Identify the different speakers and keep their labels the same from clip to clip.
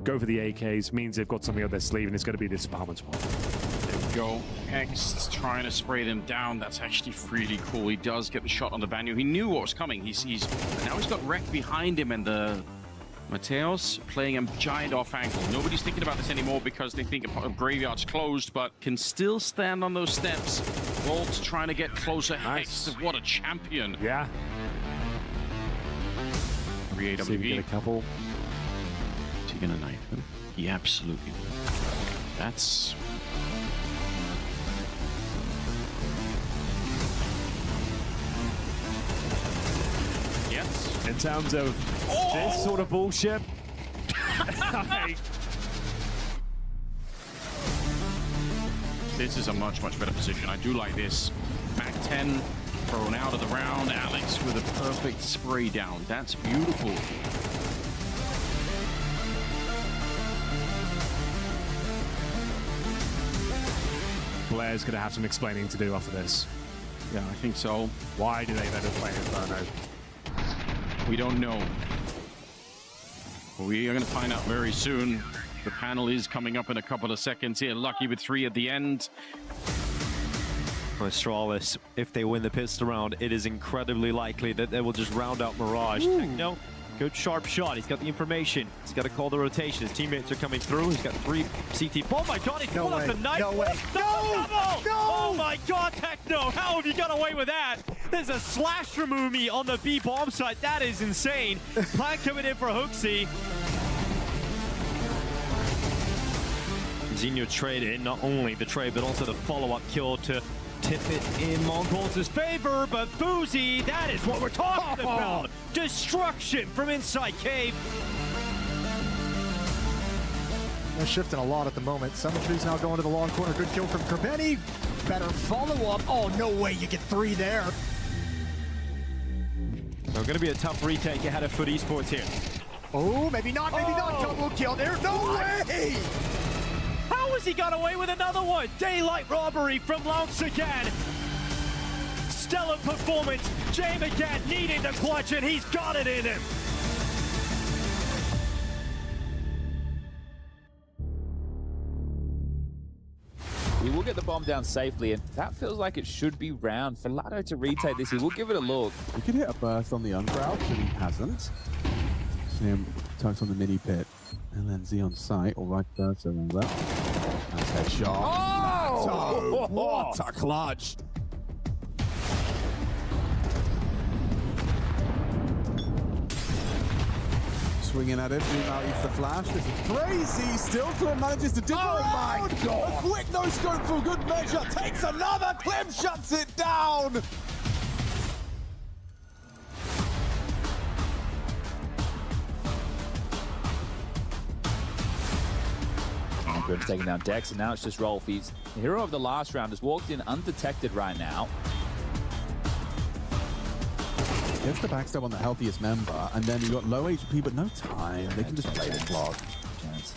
Speaker 1: go for the AKs, means they've got something up their sleeve, and it's going to be this Barman's one.
Speaker 2: There we go. X trying to spray them down. That's actually really cool. He does get the shot on the Banyu. He knew what was coming. Now he's got Wreck behind him, and the Mateos playing a giant off angle. Nobody's thinking about this anymore because they think a graveyard's closed, but can still stand on those steps. Volt trying to get closer.
Speaker 1: Nice.
Speaker 2: Hex, what a champion.
Speaker 1: Yeah.
Speaker 2: 3
Speaker 1: See if we
Speaker 2: AWP.
Speaker 1: get a couple.
Speaker 2: Is he gonna knife him? He absolutely will. That's... Yes.
Speaker 1: In terms of this sort of bullshit.
Speaker 2: This is a much, much better position. I do like this. Back 10 thrown out of the round. Alex with a perfect spray down. That's beautiful.
Speaker 1: Blair's going to have some explaining to do after this.
Speaker 2: Yeah, I think so.
Speaker 1: Why do they let us play Inferno?
Speaker 2: We don't know. We are going to find out very soon. The panel is coming up in a couple of seconds here. Lucky with 3 at the end.
Speaker 3: For Astralis, if they win the pistol round, it is incredibly likely that they will just round out Mirage. Techno, good sharp shot. He's got the information. He's got to call the rotation. His teammates are coming through. He's got 3 CT. Oh my god, he's pulled up the knife.
Speaker 4: No way.
Speaker 3: No! Oh my god, Techno, how have you got away with that? There's a slash from Umi on the B bomb site. That is insane. Plan coming in for Hooksy. Zinho traded not only the trade, but also the follow-up kill to tip it in MongolZ's favor, but Boozy, that is what we're talking about! Destruction from inside cave!
Speaker 4: They're shifting a lot at the moment. Summitry's now going to the long corner. Good kill from Kerbeni. Better follow-up. Oh, no way you get 3 there.
Speaker 3: So going to be a tough retake ahead of Foot Esports here.
Speaker 4: Oh, maybe not, double kill there. No way!
Speaker 3: How has he got away with another one? Daylight robbery from Lounce again. Stellar performance. Jame again needing the clutch, and he's got it in him.
Speaker 5: He will get the bomb down safely, and that feels like it should be round. For Lado to retake this, he will give it a look.
Speaker 6: He could hit a burst on the uncrouch, but he hasn't. See him touch on the mini pit. And then Z on site, or right burst around that. Nice headshot.
Speaker 5: Oh!
Speaker 6: What a clutch! Swinging at it, Zuma eats the flash. This is crazy. Still Clem manages to dig
Speaker 5: Oh my God.
Speaker 6: A quick no scope for good measure. Takes another. Clem shuts it down.
Speaker 5: Grim's taking down Dex, and now it's just Rolf. He's the hero of the last round, has walked in undetected right now.
Speaker 6: Gets the backstab on the healthiest member, and then you got low HP but no time. They can just play the clock.
Speaker 5: Chance.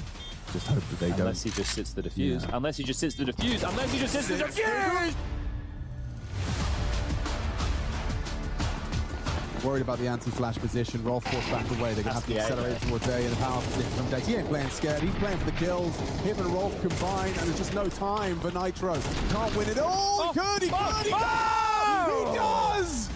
Speaker 6: Just hope that they
Speaker 5: Unless he just sits the defuse.
Speaker 6: Yeah.
Speaker 5: Unless he just sits the defuse. Unless he just sits the defuse!
Speaker 6: Worried about the anti-flash position. Rolf forced back away. They're going to have to accelerate towards A in the power position from Dex. He ain't playing scared. He's playing for the kills. Him and Rolf combine, and there's just no time for Nitro. Can't win it. Oh, he could! He could! He could! He does!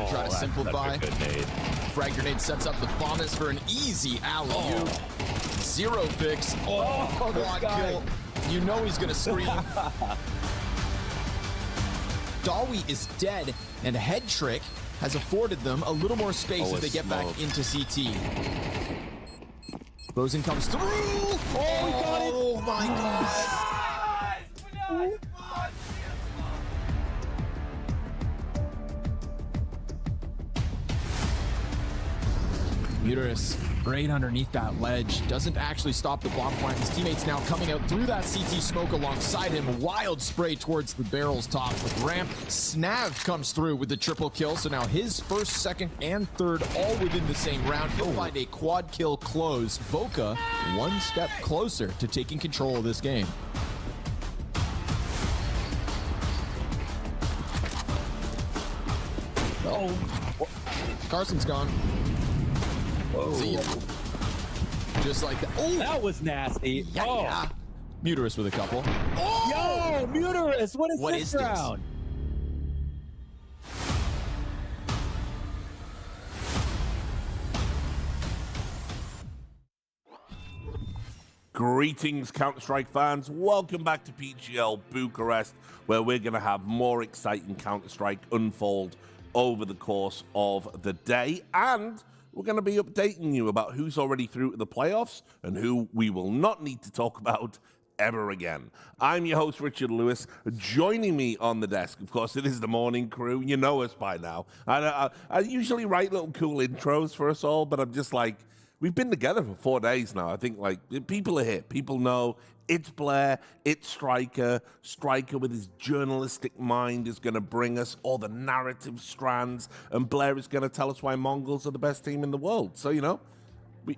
Speaker 7: Try to simplify. Frag grenade sets up the Famas for an easy alley-oop. Zero fix. Quad kill. You know he's gonna scream. Dawi is dead, and Head Trick has afforded them a little more space as they get back into CT. Rosen comes through. Oh, he got it. Oh my God. Uterus right underneath that ledge. Doesn't actually stop the bomb point. His teammates now coming out through that CT smoke alongside him. Wild spray towards the barrel's top with Ramp. Snav comes through with the triple kill. So now his first, second, and third all within the same round. He'll find a quad kill close. Voca one step closer to taking control of this game. Oh, Carson's gone. See ya. Just like that. Oh,
Speaker 8: That was nasty.
Speaker 7: yeah. Muterus with a couple. Oh,
Speaker 8: Yo, Muterus, what is this round?
Speaker 9: Greetings, Counter-Strike fans. Welcome back to PGL Bucharest, where we're going to have more exciting Counter-Strike unfold over the course of the day. And we're going to be updating you about who's already through to the playoffs and who we will not need to talk about ever again. I'm your host, Richard Lewis. Joining me on the desk, of course, it is the morning crew. You know us by now. I usually write little cool intros for us all, but I'm just like, we've been together for 4 days now. I think, like, people are here. People know it's Blair, it's Striker. Striker, with his journalistic mind, is going to bring us all the narrative strands, and Blair is going to tell us why MongolZ are the best team in the world. So, you know,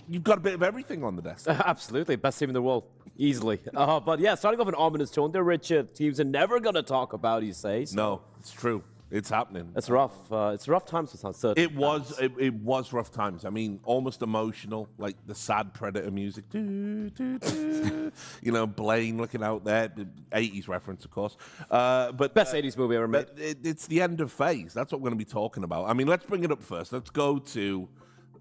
Speaker 9: you've got a bit of everything on the desk.
Speaker 8: Absolutely, best team in the world, easily. But yeah, starting off an ominous tone, the rich teams are never going to talk about, you say. So.
Speaker 9: No, it's true. It's happening.
Speaker 8: It's rough. It's rough times for some.
Speaker 9: It was rough times. I mean, almost emotional, like the sad Predator music. Doo, doo, doo. You know, Blaine looking out there. 80s reference, of course. But
Speaker 8: best 80s movie ever made.
Speaker 9: It's the end of FaZe. That's what we're going to be talking about. I mean, let's bring it up first. Let's go to...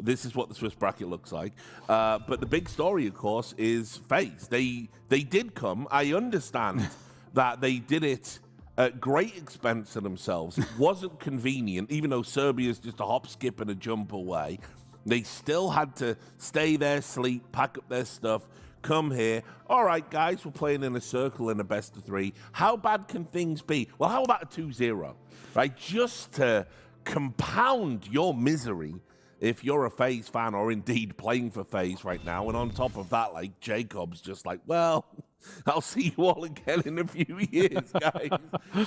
Speaker 9: This is what the Swiss bracket looks like. But the big story, of course, is FaZe. They did come. I understand that they did it at great expense to themselves. It wasn't convenient, even though Serbia's just a hop, skip, and a jump away. They still had to stay there, sleep, pack up their stuff, come here. All right, guys, we're playing in a circle in a best of 3. How bad can things be? Well, how about a 2-0, right? Just to compound your misery if you're a FaZe fan or indeed playing for FaZe right now. And on top of that, like, Jacob's just like, well, I'll see you all again in a few years, guys.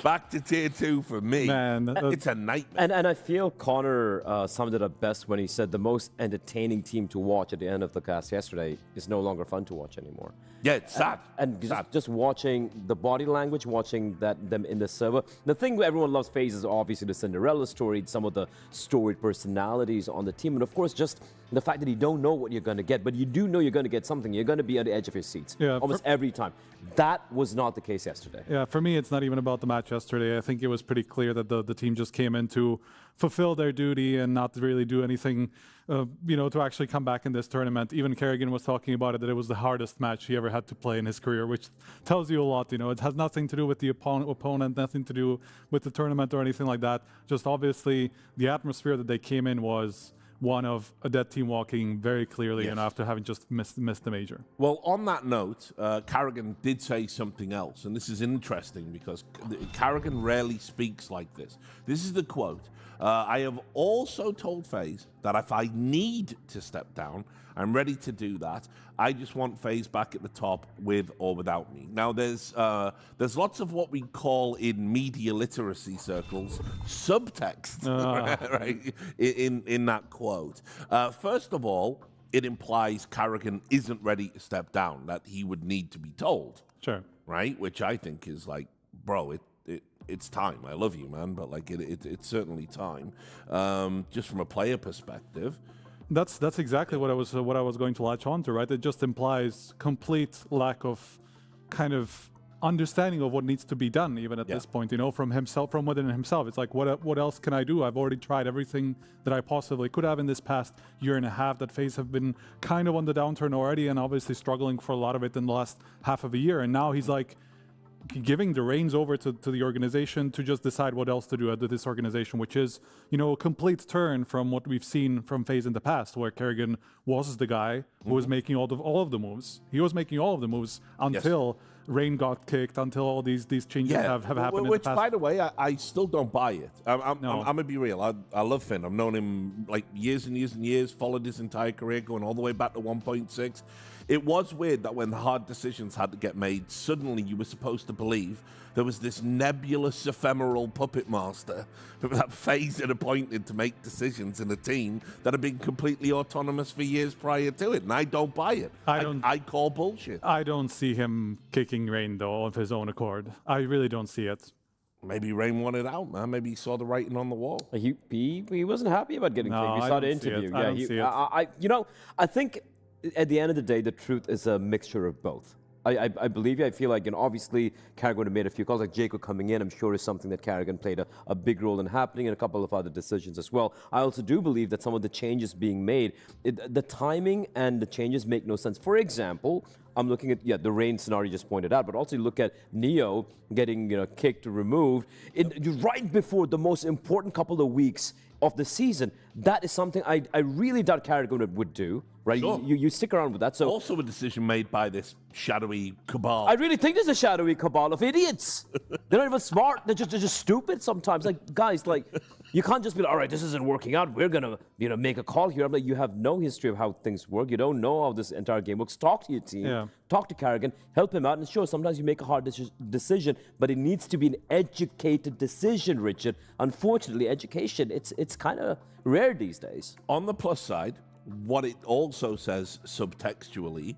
Speaker 9: Back to tier 2 for me.
Speaker 10: Man,
Speaker 9: it's a nightmare.
Speaker 8: And I feel Connor summed it up best when he said the most entertaining team to watch at the end of the cast yesterday is no longer fun to watch anymore.
Speaker 9: Yeah, it's sad.
Speaker 8: And just watching the body language, watching them in the server. The thing everyone loves FaZe is obviously the Cinderella story, some of the storied personalities on the team, and of course just the fact that you don't know what you're going to get, but you do know you're going to get something. You're going to be on the edge of your seats almost every time. That was not the case yesterday.
Speaker 10: Yeah, for me, it's not even about the match yesterday. I think it was pretty clear that the team just came in to fulfill their duty and not really do anything, to actually come back in this tournament. Even Karrigan was talking about it, that it was the hardest match he ever had to play in his career, which tells you a lot. It has nothing to do with the opponent, nothing to do with the tournament or anything like that. Just obviously the atmosphere that they came in was one of a dead team walking very clearly, and after having just missed the major.
Speaker 9: Well, on that note, Karrigan did say something else, and this is interesting because Karrigan rarely speaks like this. This is the quote. I have also told FaZe that if I need to step down, I'm ready to do that. I just want FaZe back at the top with or without me. Now, there's lots of what we call in media literacy circles subtext right, in that quote. First of all, it implies Karrigan isn't ready to step down, that he would need to be told.
Speaker 10: Sure.
Speaker 9: Right? Which I think is like, bro, it's time. I love you, man, but like it's certainly time. Just from a player perspective.
Speaker 10: That's exactly what I was going to latch on to, right? It just implies complete lack of kind of understanding of what needs to be done, even at this point, from himself, from within himself. It's like, what else can I do? I've already tried everything that I possibly could have in this past year and a half. That FaZe have been kind of on the downturn already, and obviously struggling for a lot of it in the last half of a year. And now he's like giving the reins over to the organization to just decide what else to do at this organization, which is, a complete turn from what we've seen from FaZe in the past, where Karrigan was the guy who was making all of the moves. He was making all of the moves until Rain got kicked, until all these changes have happened.
Speaker 9: Which,
Speaker 10: in the past.
Speaker 9: by the way, I still don't buy it. I'm going to be real. I love Finn. I've known him like years and years and years, followed his entire career, going all the way back to 1.6. It was weird that when the hard decisions had to get made, suddenly you were supposed to believe there was this nebulous, ephemeral puppet master that FaZe had appointed to make decisions in a team that had been completely autonomous for years prior to it, and I don't buy it. I call bullshit.
Speaker 10: I don't see him kicking Rain, though, of his own accord. I really don't see it.
Speaker 9: maybe Rain wanted out, man. Maybe he saw the writing on the wall.
Speaker 8: He wasn't happy about getting kicked. You
Speaker 10: I
Speaker 8: saw the
Speaker 10: don't see it.
Speaker 8: interview.
Speaker 10: I don't see it.
Speaker 8: You know, I think at the end of the day, the truth is a mixture of both. I believe you. I feel like, you know, obviously Karrigan would have made a few calls, like Jacob coming in, I'm sure is something that Karrigan played a big role in happening, and a couple of other decisions as well. I also do believe that some of the changes being made, the timing and the changes make no sense. For example, I'm looking at, the Rain scenario you just pointed out, but also you look at Neo getting, you know, kicked or removed right before the most important couple of weeks of the season. That is something I really doubt Karrigan would do, right?
Speaker 9: Sure.
Speaker 8: You stick around with that. So
Speaker 9: also a decision made by this shadowy cabal.
Speaker 8: I really think there's a shadowy cabal of idiots. They're not even smart. They're just stupid sometimes. Like, guys, like, you can't just be like, all right, this isn't working out. We're gonna, you know, make a call here. I'm like, you have no history of how things work. You don't know how this entire game works. Talk to your team. Talk to Karrigan. Help him out. And sure, sometimes you make a hard decision, but it needs to be an educated decision, Richard. Unfortunately, education, it's kind of rare these days.
Speaker 9: On the plus side, what it also says subtextually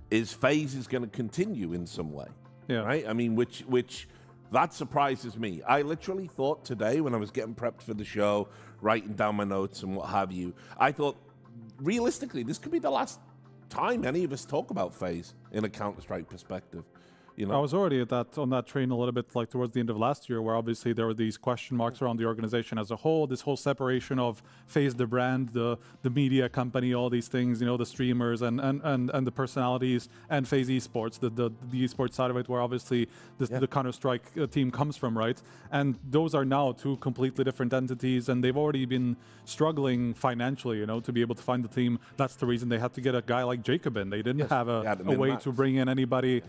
Speaker 9: is FaZe is going to continue in some way. Right? I mean, which that surprises me. I literally thought today when I was getting prepped for the show, writing down my notes and what have you, I thought, realistically, this could be the last time any of us talk about FaZe in a Counter-Strike perspective. You know?
Speaker 10: I was already on that train a little bit, like towards the end of last year, where obviously there were these question marks around the organization as a whole, this whole separation of FaZe, the brand, the media company, all these things, you know, the streamers and the personalities, and FaZe Esports, the esports side of it, where obviously the Counter-Strike team comes from, right? And those are now two completely different entities, and they've already been struggling financially, you know, to be able to find the team. That's the reason they had to get a guy like Jacob in. They didn't have a way to bring in anybody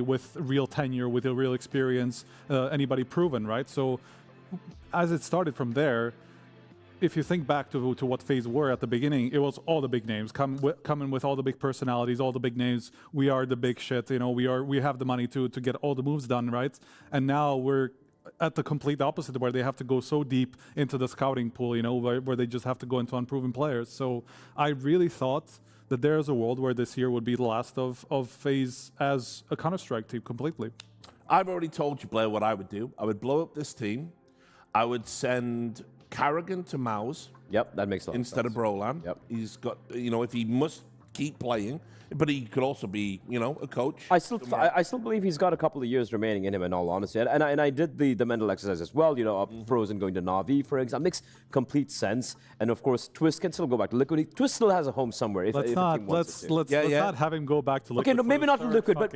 Speaker 10: with real tenure, with a real experience, anybody proven, right? So as it started from there, if you think back to what FaZe were at the beginning, it was all the big names coming with all the big personalities, all the big names. We are the big shit, you know. We have the money to get all the moves done, right? And now we're at the complete opposite, where they have to go so deep into the scouting pool, you know, where they just have to go into unproven players. So I really thought that there's a world where this year would be the last of FaZe as a Counter-Strike team completely.
Speaker 9: I've already told you, Blair, what I would do. I would blow up this team. I would send Karrigan to Mouse.
Speaker 8: Yep, that makes a lot of sense.
Speaker 9: Instead of Brolan.
Speaker 8: Yep.
Speaker 9: He's got, you know, if he must keep playing, but he could also be, you know, a coach.
Speaker 8: I still believe he's got a couple of years remaining in him, in all honesty. And I did the mental exercise as well, you know, Frozen going to Na'Vi, for example. Makes complete sense. And of course, Twist can still go back to Liquid. Twist still has a home somewhere if
Speaker 10: let's
Speaker 8: the team wants it to.
Speaker 10: Let's not have him go back to Liquid.
Speaker 8: Okay, no, maybe not Liquid, but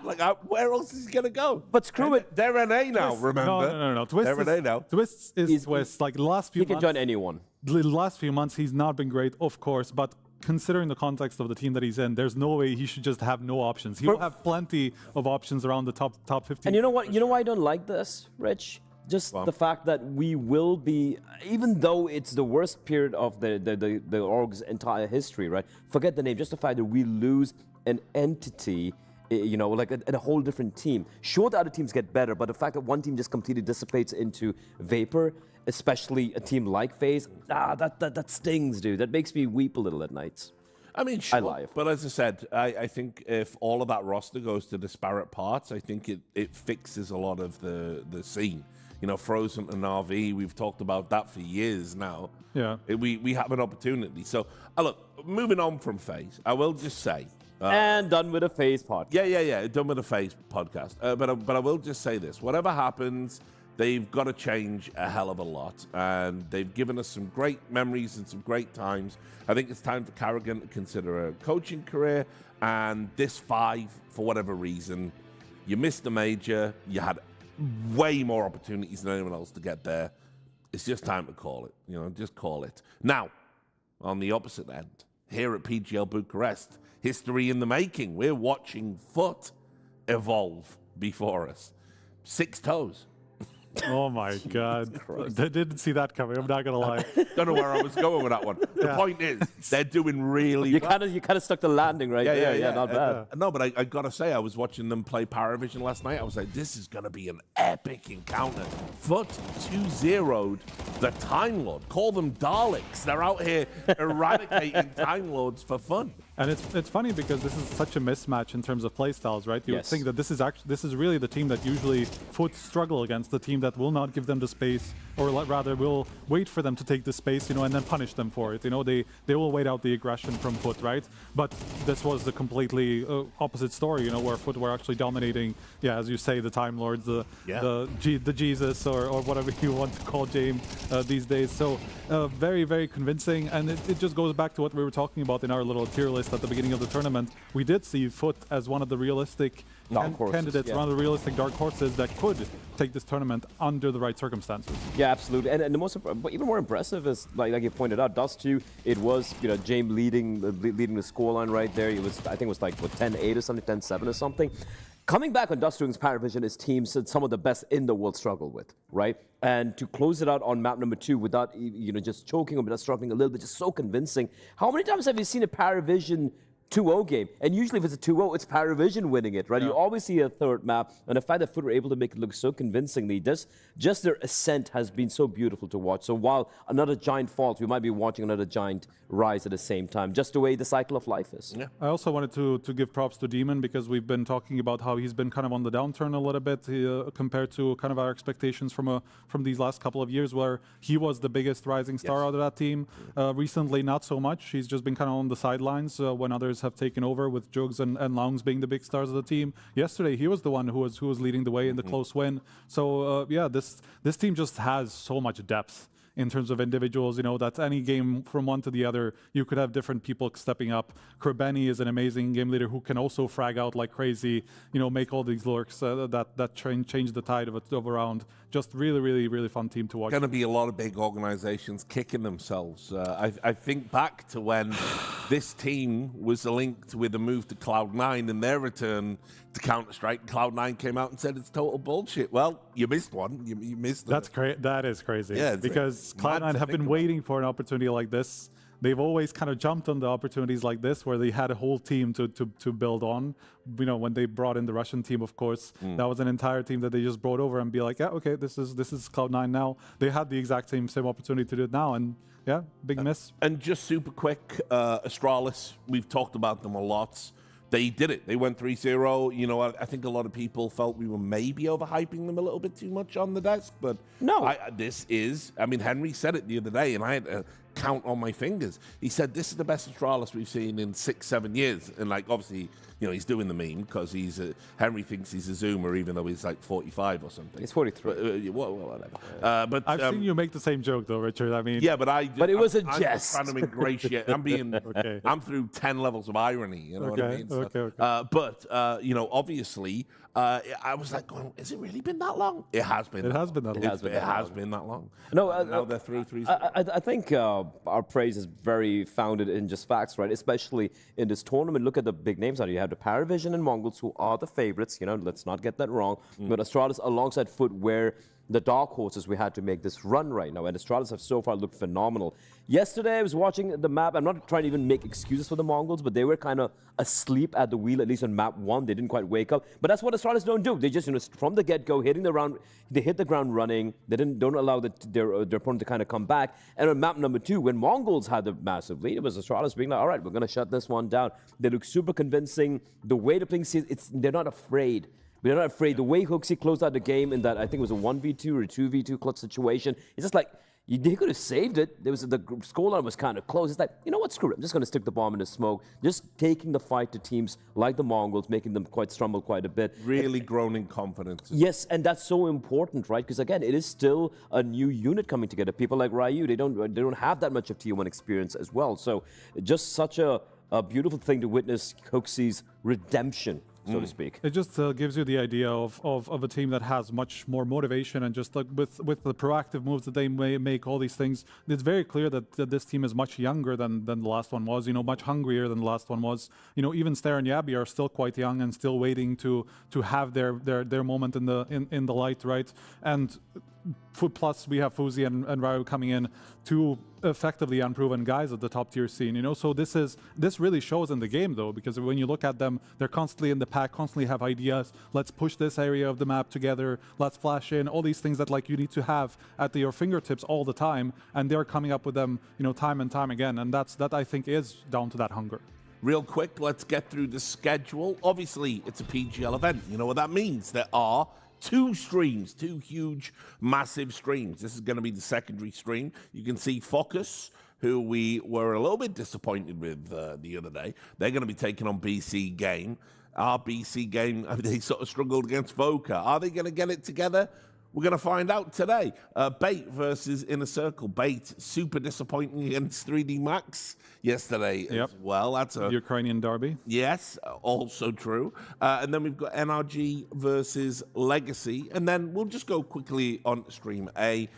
Speaker 9: like, where else is he going to go?
Speaker 8: But screw it.
Speaker 9: They're NA now, remember?
Speaker 10: No. Twist is Twist. Like, the last few months...
Speaker 8: He can join anyone.
Speaker 10: The last few months, he's not been great, of course, but considering the context of the team that he's in, there's no way he should just have no options. He will have plenty of options around the top 15.
Speaker 8: And you know what? You know why I don't like this, Rich? Just the fact that we will be, even though it's the worst period of the org's entire history, right? Forget the name, just the fact that we lose an entity, you know, like a whole different team. Sure, the other teams get better, but the fact that one team just completely dissipates into vapor, especially a team like FaZe, that stings, dude. That makes me weep a little at nights.
Speaker 9: I mean, sure, but as I said, I think if all of that roster goes to disparate parts, I think it fixes a lot of the scene. You know, Frozen and RV, we've talked about that for years now.
Speaker 10: Yeah.
Speaker 9: We have an opportunity. So, look, moving on from FaZe, I will just say...
Speaker 8: and done with a FaZe podcast.
Speaker 9: Yeah, done with a FaZe podcast. But I will just say this. Whatever happens, they've got to change a hell of a lot. And they've given us some great memories and some great times. I think it's time for Karrigan to consider a coaching career. And this 5, for whatever reason, you missed the major. You had way more opportunities than anyone else to get there. It's just time to call it. You know, just call it. Now, on the opposite end, here at PGL Bucharest, history in the making. We're watching FUT evolve before us. 6 toes.
Speaker 10: Oh my God. They didn't see that coming, I'm not gonna lie.
Speaker 9: Don't know where I was going with that one. The point is, they're doing really well.
Speaker 8: You kind of stuck the landing right there. Yeah, not bad.
Speaker 9: No, but I gotta say, I was watching them play Paravision last night. I was like, this is gonna be an epic encounter. FUT 2-0'd the Time Lord. Call them Daleks. They're out here eradicating Time Lords for fun.
Speaker 10: And it's funny because this is such a mismatch in terms of playstyles, right? You would think that this is really the team that usually FUT struggle against, the team that will not give them the space, or rather will wait for them to take the space, and then punish them for it. They will wait out the aggression from FUT, right? But this was the completely opposite story, where FUT were actually dominating, as you say, the Time Lords, the Jesus, or whatever you want to call James these days. So very, very convincing, and it just goes back to what we were talking about in our little tier list at the beginning of the tournament. We did see FUT as one of the realistic candidates, one of the realistic dark horses that could take this tournament under the right circumstances.
Speaker 8: Yeah, absolutely. And the even more impressive is, like you pointed out, Dust2, it was, James leading the scoreline right there. It was, I think it was like, 10-8 or something, 10-7 or something. Coming back on Dust2's Paravision is teams that some of the best in the world struggle with, right? And to close it out on map number 2 without, just choking or without struggling a little bit, just so convincing. How many times have you seen a Paravision 2-0 game? And usually if it's a 2-0, it's Paravision winning it, right? You always see a third map, and the fact that FUT were able to make it look so convincingly, just their ascent has been so beautiful to watch. So while another giant falls, we might be watching another giant rise at the same time, just the way the cycle of life is. Yeah.
Speaker 10: I also wanted to give props to Demon, because we've been talking about how he's been kind of on the downturn a little bit compared to kind of our expectations from these last couple of years, where he was the biggest rising star out of that team. Recently, not so much. He's just been kind of on the sidelines when others have taken over, with Jugs and Loungs being the big stars of the team. Yesterday, he was the one who was leading the way in the close win. So this team just has so much depth in terms of individuals, that any game from one to the other, you could have different people stepping up. Krabeni is an amazing game leader who can also frag out like crazy, make all these lurks that change the tide of a round. Just really, really, really fun team to watch.
Speaker 9: Going to be a lot of big organizations kicking themselves. I think back to when this team was linked with a move to Cloud9 and their return to Counter-Strike. Cloud9 came out and said it's total bullshit. Well, you missed one. You missed it.
Speaker 10: That is crazy.
Speaker 9: Yeah,
Speaker 10: because Cloud9 have been waiting for an opportunity like this. They've always kind of jumped on the opportunities like this, where they had a whole team to build on. When they brought in the Russian team, of course, that was an entire team that they just brought over and be like, yeah, okay, this is Cloud9 now. They had the exact same opportunity to do it now, and yeah, big miss.
Speaker 9: And just super quick, Astralis, we've talked about them a lot. They did it. They went 3-0. I think a lot of people felt we were maybe overhyping them a little bit too much on the desk, but no. Henry said it the other day, and I had to count on my fingers. He said, this is the best Astralis we've seen in 6-7 years. And obviously, he's doing the meme because Henry thinks he's a Zoomer, even though he's like 45 or something.
Speaker 8: He's 43.
Speaker 9: Whatever. But
Speaker 10: I've seen you make the same joke though, Richard.
Speaker 9: Yeah, but
Speaker 8: it was a
Speaker 9: I'm
Speaker 8: jest.
Speaker 9: trying to ingratiate. I'm through 10 levels of irony. You know what I mean?
Speaker 10: Okay.
Speaker 9: Obviously, I was like, has it really been that long? It has been.
Speaker 10: It has been that long.
Speaker 9: It has been that long.
Speaker 8: No,
Speaker 9: now they're through 3.
Speaker 8: I think our praise is very founded in just facts, right? Especially in this tournament. Look at the big names out. You have the Paravision and MongolZ, who are the favorites. Let's not get that wrong. But Astralis alongside FUT, where the dark horses we had to make this run right now, and Astralis have so far looked phenomenal. Yesterday, I was watching the map. I'm not trying to even make excuses for the Mongols, but they were kind of asleep at the wheel, at least on map 1. They didn't quite wake up. But that's what Astralis don't do. They just, from the get-go, hitting the round, they hit the ground running. They don't allow their opponent to kind of come back. And on map number 2, when Mongols had the massive lead, it was Astralis being like, all right, we're going to shut this one down. They look super convincing. The way they're playing, they're not afraid. They're not afraid. The way Hooksy closed out the game in that, I think it was a 1v2 or a 2v2 clutch situation, it's just like, they could have saved it. The scoreline was kind of close. It's like, you know what, screw it. I'm just going to stick the bomb in the smoke. Just taking the fight to teams like the Mongols, making them stumble quite a bit.
Speaker 9: Really grown in confidence.
Speaker 8: Yes, and that's so important, right? Because again, it is still a new unit coming together. People like Ryu, they don't have that much of T1 experience as well. So just such a beautiful thing to witness Hooksy's redemption, so to speak.
Speaker 10: It just gives you the idea of a team that has much more motivation, and just like with the proactive moves that they may make, all these things, it's very clear that this team is much younger than the last one was, much hungrier than the last one was. Even Stair and Yabi are still quite young and still waiting to have their moment in the light, right? And plus we have Fuzi and Ryu coming in, two effectively unproven guys at the top tier scene, so this really shows in the game though, because when you look at them, they're constantly in the pack, constantly have ideas. Let's push this area of the map together, let's flash in, all these things that you need to have at your fingertips all the time, and they're coming up with them time and time again, and that I think is down to that hunger.
Speaker 9: real quick, let's get through the schedule. Obviously, it's a PGL event. You know what that means? There are 2 streams, 2 huge, massive streams. This is going to be the secondary stream. You can see FOKUS, who we were a little bit disappointed with the other day. They're going to be taking on BC.Game. Our BC.Game, they sort of struggled against Voca. Are they going to get it together? We're going to find out today. Bait versus Inner Circle. Bait, super disappointing against 3D Max yesterday as well. That's a
Speaker 10: Ukrainian derby.
Speaker 9: Yes, also true. And then we've got NRG versus Legacy. And then we'll just go quickly on stream A,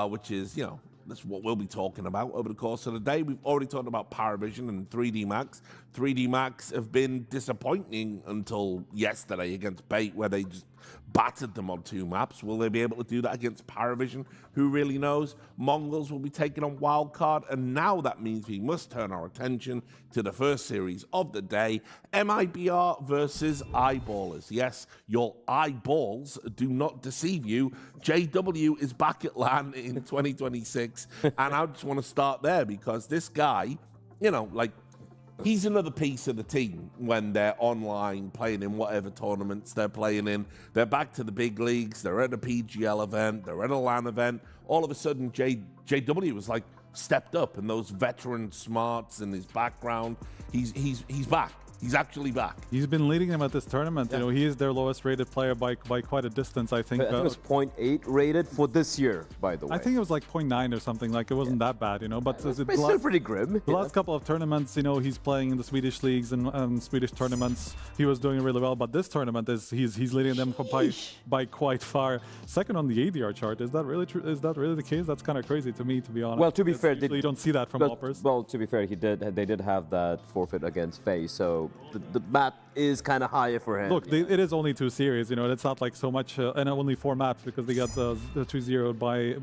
Speaker 9: which is, you know, that's what we'll be talking about over the course of the day. We've already talked about Paravision and 3D Max. 3D Max have been disappointing until yesterday against Bait, where they just battered them on 2 maps. Will they be able to do that against Paravision? Who really knows? MongolZ will be taking on Wildcard, and now that means we must turn our attention to the first series of the day, MIBR versus Eyeballers. Yes, your eyeballs do not deceive you. JW is back at LAN in 2026, and I just want to start there because this guy, you know, like, he's another piece of the team when they're online playing in whatever tournaments they're playing in. They're back to the big leagues. They're at a PGL event. They're at a LAN event. All of a sudden, JW was like stepped up, and those veteran smarts in his background, he's back. He's actually back.
Speaker 10: He's been leading them at this tournament. You know, he is their lowest rated player by quite a distance, I think.
Speaker 8: I think it was 0.8 rated for this year, by the way.
Speaker 10: I think it was like 0.9 or something. Like, it wasn't that bad, you know. But
Speaker 8: it's still pretty grim.
Speaker 10: The last couple of tournaments, you know, he's playing in the Swedish leagues and Swedish tournaments. He was doing really well. But this tournament he's leading them by quite far. Second on the ADR chart. Is that really true? Is that really the case? That's kind of crazy to me, to be honest.
Speaker 8: Well, to be fair,
Speaker 10: you don't see that from Hoppers.
Speaker 8: Well, to be fair, they did have that forfeit against FaZe, so the map is kind of higher for him.
Speaker 10: Look, it is only 2 series, you know. It's not like so much, and only 4 maps because they got the 2-0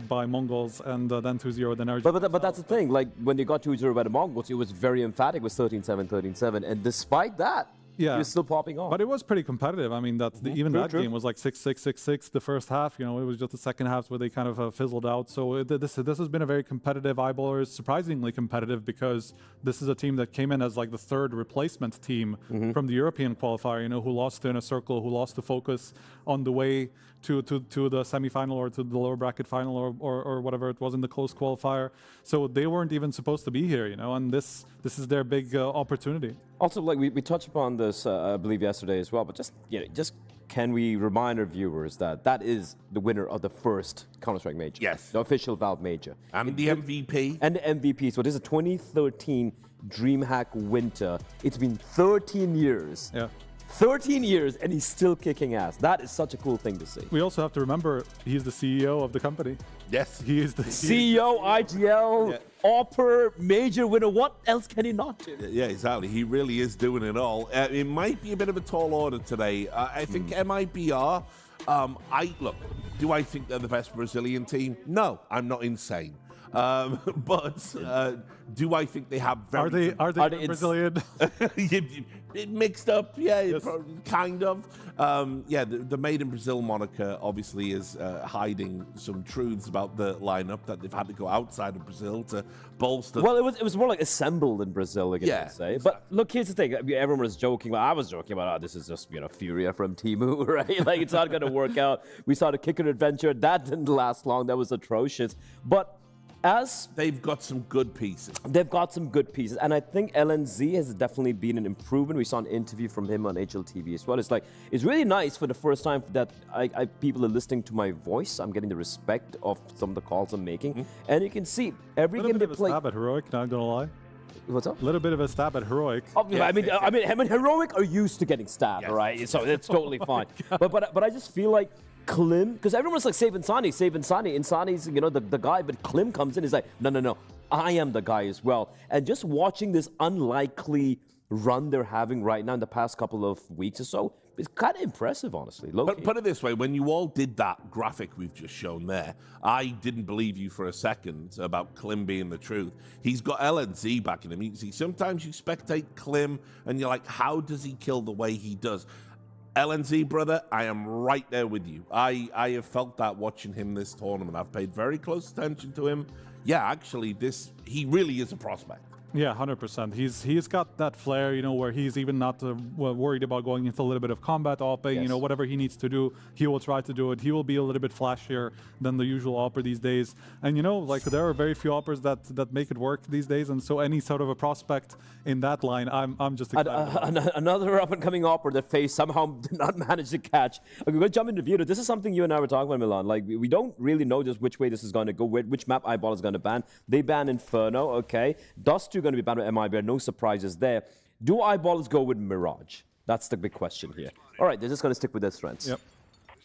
Speaker 10: by MongolZ and then 2-0 then NRG.
Speaker 8: But that's the thing. Like, when they got 2-0 by the MongolZ, it was very emphatic with 13-7, 13-7, and despite that, you're still popping off.
Speaker 10: But it was pretty competitive. I mean, even that game was like 6-6, 6-6 the first half. You know, it was just the second half where they kind of fizzled out. So this has been a very competitive Eyeballers, surprisingly competitive, because this is a team that came in as like the 3rd replacement team from the European qualifier. You know, who lost to Inner Circle, who lost to FOKUS on the way to the semi-final or to the lower bracket final or whatever it was in the close qualifier. So they weren't even supposed to be here, you know, and this is their big opportunity.
Speaker 8: Also, like we touched upon this, I believe yesterday as well, but just can we remind our viewers that is the winner of the first Counter-Strike major?
Speaker 9: Yes.
Speaker 8: The official Valve major.
Speaker 9: And the MVP.
Speaker 8: And the MVP. So this is a 2013 DreamHack Winter. It's been 13 years.
Speaker 10: Yeah.
Speaker 8: 13 years, and he's still kicking ass. That is such a cool thing to see.
Speaker 10: We also have to remember he's the CEO of the company.
Speaker 9: Yes.
Speaker 10: He is the
Speaker 8: CEO, IGL, Opper, major winner. What else can he not do?
Speaker 9: Yeah, exactly. He really is doing it all. It might be a bit of a tall order today. I think MIBR, look, do I think they're the best Brazilian team? No, I'm not insane. But do I think they have very...
Speaker 10: Are they Brazilian?
Speaker 9: Mixed up, kind of. The Made in Brazil moniker obviously is hiding some truths about the lineup that they've had to go outside of Brazil to bolster.
Speaker 8: Well, it was more like assembled in Brazil, again, I'd say.
Speaker 9: Exactly.
Speaker 8: But look, here's the thing. Everyone was joking. Well, I was joking about, this is just, Furia from Temu, right? Like, it's not going to work out. We saw the Kicker Adventure. That didn't last long. That was atrocious. But as
Speaker 9: they've got some good pieces.
Speaker 8: They've got some good pieces. And I think LNZ has definitely been an improvement. We saw an interview from him on HLTV as well. It's like, it's really nice for the first time that people are listening to my voice. I'm getting the respect of some of the calls I'm making. And you can see every game they play.
Speaker 10: A stab at Heroic, not gonna lie.
Speaker 8: What's up?
Speaker 10: A little bit of a stab at Heroic.
Speaker 8: Oh, yeah, I mean, Heroic are used to getting stabbed, right? So it's totally fine. But I just feel like Klim, because everyone's like, save Insani. Insani's, the guy, but Klim comes in, he's like, no, I am the guy as well. And just watching this unlikely run they're having right now in the past couple of weeks or so, it's kind of impressive, honestly.
Speaker 9: But put it this way, when you all did that graphic we've just shown there, I didn't believe you for a second about Klim being the truth. He's got LNZ backing him. See, sometimes you spectate Klim and you're like, how does he kill the way he does? LNZ, brother, I am right there with you. I have felt that watching him this tournament. I've paid very close attention to him. Yeah, actually, he really is a prospect.
Speaker 10: Yeah, 100%. He's got that flair, you know, where he's even not worried about going into a little bit of combat opping.
Speaker 8: Yes.
Speaker 10: You know, whatever he needs to do, he will try to do it. He will be a little bit flashier than the usual opper these days. And you know, like there are very few oppers that make it work these days. And so any sort of a prospect in that line, I'm just excited.
Speaker 8: Another up-and-coming opper that FaZe somehow did not manage to catch. Okay, we're going to jump into Veto. This is something you and I were talking about, Milan. Like, we don't really know just which way this is going to go, which map Eyeball is going to ban. They ban Inferno, okay. Dust 2 going to be banned with MIBR, no surprises there. Do Eyeballs go with Mirage? That's the big question here. All right, they're just going to stick with their strengths.
Speaker 10: Yep.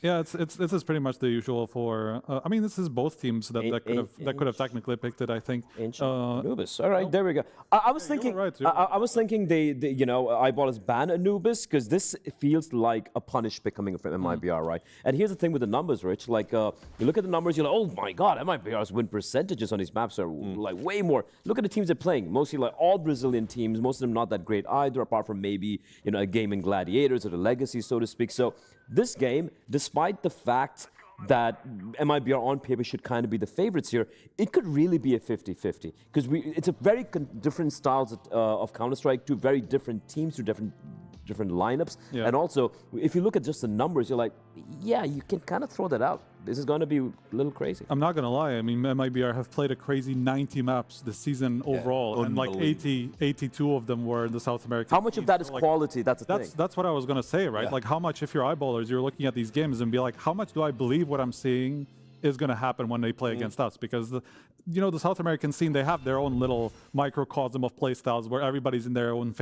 Speaker 10: Yeah, this is pretty much the usual for. I mean, this is both teams that could have technically picked it. I think.
Speaker 8: Anubis. All right, there we go. I was thinking.
Speaker 10: Right,
Speaker 8: I was thinking they you know, Eyeballers ban Anubis because this feels like a punish pick coming from MIBR, right? And here's the thing with the numbers, Rich. Like you look at the numbers, you're like, oh my God, MIBR's win percentages on these maps are like way more. Look at the teams they're playing. Mostly like all Brazilian teams. Most of them not that great either, apart from maybe a game in Gladiators or the Legacy, so to speak. So this game, despite the fact that MIBR on paper should kind of be the favorites here, it could really be a 50-50 because it's a very different styles of Counter-Strike, two very different teams, two different lineups. Yeah. And also, if you look at just the numbers, you're like, yeah, you can kind of throw that out. This is going to be a little crazy.
Speaker 10: I'm not going to lie. I mean, MIBR have played a crazy 90 maps this season overall, and like 82 of them were in the South American.
Speaker 8: How much of that is quality? That's the thing.
Speaker 10: That's what I was going to say, right? Yeah. Like, how much, if you're eyeballers, you're looking at these games and be like, how much do I believe what I'm seeing is going to happen when they play against us? Because the South American scene, they have their own little microcosm of play styles where everybody's in their own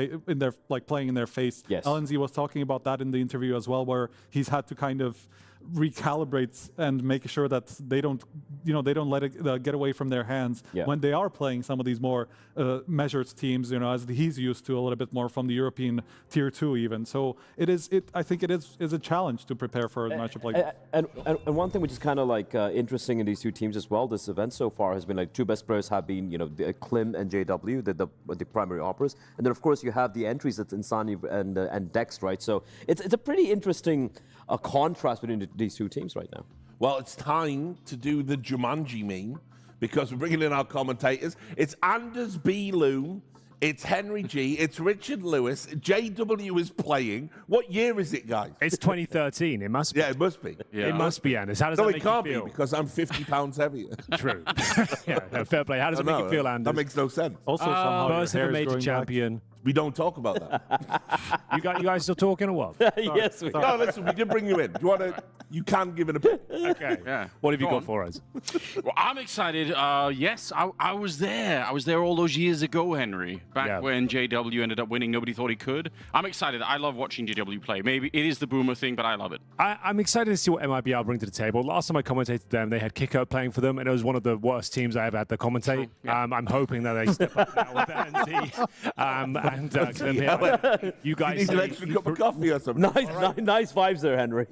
Speaker 10: like playing in their face.
Speaker 8: Yes.
Speaker 10: LNZ was talking about that in the interview as well, where he's had to kind of recalibrate and make sure that they don't let it get away from their hands when they are playing some of these more measured teams, as he's used to a little bit more from the European tier 2 even. So I think it is a challenge to prepare for a matchup like this.
Speaker 8: And one thing which is kind of like interesting in these two teams as well, this event so far has been like two best players have been, Klim and JW, the primary operas. And then of course you have the entries that's Insani and Dex, right? So it's a pretty interesting contrast between these two teams right now.
Speaker 9: Well, it's time to do the Jumanji meme because we're bringing in our commentators. It's Anders B. Loom, it's Henry G, it's Richard Lewis, JW is playing. What year is it, guys?
Speaker 1: It's 2013. It must be.
Speaker 9: Yeah, it must be.
Speaker 1: Yeah. It must be, Anders. How does that make you feel?
Speaker 9: No, it can't be because I'm 50 pounds heavier.
Speaker 1: True. Fair play. How does it make you feel, Anders?
Speaker 9: That makes no sense.
Speaker 10: Also, somehow
Speaker 1: first ever major champion.
Speaker 9: We don't talk about that.
Speaker 1: You guys still talking or what?
Speaker 8: Yes, we
Speaker 9: No, listen, we did bring you in. Do you want to? You can give it a bit.
Speaker 1: Okay. Yeah. What have you got for us?
Speaker 2: Well, I'm excited. Yes, I was there. I was there all those years ago, Henry. Back when JW ended up winning. Nobody thought he could. I'm excited. I love watching JW play. Maybe it is the boomer thing, but I love it.
Speaker 1: I'm excited to see what MIBR bring to the table. Last time I commentated them, they had Kiko playing for them, and it was one of the worst teams I ever had to commentate. Yeah. I'm hoping that they step up now with NT. You guys
Speaker 9: need an extra cup of coffee or something.
Speaker 8: Nice vibes there, Henry.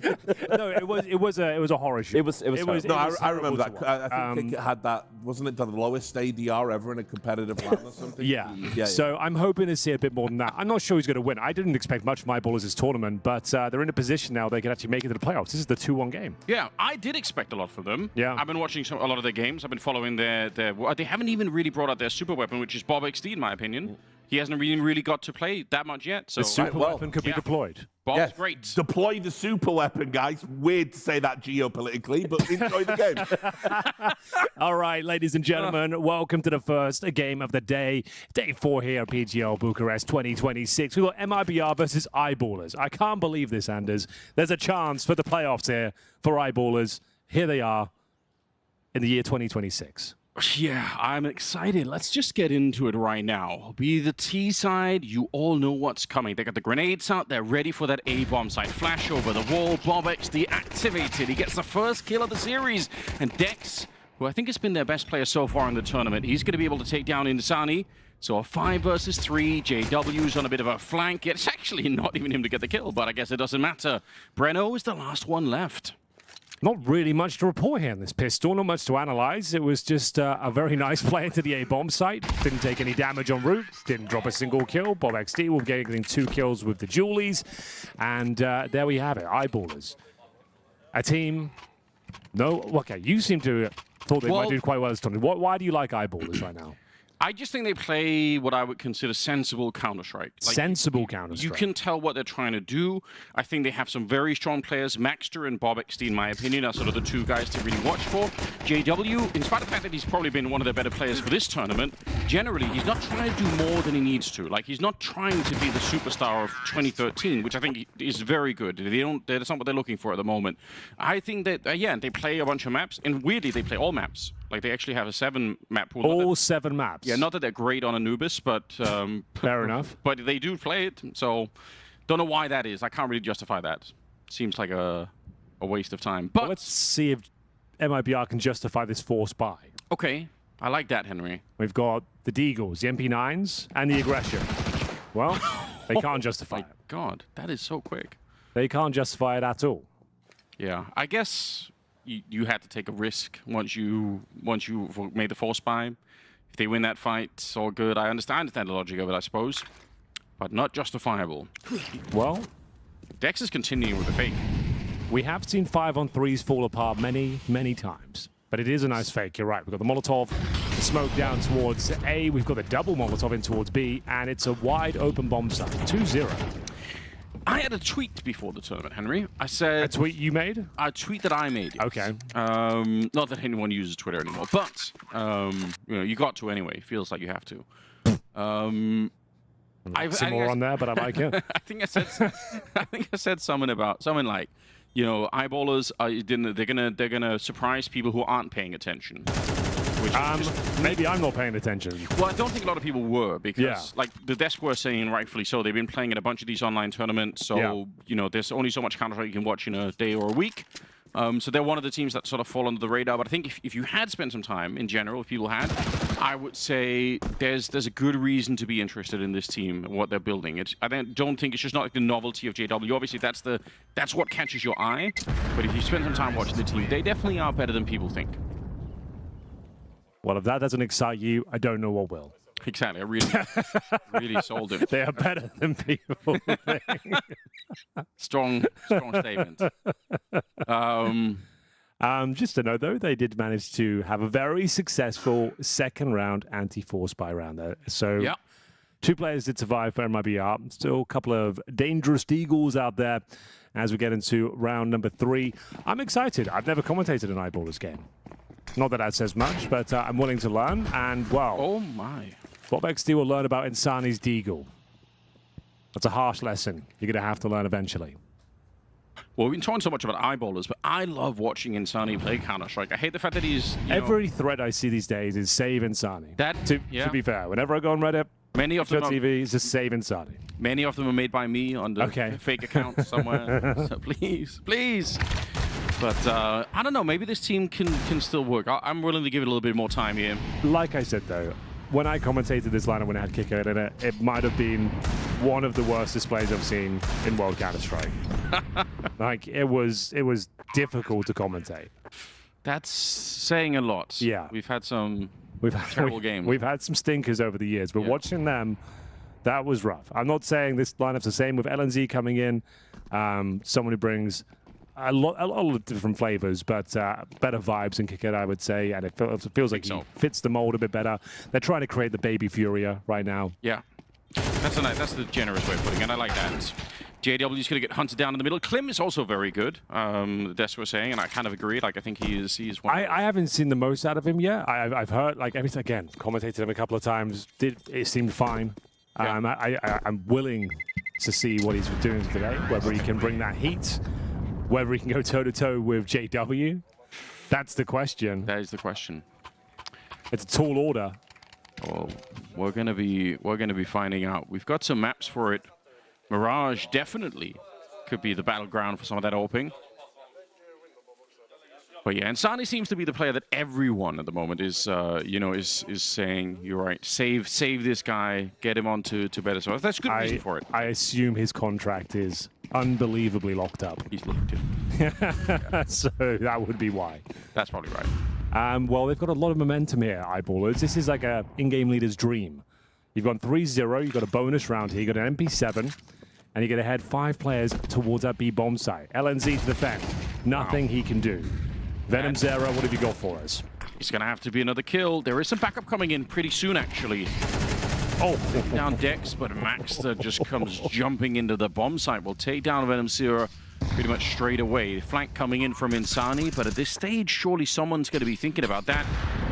Speaker 1: No, it was a horror show.
Speaker 8: It was
Speaker 9: I remember that. I think it had that. Wasn't it the lowest ADR ever in a competitive LAN or something?
Speaker 1: Yeah. So I'm hoping to see a bit more than that. I'm not sure who's going to win. I didn't expect much from my ballers this tournament, but they're in a position now they can actually make it to the playoffs. This is the 2-1 game.
Speaker 2: Yeah, I did expect a lot from them.
Speaker 1: Yeah.
Speaker 2: I've been watching a lot of their games. I've been following their. They haven't even really brought out their super weapon, which is Bob XD, in my opinion. He hasn't really got to play that much yet. So
Speaker 1: the super weapon could be deployed.
Speaker 2: Bob's great.
Speaker 9: Deploy the super weapon, guys. Weird to say that geopolitically, but enjoy the game.
Speaker 1: All right, ladies and gentlemen, welcome to the first game of the day. Day 4 here at PGL Bucharest 2026. We've got MIBR versus Eyeballers. I can't believe this, Anders. There's a chance for the playoffs here for Eyeballers. Here they are in the year 2026.
Speaker 2: Yeah, I'm excited. Let's just get into it right now. Be the T side, you all know what's coming. They got the grenades out, they're ready for that A-bomb side. Flash over the wall, Bob XD activated. He gets the first kill of the series. And Dex, who I think has been their best player so far in the tournament, he's going to be able to take down Insani. So a 5 versus 3, JW's on a bit of a flank. It's actually not even him to get the kill, but I guess it doesn't matter. Breno is the last one left.
Speaker 1: Not really much to report here in this pistol, not much to analyze. It was just a very nice play into the A-bomb site. Didn't take any damage en route, didn't drop a single kill. Bob XD will be getting 2 kills with the Julies. And there we have it, Eyeballers. A team, no, okay, you seem to thought they might do quite well this tournament. Why do you like Eyeballers right now?
Speaker 2: I just think they play what I would consider sensible Counter-Strike.
Speaker 1: Sensible Counter-Strike.
Speaker 2: You can tell what they're trying to do. I think they have some very strong players. Maxter and Bob XD, in my opinion, are sort of the two guys to really watch for. JW, in spite of the fact that he's probably been one of the better players for this tournament, generally, he's not trying to do more than he needs to. Like, he's not trying to be the superstar of 2013, which I think is very good. That's not what they're looking for at the moment. I think that, yeah, they play a bunch of maps, and weirdly, they play all maps. Like, they actually have a 7-map pool.
Speaker 1: All 7 maps.
Speaker 2: Yeah, not that they're great on Anubis, but...
Speaker 1: Fair enough.
Speaker 2: But they do play it, so don't know why that is. I can't really justify that. Seems like a waste of time. But
Speaker 1: well, let's see if MIBR can justify this force buy.
Speaker 2: Okay, I like that, Henry.
Speaker 1: We've got the Deagles, the MP9s, and the aggression. Well, they can't justify it.
Speaker 2: My God, that is so quick.
Speaker 1: They can't justify it at all.
Speaker 2: Yeah, I guess you had to take a risk once you made the force buy. If they win that fight, it's all good. I understand the logic of it, I suppose, but not justifiable.
Speaker 1: Well,
Speaker 2: Dex is continuing with the fake.
Speaker 1: We have seen 5-on-3s fall apart many, many times, but it is a nice fake. You're right. We've got the Molotov, the smoke down towards A. We've got the double Molotov in towards B, and it's a wide open bomb site. 2-0.
Speaker 2: I had a tweet before the tournament, Henry. I said...
Speaker 1: A tweet you made?
Speaker 2: A tweet that I made. Yes.
Speaker 1: Okay.
Speaker 2: Not that anyone uses Twitter anymore, but you know, you got to anyway. Feels like you have to.
Speaker 1: Some more on there, but I like it.
Speaker 2: I think I said something like, you know, eyeballers they're gonna surprise people who aren't paying attention. Which
Speaker 1: maybe I'm not paying attention.
Speaker 2: Well, I don't think a lot of people were, because like the desk were saying, rightfully so, they've been playing in a bunch of these online tournaments, so you know, there's only so much Counter-Strike you can watch in a day or a week. So they're one of the teams that sort of fall under the radar. But I think if you had spent some time, in general, if people had, I would say there's a good reason to be interested in this team and what they're building. I don't think it's just not like the novelty of JW. Obviously, that's what catches your eye. But if you spend some time watching the team, they definitely are better than people think.
Speaker 1: Well, if that doesn't excite you, I don't know what will.
Speaker 2: Exactly. I really sold it.
Speaker 1: They are better than people think.
Speaker 2: Strong statement.
Speaker 1: Just to know, though, they did manage to have a very successful second round anti-force buy round there. So 2 players did survive for MIBR. Still a couple of dangerous Deagles out there as we get into round number 3. I'm excited. I've never commentated an Eyeballers game. Not that says much, but I'm willing to learn. And, well...
Speaker 2: Oh, my.
Speaker 1: Bob XD will learn about Insani's Deagle. That's a harsh lesson you're going to have to learn eventually.
Speaker 2: Well, we've been talking so much about eyeballers, but I love watching Insani play Counter-Strike. I hate the fact that he's...
Speaker 1: Every thread I see these days is save Insani. To be fair, whenever I go on Reddit,
Speaker 2: many of them
Speaker 1: TV, it's just save Insani.
Speaker 2: Many of them are made by me on the fake account somewhere. So please. But I don't know, maybe this team can still work. I'm willing to give it a little bit more time here.
Speaker 1: Like I said, though, when I commentated this lineup when it had Kicker in it, it might have been one of the worst displays I've seen in World Counter-Strike. Like, it was difficult to commentate.
Speaker 2: That's saying a lot.
Speaker 1: Yeah.
Speaker 2: We've had some terrible games.
Speaker 1: We've had some stinkers over the years, but watching them, that was rough. I'm not saying this lineup's the same with LNZ coming in, someone who brings a lot of different flavors, but better vibes in Kicker, I would say, and it feels like he fits the mold a bit better. They're trying to create the baby Furia right now.
Speaker 2: Yeah, that's the generous way of putting it. I like that. JW's going to get hunted down in the middle. Klim is also very good, that's what we're saying, and I kind of agree. Like, I think he is one.
Speaker 1: I haven't seen the most out of him yet. I've heard, like, everything, again, commentated him a couple of times. It seemed fine. Yeah. I'm willing to see what he's doing today, whether he can bring that heat, whether he can go toe-to-toe with JW. That's the question.
Speaker 2: That is the question.
Speaker 1: It's a tall order.
Speaker 2: Oh, we're gonna be finding out. We've got some maps for it. Mirage definitely could be the battleground for some of that opening. But yeah, Insani seems to be the player that everyone at the moment is, is saying, you're right, save this guy, get him on to better. So that's a good reason for it.
Speaker 1: I assume his contract is unbelievably locked up.
Speaker 2: He's locked in.
Speaker 1: So that would be why.
Speaker 2: That's probably right.
Speaker 1: Well, they've got a lot of momentum here, Eyeballers. This is like a in-game leader's dream. You've gone 3-0, you've got a bonus round here, you've got an MP7, and you're going to head 5 players towards that B bomb site. LNZ to defend. Nothing he can do. Venom Zera, what have you got for us?
Speaker 2: It's going to have to be another kill. There is some backup coming in pretty soon, actually. Oh, down Dex, but Maxter just comes jumping into the bomb site. Will take down venomzero pretty much straight away. Flank coming in from Insani, but at this stage, surely someone's going to be thinking about that.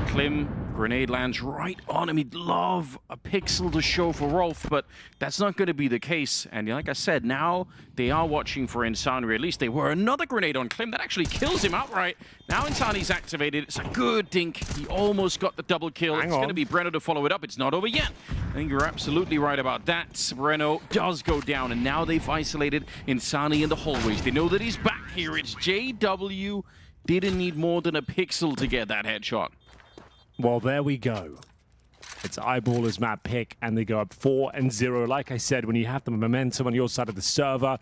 Speaker 2: Klim, grenade lands right on him. He'd love a pixel to show for Rolf, but that's not going to be the case. And like I said, now they are watching for Insani, or at least they were. Another grenade on Klim that actually kills him outright. Now Insani's activated. It's a good dink. He almost got the double kill. It's going to be Breno to follow it up. It's not over yet. I think you're absolutely right about that. Breno does go down, and now they've isolated Insani in the hallways. They know that he's back here. It's JW. Didn't need more than a pixel to get that headshot.
Speaker 1: Well, there we go. It's Eyeballers map pick, and they go up 4-0. Like I said, when you have the momentum on your side of the server,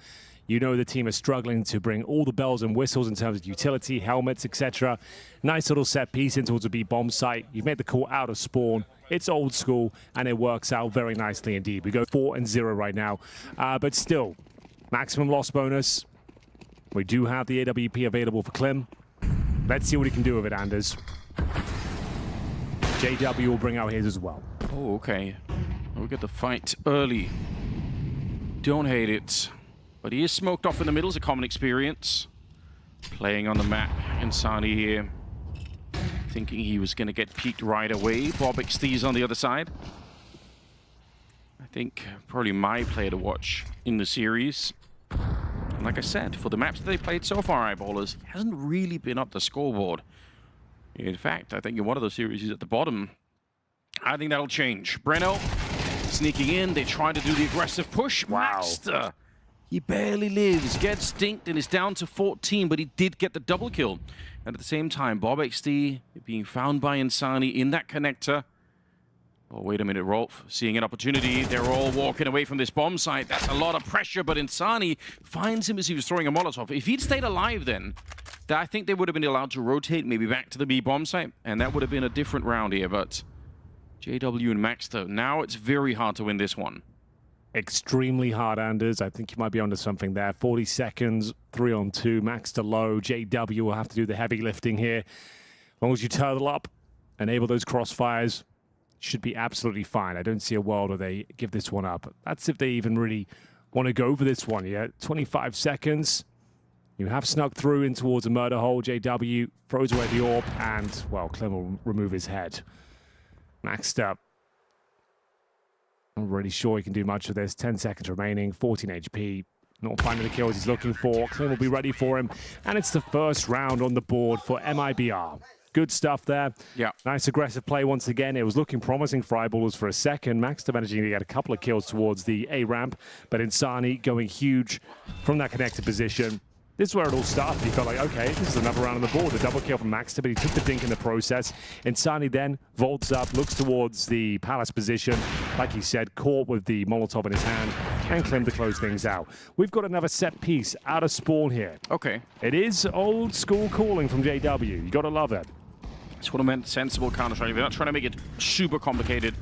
Speaker 1: you know the team is struggling to bring all the bells and whistles in terms of utility, helmets, etc. Nice little set piece in towards a B bomb site. You've made the call out of spawn. It's old school, and it works out very nicely indeed. We go 4-0 right now, but still, maximum loss bonus. We do have the AWP available for Klim. Let's see what he can do with it, Anders. JW will bring out his as well.
Speaker 2: Oh, okay. We get the fight early. Don't hate it. But he is smoked off in the middle. It's a common experience. Playing on the map, Insani here. Thinking he was going to get peeked right away. BobXT's on the other side. I think probably my player to watch in the series. And like I said, for the maps that they played so far, Eyeballers, he hasn't really been up the scoreboard. In fact, I think in one of the series he's at the bottom. I think that'll change. Breno sneaking in. They try to do the aggressive push.
Speaker 1: Wow.
Speaker 2: Maxter, he barely lives. Gets dinked and is down to 14, but he did get the double kill. And at the same time, BobXT being found by Insani in that connector. Oh, wait a minute, Rolf. Seeing an opportunity. They're all walking away from this bomb site. That's a lot of pressure, but Insani finds him as he was throwing a Molotov. If he'd stayed alive then, I think they would have been allowed to rotate maybe back to the B bomb site, and that would have been a different round here, but JW and Maxter, now it's very hard to win this one.
Speaker 1: Extremely hard, Anders. I think you might be onto something there. 40 seconds, 3-on-2, Maxter low. JW will have to do the heavy lifting here. As long as you turtle up, enable those crossfires, should be absolutely fine. I don't see a world where they give this one up. That's if they even really want to go for this one yet. 25 seconds. You have snuck through in towards a murder hole. JW throws away the orb, and, well, Clem will remove his head. Maxed up. Not really sure he can do much of this. 10 seconds remaining, 14 HP. Not finding the kills he's looking for. Clem will be ready for him. And it's the first round on the board for MIBR. Good stuff there.
Speaker 2: Yeah.
Speaker 1: Nice aggressive play once again. It was looking promising for Eyeballers for a second. Maxter managing to get a couple of kills towards the A ramp, but Insani going huge from that connected position. This is where it all started. He felt like, okay, this is another round on the board. The double kill from Maxter, but he took the dink in the process. Insani then vaults up, looks towards the Palace position. Like he said, caught with the Molotov in his hand, and Clem to close things out. We've got another set piece out of spawn here.
Speaker 2: Okay.
Speaker 1: It is old school calling from JW. You got to love it.
Speaker 2: It's what I meant, sensible counter-strike. They're not trying to make it super complicated.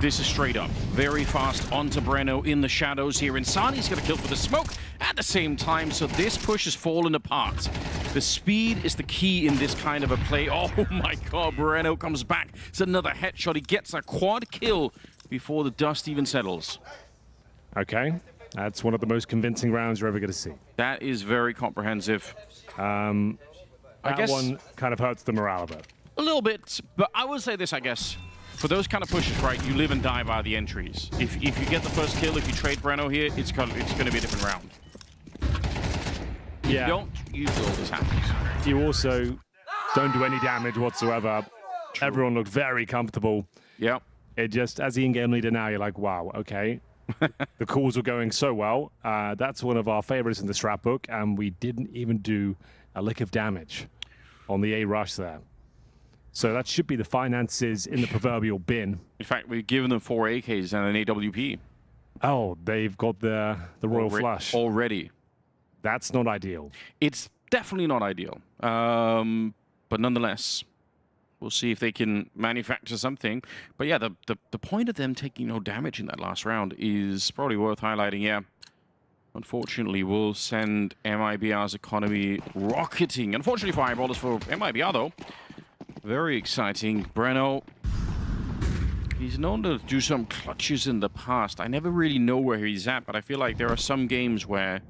Speaker 2: This is straight up. Very fast onto Breno in the shadows here. Insani's going to kill for the smoke at the same time, so this push has fallen apart. The speed is the key in this kind of a play. Oh my god, Breno comes back. It's another headshot. He gets a quad kill before the dust even settles.
Speaker 1: Okay, that's one of the most convincing rounds you're ever going to see.
Speaker 2: That is very comprehensive.
Speaker 1: I guess one kind of hurts the morale of it.
Speaker 2: A little bit, but I will say this, I guess. For those kind of pushes, right, you live and die by the entries. If you get the first kill, if you trade Breno here, it's going to be a different round. If you don't, usually all this happens.
Speaker 1: You also don't do any damage whatsoever. True. Everyone looked very comfortable.
Speaker 2: Yep.
Speaker 1: It just, as the in-game leader now, you're like, wow, okay. The calls were going so well. That's one of our favorites in the strat book, and we didn't even do a lick of damage on the A rush there. So that should be the finances in the proverbial bin.
Speaker 2: In fact, we've given them 4 AKs and an AWP.
Speaker 1: Oh, they've got the Royal Flush.
Speaker 2: Already.
Speaker 1: That's not ideal.
Speaker 2: It's definitely not ideal. But nonetheless, we'll see if they can manufacture something. But yeah, the point of them taking no damage in that last round is probably worth highlighting, yeah. Unfortunately, we'll send MIBR's economy rocketing. Unfortunately for Eyeballers, for MIBR though, Very exciting. Breno, he's known to do some clutches in the past. I never really know where he's at, but I feel like there are some games where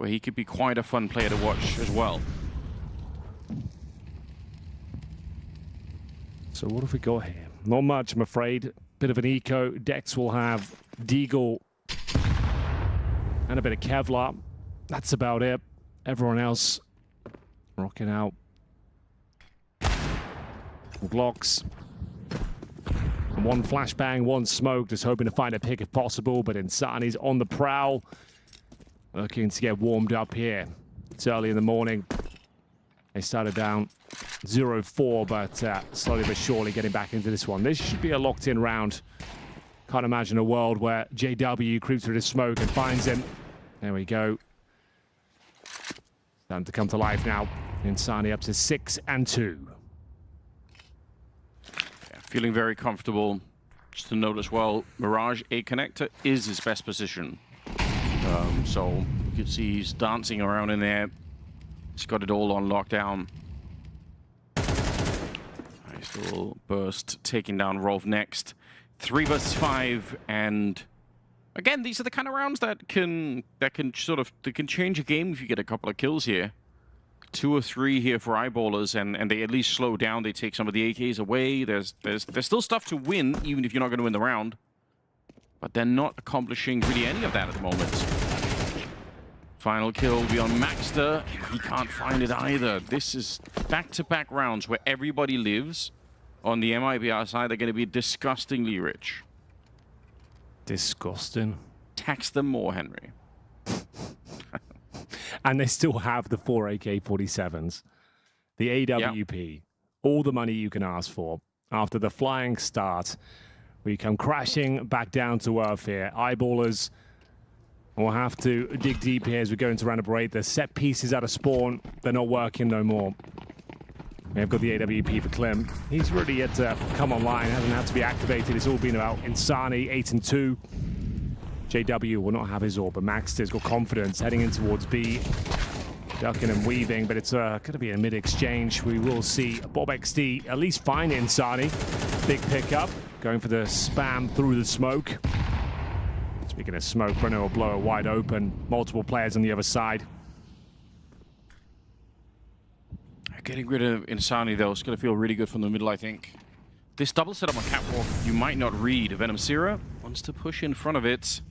Speaker 2: he could be quite a fun player to watch as well.
Speaker 1: So what have we got here? Not much, I'm afraid. Bit of an eco. Dex will have Deagle and a bit of Kevlar. That's about it. Everyone else rocking out. Glocks. One flashbang, one smoke, just hoping to find a pick if possible, but insani's on the prowl. Looking to get warmed up here. It's early in the morning. They started down 0-4, but slowly but surely getting back into this one. This should be a locked-in round. Can't imagine a world where JW creeps through the smoke and finds him. There we go. Starting to come to life now. Insani up to 6-2.
Speaker 2: Yeah, feeling very comfortable. Just to note as well, Mirage A connector is his best position. So you can see he's dancing around in there. He's got it all on lockdown. Nice little burst, taking down Rolf next. 3 versus 5, and again, these are the kind of rounds that can change a game if you get a couple of kills here. 2 or 3 here for eyeballers, and they at least slow down. They take some of the AKs away. There's still stuff to win, even if you're not going to win the round. But they're not accomplishing really any of that at the moment. Final kill will be on Maxter. He can't find it either. This is back-to-back rounds where everybody lives. On the MIBR side, they're going to be disgustingly rich.
Speaker 1: Disgusting.
Speaker 2: Tax them more, Henry.
Speaker 1: And they still have the 4 AK-47s. The AWP. All the money you can ask for. After the flying start, we come crashing back down to earth here. Eyeballers will have to dig deep here as we go into round number 8. The set pieces out of spawn, they're not working no more. We've got the AWP for Clem. He's really yet to come online, hasn't had to be activated. It's all been about Insani, 8-2. JW will not have his AWP, but Maxter's got confidence heading in towards B. Ducking and weaving, but it's going to be a mid-exchange. We will see Bob XD at least find Insani. Big pickup, going for the spam through the smoke. Speaking of smoke, Breno will blow it wide open. Multiple players on the other side.
Speaker 2: Getting rid of Insani, though, is going to feel really good from the middle, I think. This double setup on Catwalk, you might not read. Venom Sira wants to push in front of it.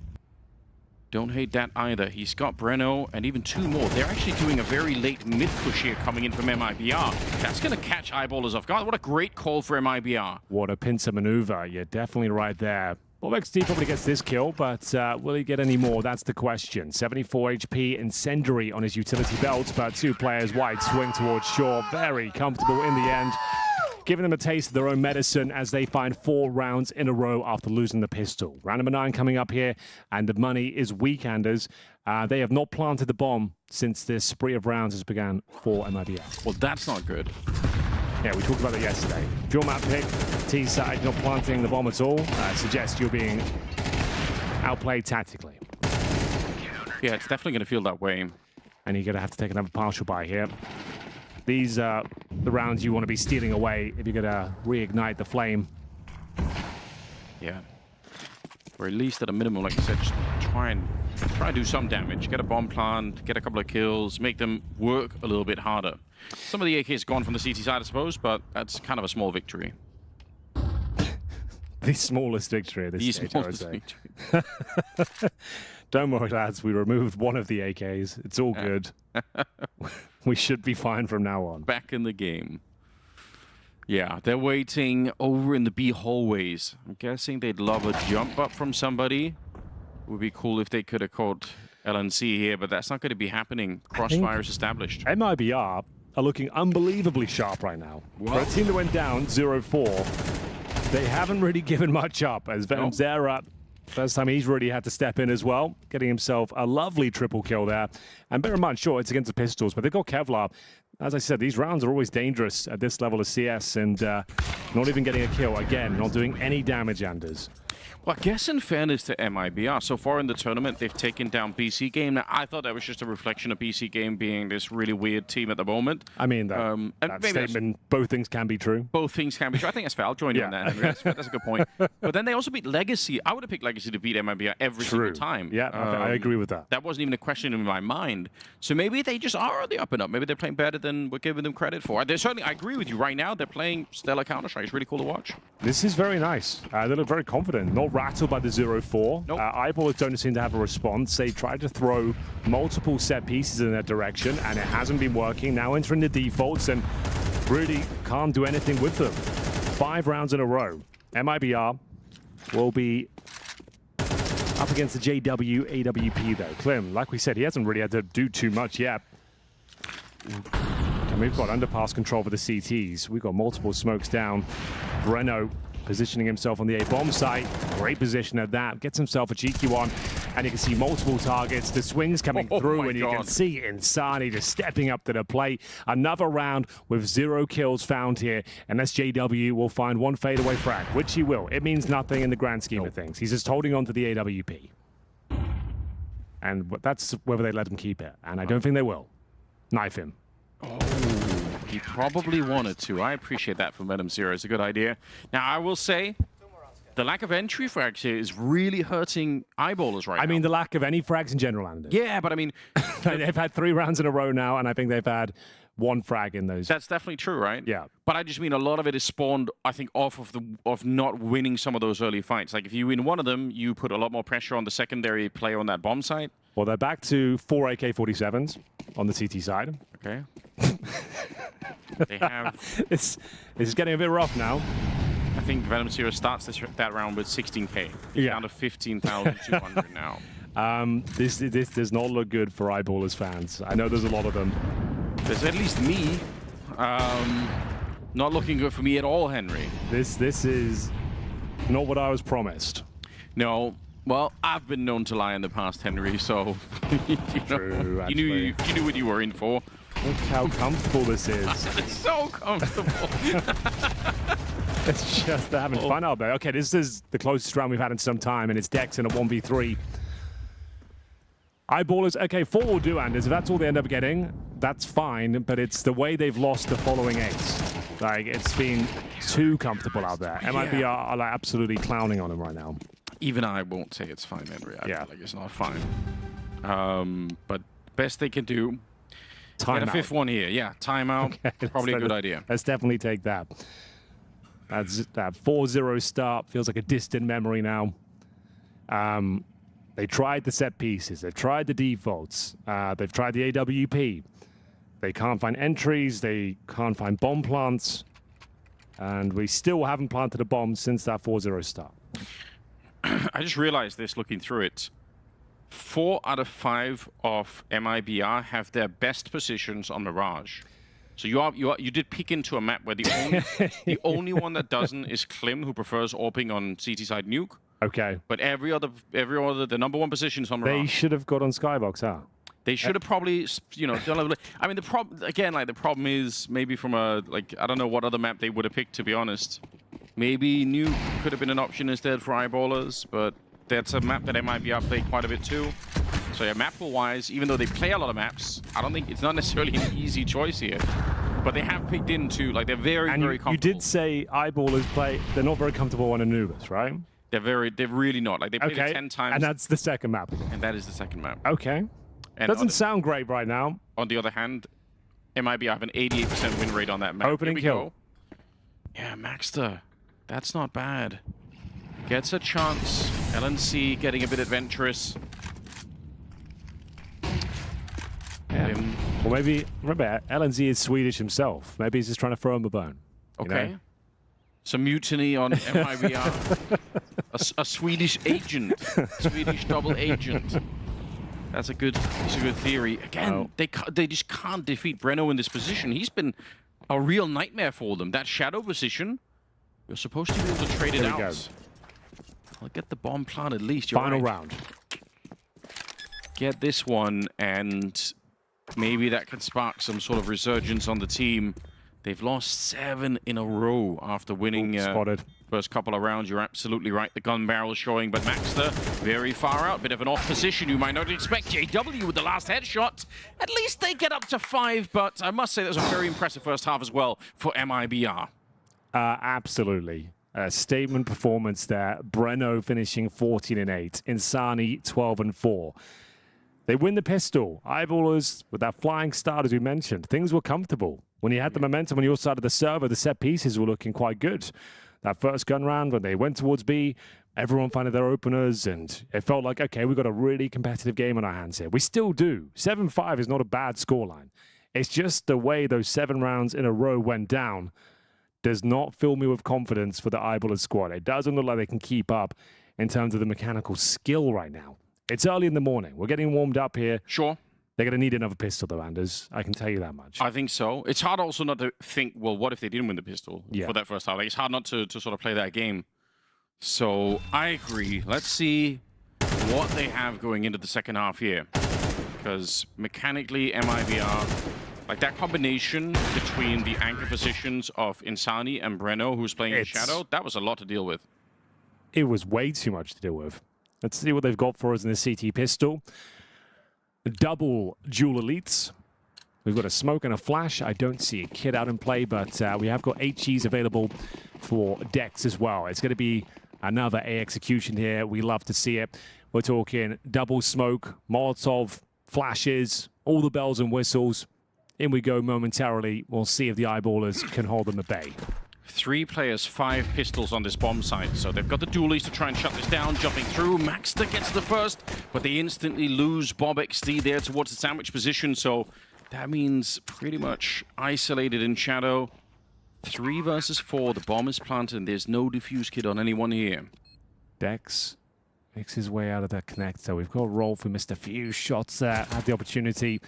Speaker 2: Don't hate that either. He's got Breno and even 2 more. They're actually doing a very late mid-push here coming in from MIBR. That's going to catch eyeballers off guard. What a great call for MIBR.
Speaker 1: What a pincer maneuver. You're definitely right there. Bob XD probably gets this kill, but will he get any more? That's the question. 74 HP, Incendiary on his utility belt, but 2 players wide swing towards shore. Very comfortable in the end. Giving them a taste of their own medicine as they find 4 rounds in a row after losing the pistol. Round number 9 coming up here, and the money is weekenders. They have not planted the bomb since this spree of rounds has begun for MIBR.
Speaker 2: Well, that's not good.
Speaker 1: Yeah, we talked about that yesterday. Draw map pick, T side, not planting the bomb at all. Suggests you're being outplayed tactically.
Speaker 2: Yeah, it's definitely going to feel that way.
Speaker 1: And you're going to have to take another partial buy here. These are the rounds you want to be stealing away if you're going to reignite the flame.
Speaker 2: Yeah. Or at least at a minimum, like I said, just try and do some damage. Get a bomb plant, get a couple of kills, make them work a little bit harder. Some of the AK is gone from the CT side, I suppose, but that's kind of a small victory.
Speaker 1: The smallest victory at this stage, I would say.
Speaker 2: Victory.
Speaker 1: Don't worry, lads. We removed one of the AKs. It's all good. We should be fine from now on.
Speaker 2: Back in the game. Yeah, they're waiting over in the B hallways. I'm guessing they'd love a jump up from somebody. It would be cool if they could have caught LNC here, but that's not going to be happening. Crossfire is established.
Speaker 1: MIBR are looking unbelievably sharp right now. For a team that went down 0-4, they haven't really given much up as Venom Zera. First time he's really had to step in as well, getting himself a lovely triple kill there. And bear in mind, sure, it's against the pistols, but they've got Kevlar. As I said, these rounds are always dangerous at this level of CS, and not even getting a kill. Again, not doing any damage, Anders.
Speaker 2: Well, I guess in fairness to MIBR, so far in the tournament, they've taken down BC.Game. Now, I thought that was just a reflection of BC.Game being this really weird team at the moment.
Speaker 1: I mean, that statement, both things can be true.
Speaker 2: Both things can be true. I think that's fair. I'll join you on that. That's a good point. But then they also beat Legacy. I would have picked Legacy to beat MIBR every single time.
Speaker 1: Yeah, I agree with that.
Speaker 2: That wasn't even a question in my mind. So maybe they just are on the up and up. Maybe they're playing better than we're giving them credit for. Certainly, I agree with you. Right now, they're playing stellar Counter-Strike. It's really cool to watch.
Speaker 1: This is very nice. They look very confident. Not rattled by the 0-4.
Speaker 2: Nope.
Speaker 1: Eyeballers don't seem to have a response. They tried to throw multiple set pieces in that direction, and it hasn't been working. Now entering the defaults, and really can't do anything with them. 5 rounds in a row. MIBR will be up against the JW AWP, though. Klim, like we said, he hasn't really had to do too much yet. And we've got underpass control for the CTs. We've got multiple smokes down. Breno positioning himself on the A-bomb site. Great position at that. Gets himself a cheeky one. And you can see multiple targets. The swings coming through, and you can see Insani just stepping up to the plate. Another round with 0 kills found here. And SJW will find 1 fadeaway frag, which he will. It means nothing in the grand scheme of things. He's just holding on to the AWP. And that's whether they let him keep it. And I don't think they will. Knife him.
Speaker 2: Oh, he probably wanted to. I appreciate that from Venom Zero. It's a good idea. Now, I will say, the lack of entry frags here is really hurting eyeballers right now.
Speaker 1: I mean, the lack of any frags in general, Andy.
Speaker 2: Yeah, but I mean...
Speaker 1: they've had 3 rounds in a row now, and I think they've had 1 frag in those.
Speaker 2: That's definitely true, right?
Speaker 1: Yeah.
Speaker 2: But I just mean a lot of it is spawned, I think, off of not winning some of those early fights. Like, if you win one of them, you put a lot more pressure on the secondary player on that bomb site.
Speaker 1: Well, they're back to 4 AK-47s on the CT side.
Speaker 2: Okay. They have...
Speaker 1: This is getting a bit rough now.
Speaker 2: I think Venom Zero starts that round with 16K.
Speaker 1: Yeah.
Speaker 2: Down to 15,200 now.
Speaker 1: This does not look good for Eyeballers fans. I know there's a lot of them.
Speaker 2: There's at least me. Not looking good for me at all, Henry.
Speaker 1: This is not what I was promised.
Speaker 2: No. Well, I've been known to lie in the past, Henry, so you knew what you were in for.
Speaker 1: Look how comfortable this is.
Speaker 2: It's so comfortable.
Speaker 1: It's just having fun out there. Okay, this is the closest round we've had in some time, and it's Dex in a 1v3. Eyeballers, okay, 4 will do, Anders. If that's all they end up getting, that's fine, but it's the way they've lost the following 8. Like, it's been too comfortable out there. MIBR are like absolutely clowning on them right now.
Speaker 2: Even I won't say it's fine, Henry. I feel like it's not fine. But best they can do. Get a 5th one here. Yeah, timeout. Okay, probably a good idea.
Speaker 1: Let's definitely take that. That's that 4-0 start. Feels like a distant memory now. They tried the set pieces. They've tried the defaults. They've tried the AWP. They can't find entries. They can't find bomb plants. And we still haven't planted a bomb since that 4-0 start.
Speaker 2: I just realized this looking through it. 4 out of 5 of MIBR have their best positions on Mirage. So you did peek into a map where the only one that doesn't is Klim, who prefers AWPing on CT side nuke.
Speaker 1: Okay.
Speaker 2: But every other the number 1 position is on Mirage.
Speaker 1: They should have got on Skybox, huh?
Speaker 2: They should have probably, you know, done a little. I mean, the problem is maybe from a I don't know what other map they would have picked, to be honest. Maybe nuke could have been an option instead for eyeballers, but that's a map that MIBR played quite a bit too. So yeah, map wise, even though they play a lot of maps, I don't think it's not necessarily an easy choice here. But they have picked into, like, they're very comfortable.
Speaker 1: You did say eyeballers play, they're not very comfortable on Anubis, right?
Speaker 2: They're really not. Like, they played it 10 times.
Speaker 1: And that's the second map.
Speaker 2: And that is the second map.
Speaker 1: Okay. And doesn't sound great right now.
Speaker 2: On the other hand, MIBR have an 88% win rate on that map.
Speaker 1: Opening kill.
Speaker 2: Yeah, Maxter. That's not bad. Gets a chance. LNC getting a bit adventurous.
Speaker 1: Yeah. Well, maybe, remember, LNZ is Swedish himself. Maybe he's just trying to throw him a bone.
Speaker 2: Okay.
Speaker 1: You know?
Speaker 2: Some mutiny on MIBR. a Swedish agent. Swedish double agent. That's a good theory. Again, they just can't defeat Breno in this position. He's been a real nightmare for them. That shadow position, you're supposed to be able to trade it out. Go. I'll get the bomb plant at least.
Speaker 1: Final round.
Speaker 2: Get this one, and maybe that can spark some sort of resurgence on the team. They've lost 7 in a row after winning
Speaker 1: Spotted.
Speaker 2: first couple of rounds. You're absolutely right. The gun barrel showing, but Maxter very far out. Bit of an off position. You might not expect JW with the last headshot. At least they get up to 5, but I must say that was a very impressive first half as well for MIBR.
Speaker 1: Absolutely. A statement performance there. Breno finishing 14-8. Insani 12-4. They win the pistol. Eyeballers, with that flying start, as we mentioned, things were comfortable. When you had the momentum on your side of the server, the set pieces were looking quite good. That first gun round, when they went towards B, everyone finding their openers, and it felt like, okay, we've got a really competitive game on our hands here. We still do. 7-5 is not a bad scoreline. It's just the way those 7 rounds in a row went down does not fill me with confidence for the Eyeballers squad. It doesn't look like they can keep up in terms of the mechanical skill right now. It's early in the morning. We're getting warmed up here.
Speaker 2: Sure.
Speaker 1: They're going to need another pistol, though, Anders. I can tell you that much.
Speaker 2: I think so. It's hard also not to think, well, what if they didn't win the pistol for that first half? Like, it's hard not to sort of play that game. So I agree. Let's see what they have going into the second half here. Because mechanically, MIBR, like that combination between the anchor positions of Insani and Breno, who's playing in Shadow, that was a lot to deal with.
Speaker 1: It was way too much to deal with. Let's see what they've got for us in the CT pistol. Double dual elites. We've got a smoke and a flash. I don't see a kid out in play, but we have got HEs available for Dex as well. It's going to be another A execution here. We love to see it. We're talking double smoke, Molotov, flashes, all the bells and whistles. In we go momentarily. We'll see if the Eyeballers can hold them at bay.
Speaker 2: 3 players, 5 pistols on this bomb site. So they've got the dualies to try and shut this down, jumping through. Maxter gets the first, but they instantly lose Bob XD there towards the sandwich position. So that means pretty much isolated in Shadow. 3 versus 4. The bomb is planted, and there's no defuse kit on anyone here.
Speaker 1: Dex makes his way out of that connector. We've got Rolf who missed a few shots there. Had the opportunity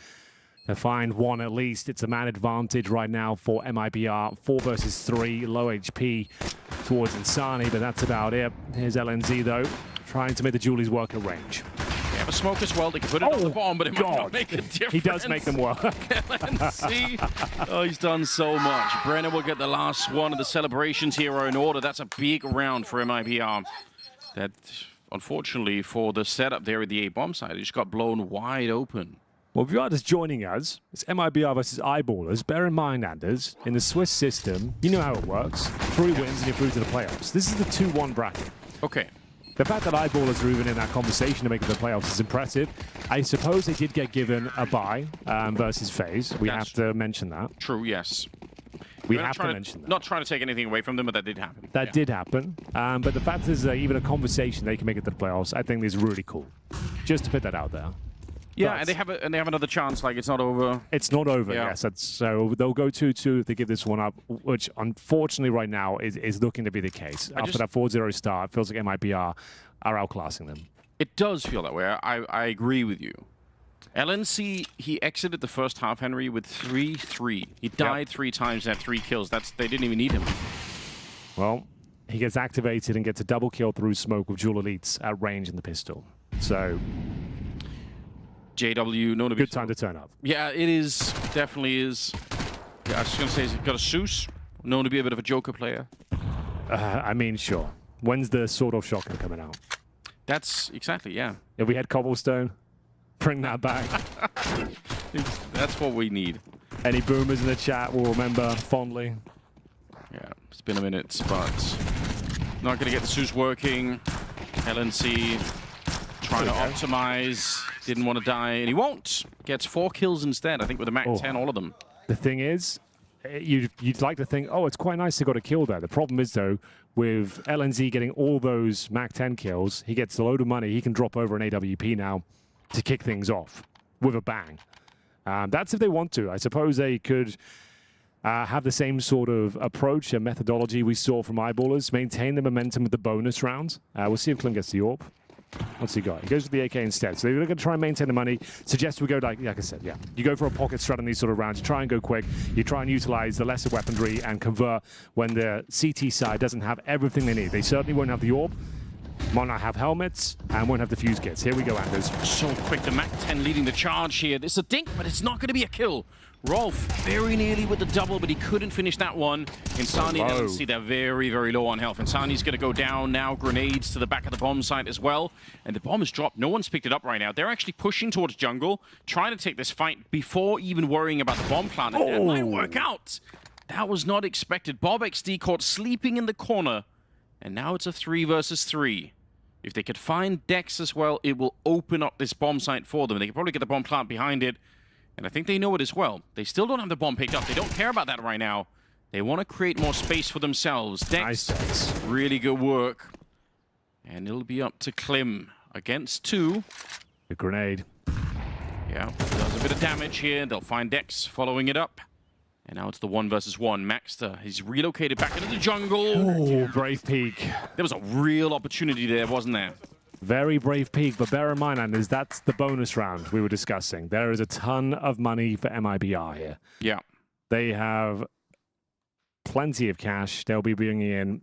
Speaker 1: to find one at least. It's a man advantage right now for MIBR. 4 versus 3, low HP towards Insani, but that's about it. Here's LNZ though, trying to make the Julies work at range.
Speaker 2: They have a smoke as well. They can put it on the bomb, but it might not make a difference.
Speaker 1: He does make them work.
Speaker 2: LNZ. Oh, he's done so much. Brenner will get the last one of the celebrations here are in order. That's a big round for MIBR. That, unfortunately, for the setup there at the A bomb site, it just got blown wide open.
Speaker 1: Well, if you are just joining us, it's MIBR versus Eyeballers. Bear in mind, Anders, in the Swiss system, you know how it works. 3 wins and you're through to the playoffs. This is the 2-1 bracket.
Speaker 2: Okay.
Speaker 1: The fact that Eyeballers are even in that conversation to make it to the playoffs is impressive. I suppose they did get given a bye versus FaZe. We have to mention that.
Speaker 2: True, yes.
Speaker 1: We have to mention that.
Speaker 2: Not trying to take anything away from them, but that did happen.
Speaker 1: That did happen. But the fact is even a conversation they can make it to the playoffs, I think is really cool. Just to put that out there.
Speaker 2: Yeah, and they have another chance. Like, it's not over.
Speaker 1: It's not over. Yes, so they'll go 2-2 if they give this one up, which unfortunately right now is looking to be the case. After that 4-0 start, it feels like MIBR are outclassing them.
Speaker 2: It does feel that way. I agree with you. LNC, he exited the first half, Henry, with 3-3. He died 3 times and had 3 kills. They didn't even need him.
Speaker 1: Well, he gets activated and gets a double kill through smoke with dual elites at range in the pistol. So
Speaker 2: JW, known to be
Speaker 1: good time to turn up.
Speaker 2: Yeah, it is. Definitely is. Yeah, I was just going to say, he's got a Seuss, known to be a bit of a Joker player.
Speaker 1: I mean, sure. When's the sawed-off shotgun coming out?
Speaker 2: That's exactly, yeah.
Speaker 1: If we had cobblestone, bring that back.
Speaker 2: That's what we need.
Speaker 1: Any boomers in the chat will remember fondly.
Speaker 2: Yeah, it's been a minute, but not going to get the Seuss working. LNC trying to optimize. Didn't want to die, and he won't. Gets 4 kills instead, I think, with a MAC-10, all of them.
Speaker 1: The thing is, you'd like to think, oh, it's quite nice they got a kill there. The problem is, though, with LNZ getting all those MAC-10 kills, he gets a load of money. He can drop over an AWP now to kick things off with a bang. That's if they want to. I suppose they could have the same sort of approach and methodology we saw from Eyeballers, maintain the momentum with the bonus rounds. We'll see if Clint gets the AWP. What's he got? He goes with the AK instead. So they're going to try and maintain the money. Suggest we go, like I said, yeah. You go for a pocket strat in these sort of rounds. You try and go quick. You try and utilize the lesser weaponry and convert when the CT side doesn't have everything they need. They certainly won't have the AWP, might not have helmets, and won't have the fuse kits. Here we go, Anders.
Speaker 2: So quick, the MAC-10 leading the charge here. It's a dink, but it's not going to be a kill. Rolf very nearly with the double, but he couldn't finish that one. Insani and LNC, they're very, very low on health. Insani's going to go down now. Grenades to the back of the bomb site as well. And the bomb is dropped. No one's picked it up right now. They're actually pushing towards jungle, trying to take this fight before even worrying about the bomb plant. And that might work out. That was not expected. BobXD caught sleeping in the corner. And now it's a 3 versus 3. If they could find Dex as well, it will open up this bomb site for them. They can probably get the bomb plant behind it. And I think they know it as well. They still don't have the bomb picked up. They don't care about that right now. They want to create more space for themselves. Dex,
Speaker 1: Nice.
Speaker 2: really good work. And it'll be up to Klim against 2.
Speaker 1: The grenade.
Speaker 2: Yeah, does a bit of damage here. They'll find Dex following it up. And now it's the 1 versus 1. Maxter, he's relocated back into the jungle.
Speaker 1: Oh, brave peek.
Speaker 2: There was a real opportunity there, wasn't there?
Speaker 1: Very brave peek, but bear in mind, Anders, that's the bonus round we were discussing. There is a ton of money for MIBR here.
Speaker 2: Yeah.
Speaker 1: They have plenty of cash. They'll be bringing in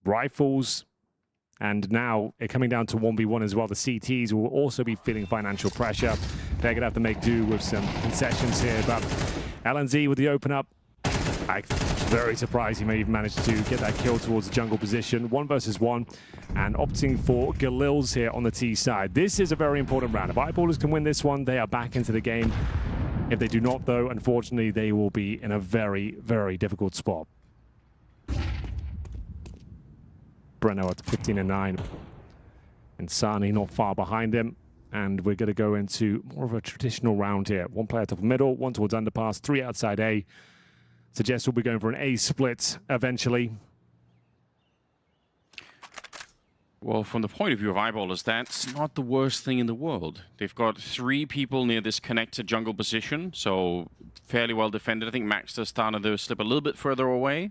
Speaker 1: rifles, and now it coming down to 1v1 as well. The CTs will also be feeling financial pressure. They're going to have to make do with some concessions here, but LNZ with the open up. I'm very surprised he may have managed to get that kill towards the jungle position. 1 versus 1, and opting for Galil's here on the T side. This is a very important round. If Eyeballers can win this one, they are back into the game. If they do not, though, unfortunately, they will be in a very, very difficult spot. Breno at 15-9. Insani not far behind him. And we're going to go into more of a traditional round here. 1 player top of middle, 1 towards underpass, 3 outside A. Suggest we'll be going for an A split eventually.
Speaker 2: Well, from the point of view of Eyeballers, that's not the worst thing in the world. They've got 3 people near this connected jungle position, so fairly well defended. I think Maxter started to slip a little bit further away.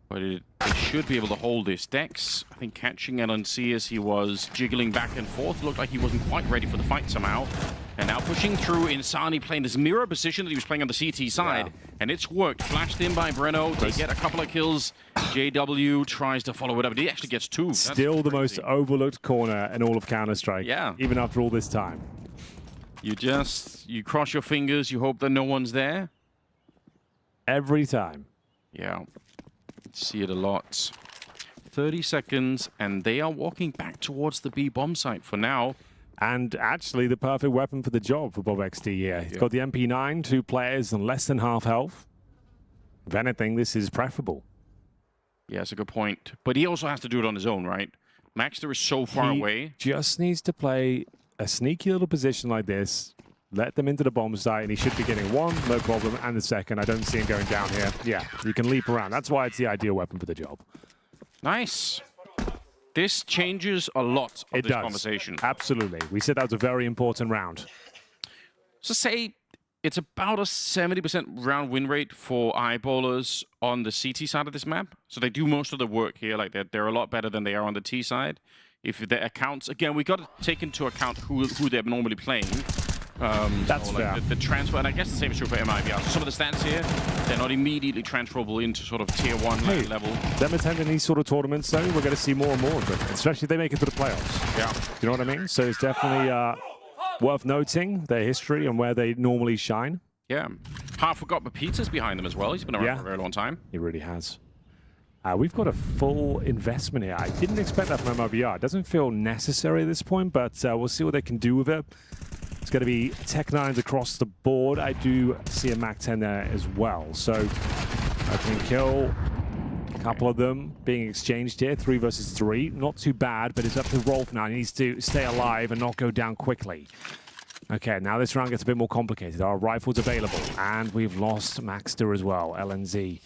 Speaker 2: But it should be able to hold this. Dex, I think, catching LNC as he was jiggling back and forth. Looked like he wasn't quite ready for the fight somehow. And now pushing through, Insani playing this mirror position that he was playing on the CT side. Yeah. And it's worked. Flashed in by Breno. They get a couple of kills. JW tries to follow it up. He actually gets 2.
Speaker 1: Still the most overlooked corner in all of Counter-Strike.
Speaker 2: Yeah.
Speaker 1: Even after all this time.
Speaker 2: You cross your fingers. You hope that no one's there.
Speaker 1: Every time.
Speaker 2: Yeah. See it a lot. 30 seconds, and they are walking back towards the B bomb site for now.
Speaker 1: And actually, the perfect weapon for the job for BobXD here. He's got the MP9, 2 players, and less than half health. If anything, this is preferable.
Speaker 2: Yeah, that's a good point. But he also has to do it on his own, right? Maxter is so far away.
Speaker 1: Just needs to play a sneaky little position like this. Let them into the bomb site, and he should be getting 1, no problem, and the 2nd. I don't see him going down here. Yeah, you can leap around. That's why it's the ideal weapon for the job.
Speaker 2: Nice. This changes a lot of this conversation.
Speaker 1: Absolutely. We said that was a very important round.
Speaker 2: So say it's about a 70% round win rate for Eyeballers on the CT side of this map. So they do most of the work here. Like they're a lot better than they are on the T side. If their accounts, again, we got to take into account who they're normally playing.
Speaker 1: That's fair.
Speaker 2: The transfer, and I guess the same is true for MIBR. So some of the stats here, they're not immediately transferable into sort of tier 1 level.
Speaker 1: Them attending these sort of tournaments, though, we're going to see more and more of them, especially if they make it to the playoffs.
Speaker 2: Yeah.
Speaker 1: Do you know what I mean? So it's definitely worth noting their history and where they normally shine.
Speaker 2: Yeah. Half forgot, but Peter's behind them as well. He's been around for a very long time.
Speaker 1: He really has. We've got a full investment here. I didn't expect that from MIBR. It doesn't feel necessary at this point, but we'll see what they can do with it. It's going to be Tech 9s across the board. I do see a Mac 10 there as well. So opening kill, a couple of them being exchanged here. 3 versus 3. Not too bad, but it's up to Rolf now. He needs to stay alive and not go down quickly. Okay, now this round gets a bit more complicated. Our rifles available, and we've lost Maxter as well. LNZ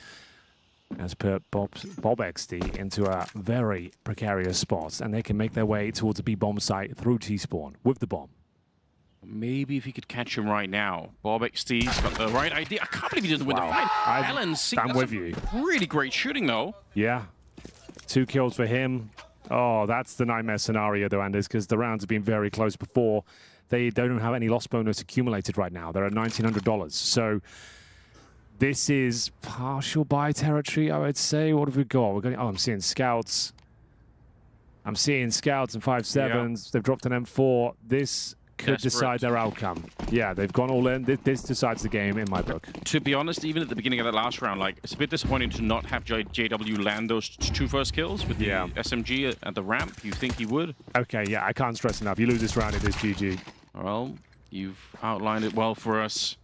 Speaker 1: has put BobXD into a very precarious spot, and they can make their way towards the B bomb site through T-spawn with the bomb.
Speaker 2: Maybe if he could catch him right now. BobXD's got the right idea. I can't believe he didn't win the fight. LNC,
Speaker 1: I'm with you.
Speaker 2: Really great shooting, though.
Speaker 1: Yeah. 2 kills for him. Oh, that's the nightmare scenario, though, Anders, because the rounds have been very close before. They don't have any loss bonus accumulated right now. They're at $1,900. So this is partial buy territory, I would say. What have we got? We're going. Oh, I'm seeing scouts. I'm seeing scouts and 5.7s. They've dropped an M4. This could decide their outcome. Yeah, they've gone all in. This decides the game in my book.
Speaker 2: To be honest, even at the beginning of that last round, like, it's a bit disappointing to not have JW land those 2 first kills with the SMG at the ramp. You think he would?
Speaker 1: Okay, yeah, I can't stress enough. You lose this round, it is GG.
Speaker 2: Well, you've outlined it well for us.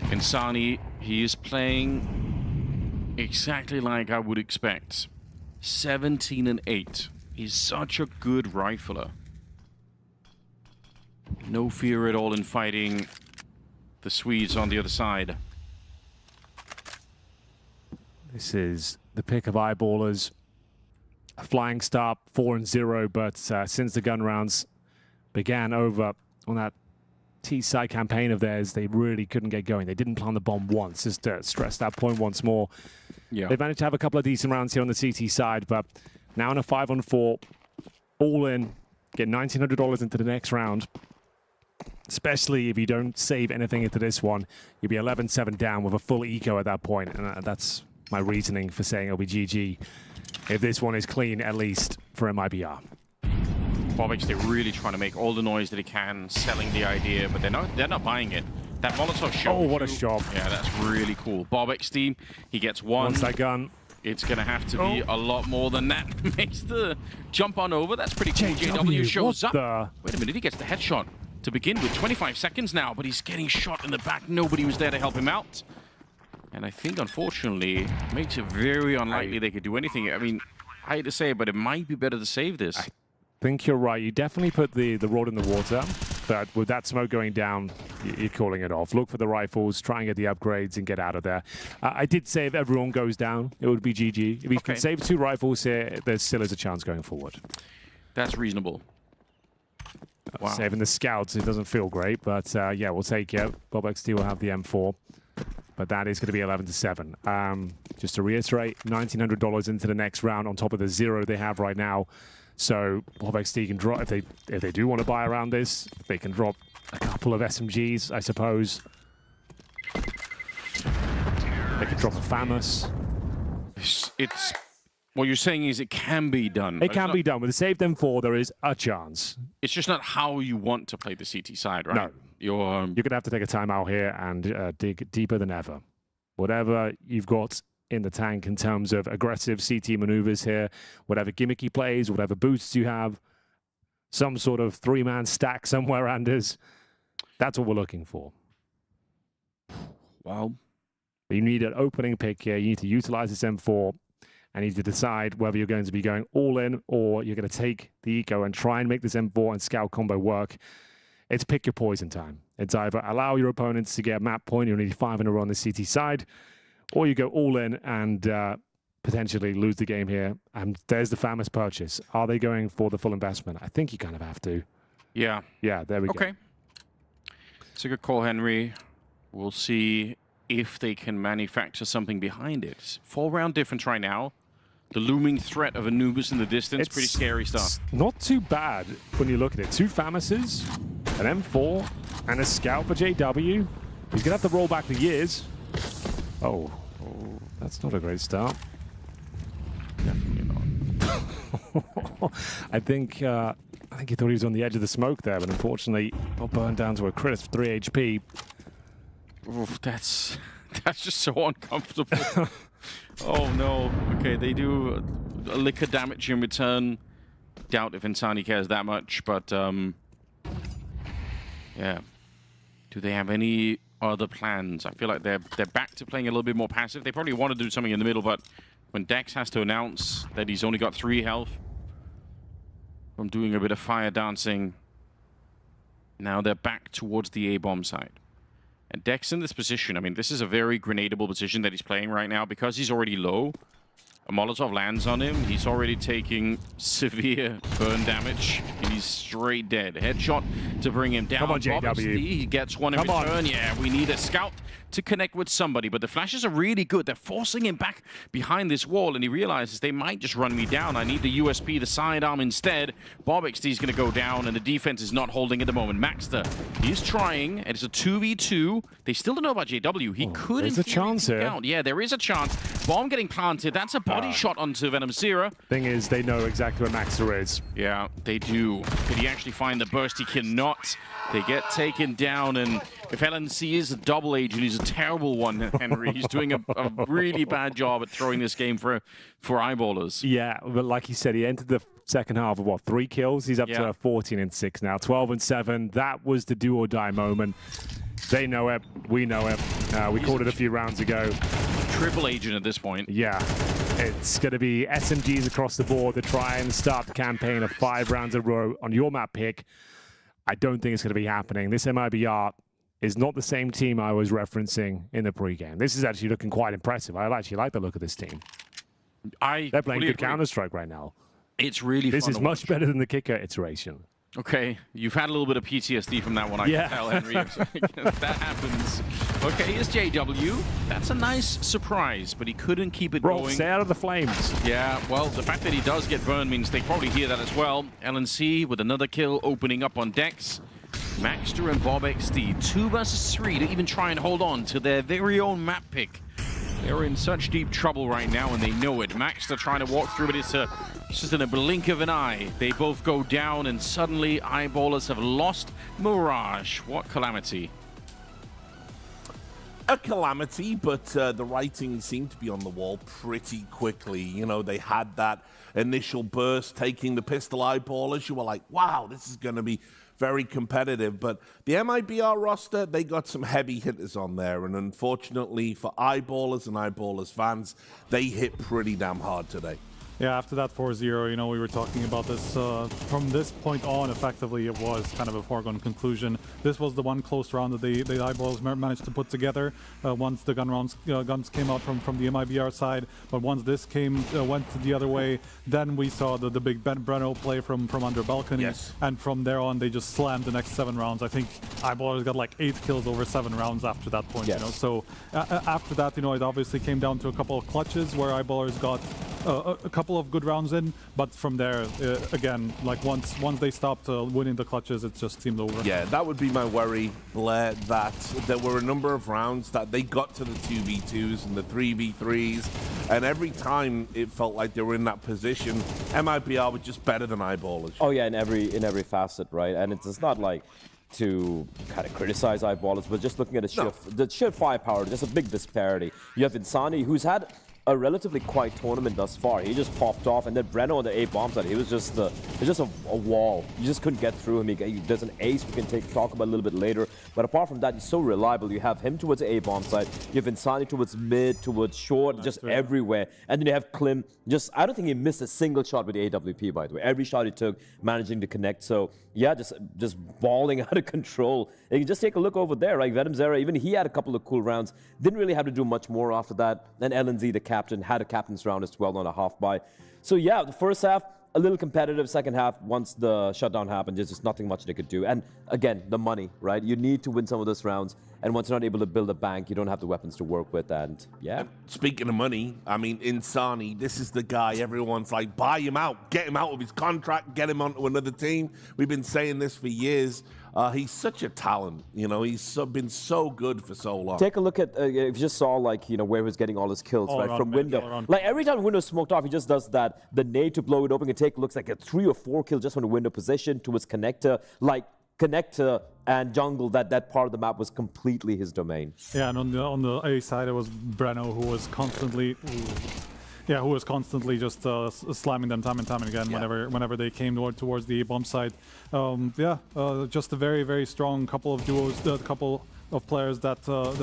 Speaker 2: Insani, he is playing exactly like I would expect. 17-8. He's such a good rifler. No fear at all in fighting the Swedes on the other side.
Speaker 1: This is the pick of eyeballers. A flying start, 4-0, but since the gun rounds began over on that T-side campaign of theirs, they really couldn't get going. They didn't plant the bomb once, just to stress that point once more.
Speaker 2: Yeah.
Speaker 1: They've managed to have a couple of decent rounds here on the CT side, but now in a 5-on-4, all in, get $1,900 into the next round. Especially if you don't save anything into this one, you'll be 11-7 down with a full eco at that point, and that's my reasoning for saying it'll be GG if this one is clean, at least for MIBR.
Speaker 2: Bobix, they're really trying to make all the noise that he can, selling the idea, but they're not buying it. That Molotov shot.
Speaker 1: Oh, what a shot.
Speaker 2: Yeah, that's really cool. Bobix team, he gets one.
Speaker 1: Once that gun.
Speaker 2: It's going to have to be a lot more than that. Makes the jump on over. That's pretty cool. JW shows up. Wait a minute, he gets the headshot to begin with. 25 seconds now, but he's getting shot in the back. Nobody was there to help him out. And I think, unfortunately, makes it very unlikely they could do anything. I mean, I hate to say it, but it might be better to save this.
Speaker 1: I think you're right. You definitely put the rod in the water, but with that smoke going down, you're calling it off. Look for the rifles, try and get the upgrades and get out of there. I did say if everyone goes down, it would be GG. If he can save 2 rifles here, there still is a chance going forward.
Speaker 2: That's reasonable. Wow.
Speaker 1: Saving the scouts, it doesn't feel great, but yeah, we'll take it. BobXT will have the M4, but that is going to be 11-7. Just to reiterate, $1,900 into the next round on top of the 0 they have right now. So BobXT can drop, if they do want to buy around this, they can drop a couple of SMGs, I suppose. They could drop a FAMAS.
Speaker 2: It's what you're saying is it can be done.
Speaker 1: It can be done. With a saved M4, there is a chance.
Speaker 2: It's just not how you want to play the CT side, right?
Speaker 1: No. You're going to have to take a timeout here and dig deeper than ever. Whatever you've got in the tank in terms of aggressive CT maneuvers here, whatever gimmicky plays, whatever boosts you have, some sort of 3-man stack somewhere, Anders. That's what we're looking for.
Speaker 2: Well,
Speaker 1: you need an opening pick here. You need to utilize this M4 and you need to decide whether you're going to be going all in or you're going to take the eco and try and make this M4 and scout combo work. It's pick your poison time. It's either allow your opponents to get a map point, you need 5 in a row on the CT side, or you go all in and potentially lose the game here. And there's the famous purchase. Are they going for the full investment? I think you kind of have to.
Speaker 2: Yeah.
Speaker 1: Yeah, there we go.
Speaker 2: Okay. It's a good call, Henry. We'll see if they can manufacture something behind it. 4-round difference right now. The looming threat of Anubis in the distance. Pretty scary stuff.
Speaker 1: Not too bad when you look at it. 2 FAMASes, an M4, and a scout for JW. He's going to have to roll back the years. Oh, that's not a great start.
Speaker 2: Definitely not.
Speaker 1: I think he thought he was on the edge of the smoke there, but unfortunately got burned down to a crisp 3 HP.
Speaker 2: Oof, that's just so uncomfortable. Oh no. Okay, they do a lick of damage in return. Doubt if Insani cares that much, but yeah. Do they have any other plans? I feel like they're back to playing a little bit more passive. They probably want to do something in the middle, but when Dex has to announce that he's only got 3 health from doing a bit of fire dancing, now they're back towards the A-bomb side. And Dex in this position, I mean, this is a very grenadable position that he's playing right now because he's already low. A Molotov lands on him. He's already taking severe burn damage. He's straight dead. Headshot to bring him down.
Speaker 1: Come on, JW.
Speaker 2: He gets one in return. Yeah, we need a scout to connect with somebody, but the flashes are really good. They're forcing him back behind this wall, and he realizes they might just run me down. I need the USP, the sidearm instead. BobXT is going to go down, and the defense is not holding at the moment. Maxter, he's trying, and it's a 2v2. They still don't know about JW. He could,
Speaker 1: there's a chance here.
Speaker 2: Yeah, there is a chance. Bomb getting planted. That's a bomb body shot onto Venom Zero.
Speaker 1: Thing is, they know exactly where Maxter is.
Speaker 2: Yeah, they do. Could he actually find the burst? He cannot. They get taken down, and if LNC is a double agent, he's a terrible one, Henry. He's doing a really bad job at throwing this game for eyeballers.
Speaker 1: Yeah, but like he said, he entered the second half of, what, 3 kills? He's up to 14-6 now, 12-7. That was the do-or-die moment. They know it. We know it. We called it a few rounds ago.
Speaker 2: Triple agent at this point.
Speaker 1: Yeah. It's going to be SMGs across the board to try and start the campaign of 5 rounds in a row on your map pick. I don't think it's going to be happening. This MIBR is not the same team I was referencing in the pregame. This is actually looking quite impressive. I actually like the look of this team. They're playing good Counter-Strike right now.
Speaker 2: It's really
Speaker 1: This
Speaker 2: fun
Speaker 1: is
Speaker 2: to
Speaker 1: much
Speaker 2: watch.
Speaker 1: better than the Kicker iteration.
Speaker 2: Okay, you've had a little bit of PTSD from that one, I can tell, Henry. That happens. Okay, here's JW. That's a nice surprise, but he couldn't keep it going.
Speaker 1: Stay out of the flames.
Speaker 2: Yeah, well, the fact that he does get burned means they probably hear that as well. LNC with another kill opening up on decks. Maxter and Bob XD, 2 versus 3 to even try and hold on to their very own map pick. They're in such deep trouble right now, and they know it. Maxter trying to walk through, but it's just in a blink of an eye. They both go down, and suddenly eyeballers have lost Mirage. What calamity.
Speaker 9: A calamity, but the writing seemed to be on the wall pretty quickly. You know, they had that initial burst taking the pistol eyeballers. You were like, wow, this is going to be very competitive. But the MIBR roster, they got some heavy hitters on there. And unfortunately for eyeballers and eyeballers fans, they hit pretty damn hard today.
Speaker 10: Yeah, after that 4-0, you know, we were talking about this. From this point on, effectively, it was kind of a foregone conclusion. This was the one close round that the eyeballs managed to put together once the guns came out from the MIBR side. But once this went the other way, then we saw the big Breno play from under balcony.
Speaker 9: Yes.
Speaker 10: And from there on, they just slammed the next 7 rounds. I think eyeballers got like 8 kills over 7 rounds after that point.
Speaker 8: Yes.
Speaker 10: You know, so after that, you know, it obviously came down to a couple of clutches where eyeballers got a couple of good rounds in, but from there, again, like once they stopped winning the clutches, it just seemed over.
Speaker 9: Yeah, that would be my worry, Blair, that there were a number of rounds that they got to the 2v2s and the 3v3s, and every time it felt like they were in that position, MIBR was just better than eyeballers.
Speaker 8: Oh yeah, in every facet, right? And it's not like to kind of criticize eyeballers, but just looking at the sheer firepower, there's a big disparity. You have Insani, who's had a relatively quiet tournament thus far. He just popped off, and then Breno on the A bomb side, he was just a wall. You just couldn't get through him. There's an ace we can talk about a little bit later, but apart from that, he's so reliable. You have him towards the A bomb side, you have Insani towards mid, towards short, just everywhere, and then you have Klim. I don't think he missed a single shot with the AWP, by the way. Every shot he took, managing to connect. So yeah, just balling out of control. And you can just take a look over there, right? Venom Zera, even he had a couple of cool rounds. Didn't really have to do much more after that. And LNZ, the captain, had a captain's round as well on a half by. So yeah, the first half, a little competitive. Second half, once the shutdown happened, there's just nothing much they could do. And again, the money, right? You need to win some of those rounds. And once you're not able to build a bank, you don't have the weapons to work with. And yeah.
Speaker 9: Speaking of money, I mean, Insani, this is the guy everyone's like, buy him out, get him out of his contract, get him onto another team. We've been saying this for years. He's such a talent, you know, he's been so good for so long.
Speaker 8: Take a look at, if you just saw, like, you know, where he was getting all his kills, right, from window. Like, every time window smoked off, he just does that, the nade to blow it open, and take looks like a 3 or 4 kill just from the window position towards connector. Like, connector and jungle, that part of the map was completely his domain.
Speaker 10: Yeah, and on the A side, it was Breno who was constantly... Yeah, who was constantly just slamming them time and time again whenever they came towards the A-bomb side. Just a very, very strong couple of duos, a couple of players that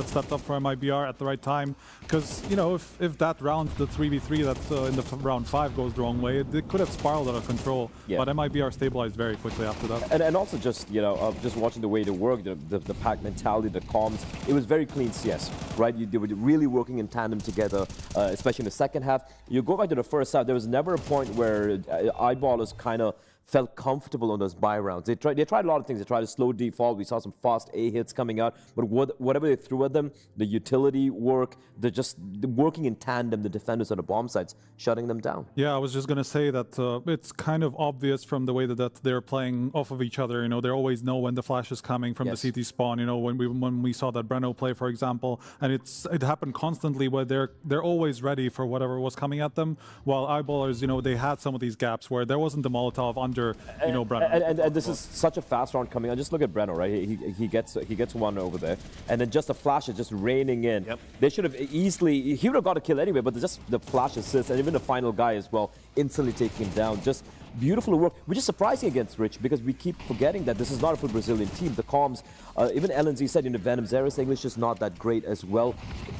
Speaker 10: stepped up for MIBR at the right time. Because, you know, if that round, the 3v3 that in the round 5 goes the wrong way, it could have spiraled out of control. Yeah. But MIBR stabilized very quickly after that.
Speaker 8: And also just, you know, just watching the way they work, the pack mentality, the comms, it was very clean CS, right? They were really working in tandem together, especially in the second half. You go back to the first half, there was never a point where eyeballers kind of felt comfortable on those buy rounds. They tried a lot of things. They tried a slow default. We saw some fast A hits coming out, but whatever they threw at them, the utility work, they're just working in tandem, the defenders on the bomb sites, shutting them down.
Speaker 10: Yeah, I was just going to say that it's kind of obvious from the way that they're playing off of each other. You know, they always know when the flash is coming from the CT spawn. You know, when we saw that Breno play, for example, and it happened constantly where they're always ready for whatever was coming at them. While eyeballers, you know, they had some of these gaps where there wasn't the Molotov under, you know, Breno.
Speaker 8: And this is such a fast round coming on. Just look at Breno, right? He gets one over there, and then just a flash is just raining in.
Speaker 9: Yep.
Speaker 8: They should have easily. He would have got a kill anyway, but just the flash assist, and even the final guy as well, instantly taking him down. Just beautiful work, which is surprising against Rich because we keep forgetting that this is not a full Brazilian team. The comms, even LNZ said in the Venom's Eris English is not that great as well.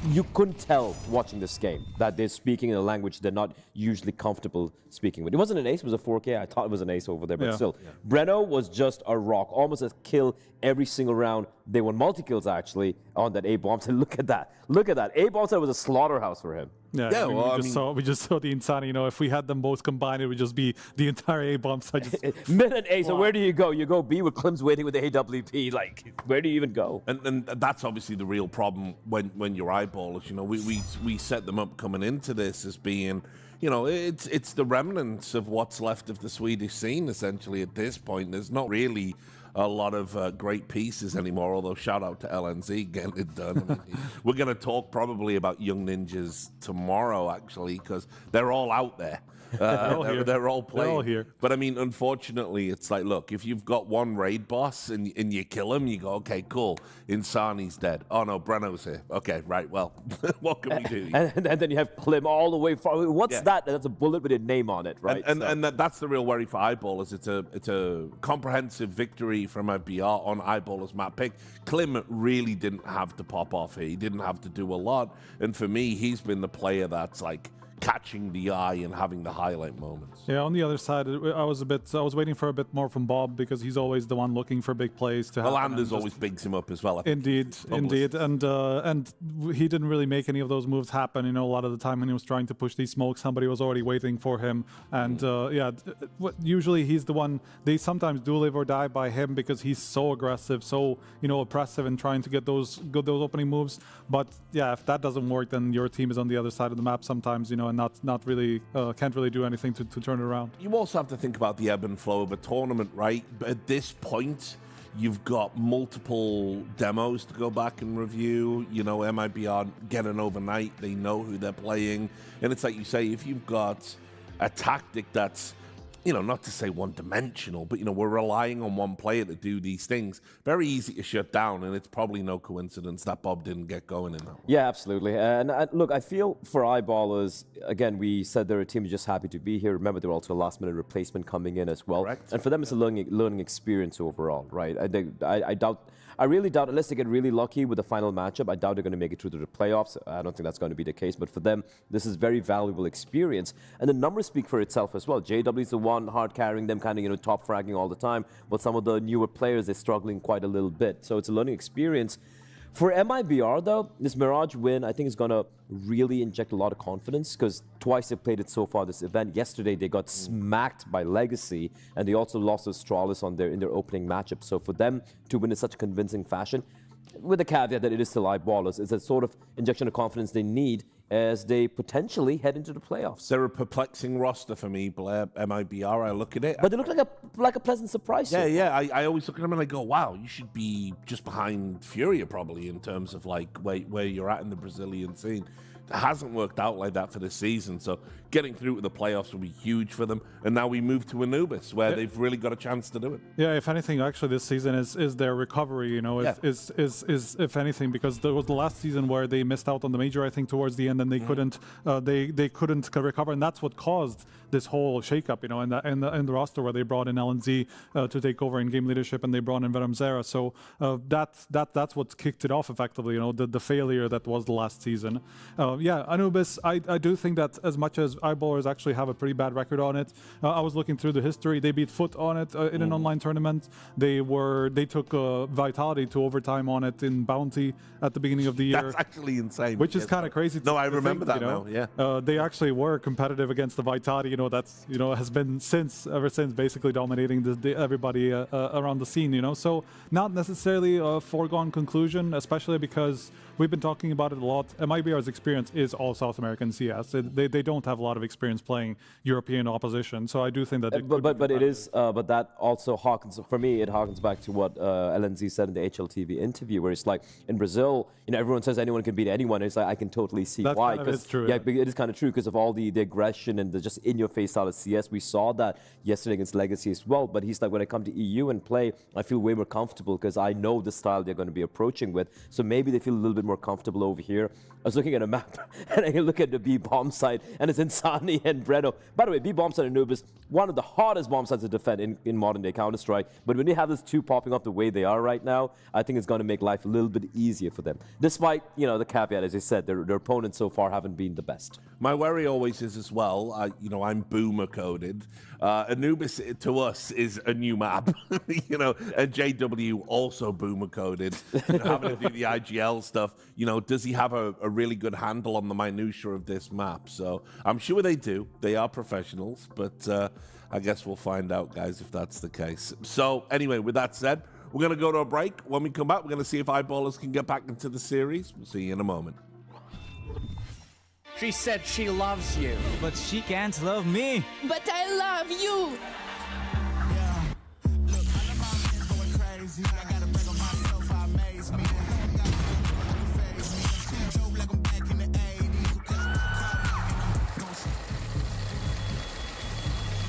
Speaker 8: You couldn't tell watching this game that they're speaking in a language they're not usually comfortable speaking with. It wasn't an ace, it was a 4K. I thought it was an ace over there, but still. Yeah. Breno was just a rock, almost a kill every single round. They won multi-kills actually on that A-bomb. So look at that. Look at that. A-bomb said it was a slaughterhouse for him.
Speaker 10: Yeah, we just saw the insani. You know, if we had them both combined, it would just be the entire A-bomb side.
Speaker 8: Mid and A, so where do you go? You go B with Klim's waiting with the AWP. Like, where do you even go?
Speaker 9: And that's obviously the real problem when you're eyeballers. You know, we set them up coming into this as being, you know, it's the remnants of what's left of the Swedish scene, essentially, at this point. There's not really a lot of great pieces anymore, although shout out to LNZ getting it done. I mean, we're going to talk probably about Young Ninjas tomorrow, actually, because they're all out there. They're all playing.
Speaker 10: They're all here.
Speaker 9: But I mean, unfortunately, it's like, look, if you've got one raid boss and you kill him, you go, okay, cool. Insani's dead. Oh no, Breno's here. Okay, right, well, what can we do?
Speaker 8: And then you have Klim all the way far. What's that? That's a bullet with a name on it, right?
Speaker 9: And that's the real worry for Eyeballers. It's a comprehensive victory from MIBR on Eyeballers map pick. Klim really didn't have to pop off here. He didn't have to do a lot. And for me, he's been the player that's like catching the eye and having the highlight moments.
Speaker 10: Yeah, on the other side, I was waiting for a bit more from Bob because he's always the one looking for big plays to happen.
Speaker 9: Well, Anders always bigs him up as well.
Speaker 10: Indeed, and he didn't really make any of those moves happen. You know, a lot of the time when he was trying to push these smokes, somebody was already waiting for him. And usually he's the one. They sometimes do live or die by him because he's so aggressive, so oppressive, and trying to get those opening moves. But yeah, if that doesn't work, then your team is on the other side of the map sometimes. And not really can't really do anything to turn it around.
Speaker 9: You also have to think about the ebb and flow of a tournament, right? But at this point, you've got multiple demos to go back and review. You know, MIBR get an overnight. They know who they're playing. And it's like you say, if you've got a tactic that's, you know, not to say one-dimensional, but, you know, we're relying on one player to do these things. Very easy to shut down, and it's probably no coincidence that Bob didn't get going in that one.
Speaker 8: Yeah, absolutely. And look, I feel for Eyeballers, again, we said they're a team just happy to be here. Remember, they're also a last-minute replacement coming in as well.
Speaker 9: Correct.
Speaker 8: And for them, it's a learning experience overall, right? I really doubt, unless they get really lucky with the final matchup, I doubt they're going to make it through to the playoffs. I don't think that's going to be the case. But for them, this is very valuable experience. And the numbers speak for itself as well. JW is the one hard carrying them, kind of, top fragging all the time. But some of the newer players, they're struggling quite a little bit. So it's a learning experience. For MIBR, though, this Mirage win, I think, is going to really inject a lot of confidence because twice they played it so far this event. Yesterday, they got smacked by Legacy, and they also lost to Astralis in their opening matchup. So for them to win in such a convincing fashion, with the caveat that it is still Eyeballers, is a sort of injection of confidence they need as they potentially head into the playoffs.
Speaker 9: They're a perplexing roster for me, Blair, MIBR. I look at it.
Speaker 8: But they look like a pleasant surprise.
Speaker 9: Yeah. I always look at them and I go, wow, you should be just behind Furia probably in terms of like where you're at in the Brazilian scene. It hasn't worked out like that for this season, so getting through to the playoffs will be huge for them. And now we move to Anubis, where they've really got a chance to do it.
Speaker 10: Yeah, if anything, actually, this season is their recovery. Is if anything, because there was the last season where they missed out on the major, I think, towards the end, and they couldn't recover, and that's what caused this whole shakeup. In the roster where they brought in LNZ to take over in game leadership, and they brought in Venom's Era. So that's what kicked it off effectively. The failure that was the last season. Yeah, Anubis, I do think that as much as Eyeballers actually have a pretty bad record on it, I was looking through the history. They beat Foot on it in an online tournament. They took Vitality to overtime on it in Bounty at the beginning of the year.
Speaker 9: That's actually insane.
Speaker 10: Which is kind of crazy.
Speaker 9: No, I remember
Speaker 10: think,
Speaker 9: that now. Yeah.
Speaker 10: They actually were competitive against the Vitality. That's has been ever since basically dominating everybody around the scene. So not necessarily a foregone conclusion, especially because we've been talking about it a lot. MIBR's experience is all South American CS. They don't have a lot of experience playing European opposition, so I do think that.
Speaker 8: But that also harkens, for me, it harkens back to what LNZ said in the HLTV interview, where it's like in Brazil, everyone says anyone can beat anyone. It's like I can totally see
Speaker 10: that
Speaker 8: why.
Speaker 10: Kind of is true,
Speaker 8: yeah, it is kind of true because of all the aggression and the just in-your-face style of CS. We saw that yesterday against Legacy as well. But he's like, when I come to EU and play, I feel way more comfortable because I know the style they're going to be approaching with. So maybe they feel a little bit more comfortable over here. I was looking at a map and I look at the B bomb site and it's Insani and Breno. By the way, B bomb site and Anubis, one of the hardest bomb sites to defend in modern day Counter-Strike. But when you have these two popping off the way they are right now, I think it's going to make life a little bit easier for them. Despite, the caveat, as I said, their opponents so far haven't been the best.
Speaker 9: My worry always is as well, I'm boomer coded. Anubis to us is a new map, and JW also boomer coded, having to do the IGL stuff. Does he have a really good handle on the minutia of this map? So I'm sure they do. They are professionals, but I guess we'll find out, guys, if that's the case. So anyway, with that said, we're going to go to a break. When we come back, we're going to see if Eyeballers can get back into the series. We'll see you in a moment.
Speaker 11: She said she loves you.
Speaker 12: But she can't love me.
Speaker 13: But I love you.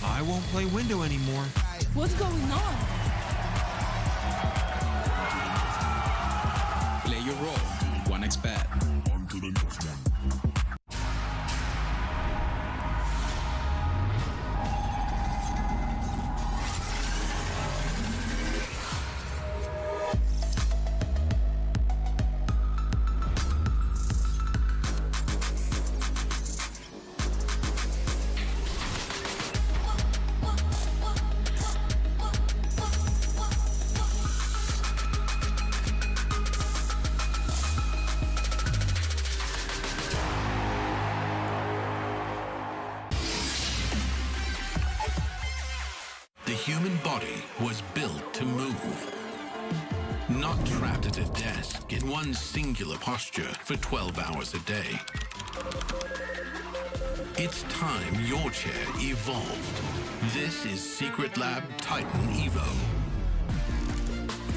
Speaker 14: I won't play window anymore.
Speaker 13: What's going on?
Speaker 14: Play your role. 1xBet. On to the next one.
Speaker 15: The human body was built to move, not trapped at a desk in one singular posture for 12 hours a day. It's time your chair evolved. This is Secret Lab Titan Evo.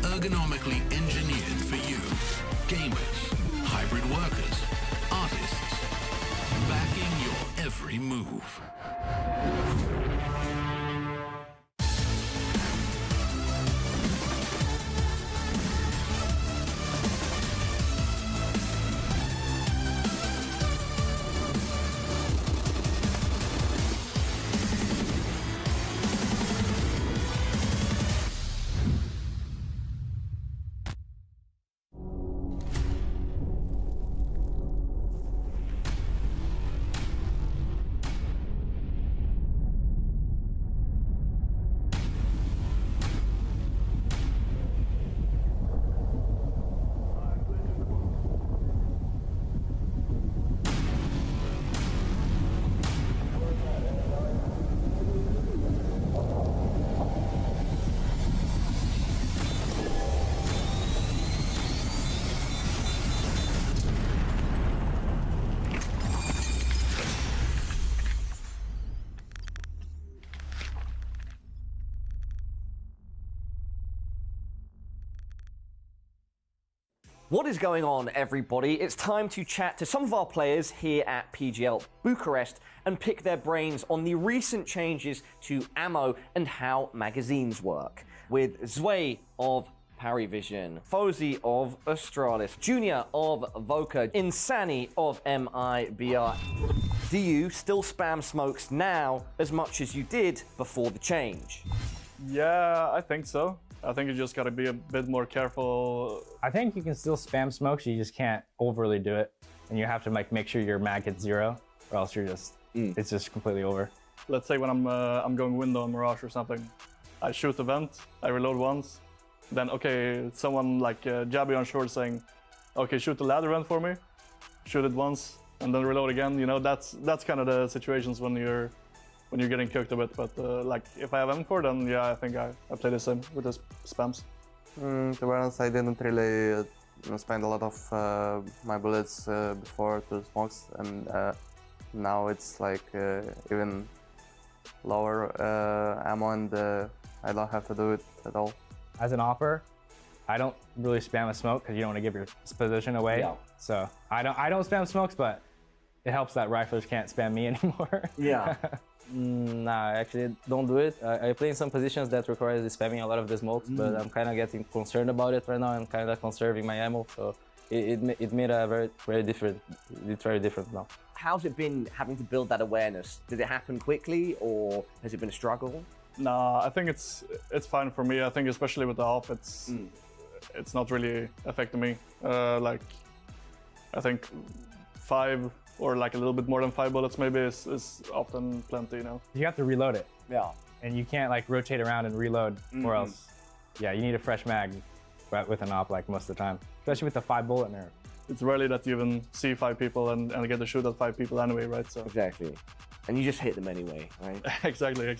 Speaker 15: Ergonomically engineered for you, gamers, hybrid workers, artists, backing your every move.
Speaker 11: What is going on, everybody? It's time to chat to some of our players here at PGL Bucharest and pick their brains on the recent changes to ammo and how magazines work. With Zwei of PARIVISION, FOZE of Astralis, Junior of Voca, Insani of MIBR. Do you still spam smokes now as much as you did before the change?
Speaker 16: Yeah, I think so. I think you just gotta be a bit more careful.
Speaker 17: I think you can still spam smokes, you just can't overly do it. and you have to like make sure your mag hits 0, or else you're just it's just completely over.
Speaker 16: Let's say when I'm going window on Mirage or something, I shoot the vent, I reload once, then okay, someone like Jabby on short saying, okay, shoot the ladder vent for me, shoot it once, and then reload again. You know, that's kind of the situations when you're getting cooked a bit. But like if I have M4, then yeah, I think I play the same with the spams.
Speaker 18: To be honest, I didn't really spend a lot of my bullets before to smokes, and now it's like even lower ammo, and I don't have to do it at all.
Speaker 17: As an opper, I don't really spam a smoke because you don't want to give your position away.
Speaker 18: Yeah.
Speaker 17: So I don't spam smokes, but it helps that riflers can't spam me anymore.
Speaker 18: Yeah.
Speaker 19: Nah, I actually don't do it. I play in some positions that requires spamming a lot of the smokes, but I'm kind of getting concerned about it right now and kind of conserving my ammo. So it made a very different. It's very different now.
Speaker 11: How's it been having to build that awareness? Did it happen quickly, or has it been a struggle?
Speaker 16: Nah, I think it's fine for me. I think especially with the AWP, it's not really affecting me. Like I think 5 or like a little bit more than 5 bullets maybe is often plenty, you know.
Speaker 17: You have to reload it.
Speaker 11: Yeah.
Speaker 17: And you can't like rotate around and reload, or else, yeah, you need a fresh mag with an op like most of the time, especially with the 5 bullet nerf.
Speaker 16: It's rarely that you even see 5 people and get to shoot at 5 people anyway, right? So
Speaker 11: exactly. And you just hit them anyway, right?
Speaker 16: exactly.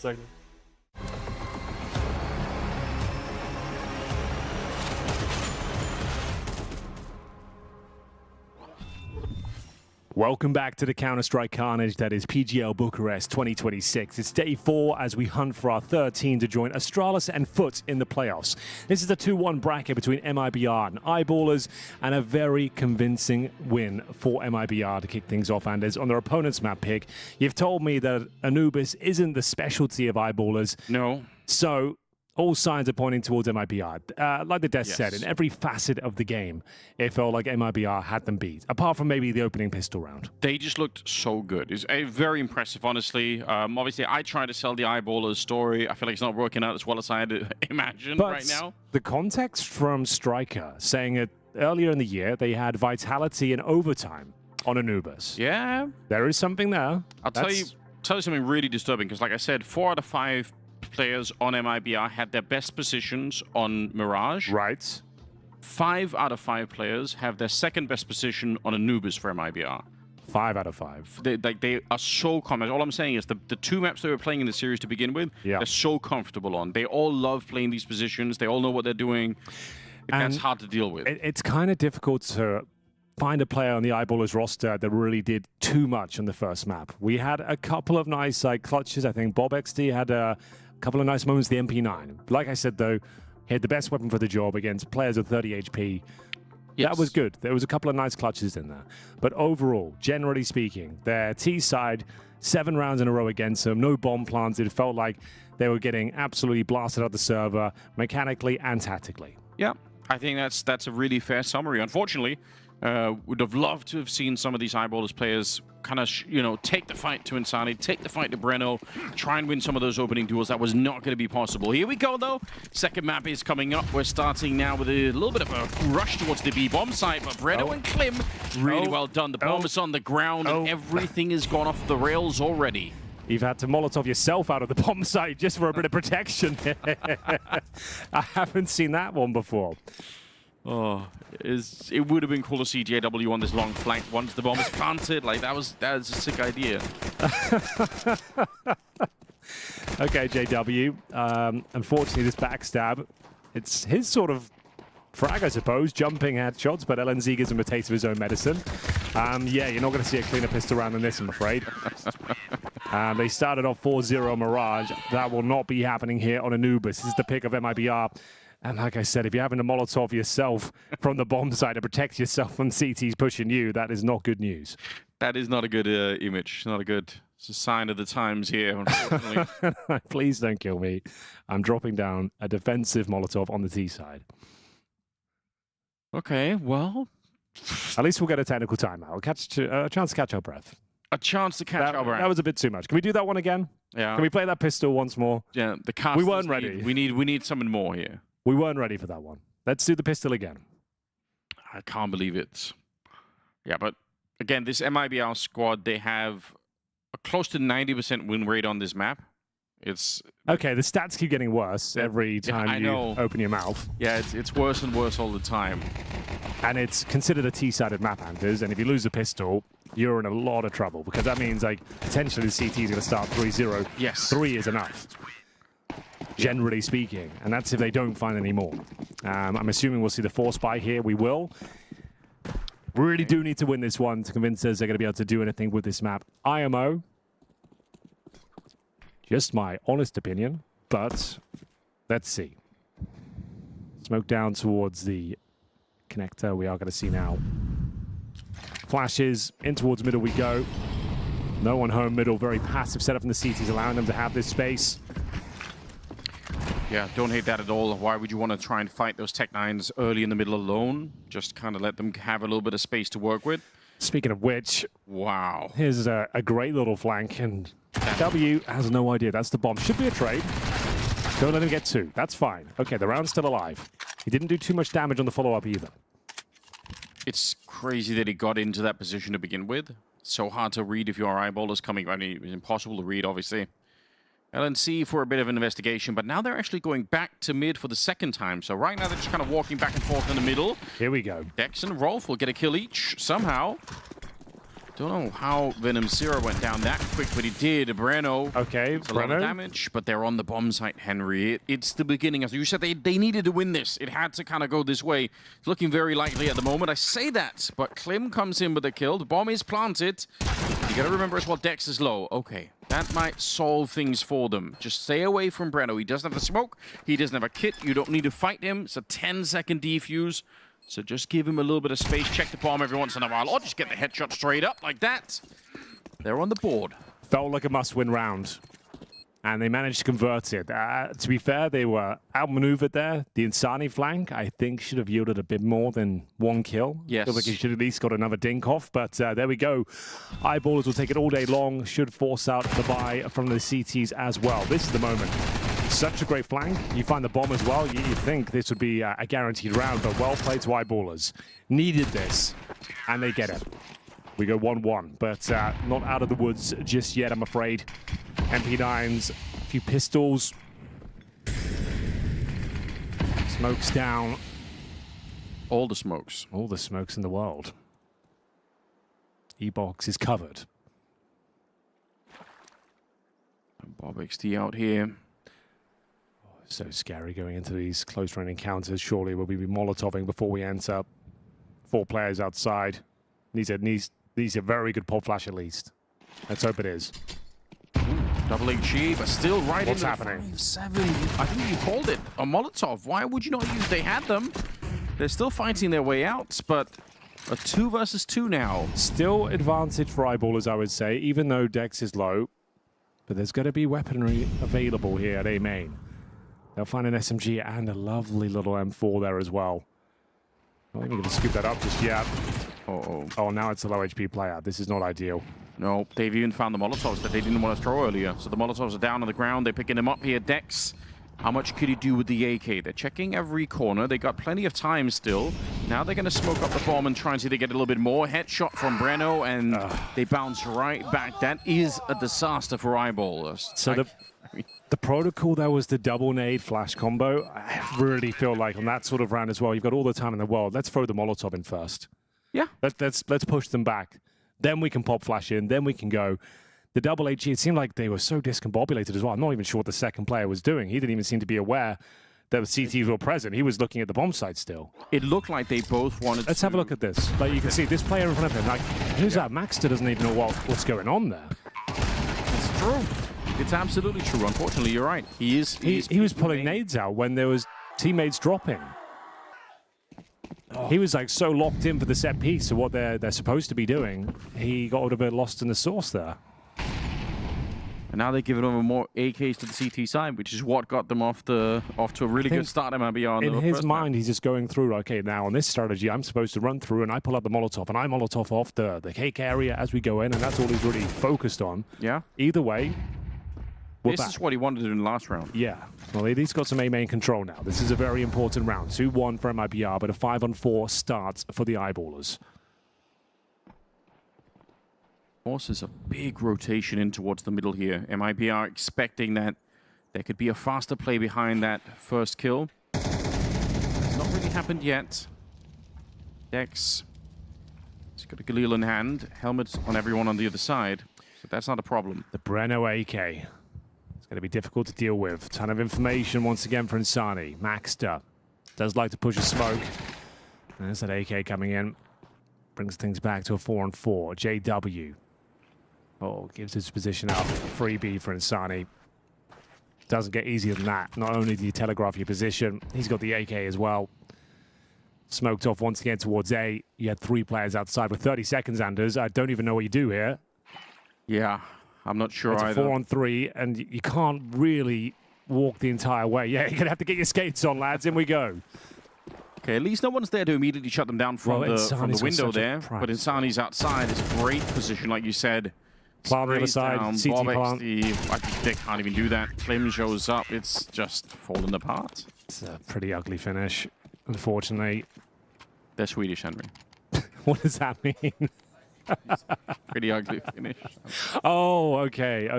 Speaker 1: Welcome back to the Counter-Strike carnage that is PGL Bucharest 2026. It's day 4 as we hunt for our third team to join Astralis and FUT in the playoffs. This is a 2-1 bracket between MIBR and Eyeballers, and a very convincing win for MIBR to kick things off. Anders, on their opponent's map pick, you've told me that Anubis isn't the specialty of Eyeballers.
Speaker 2: No.
Speaker 1: So all signs are pointing towards MIBR. Like the Death said, in every facet of the game, it felt like MIBR had them beat, apart from maybe the opening pistol round.
Speaker 2: They just looked so good. It's very impressive, honestly. Obviously, I tried to sell the Eyeballers story. I feel like it's not working out as well as I had imagined right now.
Speaker 1: The context from Striker saying it earlier in the year, they had vitality in overtime on Anubis.
Speaker 2: Yeah.
Speaker 1: There is something there.
Speaker 2: I'll tell you something really disturbing, because like I said, 4 out of 5 players on MIBR had their best positions on Mirage.
Speaker 1: Right.
Speaker 2: 5 out of 5 players have their second best position on Anubis for MIBR.
Speaker 1: 5 out of 5.
Speaker 2: They are so confident. All I'm saying is the 2 maps they were playing in the series to begin with, they're so comfortable on. They all love playing these positions. They all know what they're doing. That's hard to deal with.
Speaker 1: It's kind of difficult to find a player on the Eyeballers roster that really did too much on the first map. We had a couple of nice clutches. I think Bob XD had a couple of nice moments, the MP9. Like I said, though, he had the best weapon for the job against players with 30 HP. Yes. That was good. There was a couple of nice clutches in there. But overall, generally speaking, their T side, 7 rounds in a row against them, no bomb planted. It felt like they were getting absolutely blasted out the server, mechanically and tactically.
Speaker 2: Yeah, I think that's a really fair summary. Unfortunately, would have loved to have seen some of these Eyeballers players kind of, take the fight to Insani, take the fight to Breno, try and win some of those opening duels. That was not going to be possible. Here we go, though. Second map is coming up. We're starting now with a little bit of a rush towards the B-bomb site, but Breno and Klim, really well done. The bomb is on the ground, and everything has gone off the rails already.
Speaker 1: You've had to Molotov yourself out of the bomb site just for a bit of protection. I haven't seen that one before.
Speaker 2: Oh, it would have been cool to see JW on this long flank once the bomb is planted. Like, that's a sick idea.
Speaker 1: Okay, JW. Unfortunately, this backstab, it's his sort of frag, I suppose. Jumping headshots, but LNZ gives him a taste of his own medicine. Yeah, you're not going to see a cleaner pistol round than this, I'm afraid. They started off 4-0 Mirage. That will not be happening here on Anubis. This is the pick of MIBR. And like I said, if you're having to Molotov yourself from the bomb side to protect yourself when CT's pushing you, that is not good news.
Speaker 2: That is not a good image. Not a good it's a sign of the times here, unfortunately.
Speaker 1: Please don't kill me. I'm dropping down a defensive Molotov on the T side.
Speaker 2: Okay, well.
Speaker 1: At least we'll get a technical timeout. A chance to catch our breath.
Speaker 2: A chance to catch our breath.
Speaker 1: That was a bit too much. Can we do that one again?
Speaker 2: Yeah.
Speaker 1: Can we play that pistol once more?
Speaker 2: Yeah, the cast.
Speaker 1: We weren't ready.
Speaker 2: We need something more here.
Speaker 1: We weren't ready for that one. Let's do the pistol again.
Speaker 2: I can't believe it. Yeah, but Again, this MIBR squad, they have a close to 90% win rate on this map. It's
Speaker 1: okay. The stats keep getting worse every time you open your mouth.
Speaker 2: Yeah, it's worse and worse all the time.
Speaker 1: And it's considered a T-sided map, Anders. And if you lose a pistol, you're in a lot of trouble because that means like potentially the CT is going to start 3-0.
Speaker 2: Yes,
Speaker 1: 3 is enough, generally speaking, and that's if they don't find any more. I'm assuming we'll see the force buy here. We will. Really do need to win this one to convince us they're going to be able to do anything with this map. IMO. Just my honest opinion, but let's see. Smoke down towards the connector. We are going to see now. Flashes in towards middle we go. No one home middle. Very passive setup from the CTs, allowing them to have this space.
Speaker 2: Yeah, don't hate that at all. Why would you want to try and fight those Tech-9s early in the middle alone? Just kind of let them have a little bit of space to work with.
Speaker 1: Speaking of which,
Speaker 2: wow,
Speaker 1: here's a great little flank, and W has no idea. That's the bomb. Should be a trade. Don't let him get 2. That's fine. Okay, the round's still alive. He didn't do too much damage on the follow-up either.
Speaker 2: It's crazy that he got into that position to begin with. It's so hard to read if your eyeball is coming. I mean, it's impossible to read, obviously. LNC for a bit of an investigation, but now they're actually going back to mid for the second time. So right now they're just kind of walking back and forth in the middle.
Speaker 1: Here we go.
Speaker 2: Dex and Rolf will get a kill each somehow. Don't know how Venom Zero went down that quick, but he did. Breno.
Speaker 1: Okay,
Speaker 2: a lot of damage, but they're on the bomb site, Henry. It's the beginning. As you said, they needed to win this. It had to kind of go this way. It's looking very likely at the moment. I say that, but Klim comes in with a kill. The bomb is planted. You gotta remember as well, Dex is low. Okay, that might solve things for them. Just stay away from Breno. He doesn't have the smoke. He doesn't have a kit. You don't need to fight him. It's a 10-second defuse. So just give him a little bit of space. Check the bomb every once in a while. Or just get the headshot straight up like that. They're on the board.
Speaker 1: Felt like a must-win round. And they managed to convert it. To be fair, they were outmaneuvered there. The Insani flank, I think, should have yielded a bit more than 1 kill.
Speaker 2: Yes.
Speaker 1: Feels like he should at least got another dink off. But there we go. Eyeballers will take it all day long. Should force out the buy from the CTs as well. This is the moment. Such a great flank. You find the bomb as well. You think this would be a guaranteed round, but well played to Eyeballers. Needed this, and they get it. We go 1-1, but not out of the woods just yet, I'm afraid. MP9s, a few pistols. Smokes down.
Speaker 2: All the smokes.
Speaker 1: All the smokes in the world. E-box is covered.
Speaker 2: Bob XT out here.
Speaker 1: So scary going into these close-range encounters. Surely we'll be Molotoving before we enter. 4 players outside. Needs a very good pop flash at least. Let's hope it is.
Speaker 2: Double HE, but still right
Speaker 1: What's
Speaker 2: into
Speaker 1: happening?
Speaker 2: 5-7. I think you called it. A Molotov. Why would you not use? They had them. They're still fighting their way out, but a 2 versus 2 now.
Speaker 1: Still advantage for Eyeballers, I would say, even though Dex is low. But there's going to be weaponry available here at A main. They'll find an SMG and a lovely little M4 there as well. I think we're going to scoop that up just yet. Oh, now it's a low HP player. This is not ideal.
Speaker 2: No, they've even found the Molotovs that they didn't want to throw earlier. So the Molotovs are down on the ground. They're picking them up here. Dex, how much could he do with the AK? They're checking every corner. They got plenty of time still. Now they're going to smoke up the bomb and try and see if they get a little bit more. Headshot from Breno, and they bounce right back. That is a disaster for Eyeballers.
Speaker 1: So the protocol there was the double nade flash combo. I really feel like on that sort of round as well, you've got all the time in the world. Let's throw the Molotov in first.
Speaker 2: Yeah.
Speaker 1: Let's push them back. Then we can pop flash in. Then we can go. The double HE, it seemed like they were so discombobulated as well. I'm not even sure what the second player was doing. He didn't even seem to be aware that the CTs were present. He was looking at the bomb site still.
Speaker 2: It looked like they both wanted
Speaker 1: Let's have a look at this. Like you can see this player in front of him. Like, who's that? Maxter doesn't even know what's going on there.
Speaker 2: It's true. It's absolutely true. Unfortunately, you're right. He
Speaker 1: was pulling nades out when there was teammates dropping. He was like so locked in for the set piece of what they're supposed to be doing. He got a little bit lost in the sauce there.
Speaker 2: And now they're giving over more AKs to the CT side, which is what got them off to a really good start.
Speaker 1: In his mind, he's just going through, okay, now on this strategy, I'm supposed to run through and I pull out the Molotov and I Molotov off the cake area as we go in, and that's all he's really focused on.
Speaker 2: Yeah.
Speaker 1: Either way,
Speaker 2: this is what he wanted to do in the last round.
Speaker 1: Yeah. Well, he's got some A main control now. This is a very important round. 2-1 for MIBR, but a 5-on-4 start for the Eyeballers.
Speaker 2: Forces a big rotation in towards the middle here. MIBR expecting that there could be a faster play behind that first kill. It's not really happened yet. Dex, he's got a Galil in hand. Helmets on everyone on the other side. So that's not a problem.
Speaker 1: The Breno AK. It's going to be difficult to deal with. Ton of information once again for Insani. Maxter does like to push a smoke. And there's that AK coming in. Brings things back to a 4-on-4. JW. Oh, gives his position up. Freebie for Insani. Doesn't get easier than that. Not only do you telegraph your position, he's got the AK as well. Smoked off once again towards A. You had 3 players outside with 30 seconds, Anders. I don't even know what you do here.
Speaker 2: Yeah, I'm not sure
Speaker 1: it's
Speaker 2: either.
Speaker 1: It's a 4-on-3, and you can't really walk the entire way. Yeah, you're going to have to get your skates on, lads. In we go.
Speaker 2: Okay, at least no one's there to immediately shut them down from the window there. But Insani's outside. It's great position, like you said.
Speaker 1: Plant on the side, CT plant.
Speaker 2: I think they can't even do that. Klim shows up. It's just falling apart.
Speaker 1: It's a pretty ugly finish, unfortunately.
Speaker 2: They're Swedish, Henry.
Speaker 1: What does that mean?
Speaker 2: Pretty ugly finish.
Speaker 1: Oh, okay.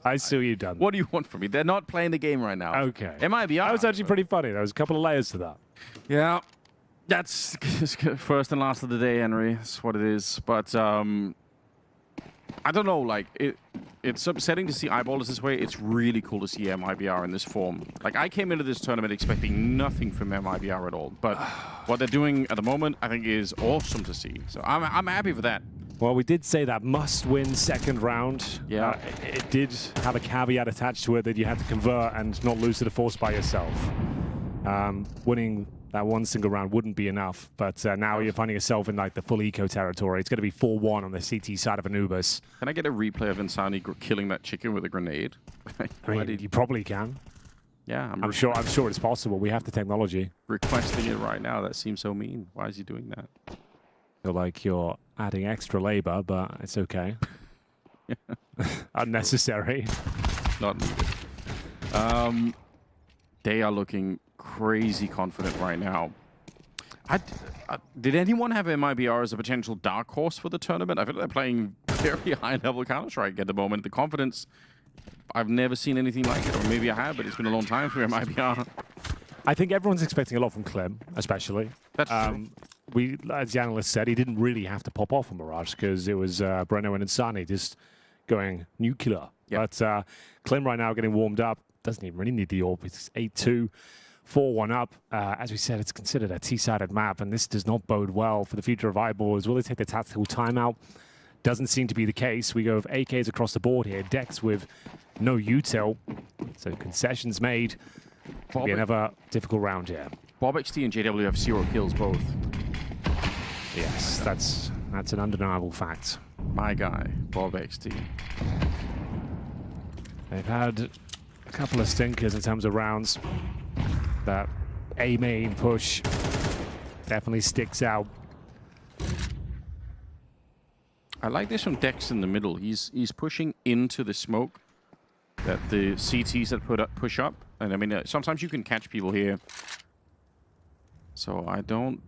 Speaker 1: I see what you've done.
Speaker 2: What do you want from me? They're not playing the game right now.
Speaker 1: Okay.
Speaker 2: MIBR.
Speaker 1: That was actually pretty funny. There was a couple of layers to that.
Speaker 2: Yeah. That's first and last of the day, Henry. That's what it is. But I don't know, like, it's upsetting to see Eyeballers this way. It's really cool to see MIBR in this form. Like, I came into this tournament expecting nothing from MIBR at all. But what they're doing at the moment, I think, is awesome to see. So I'm happy for that.
Speaker 1: Well, we did say that must-win second round.
Speaker 2: Yeah.
Speaker 1: It did have a caveat attached to it that you had to convert and not lose to the force by yourself. Winning that one single round wouldn't be enough, but now you're finding yourself in like the full eco territory. It's going to be 4-1 on the CT side of Anubis.
Speaker 2: Can I get a replay of Insani killing that chicken with a grenade?
Speaker 1: I mean, you probably can.
Speaker 2: Yeah,
Speaker 1: I'm sure it's possible. We have the technology.
Speaker 2: Requesting it right now. That seems so mean. Why is he doing that?
Speaker 1: Feel like you're adding extra labor, but it's okay. Unnecessary.
Speaker 2: Not needed. They are looking crazy confident right now. Did anyone have MIBR as a potential dark horse for the tournament? I feel like they're playing very high-level Counter-Strike at the moment. The confidence, I've never seen anything like it. Or maybe I have, but it's been a long time for MIBR.
Speaker 1: I think everyone's expecting a lot from Klim, especially.
Speaker 2: That's true.
Speaker 1: As the analyst said, he didn't really have to pop off on Mirage because it was Breno and Insani just going nuclear. Yep. But Klim right now getting warmed up. Doesn't even really need the AWP. It's 8-2. 4-1 up. As we said, it's considered a T-sided map, and this does not bode well for the future of Eyeballers. Will they take the tactical timeout? Doesn't seem to be the case. We go with AKs across the board here. Dex with no util, so concessions made. Could be another difficult round here.
Speaker 2: Bob XT and JW have 0 kills both.
Speaker 1: Yes, that's an undeniable fact.
Speaker 2: My guy, Bob XT.
Speaker 1: They've had a couple of stinkers in terms of rounds. That A main push definitely sticks out.
Speaker 2: I like this from Dex in the middle. He's pushing into the smoke that the CTs that push up. And I mean, sometimes you can catch people here. So I don't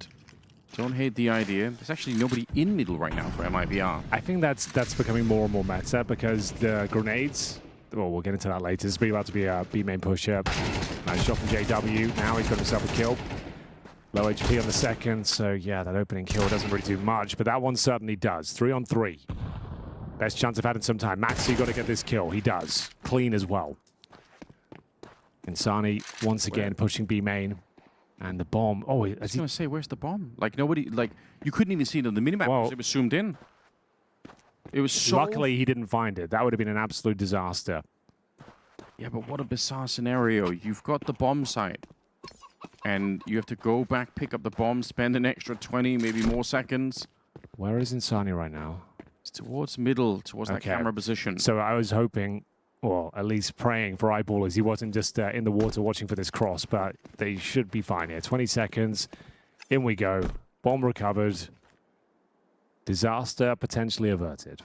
Speaker 2: hate the idea. There's actually nobody in middle right now for MIBR.
Speaker 1: I think that's becoming more and more meta because the grenades. Well, we'll get into that later. It's about to be a B main push up. Nice shot from JW. Now he's got himself a kill. Low HP on the second, so yeah, that opening kill doesn't really do much, but that one certainly does. 3-on-3. Best chance I've had in some time. Max, you got to get this kill. He does. Clean as well. Insani once again pushing B main. And the bomb. Oh,
Speaker 2: I was going to say, where's the bomb? Like, nobody, like, you couldn't even see it on the minimap because it was zoomed in. It was so...
Speaker 1: Luckily, he didn't find it. That would have been an absolute disaster.
Speaker 2: Yeah, but what a bizarre scenario. You've got the bomb site. And you have to go back, pick up the bomb, spend an extra 20, maybe more seconds.
Speaker 1: Where is Insani right now?
Speaker 2: It's towards middle, towards that camera position.
Speaker 1: So I was hoping, or at least praying for Eyeballers. He wasn't just in the water watching for this cross, but they should be fine here. 20 seconds. In we go. Bomb recovered. Disaster potentially averted.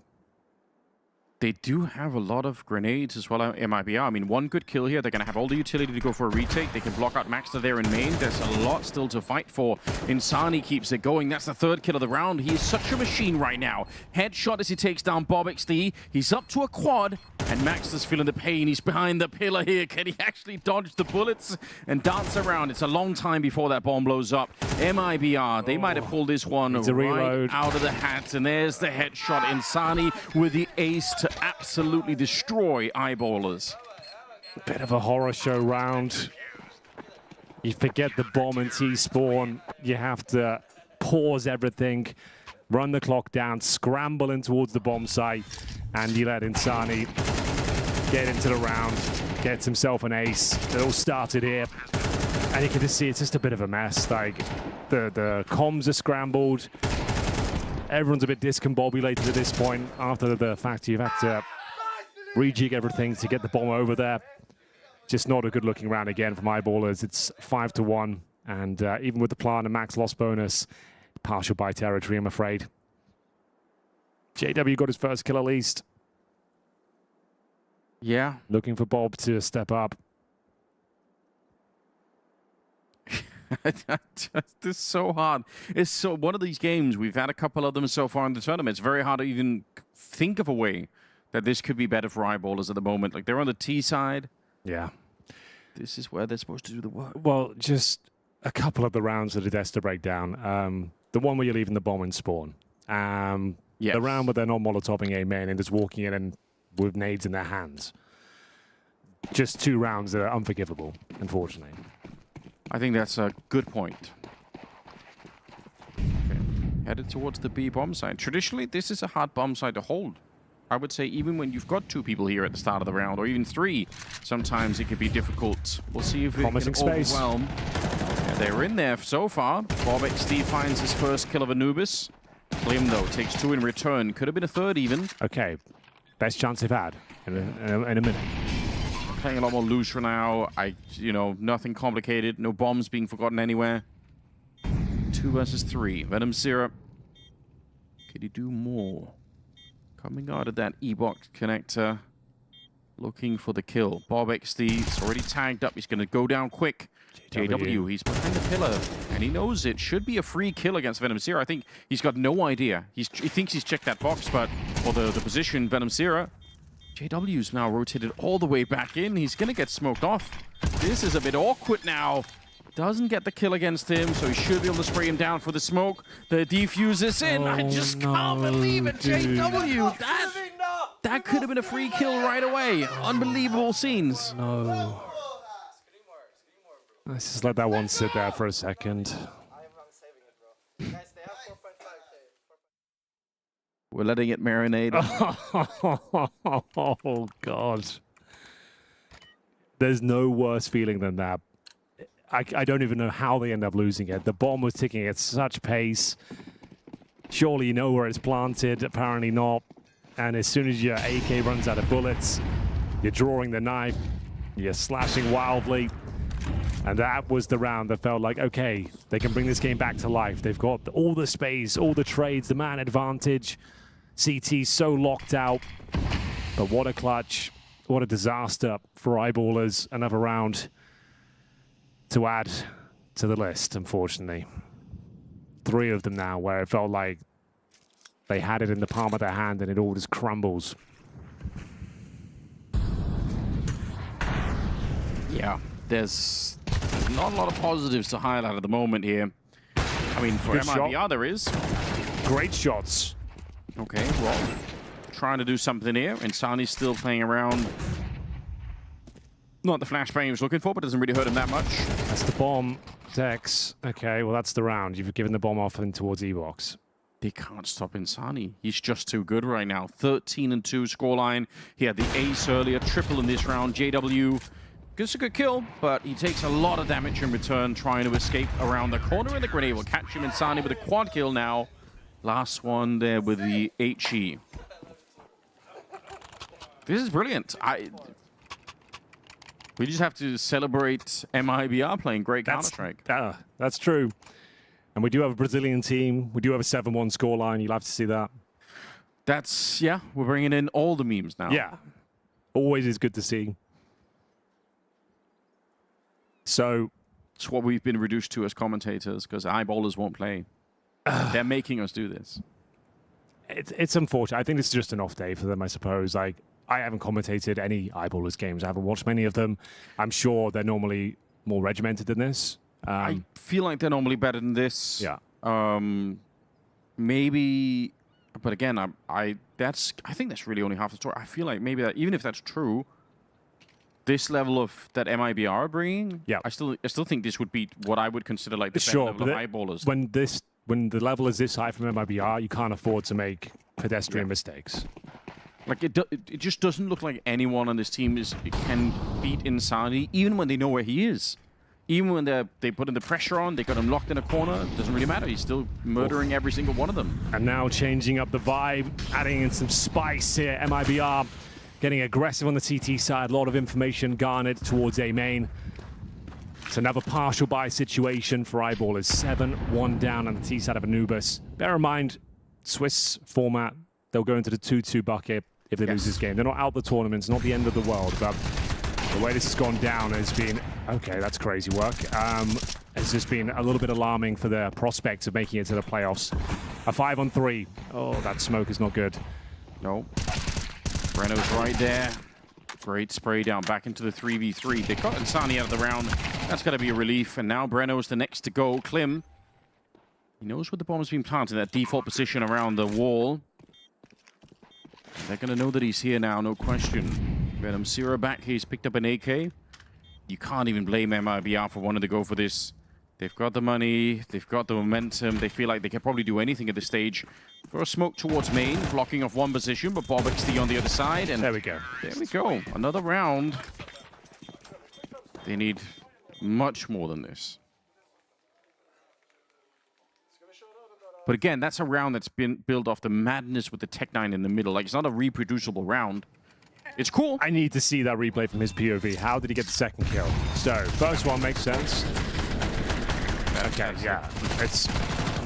Speaker 2: They do have a lot of grenades as well, MIBR. I mean, one good kill here. They're going to have all the utility to go for a retake. They can block out Maxter there in main. There's a lot still to fight for. Insani keeps it going. That's the third kill of the round. He is such a machine right now. Headshot as he takes down BobXD. He's up to a quad, and Maxter's feeling the pain. He's behind the pillar here. Can he actually dodge the bullets and dance around? It's a long time before that bomb blows up. MIBR, they might have pulled this one right out of the hat, and there's the headshot. Insani with the ace to absolutely destroy Eyeballers.
Speaker 1: Bit of a horror show round. You forget the bomb and T-spawn. You have to pause everything, run the clock down, scramble in towards the bomb site, and you let Insani get into the round, gets himself an ace. It all started here, and you can just see it's just a bit of a mess. Like, the comms are scrambled. Everyone's a bit discombobulated at this point after the fact you've had to rejig everything to get the bomb over there. Just not a good looking round again from Eyeballers. It's 5-1, and even with the plan and max loss bonus, partial buy territory, I'm afraid. JW got his first kill at least.
Speaker 2: Yeah.
Speaker 1: Looking for Bob to step up.
Speaker 2: This is so hard. It's so one of these games. We've had a couple of them so far in the tournament. It's very hard to even think of a way that this could be better for Eyeballers at the moment. Like, they're on the T side.
Speaker 1: Yeah.
Speaker 2: This is where they're supposed to do the work.
Speaker 1: Well, just a couple of the rounds that are destined to break down. The one where you're leaving the bomb and spawn.
Speaker 2: Yes.
Speaker 1: The round where they're not molotoving a main and just walking in and with nades in their hands. Just two rounds that are unforgivable, unfortunately.
Speaker 2: I think that's a good point. Okay. Headed towards the B bomb site. Traditionally, this is a hard bomb site to hold. I would say even when you've got two people here at the start of the round, or even three, sometimes it can be difficult. We'll see if it can overwhelm. Yeah, they're in there so far. BobXD finds his first kill of Anubis. Slim, though, takes two in return. Could have been a third even.
Speaker 1: Okay. Best chance they've had in a minute.
Speaker 2: Playing a lot more loose for now. Nothing complicated. No bombs being forgotten anywhere. 2 versus 3. Venom Syrup. Could he do more? Coming out of that E-box connector. Looking for the kill. BobXD is already tagged up. He's going to go down quick. JW, he's behind the pillar. And he knows it. Should be a free kill against Venom Syrup. I think he's got no idea. He thinks he's checked that box, but for the position, Venom Syrup. JW's now rotated all the way back in. He's going to get smoked off. This is a bit awkward now. Doesn't get the kill against him, so he should be able to spray him down for the smoke. The defuse is in. I just can't believe it, JW. That could have been a free kill right away. Unbelievable scenes.
Speaker 1: No. Let's just let that one sit there for a second.
Speaker 2: We're letting it marinate.
Speaker 1: Oh, God. There's no worse feeling than that. I don't even know how they end up losing it. The bomb was ticking at such pace. Surely you know where it's planted. Apparently not. And as soon as your AK runs out of bullets, you're drawing the knife. You're slashing wildly. And that was the round that felt like, okay, they can bring this game back to life. They've got all the space, all the trades, the man advantage. CT so locked out. But what a clutch. What a disaster for Eyeballers. Another round to add to the list, unfortunately. 3 of them now where it felt like they had it in the palm of their hand and it all just crumbles.
Speaker 2: Yeah, there's not a lot of positives to highlight at the moment here. I mean, for MIBR there is.
Speaker 1: Great shots.
Speaker 2: Okay, Rolf trying to do something here. Insani's still playing around. Not the flashbang he was looking for, but doesn't really hurt him that much.
Speaker 1: That's the bomb, Dex. Okay, well, that's the round. You've given the bomb off and towards E-Box.
Speaker 2: They can't stop Insani. He's just too good right now. 13-2 scoreline. He had the ace earlier, triple in this round. JW gets a good kill, but he takes a lot of damage in return, trying to escape around the corner, and the grenade will catch him. Insani with a quad kill now. Last one there with the HE. This is brilliant. We just have to celebrate MIBR playing great Counter-Strike.
Speaker 1: That's true. And we do have a Brazilian team. We do have a 7-1 scoreline. You'll have to see that.
Speaker 2: That's, yeah, we're bringing in all the memes now.
Speaker 1: Yeah. Always is good to see. So
Speaker 2: it's what we've been reduced to as commentators because eyeballers won't play. They're making us do this.
Speaker 1: It's unfortunate. I think this is just an off day for them, I suppose. Like, I haven't commentated any eyeballers games. I haven't watched many of them. I'm sure they're normally more regimented than this.
Speaker 2: I feel like they're normally better than this.
Speaker 1: Yeah.
Speaker 2: Maybe, but again, I think that's really only half the story. I feel like maybe that even if that's true, this level of that MIBR are bringing, I still think this would beat what I would consider like the best level of eyeballers.
Speaker 1: When the level is this high from MIBR, you can't afford to make pedestrian mistakes.
Speaker 2: Like it just doesn't look like anyone on this team can beat Insani, even when they know where he is. Even when they put in the pressure on, they got him locked in a corner. It doesn't really matter. He's still murdering every single one of them.
Speaker 1: And now changing up the vibe, adding in some spice here. MIBR getting aggressive on the CT side. A lot of information garnered towards A main. It's another partial buy situation for eyeballers. 7-1 down on the T side of Anubis. Bear in mind, Swiss format, they'll go into the 2-2 bucket if they lose this game. They're not out the tournament. It's not the end of the world, but the way this has gone down has been, okay, that's crazy work. It's just been a little bit alarming for the prospects of making it to the playoffs. A 5-on-3. Oh, that smoke is not good.
Speaker 2: No. Breno's right there. Great spray down back into the 3v3. They got Insani out of the round. That's got to be a relief. And now Breno's the next to go. Klim, he knows where the bomb has been planted, that default position around the wall. They're going to know that he's here now, no question. Venom Zero back. He's picked up an AK. You can't even blame MIBR for wanting to go for this. They've got the money. They've got the momentum. They feel like they can probably do anything at this stage. For a smoke towards main, blocking off one position, but Bobixty on the other side. And
Speaker 1: there we go.
Speaker 2: There we go. Another round. They need much more than this. But again, that's a round that's been built off the madness with the Tech-9 in the middle. Like, it's not a reproducible round. It's cool.
Speaker 1: I need to see that replay from his POV. How did he get the second kill? So, first one makes sense. Okay, yeah. It's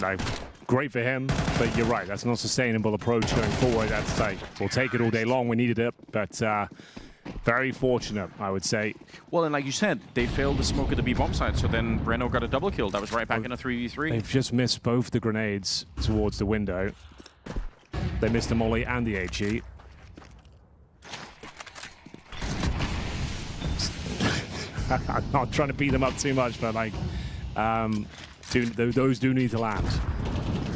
Speaker 1: like great for him, but you're right. That's not a sustainable approach going forward. That's like, we'll take it all day long. We needed it, but very fortunate, I would say.
Speaker 2: Well, and like you said, they failed the smoke at the B bomb side, so then Breno got a double kill. That was right back in a 3v3.
Speaker 1: They've just missed both the grenades towards the window. They missed the molly and the HE. I'm not trying to beat them up too much, but like, those do need to land.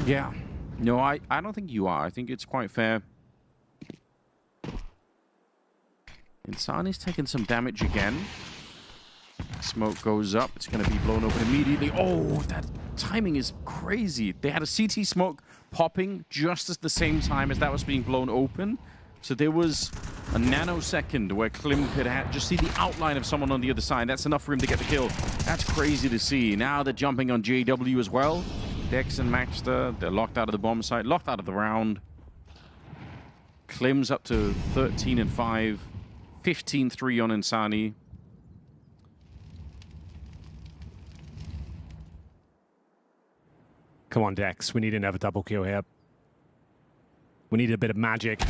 Speaker 2: Yeah. No, I don't think you are. I think it's quite fair. Insani's taking some damage again. Smoke goes up. It's going to be blown open immediately. Oh, that timing is crazy. They had a CT smoke popping just at the same time as that was being blown open. So there was a nanosecond where Klim could just see the outline of someone on the other side. That's enough for him to get the kill. That's crazy to see. Now they're jumping on JW as well. Dex and Maxter, they're locked out of the bomb site, locked out of the round. Klim's up to 13-5, 15-3 on Insani.
Speaker 1: Come on, Dex. We need another double kill here. We need a bit of magic.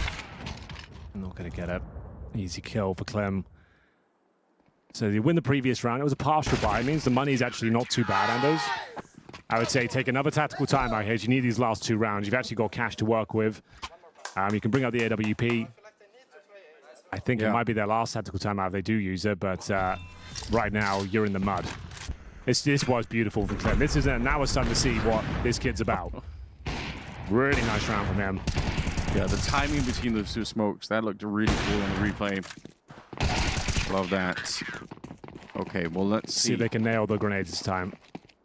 Speaker 1: I'm not going to get it. Easy kill for Clem. So they win the previous round. It was a partial buy. It means the money is actually not too bad, Anders. I would say take another tactical timeout here. You need these last two rounds. You've actually got cash to work with. You can bring up the AWP. I think it might be their last tactical timeout if they do use it, but right now you're in the mud. This was beautiful from Clem. This is now we're starting to see what this kid's about. Really nice round from him.
Speaker 2: Yeah, the timing between those two smokes, that looked really cool on the replay. Love that. Okay, well, let's
Speaker 1: see if they can nail the grenades this time.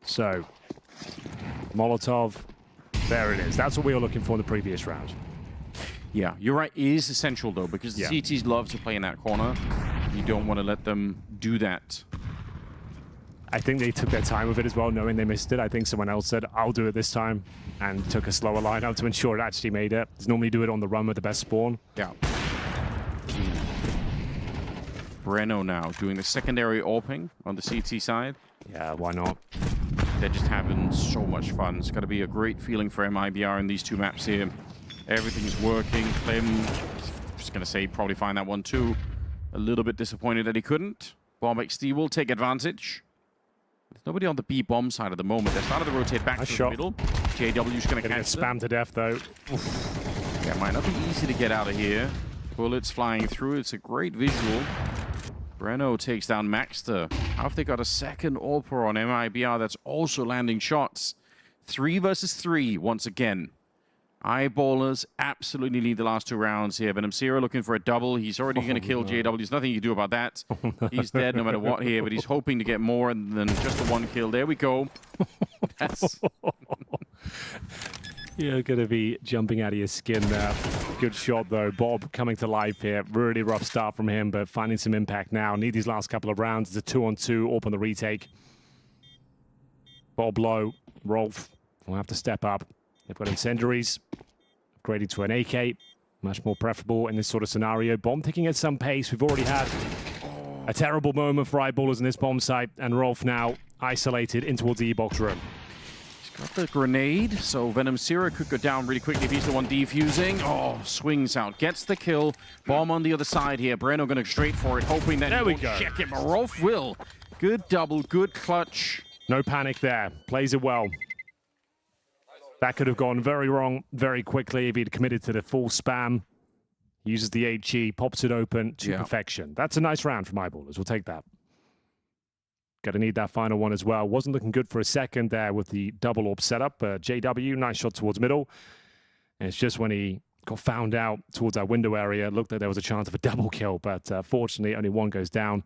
Speaker 1: So, Molotov, there it is. That's what we were looking for in the previous round.
Speaker 2: Yeah, you're right. It is essential, though, because the CTs love to play in that corner. You don't want to let them do that.
Speaker 1: I think they took their time with it as well, knowing they missed it. I think someone else said, I'll do it this time, and took a slower lineup to ensure it actually made it. They normally do it on the run with the best spawn.
Speaker 2: Yeah. Breno now doing the secondary AWPing on the CT side.
Speaker 1: Yeah, why not?
Speaker 2: They're just having so much fun. It's got to be a great feeling for MIBR in these two maps here. Everything's working. Clem, just going to say, probably find that one too. A little bit disappointed that he couldn't. Bomb XD will take advantage. There's nobody on the B bomb side at the moment. They're starting to rotate back to the middle. JW's going to catch
Speaker 1: spam to death, though.
Speaker 2: Yeah, might not be easy to get out of here. Bullets flying through. It's a great visual. Breno takes down Maxter. How have they got a second AWPer on MIBR that's also landing shots? 3 versus 3 once again. Eyeballers absolutely need the last 2 rounds here. venomzero looking for a double. He's already going to kill JW. There's nothing you can do about that. He's dead no matter what here, but he's hoping to get more than just the 1 kill. There we go. That's...
Speaker 1: You're going to be jumping out of your skin there. Good shot, though. Bob coming to life here. Really rough start from him, but finding some impact now. Need these last couple of rounds. It's a 2-on-2 up on the retake. Bob low. Rolf will have to step up. They've got incendiaries. Upgraded to an AK. Much more preferable in this sort of scenario. Bomb ticking at some pace. We've already had a terrible moment for eyeballers in this bomb site. And Rolf now isolated in towards the E-box room.
Speaker 2: Got the grenade, so venomzero could go down really quickly if he's the one defusing. Oh, swings out, gets the kill. Bomb on the other side here. Breno going to go straight for it, hoping that he won't check it, but Rolf will. Good double, good clutch.
Speaker 1: No panic there. Plays it well. That could have gone very wrong very quickly if he'd committed to the full spam. Uses the HE, pops it open to perfection. That's a nice round from eyeballers. We'll take that. Going to need that final one as well. Wasn't looking good for a second there with the double AWP setup. JW, nice shot towards middle. And it's just when he got found out towards that window area, looked like there was a chance of a double kill. But fortunately, only one goes down.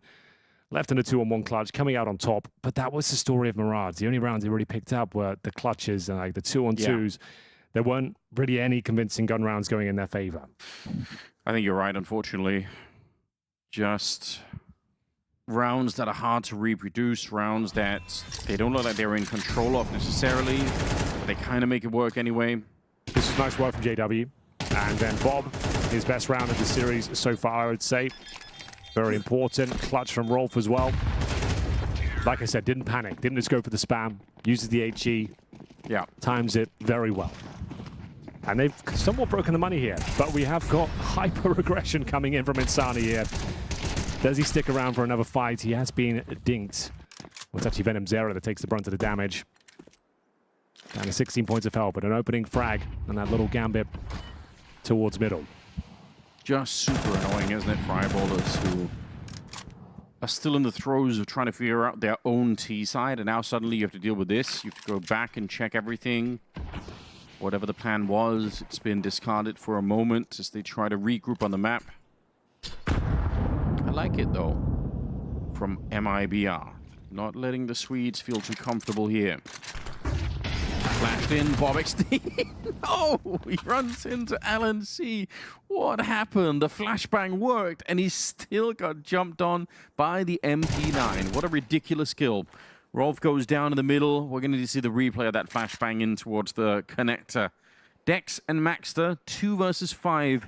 Speaker 1: Left in a 2-on-1 clutch, coming out on top. But that was the story of MIBR. The only rounds he really picked up were the clutches and like the 2-on-2s. There weren't really any convincing gun rounds going in their favor.
Speaker 2: I think you're right, unfortunately. Just... rounds that are hard to reproduce, rounds that they don't look like they're in control of necessarily, but they kind of make it work anyway.
Speaker 1: This is nice work from JW. And then Bob, his best round of the series so far, I would say. Very important. Clutch from Rolf as well. Like I said, didn't panic, didn't just go for the spam. Uses the HE.
Speaker 2: Yeah.
Speaker 1: Times it very well. And they've somewhat broken the money here, but we have got hyper-aggression coming in from insani here. Does he stick around for another fight? He has been dinked. Well, it's actually venomzero that takes the brunt of the damage. Down to 16 points of health, but an opening frag and that little gambit towards middle.
Speaker 2: Just super annoying, isn't it, for eyeballers who are still in the throes of trying to figure out their own T side, and now suddenly you have to deal with this. You have to go back and check everything. Whatever the plan was, it's been discarded for a moment as they try to regroup on the map. I like it, though, from MIBR. Not letting the Swedes feel too comfortable here. Flashed in, Bob XD. Oh, he runs into LNC. What happened? The flashbang worked, and he still got jumped on by the MP9. What a ridiculous kill. Rolf goes down in the middle. We're going to see the replay of that flashbang in towards the connector. Dex and Maxter, 2 versus 5.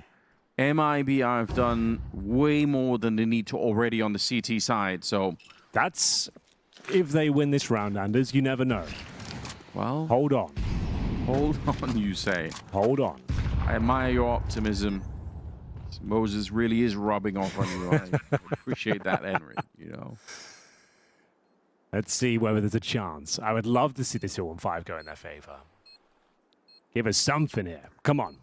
Speaker 2: MIBR have done way more than they need to already on the CT side, so...
Speaker 1: That's if they win this round, Anders. You never know.
Speaker 2: Well...
Speaker 1: Hold on.
Speaker 2: Hold on, you say.
Speaker 1: Hold on.
Speaker 2: I admire your optimism. Moses really is rubbing off on you. I appreciate that, Henry, you know.
Speaker 1: Let's see whether there's a chance. I would love to see the 2-on-5 go in their favor. Give us something here. Come on.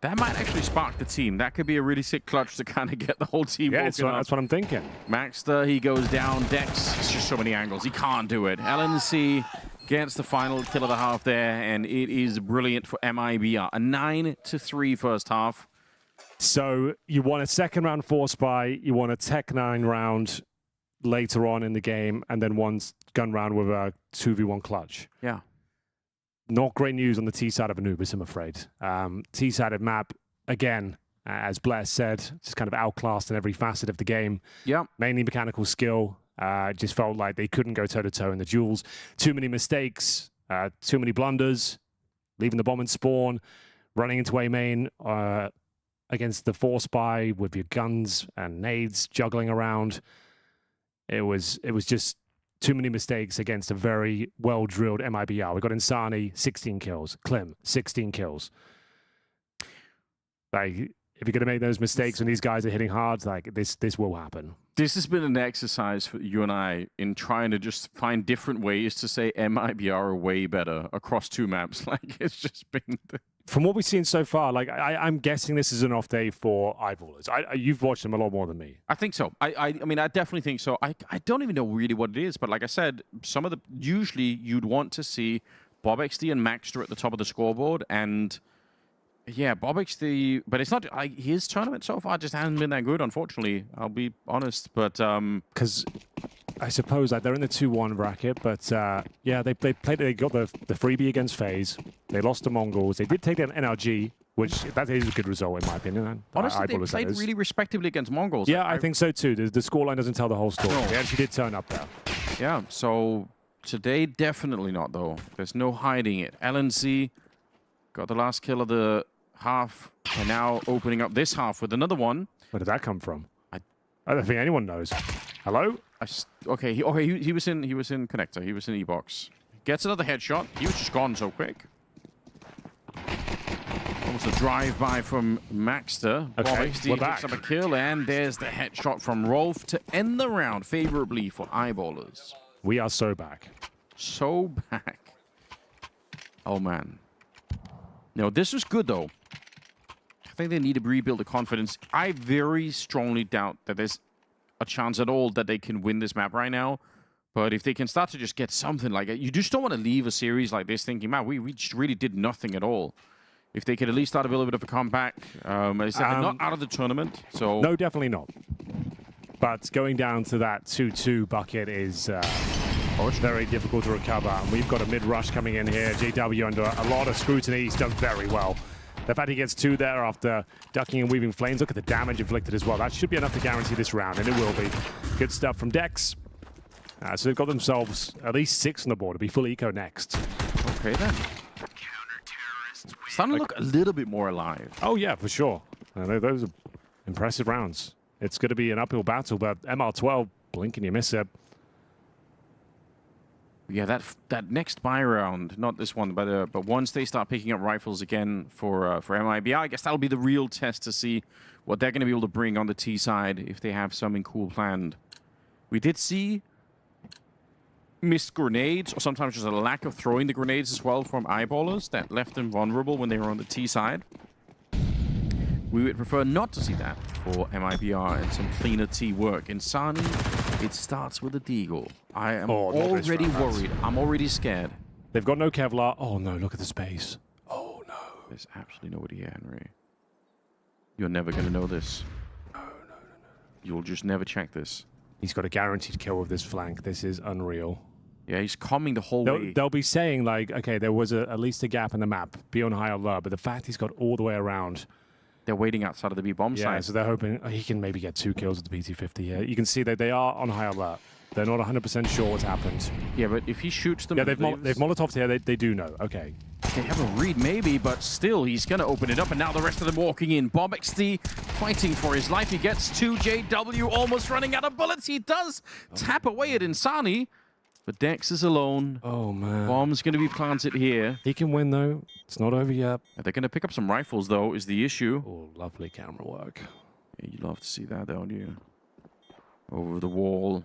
Speaker 2: That might actually spark the team. That could be a really sick clutch to kind of get the whole team
Speaker 1: yeah,
Speaker 2: walking up.
Speaker 1: That's what I'm thinking.
Speaker 2: Maxter, he goes down. Dex, it's just so many angles. He can't do it. LNC gets the final kill of the half there, and it is brilliant for MIBR. A 9-3 first half.
Speaker 1: So you want a second round force buy, you want a Tech 9 round later on in the game, and then one gun round with a 2v1 clutch.
Speaker 2: Yeah.
Speaker 1: Not great news on the T side of Anubis, I'm afraid. T-sided map, again, as Blair said, just kind of outclassed in every facet of the game.
Speaker 2: Yeah.
Speaker 1: Mainly mechanical skill. Just felt like they couldn't go toe-to-toe in the duels. Too many mistakes, too many blunders, leaving the bomb in spawn, running into A main against the force buy with your guns and nades juggling around. It was just too many mistakes against a very well-drilled MIBR. We got insani, 16 kills. Clem, 16 kills. Like, if you're going to make those mistakes when these guys are hitting hard, like, this will happen.
Speaker 2: This has been an exercise for you and I in trying to just find different ways to say MIBR are way better across 2 maps. Like, it's just been...
Speaker 1: From what we've seen so far, like, I'm guessing this is an off day for eyeballers. You've watched them a lot more than me.
Speaker 2: I think so. I mean, I definitely think so. I don't even know really what it is, but like I said, some of the... Usually, you'd want to see BobXD and Maxter at the top of the scoreboard, and... Yeah, BobXD, but it's not... his tournament so far just hasn't been that good, unfortunately. I'll be honest, but...
Speaker 1: Because I suppose like, they're in the 2-1 bracket, but yeah, they got the freebie against FaZe. They lost to MongolZ. They did take an NRG, which that is a good result in my opinion.
Speaker 2: Honestly, they played really respectively against MongolZ.
Speaker 1: Yeah, I think so too. The scoreline doesn't tell the whole story.
Speaker 2: No.
Speaker 1: They actually did turn up there.
Speaker 2: Yeah, so today, definitely not, though. There's no hiding it. LNC got the last kill of the half, and now opening up this half with another one.
Speaker 1: Where did that come from? I don't think anyone knows. Hello?
Speaker 2: Okay, he was in connector. He was in E-box. Gets another headshot. He was just gone so quick. Almost a drive-by from Maxter.
Speaker 1: Okay, we're
Speaker 2: picks
Speaker 1: back.
Speaker 2: up a kill, and there's the headshot from Rolf to end the round favorably for eyeballers.
Speaker 1: We are so back.
Speaker 2: So back. Oh, man. No, this was good, though. I think they need to rebuild the confidence. I very strongly doubt that there's a chance at all that they can win this map right now. But if they can start to just get something like it, you just don't want to leave a series like this thinking, man, we just really did nothing at all. If they could at least start a little bit of a comeback. As I said, they're not out of the tournament, so...
Speaker 1: No, definitely not. But going down to that 2-2 bucket is very difficult to recover. And we've got a mid-rush coming in here. JW under a lot of scrutiny. He's done very well. The fact he gets 2 there after ducking and weaving flames. Look at the damage inflicted as well. That should be enough to guarantee this round, and it will be. Good stuff from Dex. So they've got themselves at least 6 on the board to be full eco next.
Speaker 2: Okay, then. Starting to look a little bit more alive.
Speaker 1: Oh, yeah, for sure. Those are impressive rounds. It's going to be an uphill battle, but MR12, blink and you miss it.
Speaker 2: Yeah, that next buy round, not this one, but once they start picking up rifles again for MIBR, I guess that'll be the real test to see what they're going to be able to bring on the T side if they have something cool planned. We did see missed grenades, or sometimes just a lack of throwing the grenades as well from eyeballers that left them vulnerable when they were on the T side. We would prefer not to see that for MIBR and some cleaner T work. Insani, it starts with a deagle. I am already worried. I'm already scared.
Speaker 1: They've got no Kevlar. Oh no, look at the space. Oh no.
Speaker 2: There's absolutely nobody here, Henry. You're never going to know this. No. You'll just never check this.
Speaker 1: He's got a guaranteed kill with this flank. This is unreal.
Speaker 2: Yeah, he's coming the whole way.
Speaker 1: They'll be saying, like, okay, there was at least a gap in the map. Be on high or low. But the fact he's got all the way around.
Speaker 2: They're waiting outside of the B-bomb side.
Speaker 1: Yeah, so they're hoping he can maybe get 2 kills with the PT-50 here. You can see that they are on high alert. They're not 100% sure what's happened.
Speaker 2: Yeah, but if he shoots them...
Speaker 1: Yeah, they've Molotoved here. They do know. Okay.
Speaker 2: They have a read, maybe, but still, he's going to open it up, and now the rest of them walking in. BobXD fighting for his life. He gets 2. JW almost running out of bullets. He does tap away at Insani, but Dex is alone.
Speaker 1: Oh, man.
Speaker 2: Bomb's going to be planted here.
Speaker 1: He can win, though. It's not over yet.
Speaker 2: They're going to pick up some rifles, though, is the issue.
Speaker 1: Oh, lovely camera work.
Speaker 2: Yeah, you love to see that, don't you? Over the wall.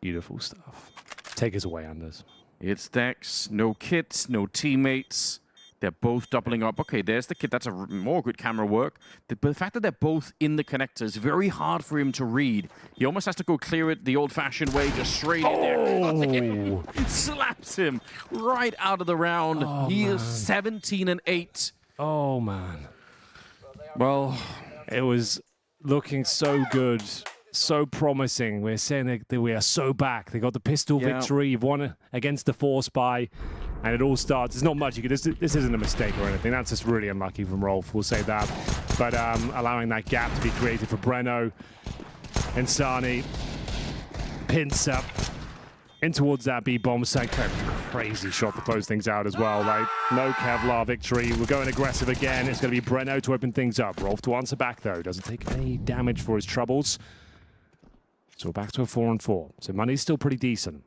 Speaker 1: Beautiful stuff. Take us away, Anders.
Speaker 2: It's Dex. No kits, no teammates. They're both doubling up. Okay, there's the kit. That's a more good camera work. But the fact that they're both in the connector is very hard for him to read. He almost has to go clear it the old-fashioned way, just straight in there. Slaps him right out of the round.
Speaker 1: Oh,
Speaker 2: he is 17-8.
Speaker 1: Oh, man.
Speaker 2: Well,
Speaker 1: it was looking so good. So promising. We're saying that we are so back. They got the pistol victory. You've won against the Force by, and it all starts. There's not much you could. This isn't a mistake or anything. That's just really unlucky from Rolf. We'll say that. But allowing that gap to be created for Breno, Insani, pins up in towards that B-bomb site. Crazy shot to close things out as well. Like no Kevlar victory. We're going aggressive again. It's going to be Breno to open things up. Rolf to answer back though. Doesn't take any damage for his troubles. So we're back to a 4-on-4. So money's still pretty decent.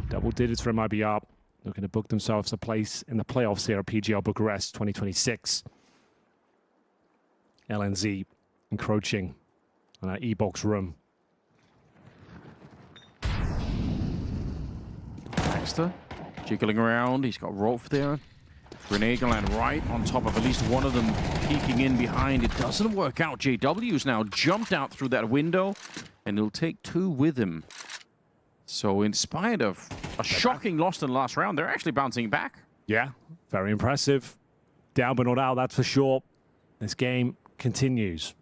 Speaker 1: Double digits for MIBR. Looking to book themselves a place in the playoffs here at PGL Bucharest 2026. LNZ encroaching on our E-box room.
Speaker 2: Baxter jiggling around. He's got Rolf there. Grenade gonna land right on top of at least one of them, peeking in behind. It doesn't work out. JW's now jumped out through that window, and he'll take 2 with him. So in spite of a shocking loss in the last round, they're actually bouncing back.
Speaker 1: Yeah, very impressive. Down but not out, that's for sure. This game continues.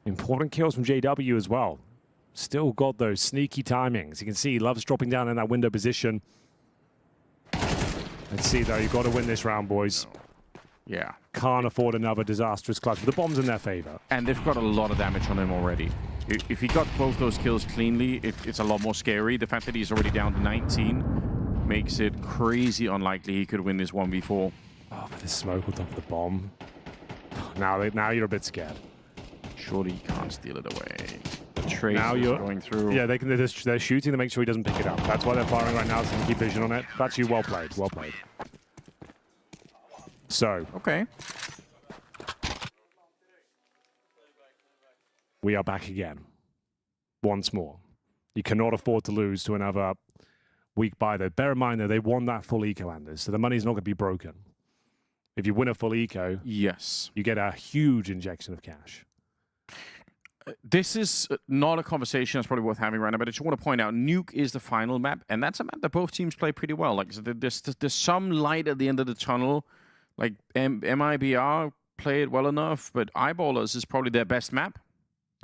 Speaker 1: Important kills from JW as well. Still got those sneaky timings. You can see he loves dropping down in that window position. Let's see, though. You've got to win this round, boys.
Speaker 2: Yeah.
Speaker 1: Can't afford another disastrous clutch. The bomb's in their favor.
Speaker 2: And they've got a lot of damage on him already. If he got both those kills cleanly, it's a lot more scary. The fact that he's already down to 19 makes it crazy unlikely he could win this 1v4.
Speaker 1: Oh, but the smoke on top of the bomb. Now you're a bit scared.
Speaker 2: Surely you can't steal it away. The trace
Speaker 1: now
Speaker 2: is
Speaker 1: you're
Speaker 2: going through.
Speaker 1: Yeah, they're shooting to make sure he doesn't pick it up. That's why they're firing right now, so they can keep vision on it. That's you. Well played. Well played. So.
Speaker 2: Okay.
Speaker 1: We are back again. Once more. You cannot afford to lose to another weak buy, though. Bear in mind, though, they won that full eco, Anders, so the money's not going to be broken. If you win a full eco,
Speaker 2: yes,
Speaker 1: you get a huge injection of cash.
Speaker 2: This is not a conversation that's probably worth having right now, but I just want to point out, Nuke is the final map, and that's a map that both teams play pretty well. Like, so there's some light at the end of the tunnel. Like, MIBR play it well enough, but Eyeballers is probably their best map.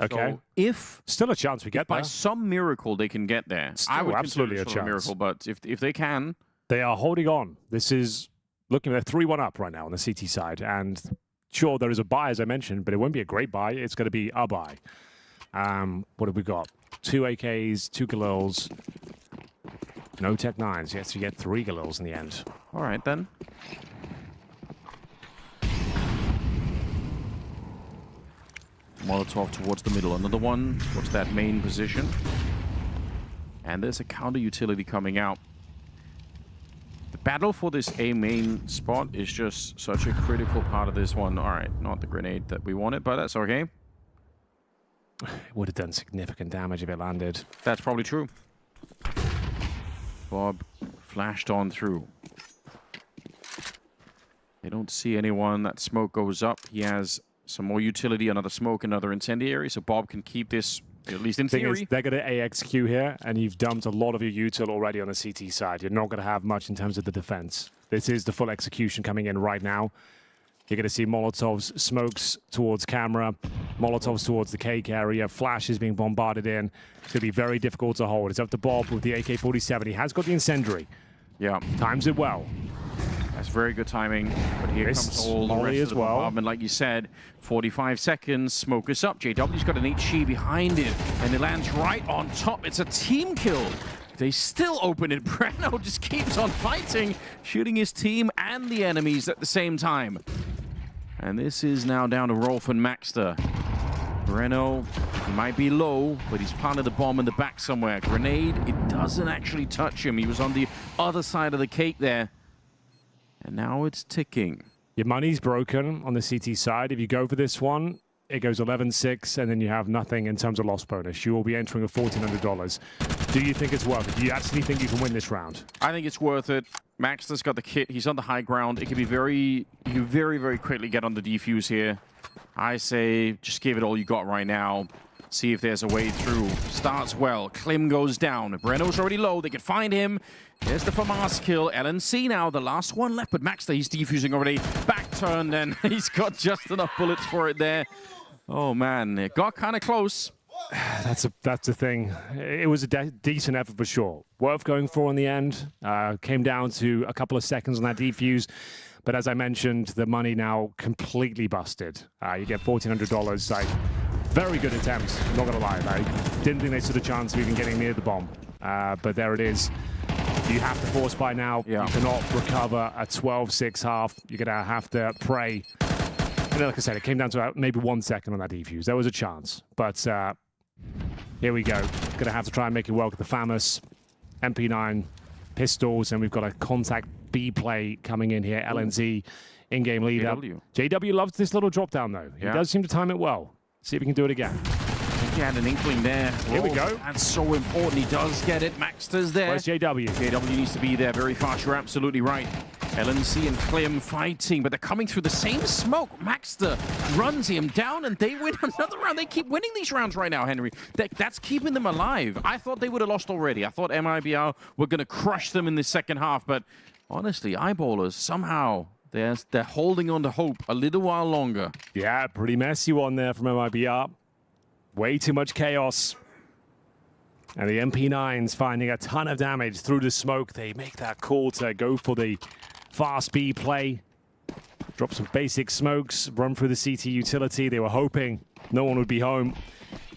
Speaker 1: Okay.
Speaker 2: So if
Speaker 1: still a chance we get
Speaker 2: by
Speaker 1: there.
Speaker 2: some miracle they can get there,
Speaker 1: Still
Speaker 2: I would
Speaker 1: absolutely
Speaker 2: consider it
Speaker 1: a
Speaker 2: sort of
Speaker 1: chance.
Speaker 2: miracle. But if they can,
Speaker 1: they are holding on. This is looking, they're 3-1 up right now on the CT side, and sure there is a buy as I mentioned, but it won't be a great buy. It's going to be a buy. What have we got? 2 AKs, 2 Galils, no Tech 9s. Yes, you get 3 Galils in the end.
Speaker 2: All right then. Molotov towards the middle. Another one towards that main position. And there's a counter utility coming out. The battle for this A main spot is just such a critical part of this one. All right, not the grenade that we wanted, but that's okay.
Speaker 1: It would have done significant damage if it landed.
Speaker 2: That's probably true. Bob flashed on through. They don't see anyone. That smoke goes up. He has some more utility, another smoke, another incendiary, so Bob can keep this, at least in theory.
Speaker 1: They're going to AXQ here, and you've dumped a lot of your util already on the CT side. You're not going to have much in terms of the defense. This is the full execution coming in right now. You're going to see Molotovs, smokes towards camera, Molotovs towards the cake area, flashes being bombarded in. It's going to be very difficult to hold. It's up to Bob with the AK-47. He has got the incendiary.
Speaker 2: Yeah.
Speaker 1: Times it well.
Speaker 2: That's very good timing, but here comes all the rest of the bombardment. Like you said, 45 seconds, smoke is up. JW's got an HE behind it, and it lands right on top. It's a team kill. They still open it. Breno just keeps on fighting, shooting his team and the enemies at the same time. And this is now down to Rolf and Maxter. Breno, he might be low, but he's planted the bomb in the back somewhere. Grenade, it doesn't actually touch him. He was on the other side of the cake there. And now it's ticking.
Speaker 1: Your money's broken on the CT side. If you go for this one, it goes 11-6, and then you have nothing in terms of loss bonus. You will be entering a $1,400. Do you think it's worth it? Do you actually think you can win this round?
Speaker 2: I think it's worth it. Maxter's got the kit. He's on the high ground. It can be very, very quickly get on the defuse here. I say just give it all you got right now. See if there's a way through. Starts well. Klim goes down. Breno's already low. They can find him. There's the FAMAS kill. LNC now, the last one left, but Maxter, he's defusing already. Back turned, and he's got just enough bullets for it there. Oh, man. It got kind of close.
Speaker 1: That's the thing. It was a decent effort for sure. Worth going for in the end. Came down to a couple of seconds on that defuse. But as I mentioned, the money now completely busted. You get $1,400. Like, very good attempt, not going to lie. Like, didn't think they stood a chance of even getting near the bomb. But there it is. You have to force by now.
Speaker 2: Yeah.
Speaker 1: You cannot recover a 12-6 half. You're going to have to pray. And like I said, it came down to maybe 1 second on that defuse. There was a chance. But here we go. Going to have to try and make it work with the FAMAS, MP9, pistols, and we've got a contact B play coming in here. LNZ in-game lead up. JW loves this little drop down though. He does seem to time it well. See if he can do it again.
Speaker 2: He had an inkling there.
Speaker 1: Here we go.
Speaker 2: That's so important. He does get it. Maxter's there.
Speaker 1: Where's JW?
Speaker 2: JW needs to be there very fast. You're absolutely right. LNC and Clem fighting, but they're coming through the same smoke. Maxter runs him down, and they win another round. They keep winning these rounds right now, Henry. That's keeping them alive. I thought they would have lost already. I thought MIBR were going to crush them in the second half, but honestly, Eyeballers, somehow, they're holding on to hope a little while longer.
Speaker 1: Yeah, pretty messy one there from MIBR. Way too much chaos. And the MP9s finding a ton of damage through the smoke. They make that call to go for the fast B play. Drop some basic smokes, run through the CT utility. They were hoping no one would be home.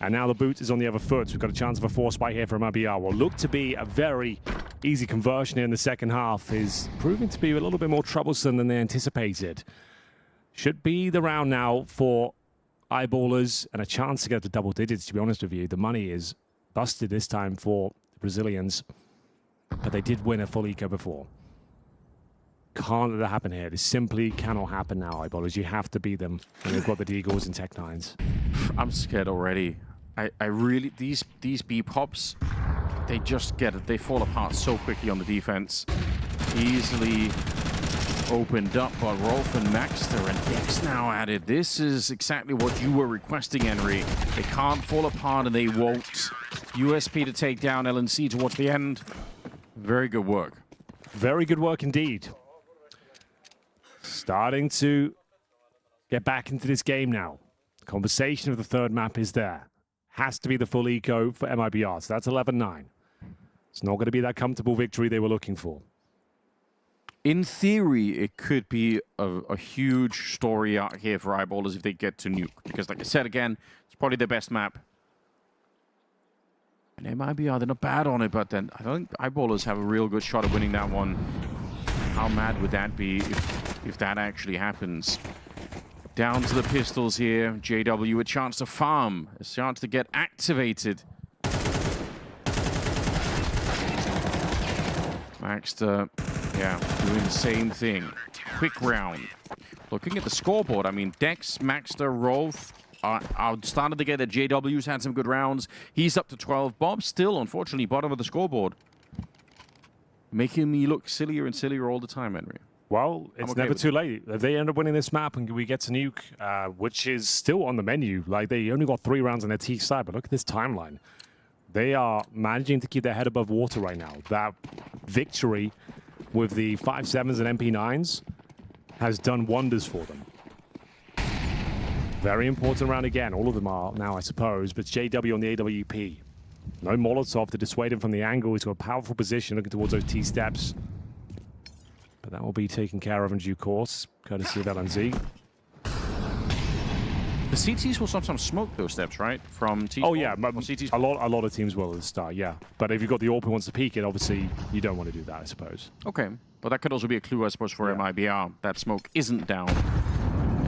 Speaker 1: And now the boot is on the other foot. So we've got a chance of a force spike here from MIBR. Will look to be a very easy conversion here in the second half. Is proving to be a little bit more troublesome than they anticipated. Should be the round now for Eyeballers and a chance to get to double digits, to be honest with you. The money is busted this time for the Brazilians, but they did win a full eco before. Can't let that happen here. This simply cannot happen now, Eyeballers. You have to beat them, and they've got the Deagles and Tech 9s.
Speaker 2: I'm scared already. I really, these B pops, they just get it. They fall apart so quickly on the defense. Easily opened up by Rolf and Maxter, and Dex now added. This is exactly what you were requesting, Henry. They can't fall apart, and they won't. USP to take down LNC towards the end. Very good work.
Speaker 1: Very good work indeed. Starting to get back into this game now. The conversation of the third map is there. Has to be the full eco for MIBR, so that's 11-9. It's not going to be that comfortable victory they were looking for.
Speaker 2: In theory, it could be a huge story out here for Eyeballers if they get to nuke. Because like I said again, it's probably their best map. And MIBR, they're not bad on it, but then I don't think Eyeballers have a real good shot at winning that one. How mad would that be if that actually happens? Down to the pistols here. JW, a chance to farm. A chance to get activated. Maxter, yeah, doing the same thing. Quick round. Looking at the scoreboard, I mean, Dex, Maxter, Rolf are starting to get it. JW's had some good rounds. He's up to 12. Bob still, unfortunately, bottom of the scoreboard. Making me look sillier and sillier all the time, Henry.
Speaker 1: Well, it's never too late. If they end up winning this map and we get to nuke, which is still on the menu, like they only got 3 rounds on their T side, but look at this timeline. They are managing to keep their head above water right now. That victory with the 5.7s and MP9s has done wonders for them. Very important round again. All of them are now, I suppose, but JW on the AWP. No Molotov to dissuade him from the angle. He's got a powerful position looking towards those T-steps. But that will be taken care of in due course, courtesy of LNZ.
Speaker 2: The CTs will sometimes smoke those steps, right? From T.
Speaker 1: Oh yeah, a lot of teams will at the start, yeah. But if you've got the AWP who wants to peek it, obviously you don't want to do that, I suppose.
Speaker 2: Okay, but that could also be a clue, I suppose, for MIBR. That smoke isn't down,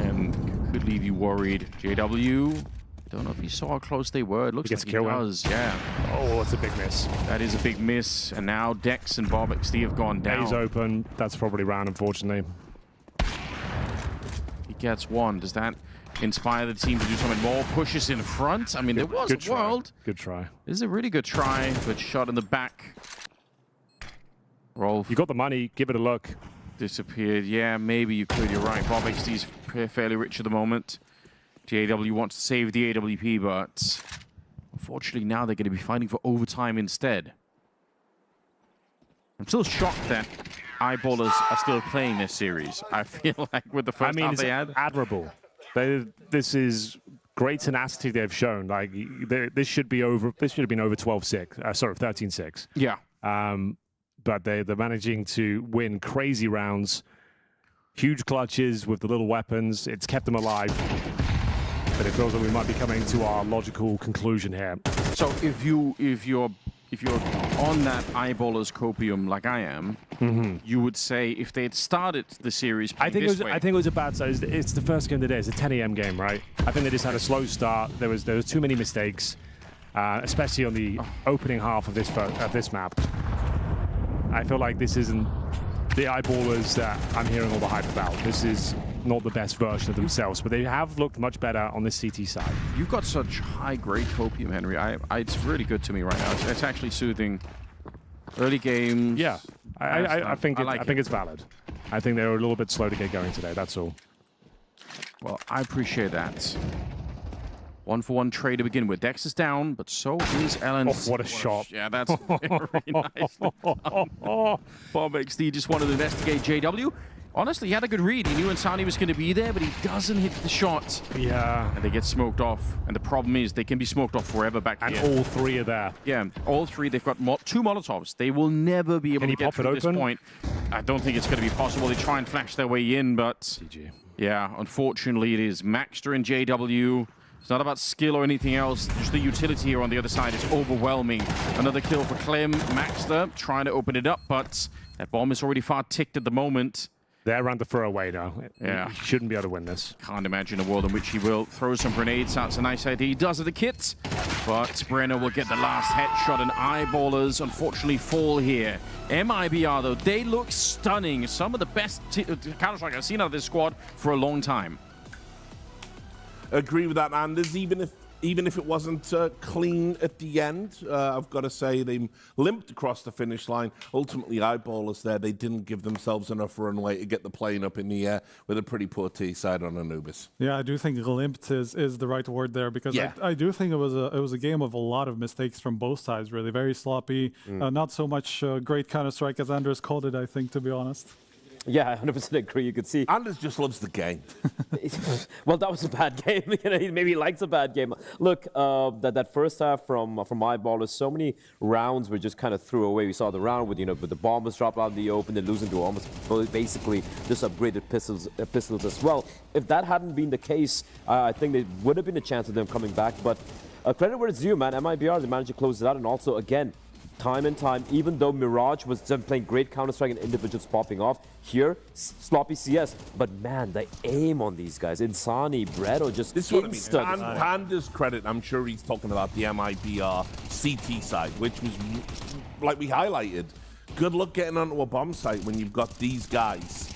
Speaker 2: and could leave you worried. JW, don't know if you saw how close they were. It looks like he does, yeah.
Speaker 1: Oh, that's a big miss.
Speaker 2: That is a big miss, and now Dex and Bob XD have gone down.
Speaker 1: He's open. That's probably round, unfortunately.
Speaker 2: He gets one. Does that inspire the team to do something more? Pushes in front. I mean, there was a world.
Speaker 1: Good try.
Speaker 2: This is a really good try, but shot in the back. Rolf.
Speaker 1: You got the money. Give it a look.
Speaker 2: Disappeared. Yeah, maybe you could. You're right. Bob XD's fairly rich at the moment. JW wants to save the AWP, but unfortunately now they're going to be fighting for overtime instead. I'm still shocked that Eyeballers are still playing this series. I feel like with the first half they had.
Speaker 1: Admirable. This is great tenacity they've shown. Like this should be over. This should have been over 12-6. Sorry, 13-6.
Speaker 2: Yeah.
Speaker 1: But they're managing to win crazy rounds, huge clutches with the little weapons. It's kept them alive. But it feels like we might be coming to our logical conclusion here.
Speaker 2: So if you're on that Eyeballers copium like I am, you would say if they had started the series
Speaker 1: I think it was a bad start. It's the first game of the day. It's a 10 AM game, right? I think they just had a slow start. There was too many mistakes, especially on the opening half of this map. I feel like this isn't the eyeballers that I'm hearing all the hype about. This is not the best version of themselves, but they have looked much better on the CT side.
Speaker 2: You've got such high-grade copium, Henry. It's really good to me right now. It's actually soothing. Early games.
Speaker 1: Yeah, I think it's valid. I think they were a little bit slow to get going today. That's all.
Speaker 2: Well, I appreciate that. 1-for-1 trade to begin with. Dex is down, but so is Ellen.
Speaker 1: Oh, what a shot.
Speaker 2: Yeah, that's very nicely done. Bomb XD just wanted to investigate JW. Honestly, he had a good read. He knew insani was going to be there, but he doesn't hit the shot.
Speaker 1: Yeah.
Speaker 2: And they get smoked off. And the problem is they can be smoked off forever back here.
Speaker 1: And all three are there.
Speaker 2: Yeah, all three. They've got two Molotovs. They will never be able to get through this point. I don't think it's going to be possible. They try and flash their way in, but...
Speaker 1: GG.
Speaker 2: Yeah, unfortunately, it is Maxter and JW. It's not about skill or anything else. Just the utility here on the other side is overwhelming. Another kill for Clem. Maxter trying to open it up, but that bomb is already far ticked at the moment.
Speaker 1: They're around the throwaway now.
Speaker 2: Yeah.
Speaker 1: He shouldn't be able to win this.
Speaker 2: Can't imagine a world in which he will throw some grenades. That's a nice idea. He does at the kit, but Brenner will get the last headshot, and eyeballers unfortunately fall here. MIBR, though, they look stunning. Some of the best Counter-Strike I've seen out of this squad for a long time.
Speaker 9: Agree with that, Anders. Even if it wasn't clean at the end, I've got to say they limped across the finish line. Ultimately, eyeballers there, they didn't give themselves enough runway to get the plane up in the air with a pretty poor T-side on Anubis.
Speaker 10: Yeah, I do think limped is the right word there, because I do think it was a game of a lot of mistakes from both sides, really. Very sloppy, not so much great Counter-Strike as Anders called it, I think, to be honest.
Speaker 8: Yeah, I 100% agree. You could see
Speaker 9: Anders just loves the game.
Speaker 8: Well, that was a bad game. Maybe he likes a bad game. Look, that first half from eyeballers, so many rounds were just kind of threw away. We saw the round with with the bombers drop out in the open, then losing to almost basically just upgraded pistols as well. If that hadn't been the case, I think there would have been a chance of them coming back. But credit where it's due, man. MIBR, they managed to close it out, and also again, time and time, even though Mirage was playing great Counter-Strike and individuals popping off, here, sloppy CS. But man, the aim on these guys, insani, Bredo, just
Speaker 9: this is what I mean. Panda's credit, I'm sure he's talking about the MIBR CT side, which was, like we highlighted, good luck getting onto a bomb site when you've got these guys,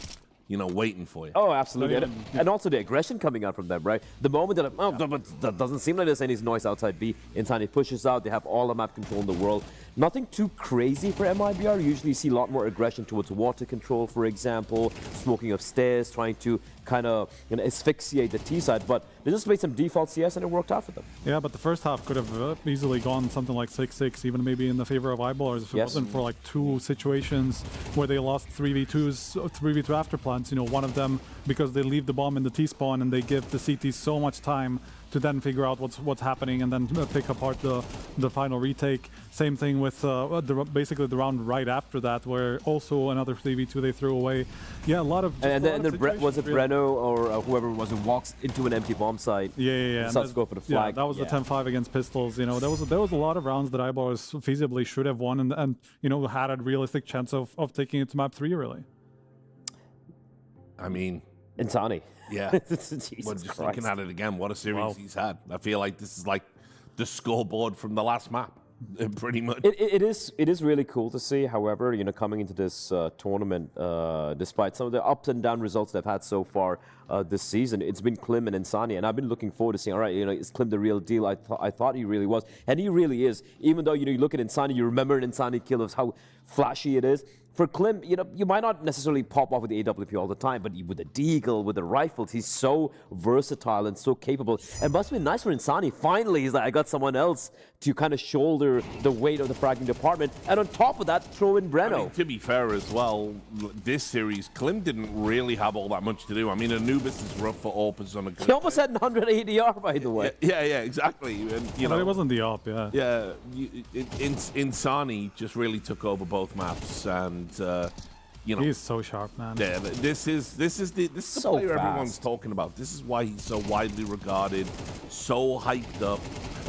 Speaker 9: waiting for you.
Speaker 8: Oh, absolutely. And also the aggression coming out from them, right? The moment they're like, oh, but that doesn't seem like there's any noise outside B. insani pushes out. They have all the map control in the world. Nothing too crazy for MIBR. Usually you see a lot more aggression towards water control, for example, smoking of stairs, trying to kind of asphyxiate the T side, but they just made some default CS and it worked out for them.
Speaker 10: Yeah, but the first half could have easily gone something like 6-6, even maybe in the favor of eyeballers if it wasn't for like two situations where they lost 3v2s, 3v2 after plants. One of them because they leave the bomb in the T-spawn and they give the CT so much time to then figure out what's happening and then pick apart the final retake. Same thing with basically the round right after that, where also another 3v2 they threw away. Yeah, a lot of.
Speaker 8: And then was it Breno or whoever it was who walks into an empty bomb site?
Speaker 10: Yeah.
Speaker 8: Starts to go for the flag.
Speaker 10: Yeah, that was the 10-5 against pistols. There was a lot of rounds that eyeballers feasibly should have won and had a realistic chance of taking it to map 3 really.
Speaker 9: I mean,
Speaker 8: insani.
Speaker 9: Yeah,
Speaker 8: Jesus
Speaker 9: well, just
Speaker 8: Christ.
Speaker 9: looking at it again, what a series he's had. I feel like this is like the scoreboard from the last map, pretty much.
Speaker 8: It is really cool to see. However, coming into this tournament, despite some of the ups and down results they've had so far this season, it's been Klim and insani, and I've been looking forward to seeing. All right, is Klim the real deal? I thought he really was, and he really is. Even though you look at insani, you remember an insani kill of how flashy it is. For Klim, you might not necessarily pop off with the AWP all the time, but with the deagle, with the rifles, he's so versatile and so capable. And it must have been nice for insani. Finally, he's like, I got someone else to kind of shoulder the weight of the fragging department. And on top of that, throw in Breno.
Speaker 9: I mean, to be fair as well, this series, Klim didn't really have all that much to do. I mean, Anubis is rough for AWP on a good.
Speaker 8: He almost had 100 ADR, by the way.
Speaker 9: Yeah, exactly. And,
Speaker 10: it wasn't the AWP, yeah.
Speaker 9: Yeah, insani just really took over both maps, and
Speaker 10: he's so sharp, man.
Speaker 9: Yeah, this is the
Speaker 8: so
Speaker 9: player
Speaker 8: fast.
Speaker 9: everyone's talking about. This is why he's so widely regarded, so hyped up,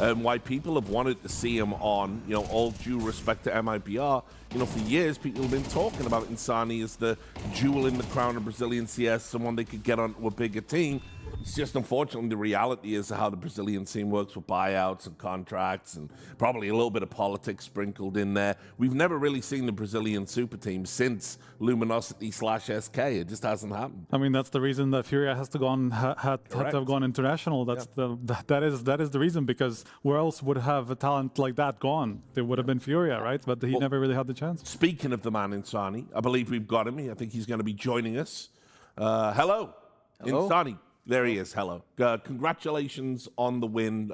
Speaker 9: and why people have wanted to see him on. All due respect to MIBR. For years people have been talking about insani as the jewel in the crown of Brazilian CS, someone they could get onto a bigger team. It's just unfortunately the reality is how the Brazilian scene works with buyouts and contracts and probably a little bit of politics sprinkled in there. We've never really seen the Brazilian super team since Luminosity/SK. It just hasn't happened.
Speaker 10: I mean, that's the reason that Furia has to go on, had to have gone international. That's that is the reason, because where else would have a talent like that gone? It would have been Furia, right? But he never really had the chance.
Speaker 9: Speaking of the man Insani, I believe we've got him. I think he's going to be joining us. Hello, Insani. There he is. Hello. Congratulations on the win.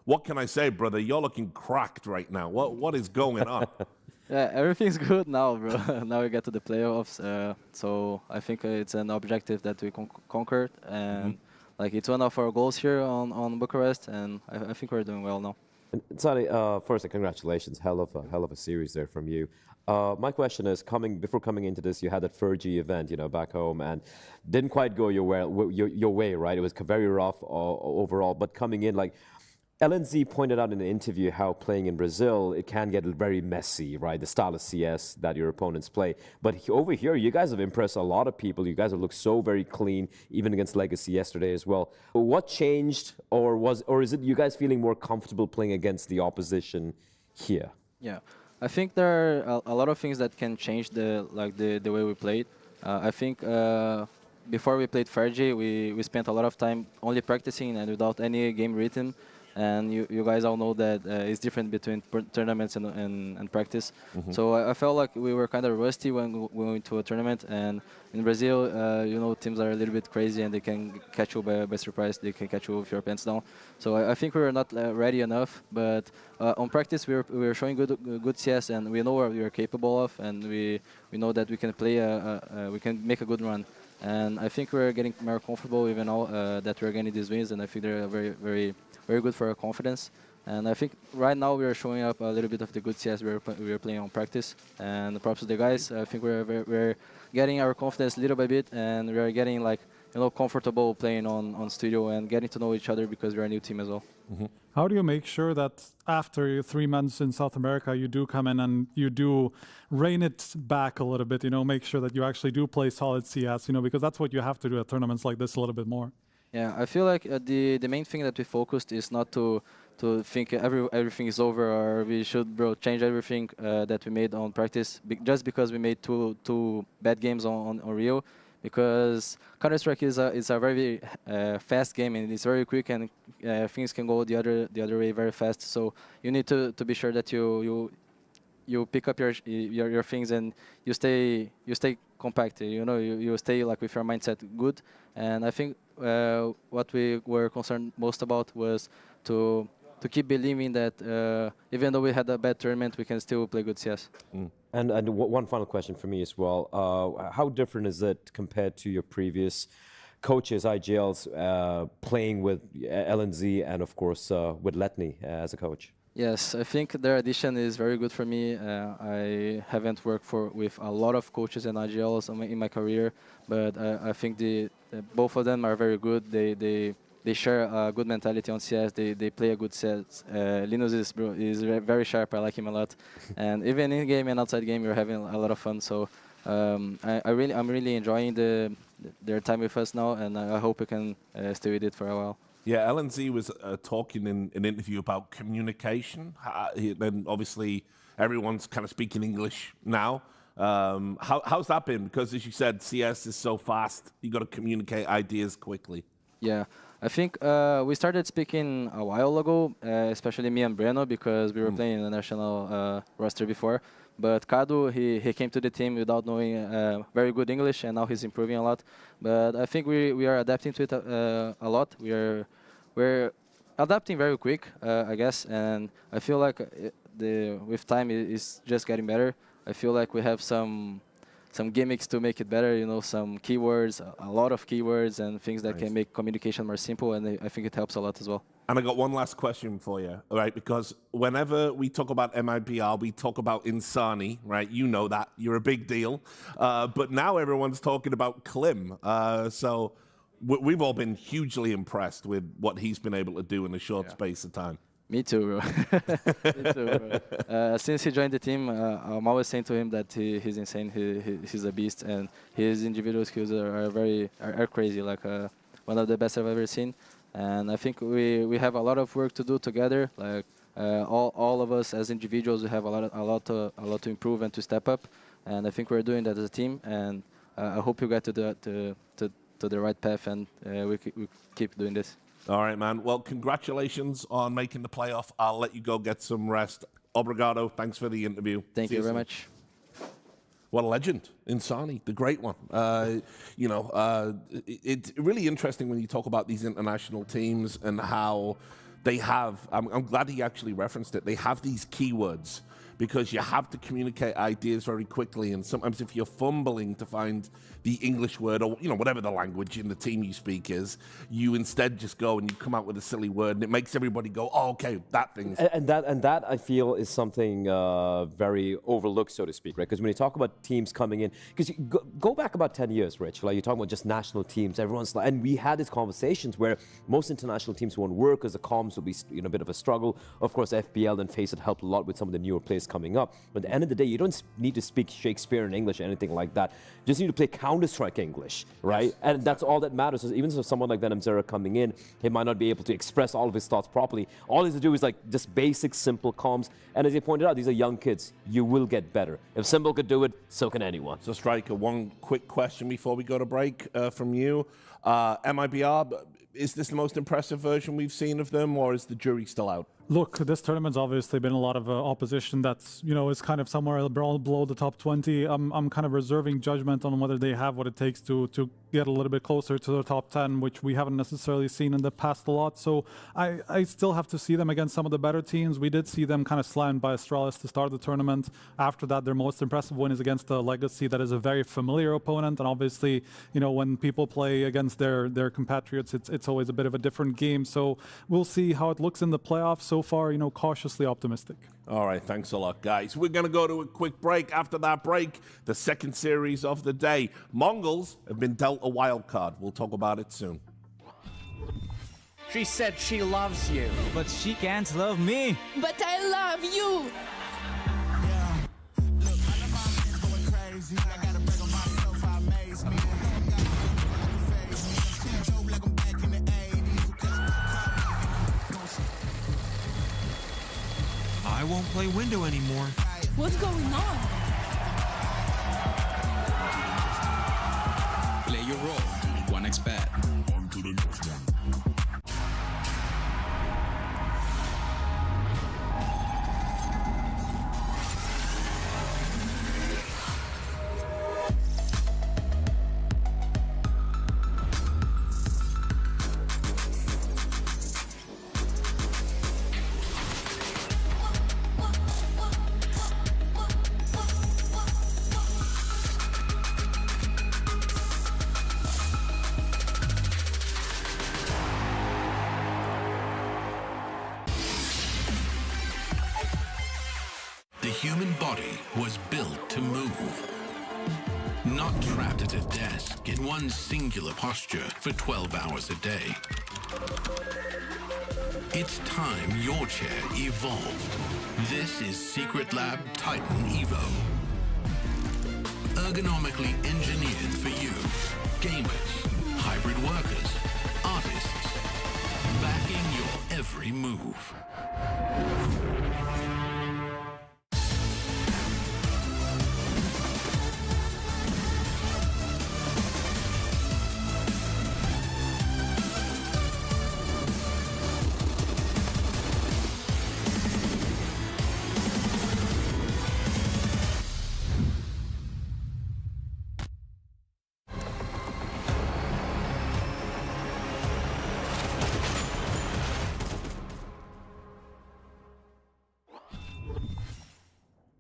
Speaker 9: What can I say, brother? You're looking cracked right now. What is going on?
Speaker 20: Yeah, everything's good now, bro. Now we get to the playoffs, so I think it's an objective that we conquered, and like it's one of our goals here on Bucharest, and I think we're doing well now.
Speaker 8: Insani, first, congratulations! Hell of a series there from you. My question is, before coming into this, you had that Fergie event, back home, and didn't quite go your way, right? It was very rough overall, but coming in, like, LNZ pointed out in an interview how playing in Brazil, it can get very messy, right? The style of CS that your opponents play. But over here, you guys have impressed a lot of people. You guys have looked so very clean, even against Legacy yesterday as well. What changed, or is it you guys feeling more comfortable playing against the opposition here?
Speaker 20: Yeah, I think there are a lot of things that can change the way we played. I think before we played Fergie, we spent a lot of time only practicing and without any game written. And you guys all know that it's different between tournaments and practice. So I felt like we were kind of rusty when we went to a tournament. And in Brazil, teams are a little bit crazy and they can catch you by surprise. They can catch you with your pants down. So I think we were not ready enough. But on practice, we were showing good CS, and we know what we are capable of, and we know that we can play. We can make a good run. And I think we're getting more comfortable even now that we're getting these wins, and I think they're very good for our confidence. And I think right now we are showing up a little bit of the good CS we are playing on practice. And props to the guys. I think we're getting our confidence little by bit, and we are getting comfortable playing on studio and getting to know each other because we're a new team as well.
Speaker 10: How do you make sure that after 3 months in South America, you do come in and you do rein it back a little bit, make sure that you actually do play solid CS, because that's what you have to do at tournaments like this a little bit more.
Speaker 20: Yeah, I feel like the main thing that we focused is not to think everything is over or we should change everything that we made on practice just because we made two bad games on Rio. Because Counter-Strike is a very fast game, and it's very quick, and things can go the other way very fast. So you need to be sure that you pick up your things and you stay compact. You stay with your mindset good. And I think what we were concerned most about was to keep believing that even though we had a bad tournament, we can still play good CS.
Speaker 8: And one final question for me as well. How different is it compared to your previous coaches, IGLs, playing with LNZ and, of course, with Letny as a coach?
Speaker 20: Yes, I think their addition is very good for me. I haven't worked with a lot of coaches and IGLs in my career, but I think both of them are very good. They share a good mentality on CS. They play a good CS. Linus is very sharp. I like him a lot. And even in game and outside game, we're having a lot of fun. So I'm really enjoying their time with us now, and I hope we can stay with it for a while.
Speaker 9: Yeah, LNZ was talking in an interview about communication. Then obviously everyone's kind of speaking English now. How's that been? Because as you said, CS is so fast. You got to communicate ideas quickly.
Speaker 20: Yeah, I think we started speaking a while ago, especially me and Breno, because we were playing in the national roster before. But Kadu, he came to the team without knowing very good English, and now he's improving a lot. But I think we are adapting to it a lot. We're adapting very quick, I guess, and I feel like with time it's just getting better. I feel like we have some gimmicks to make it better, some keywords, a lot of keywords and things that can make communication more simple, and I think it helps a lot as well.
Speaker 9: And I got one last question for you, all right? Because whenever we talk about MIBR, we talk about Insani, right? You know that. You're a big deal. But now everyone's talking about Klim. So we've all been hugely impressed with what he's been able to do in a short space of time.
Speaker 20: Me too, bro. Me too, bro. Since he joined the team, I'm always saying to him that he's insane. He's a beast, and his individual skills are crazy. Like one of the best I've ever seen. And I think we have a lot of work to do together. Like all of us as individuals, we have a lot to improve and to step up. and I think we're doing that as a team. And I hope you get to the right path, and we keep doing this.
Speaker 9: All right, man. Well, congratulations on making the playoff. I'll let you go get some rest. Obrigado. Thanks for the interview.
Speaker 20: Thank you very much.
Speaker 9: What a legend, Insani, the great one. It's really interesting when you talk about these international teams and how they have, I'm glad he actually referenced it, they have these keywords because you have to communicate ideas very quickly, and sometimes if you're fumbling to find the English word or whatever the language in the team you speak is, you instead just go and you come out with a silly word, and it makes everybody go, oh, okay, that thing's...
Speaker 8: And that I feel is something very overlooked, so to speak, right? Because when you talk about teams coming in, because go back about 10 years, Rich, like you're talking about just national teams, everyone's like, and we had these conversations where most international teams won't work because the comms will be a bit of a struggle. Of course, FPL and FaZe had helped a lot with some of the newer players coming up. But at the end of the day, you don't need to speak Shakespeare in English or anything like that. You just need to play Counter-Strike English, right? Yes. And that's all that matters. So even if someone like Venom Zera coming in, he might not be able to express all of his thoughts properly. All he has to do is like just basic, simple comms. And as you pointed out, these are young kids. You will get better. If Symbol could do it, so can anyone.
Speaker 9: So Striker, one quick question before we go to break from you. MIBR, is this the most impressive version we've seen of them, or is the jury still out?
Speaker 10: Look, this tournament's obviously been a lot of opposition that's, is kind of somewhere below the top 20. I'm kind of reserving judgment on whether they have what it takes to get a little bit closer to the top 10, which we haven't necessarily seen in the past a lot. So I still have to see them against some of the better teams. We did see them kind of slammed by Astralis to start the tournament. After that, their most impressive win is against the Legacy that is a very familiar opponent. And obviously, when people play against their compatriots, it's always a bit of a different game. So we'll see how it looks in the playoffs. So far, cautiously optimistic.
Speaker 9: All right, thanks a lot, guys. We're going to go to a quick break. After that break, the second series of the day. MongolZ have been dealt a wild card. We'll talk about it soon.
Speaker 12: She said she loves you. But she can't love me.
Speaker 13: But I love you.
Speaker 15: I won't play window anymore.
Speaker 13: What's going on?
Speaker 14: Play your role. 1xBet. On to the next one.
Speaker 15: The human body was built to move, not trapped at a desk in one singular posture for 12 hours a day. It's time your chair evolved. This is Secret Lab Titan Evo. Ergonomically engineered for you, gamers, hybrid workers, artists, backing your every move.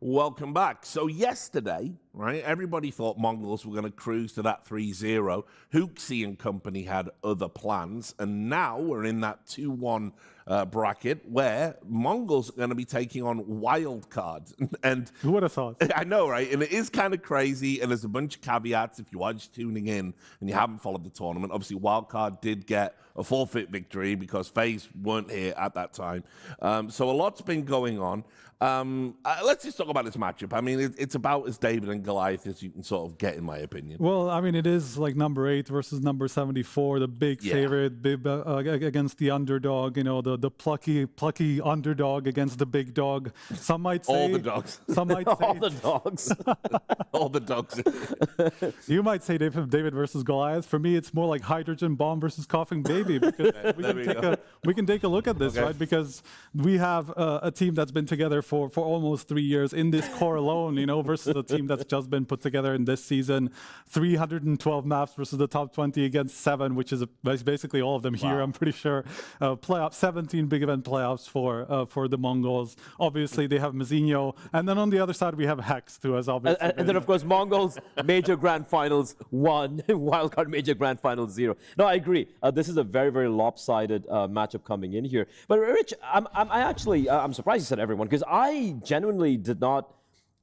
Speaker 9: Welcome back. So yesterday, right, everybody thought MongolZ were going to cruise to that 3-0. Hooksy and company had other plans, and now we're in that 2-1 bracket where MongolZ are going to be taking on Wildcard. And
Speaker 10: who would have thought?
Speaker 9: I know, right? And it is kind of crazy, and there's a bunch of caveats if you are just tuning in and you haven't followed the tournament. Obviously, Wildcard did get a forfeit victory because FaZe weren't here at that time. So a lot's been going on. Let's just talk about this matchup. I mean, it's about as David and and Goliath as you can sort of get, in my opinion.
Speaker 10: Well, I mean, it is like number 8 versus number 74, the big favorite against the underdog. You know, the plucky underdog against the big dog. Some might say
Speaker 9: all the dogs.
Speaker 10: Some might say
Speaker 8: all the dogs.
Speaker 9: all the dogs.
Speaker 10: You might say David versus Goliath. For me, it's more like hydrogen bomb versus coughing baby, because we can take a look at this, right? Because we have a team that's been together for almost 3 years in this core alone, you know, versus a team that's just been put together in this season. 312 maps versus the top 20 against 7, which is basically all of them here, I'm pretty sure. Playoff 17 big event playoffs for the MongolZ. Obviously, they have Mazinho, and then on the other side we have Hex, who has obviously
Speaker 8: and then of course MongolZ major grand finals 1, wildcard major grand finals 0. No, I agree. This is a very, very lopsided matchup coming in here. But Rich, I'm surprised you said everyone, because I genuinely did not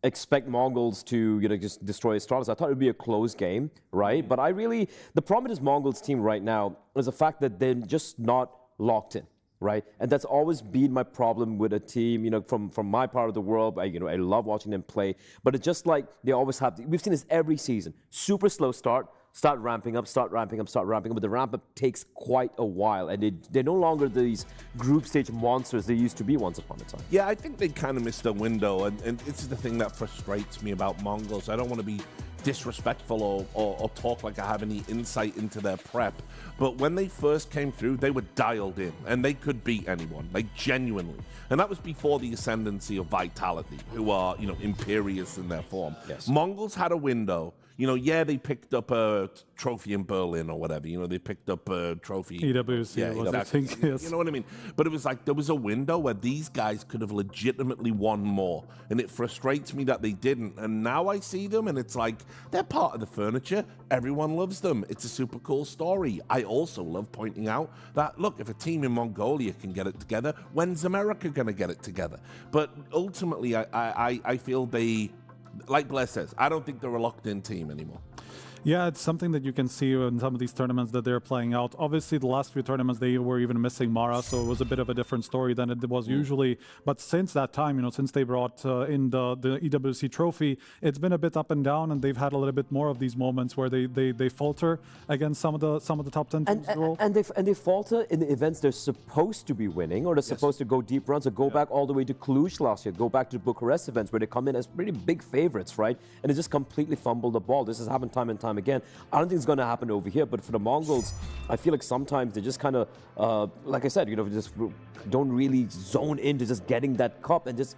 Speaker 8: expect MongolZ to just destroy Astralis. I thought it would be a close game, right? But the problem with this MongolZ team right now is the fact that they're just not locked in, right? And that's always been my problem with a team, you know, from my part of the world. I love watching them play, but it's just like they always have. We've seen this every season. Super slow start ramping up, but the ramp up takes quite a while, and they're no longer these group stage monsters they used to be once upon a time.
Speaker 9: Yeah, I think they kind of missed a window, and this is the thing that frustrates me about MongolZ. I don't want to be disrespectful or talk like I have any insight into their prep, but when they first came through, they were dialed in, and they could beat anyone, like genuinely. And that was before the ascendancy of Vitality, who are, you know, imperious in their form.
Speaker 8: Yes.
Speaker 9: MongolZ had a window. You know, yeah, they picked up a trophy in Berlin or whatever. You know, they picked up a trophy.
Speaker 10: EWC,
Speaker 9: yeah,
Speaker 10: exactly. I think, yes.
Speaker 9: You know what I mean? But it was like there was a window where these guys could have legitimately won more. And it frustrates me that they didn't. And now I see them and it's like they're part of the furniture. Everyone loves them. It's a super cool story. I also love pointing out that, look, if a team in Mongolia can get it together, when's America going to get it together? But ultimately, I feel they... Like Bless says, I don't think they're a locked-in team anymore.
Speaker 10: Yeah, it's something that you can see in some of these tournaments that they're playing out. Obviously, the last few tournaments, they were even missing Mara, so it was a bit of a different story than it was usually. But since that time, you know, since they brought in the EWC trophy, it's been a bit up and down, and they've had a little bit more of these moments where they falter against some of the top 10 teams in the world.
Speaker 8: And they falter in the events they're supposed to be winning, or they're supposed to go deep runs, or go back all the way to Cluj last year, go back to Bucharest events where they come in as pretty big favorites, right? And they just completely fumble the ball. This has happened time and time again. I don't think it's going to happen over here, but for the MongolZ, I feel like sometimes they just kind of, like I said, you know, just don't really zone into just getting that cup and just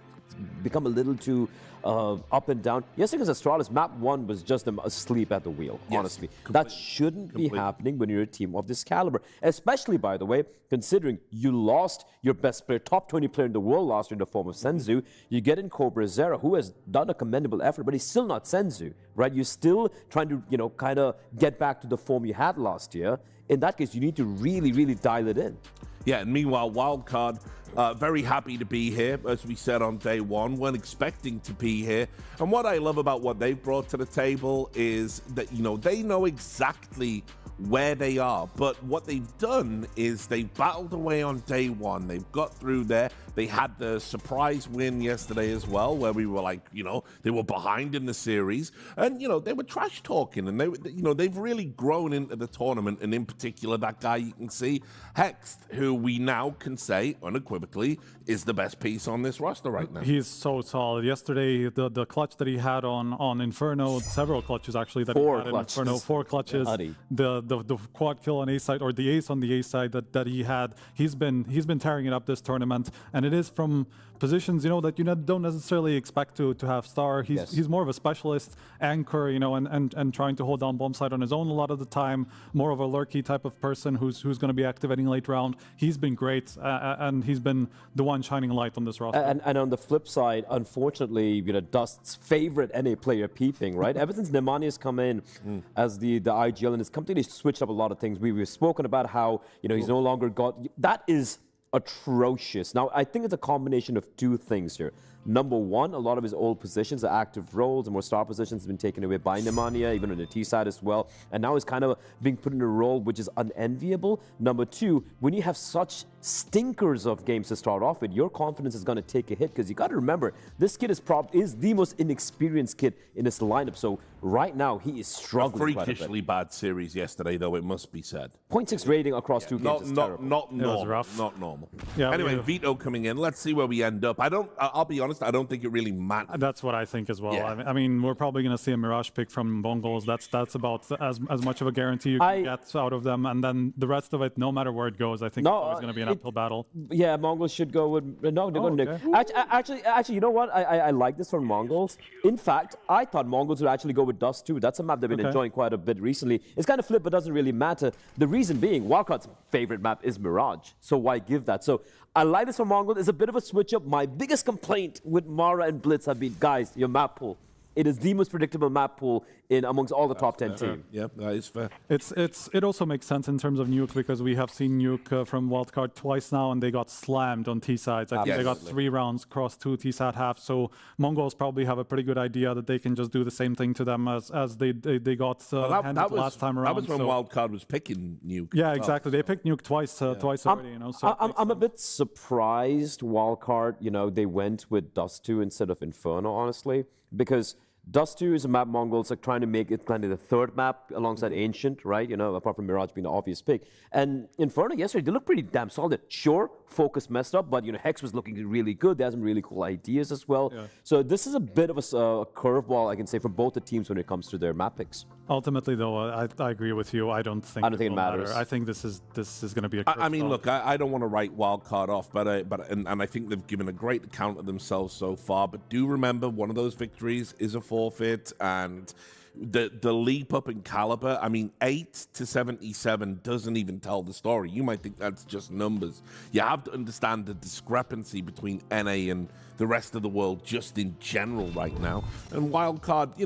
Speaker 8: become a little too up and down. Yesterday against Astralis, map 1 was just them asleep at the wheel, honestly. That shouldn't be happening when you're a team of this caliber, especially, by the way, considering you lost your best player, top 20 player in the world last year in the form of Senzu. You get in Cobra Zera, who has done a commendable effort, but he's still not Senzu, right? You're still trying to, you know, kind of get back to the form you had last year. In that case, you need to really, really dial it in.
Speaker 9: Yeah, and meanwhile, Wildcard, very happy to be here, as we said on day 1, weren't expecting to be here. And what I love about what they've brought to the table is that, you know, they know exactly where they are, but what they've done is they've battled away on day 1. They've got through there. They had the surprise win yesterday as well, where we were like, you know, they were behind in the series, and, you know, they were trash talking, and they, you know, they've really grown into the tournament. And in particular, that guy you can see, Hex, who we now can say unequivocally is the best piece on this roster right now.
Speaker 10: He's so solid. Yesterday, the clutch that he had on Inferno, several clutches actually that he had in Inferno, 4 clutches. The quad kill on A side, or the ace on the A side that he had. He's been tearing it up this tournament, and it is from positions, you know, that you don't necessarily expect to have star. He's more of a specialist anchor, you know, and trying to hold down bomb side on his own a lot of the time. More of a lurky type of person who's going to be activating late round. He's been great, and he's been the one shining light on this roster.
Speaker 8: And on the flip side, unfortunately, you know, Dust's favorite NA player peeping, right? Ever since Nemanja has come in as the IGL and his company switched up a lot of things. We've spoken about how, you know, he's no longer got... That is atrocious. Now, I think it's a combination of 2 things here. Number 1, a lot of his old positions, the active roles and more star positions, have been taken away by Nemanja, even on the T side as well. And now he's kind of being put in a role which is unenviable. Number 2, when you have such stinkers of games to start off with, your confidence is going to take a hit because you got to remember, this kid is the most inexperienced kid in this lineup. So right now, he is struggling quite a bit.
Speaker 9: Freakishly bad series yesterday, though, it must be said.
Speaker 8: 0.6 rating across two games is terrible.
Speaker 9: Not normal.
Speaker 10: rough.
Speaker 9: Not normal.
Speaker 10: Yeah,
Speaker 9: anyway, Veto coming in. Let's see where we end up. I'll be honest, I don't think it really matters.
Speaker 10: That's what I think as well.
Speaker 9: Yeah.
Speaker 10: I mean, we're probably going to see a Mirage pick from MongolZ. That's about as much of a guarantee you can get out of them. And then the rest of it, no matter where it goes, I think it's always going to be an uphill battle.
Speaker 8: Yeah, MongolZ should go with... No, they're going to Nick. Actually, you know what? I like this from MongolZ. In fact, I thought MongolZ would actually go with Dust 2. That's a map they've been enjoying quite a bit recently. It's kind of flipped, but doesn't really matter. The reason being, Wildcard's favorite map is Mirage. So why give that? So I like this from MongolZ. It's a bit of a switch up. My biggest complaint with Mara and Blitz have been, guys, your map pool. It is the most predictable map pool in amongst all the top 10 teams.
Speaker 9: Yeah, that is fair.
Speaker 10: It also makes sense in terms of Nuke because we have seen Nuke from Wildcard twice now, and they got slammed on T sides. I think they got 3 rounds across 2 T side halves. So MongolZ probably have a pretty good idea that they can just do the same thing to them as they got handed last time around.
Speaker 9: That was when Wildcard was picking Nuke.
Speaker 10: Yeah, exactly. They picked Nuke twice already. You know, so
Speaker 8: I'm a bit surprised Wildcard, they went with Dust 2 instead of Inferno, honestly, because Dust 2 is a map MongolZ like trying to make it kind of the third map alongside Ancient, right? Apart from Mirage being the obvious pick. And Inferno yesterday, they look pretty damn solid. Sure, FOKUS messed up, but Hex was looking really good. They had some really cool ideas as well. Yeah. So this is a bit of a curveball, I can say, for both the teams when it comes to their map picks.
Speaker 10: Ultimately, though, I agree with you. I don't think it matters. I think this is going to be a
Speaker 9: I mean, look, I don't want to write Wildcard off, but I think they've given a great account of themselves so far. But do remember, one of those victories is a forfeit, and the leap up in caliber, I mean, 8 to 77 doesn't even tell the story. You might think that's just numbers. You have to understand the discrepancy between NA and the rest of the world just in general right now. And Wildcard,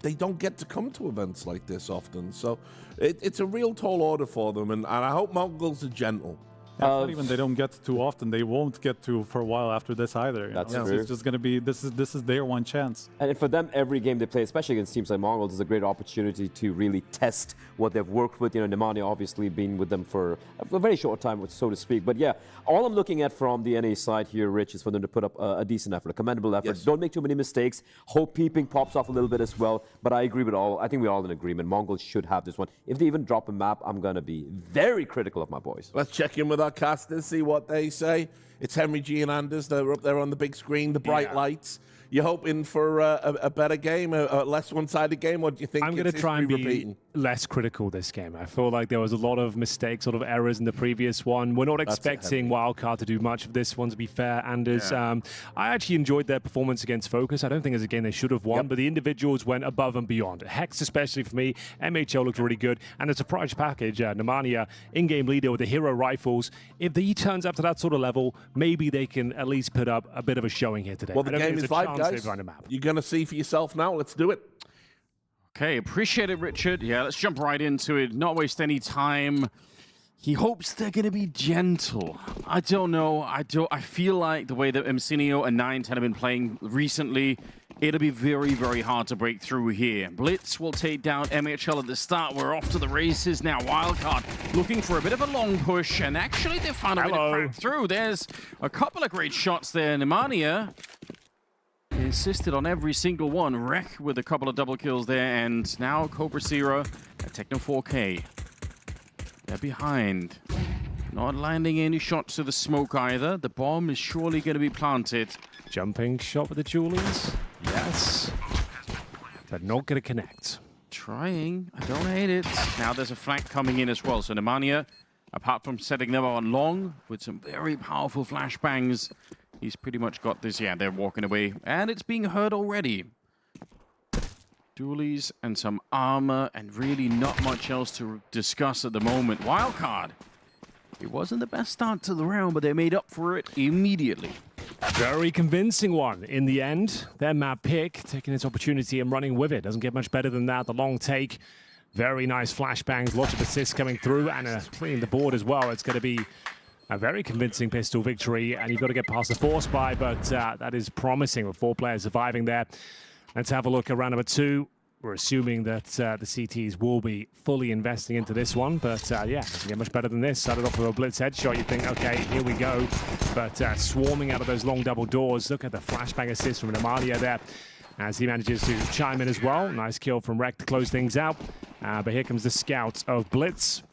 Speaker 9: they don't get to come to events like this often. So it's a real tall order for them, and I hope MongolZ are gentle.
Speaker 10: Not even they don't get to often. They won't get to for a while after this either.
Speaker 8: That's true.
Speaker 10: It's just going to be, this is their one chance.
Speaker 8: And for them, every game they play, especially against teams like MongolZ, is a great opportunity to really test what they've worked with. Nemanja obviously been with them for a very short time, so to speak. But yeah, all I'm looking at from the NA side here, Rich, is for them to put up a decent effort, a commendable effort. Yes. Don't make too many mistakes. Hope Peeping pops off a little bit as well. But I agree with all. I think we're all in agreement. MongolZ should have this one. If they even drop a map, I'm going to be very critical of my boys.
Speaker 9: Let's check in with our casters, see what they say. It's Henry G and Anders. They're up there on the big screen, the bright lights. You hoping for a better game, a less one-sided game? What do you think?
Speaker 1: I'm going to try and be less critical this game. I feel like there was a lot of mistakes, sort of errors in the previous one. We're not expecting Wildcard to do much of this one, to be fair, Anders. I actually enjoyed their performance against FOKUS. I don't think it's a game they should have won, but the individuals went above and beyond. Hex, especially for me, MHL looked really good. And the surprise package, Nemanja, in-game leader with the hero rifles. If he turns up to that sort of level, maybe they can at least put up a bit of a showing here today.
Speaker 9: Well, the game is live, guys. You're going to see for yourself now. Let's do it.
Speaker 2: Okay, appreciate it, Richard. Yeah, let's jump right into it. Not waste any time. He hopes they're going to be gentle. I don't know. I feel like the way that Mcinio and 910 have been playing recently, it'll be very, very hard to break through here. Blitz will take down MHL at the start. We're off to the races now. Wildcard looking for a bit of a long push, and actually they found a way to crack through. There's a couple of great shots there. Nemanja insisted on every single one. Wreck with a couple of double kills there, and now Cobra Zero at Techno 4K. They're behind. Not landing any shots to the smoke either. The bomb is surely going to be planted.
Speaker 1: Jumping shot with the Julians. Yes. But not going to connect.
Speaker 2: Trying. I don't hate it. Now there's a flank coming in as well. So Nemanja, apart from setting them on long with some very powerful flashbangs, he's pretty much got this. Yeah, they're walking away. And it's being heard already. Dualies and some armor and really not much else to discuss at the moment. Wildcard. It wasn't the best start to the round, but they made up for it immediately.
Speaker 1: Very convincing one in the end. Their map pick, taking its opportunity and running with it. Doesn't get much better than that. The long take. Very nice flashbangs. Lots of assists coming through and cleaning the board as well. It's going to be a very convincing pistol victory, and you've got to get past the force buy, but that is promising with 4 players surviving there. Let's have a look at round number 2. We're assuming that the CTs will be fully investing into this one, but yeah, doesn't get much better than this. Started off with a blitz headshot, you think, okay, here we go. But swarming out of those long double doors. Look at the flashbang assist from Romania there, as he manages to chime in as well. Nice kill from Rek to close things out. But here comes the scout of Blitz.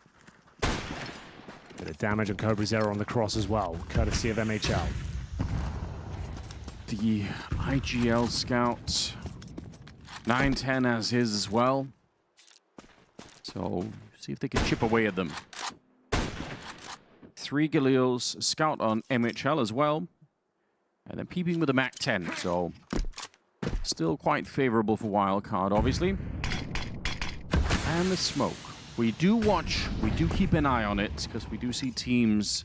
Speaker 1: Bit of damage on CobraZero on the cross as well, courtesy of MHL.
Speaker 2: The IGL scout, 9-10 as his as well. So see if they can chip away at them. 3 Galils, scout on MHL as well. And then peeping with a MAC-10, so still quite favorable for Wildcard, obviously. And the smoke. We do watch, we do keep an eye on it, because we do see teams,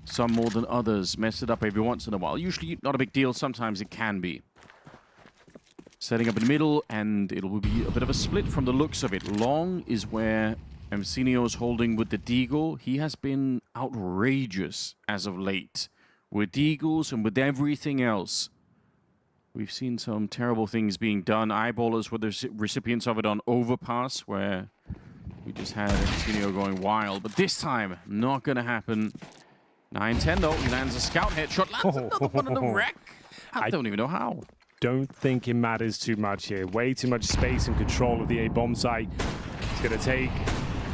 Speaker 2: some more than others, mess it up every once in a while. Usually not a big deal, sometimes it can be. Setting up in the middle, and it will be a bit of a split from the looks of it. Long is where Emcinio's holding with the Deagle. He has been outrageous as of late. With Deagles and with everything else. We've seen some terrible things being done. Eyeballers were the recipients of it on Overpass, where we just had Emcinio going wild. But this time, not going to happen. 9-10 though, he lands a scout headshot, lands another one on the wreck. I don't even know how.
Speaker 1: Don't think it matters too much here. Way too much space and control of the A bomb site. It's going to take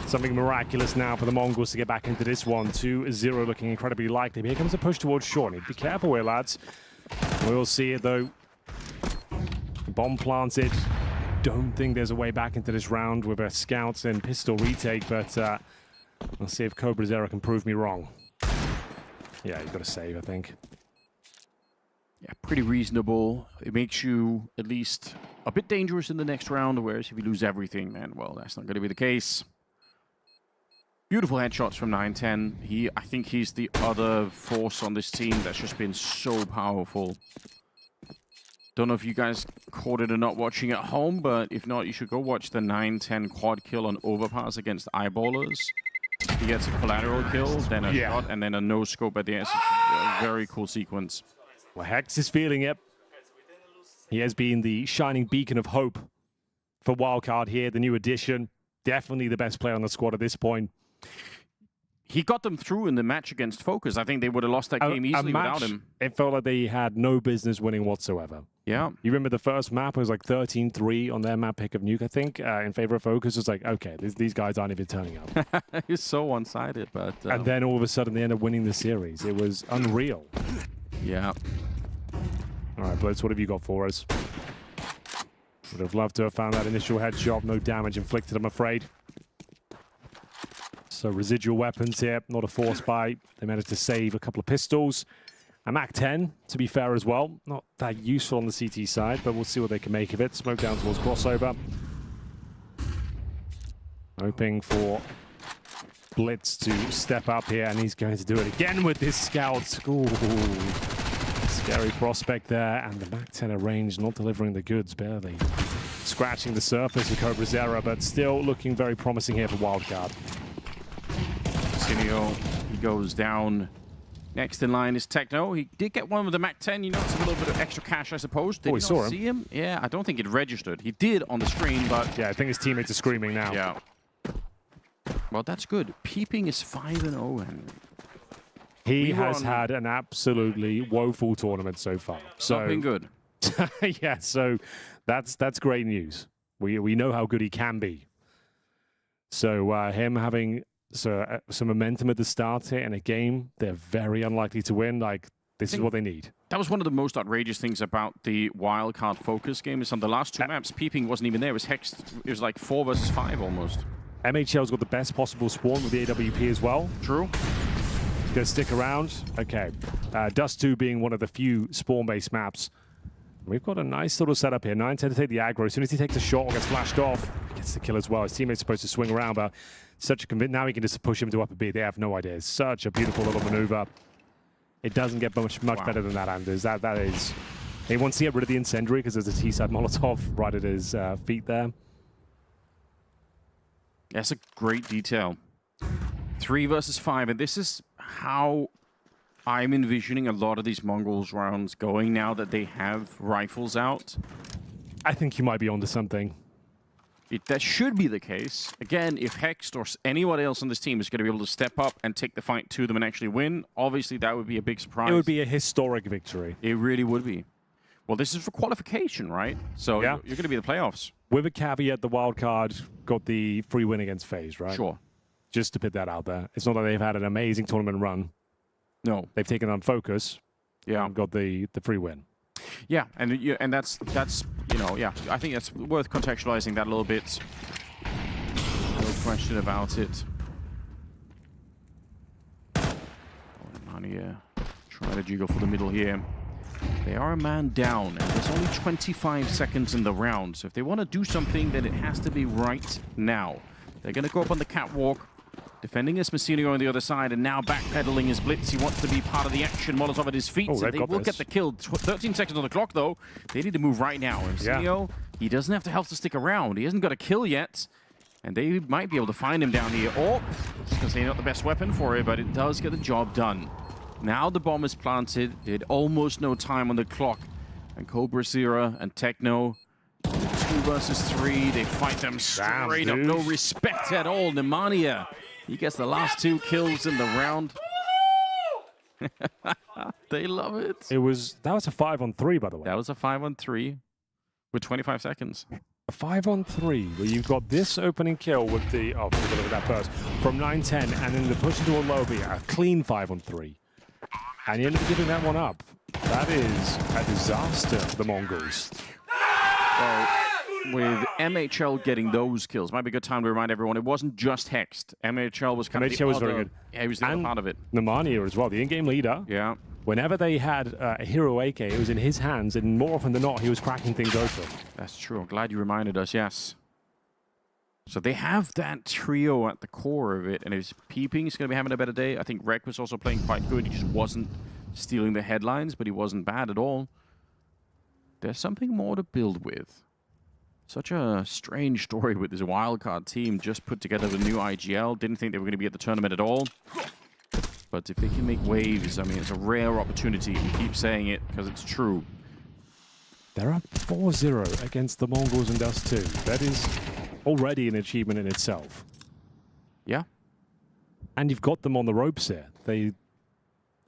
Speaker 1: something miraculous now for the Mongols to get back into this one. 2-0 looking incredibly likely. But here comes a push towards short. Need to be careful here, lads. We'll see it though. Bomb planted. Don't think there's a way back into this round with a scouts and pistol retake, but we'll see if CobraZero can prove me wrong. Yeah, you've got to save, I think.
Speaker 2: Yeah, pretty reasonable. It makes you at least a bit dangerous in the next round, whereas if you lose everything, then, well, that's not going to be the case. Beautiful headshots from 9-10. I think he's the other force on this team that's just been so powerful. Don't know if you guys caught it or not watching at home, but if not, you should go watch the 9-10 quad kill on Overpass against Eyeballers. He gets a collateral kill, then a shot, and then a no-scope at the end. A very cool sequence.
Speaker 1: Well, Hex is feeling it. He has been the shining beacon of hope for Wildcard here, the new addition. Definitely the best player on the squad at this point.
Speaker 2: He got them through in the match against FOKUS. I think they would have lost that game easily without him.
Speaker 1: It felt like they had no business winning whatsoever.
Speaker 2: Yeah.
Speaker 1: You remember the first map? It was like 13-3 on their map pick of Nuke, I think, in favor of FOKUS. It was like, okay, these guys aren't even turning up.
Speaker 2: It's so one-sided, but...
Speaker 1: And then all of a sudden they end up winning the series. It was unreal.
Speaker 2: Yeah.
Speaker 1: All right, Blitz, what have you got for us? Would have loved to have found that initial headshot. No damage inflicted, I'm afraid. So residual weapons here, not a force buy. They managed to save a couple of pistols. A MAC-10, to be fair as well. Not that useful on the CT side, but we'll see what they can make of it. Smoke down towards crossover. Hoping for Blitz to step up here, and he's going to do it again with this scout. Ooh, scary prospect there, and the MAC-10 at range not delivering the goods, barely scratching the surface of CobraZero, but still looking very promising here for Wildcard.
Speaker 2: He goes down. Next in line is Techno. He did get one with the MAC-10. You know, it's a little bit of extra cash, I suppose. Did you
Speaker 1: saw him.
Speaker 2: See him? Yeah, I don't think it registered. He did on the screen, but...
Speaker 1: Yeah, I think his teammates are screaming now.
Speaker 2: Yeah. Well, that's good. Peeping is 5-0. And
Speaker 1: he has had an absolutely woeful tournament so far. So
Speaker 2: not been good.
Speaker 1: Yeah, so that's great news. We know how good he can be. So him having... some momentum at the start here in a game they're very unlikely to win. Like, this is what they need.
Speaker 2: That was one of the most outrageous things about the Wildcard FOKUS game is on the last two maps, Peeping wasn't even there. It was Hex. It was like 4 versus 5 almost.
Speaker 1: MHL's got the best possible spawn with the AWP as well.
Speaker 2: True.
Speaker 1: Gonna stick around. Okay. Dust 2 being one of the few spawn-based maps. We've got a nice little setup here. 9-10 to take the aggro. As soon as he takes a shot or gets flashed off, he gets the kill as well. His teammate's supposed to swing around, but such a now he can just push him to upper B. They have no idea. It's such a beautiful little maneuver. It doesn't get much better than that, Anders. That is... He wants to get rid of the incendiary because there's a T-side Molotov right at his feet there.
Speaker 2: That's a great detail. 3 versus 5, and this is how I'm envisioning a lot of these MongolZ rounds going now that they have rifles out.
Speaker 1: I think you might be onto something.
Speaker 2: That should be the case. Again, if Hext or anyone else on this team is going to be able to step up and take the fight to them and actually win, obviously that would be a big surprise.
Speaker 1: It would be a historic victory.
Speaker 2: It really would be. Well, this is for qualification, right? So
Speaker 1: yeah.
Speaker 2: you're going to be the playoffs.
Speaker 1: With a caveat, the wildcard got the free win against FaZe, right?
Speaker 2: Sure.
Speaker 1: Just to put that out there. It's not that they've had an amazing tournament run.
Speaker 2: No.
Speaker 1: They've taken on FOKUS.
Speaker 2: Yeah.
Speaker 1: And got the free win.
Speaker 2: Yeah, and that's you know, yeah, I think that's worth contextualizing that a little bit. No question about it. Romania try to jiggle for the middle here. They are a man down, and there's only 25 seconds in the round. So if they want to do something, then it has to be right now. They're going to go up on the catwalk. Defending his Messinio on the other side, and now backpedaling his blitz. He wants to be part of the action. Molotov at his feet, so they will get the kill. 13 seconds on the clock, though. They need to move right now. And Messinio, he doesn't have the health to stick around. He hasn't got a kill yet, and they might be able to find him down here. Or, because they're not the best weapon for it, but it does get the job done. Now the bomb is planted. They had almost no time on the clock. And Cobra Zero and Techno, 2 versus 3. They fight them straight up. No respect at all. Nemanja. He gets the last 2 kills in the round. They love it.
Speaker 1: That was a 5-on-3, by the way.
Speaker 2: That was a 5-on-3 with 25 seconds.
Speaker 1: A 5-on-3 where you've got this opening kill with the look at that burst from 9-10, and then the push into a lobby, a clean 5-on-3, and you end up giving that one up. That is a disaster for the Mongols.
Speaker 2: Well, with MHL getting those kills, might be a good time to remind everyone it wasn't just Hext. MHL was kind of the
Speaker 1: was
Speaker 2: other,
Speaker 1: very good.
Speaker 2: Yeah, he was the other part of it.
Speaker 1: Nemanja as well, the in-game leader.
Speaker 2: Yeah.
Speaker 1: Whenever they had a hero AK, it was in his hands, and more often than not, he was cracking things open.
Speaker 2: That's true. I'm glad you reminded us, yes. So they have that trio at the core of it, and if Peeping is going to be having a better day, I think Rek was also playing quite good. He just wasn't stealing the headlines, but he wasn't bad at all. There's something more to build with. Such a strange story with this wildcard team. Just put together the new IGL. Didn't think they were going to be at the tournament at all. But if they can make waves, I mean, it's a rare opportunity. We keep saying it because it's true.
Speaker 1: They're up 4-0 against the Mongols in Dust 2. That is already an achievement in itself.
Speaker 2: Yeah.
Speaker 1: And you've got them on the ropes here. They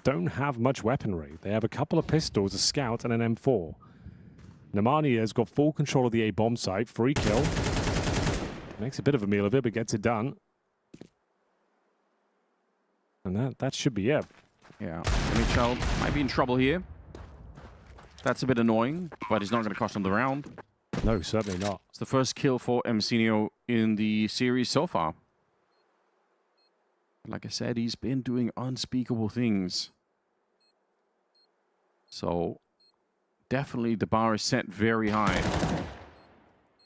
Speaker 1: don't have much weaponry. They have a couple of pistols, a scout, and an M4. Nemanja has got full control of the A bomb site. Free kill. Makes a bit of a meal of it, but gets it done. And that should be it.
Speaker 2: Yeah, MHL might be in trouble here. That's a bit annoying, but it's not going to cost them the round.
Speaker 1: No, certainly not.
Speaker 2: It's the first kill for Messinio in the series so far. Like I said, he's been doing unspeakable things. So definitely the bar is set very high.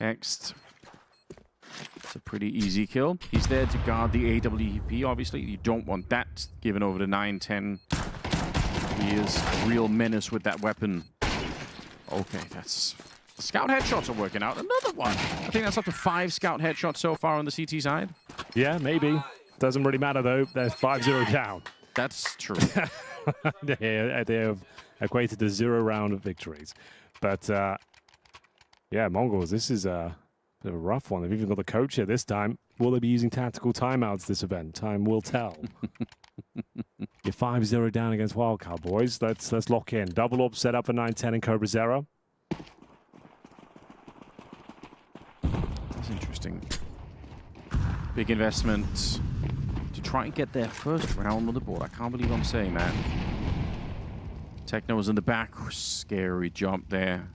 Speaker 2: Next. It's a pretty easy kill. He's there to guard the AWP, obviously. You don't want that given over to 9-10. He is a real menace with that weapon. Okay, that's... Scout headshots are working out. Another one. I think that's up to 5 scout headshots so far on the CT side.
Speaker 1: Yeah, maybe. Doesn't really matter, though. There's 5-0 down.
Speaker 2: That's true.
Speaker 1: They have equated to 0 round of victories. But, yeah, Mongols, this is a bit of a rough one. They've even got the coach here this time. Will they be using tactical timeouts this event? Time will tell. You're 5-0 down against Wildcard, boys. Let's lock in. Double up set up for 9-10 in Cobra Zero.
Speaker 2: That's interesting. Big investment to try and get their first round on the board. I can't believe I'm saying that. Techno was in the back. Scary jump there.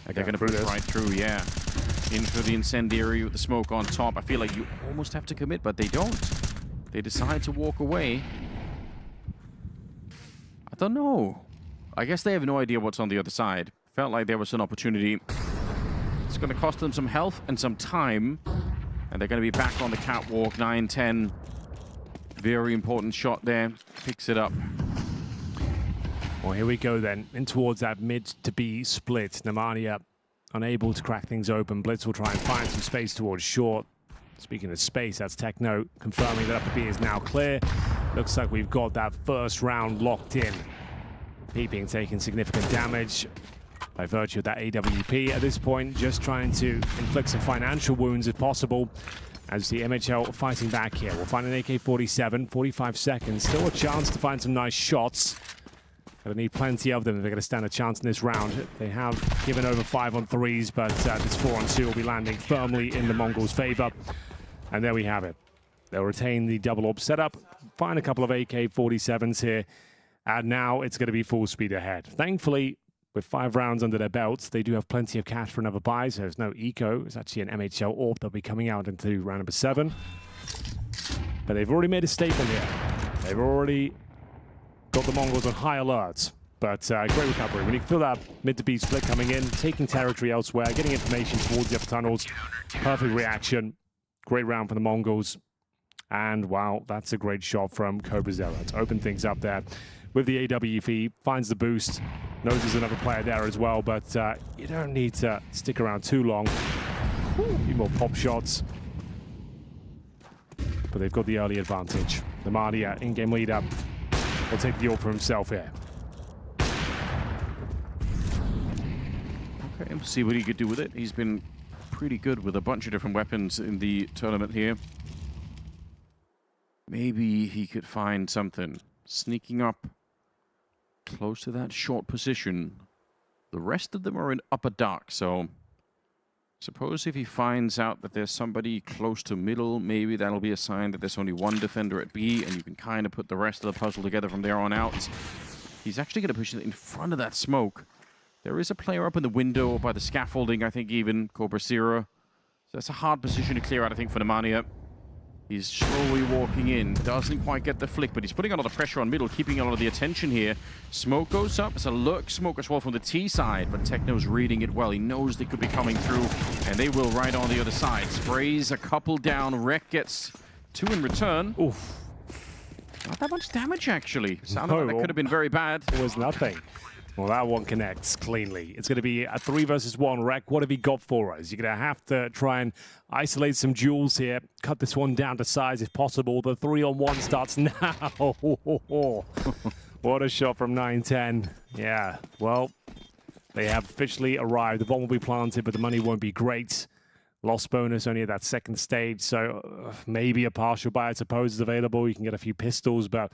Speaker 2: They're going to push right through, yeah. In for the incendiary with the smoke on top. I feel like you almost have to commit, but they don't. They decide to walk away. I don't know. I guess they have no idea what's on the other side. Felt like there was an opportunity. It's going to cost them some health and some time. And they're going to be back on the catwalk. 9-10. Very important shot there. Picks it up.
Speaker 1: Well, here we go then. In towards that mid to B split. Nemanja unable to crack things open. Blitz will try and find some space towards short. Speaking of space, that's Techno confirming that upper B is now clear. Looks like we've got that first round locked in. Peeping taking significant damage. by virtue of that AWP at this point, just trying to inflict some financial wounds if possible. As the MHL fighting back here. We'll find an AK-47, 45 seconds. Still a chance to find some nice shots. Gonna need plenty of them if they're gonna stand a chance in this round. They have given over 5 on 3s, but this 4 on 2 will be landing firmly in the Mongols' favor. And there we have it. They'll retain the double AWP setup, find a couple of AK-47s here, and now it's gonna be full speed ahead. Thankfully, with 5 rounds under their belts, they do have plenty of cash for another buy, so there's no eco. It's actually an MHL AWP that'll be coming out into round number 7. But they've already made a statement here. They've already got the Mongols on high alert. But great recovery. When you feel that mid to B split coming in, taking territory elsewhere, getting information towards the upper tunnels, perfect reaction. Great round for the Mongols. And wow, that's a great shot from CobraZilla to open things up there. With the AWP, finds the boost, knows there's another player there as well, but you don't need to stick around too long. A few more pop shots. But they've got the early advantage. The Mardia, in-game leader, will take the AWP for himself here.
Speaker 2: Okay, we'll see what he could do with it. He's been pretty good with a bunch of different weapons in the tournament here. Maybe he could find something. Sneaking up close to that short position. The rest of them are in upper dark, so suppose if he finds out that there's somebody close to middle, maybe that'll be a sign that there's only one defender at B, and you can kind of put the rest of the puzzle together from there on out. He's actually going to push it in front of that smoke. There is a player up in the window or by the scaffolding, I think even, CobraZilla. So that's a hard position to clear out, I think, for Nemanja. He's slowly walking in, doesn't quite get the flick, but he's putting a lot of pressure on middle, keeping a lot of the attention here. Smoke goes up, it's a lurk smoke as well from the T side, but Techno's reading it well. He knows they could be coming through, and they will right on the other side. Sprays a couple down, Rek gets 2 in return.
Speaker 1: Oof.
Speaker 2: Not that much damage, actually. Sounded like that could have been very bad.
Speaker 1: It was nothing. Well, that one connects cleanly. It's going to be a 3 versus 1. Rek, what have you got for us? You're going to have to try and isolate some duels here. Cut this one down to size if possible. The 3-on-1 starts now. What a shot from 9-10. Yeah, well, they have officially arrived. The bomb will be planted, but the money won't be great. Loss bonus only at that second stage, so maybe a partial buy, I suppose, is available. You can get a few pistols, but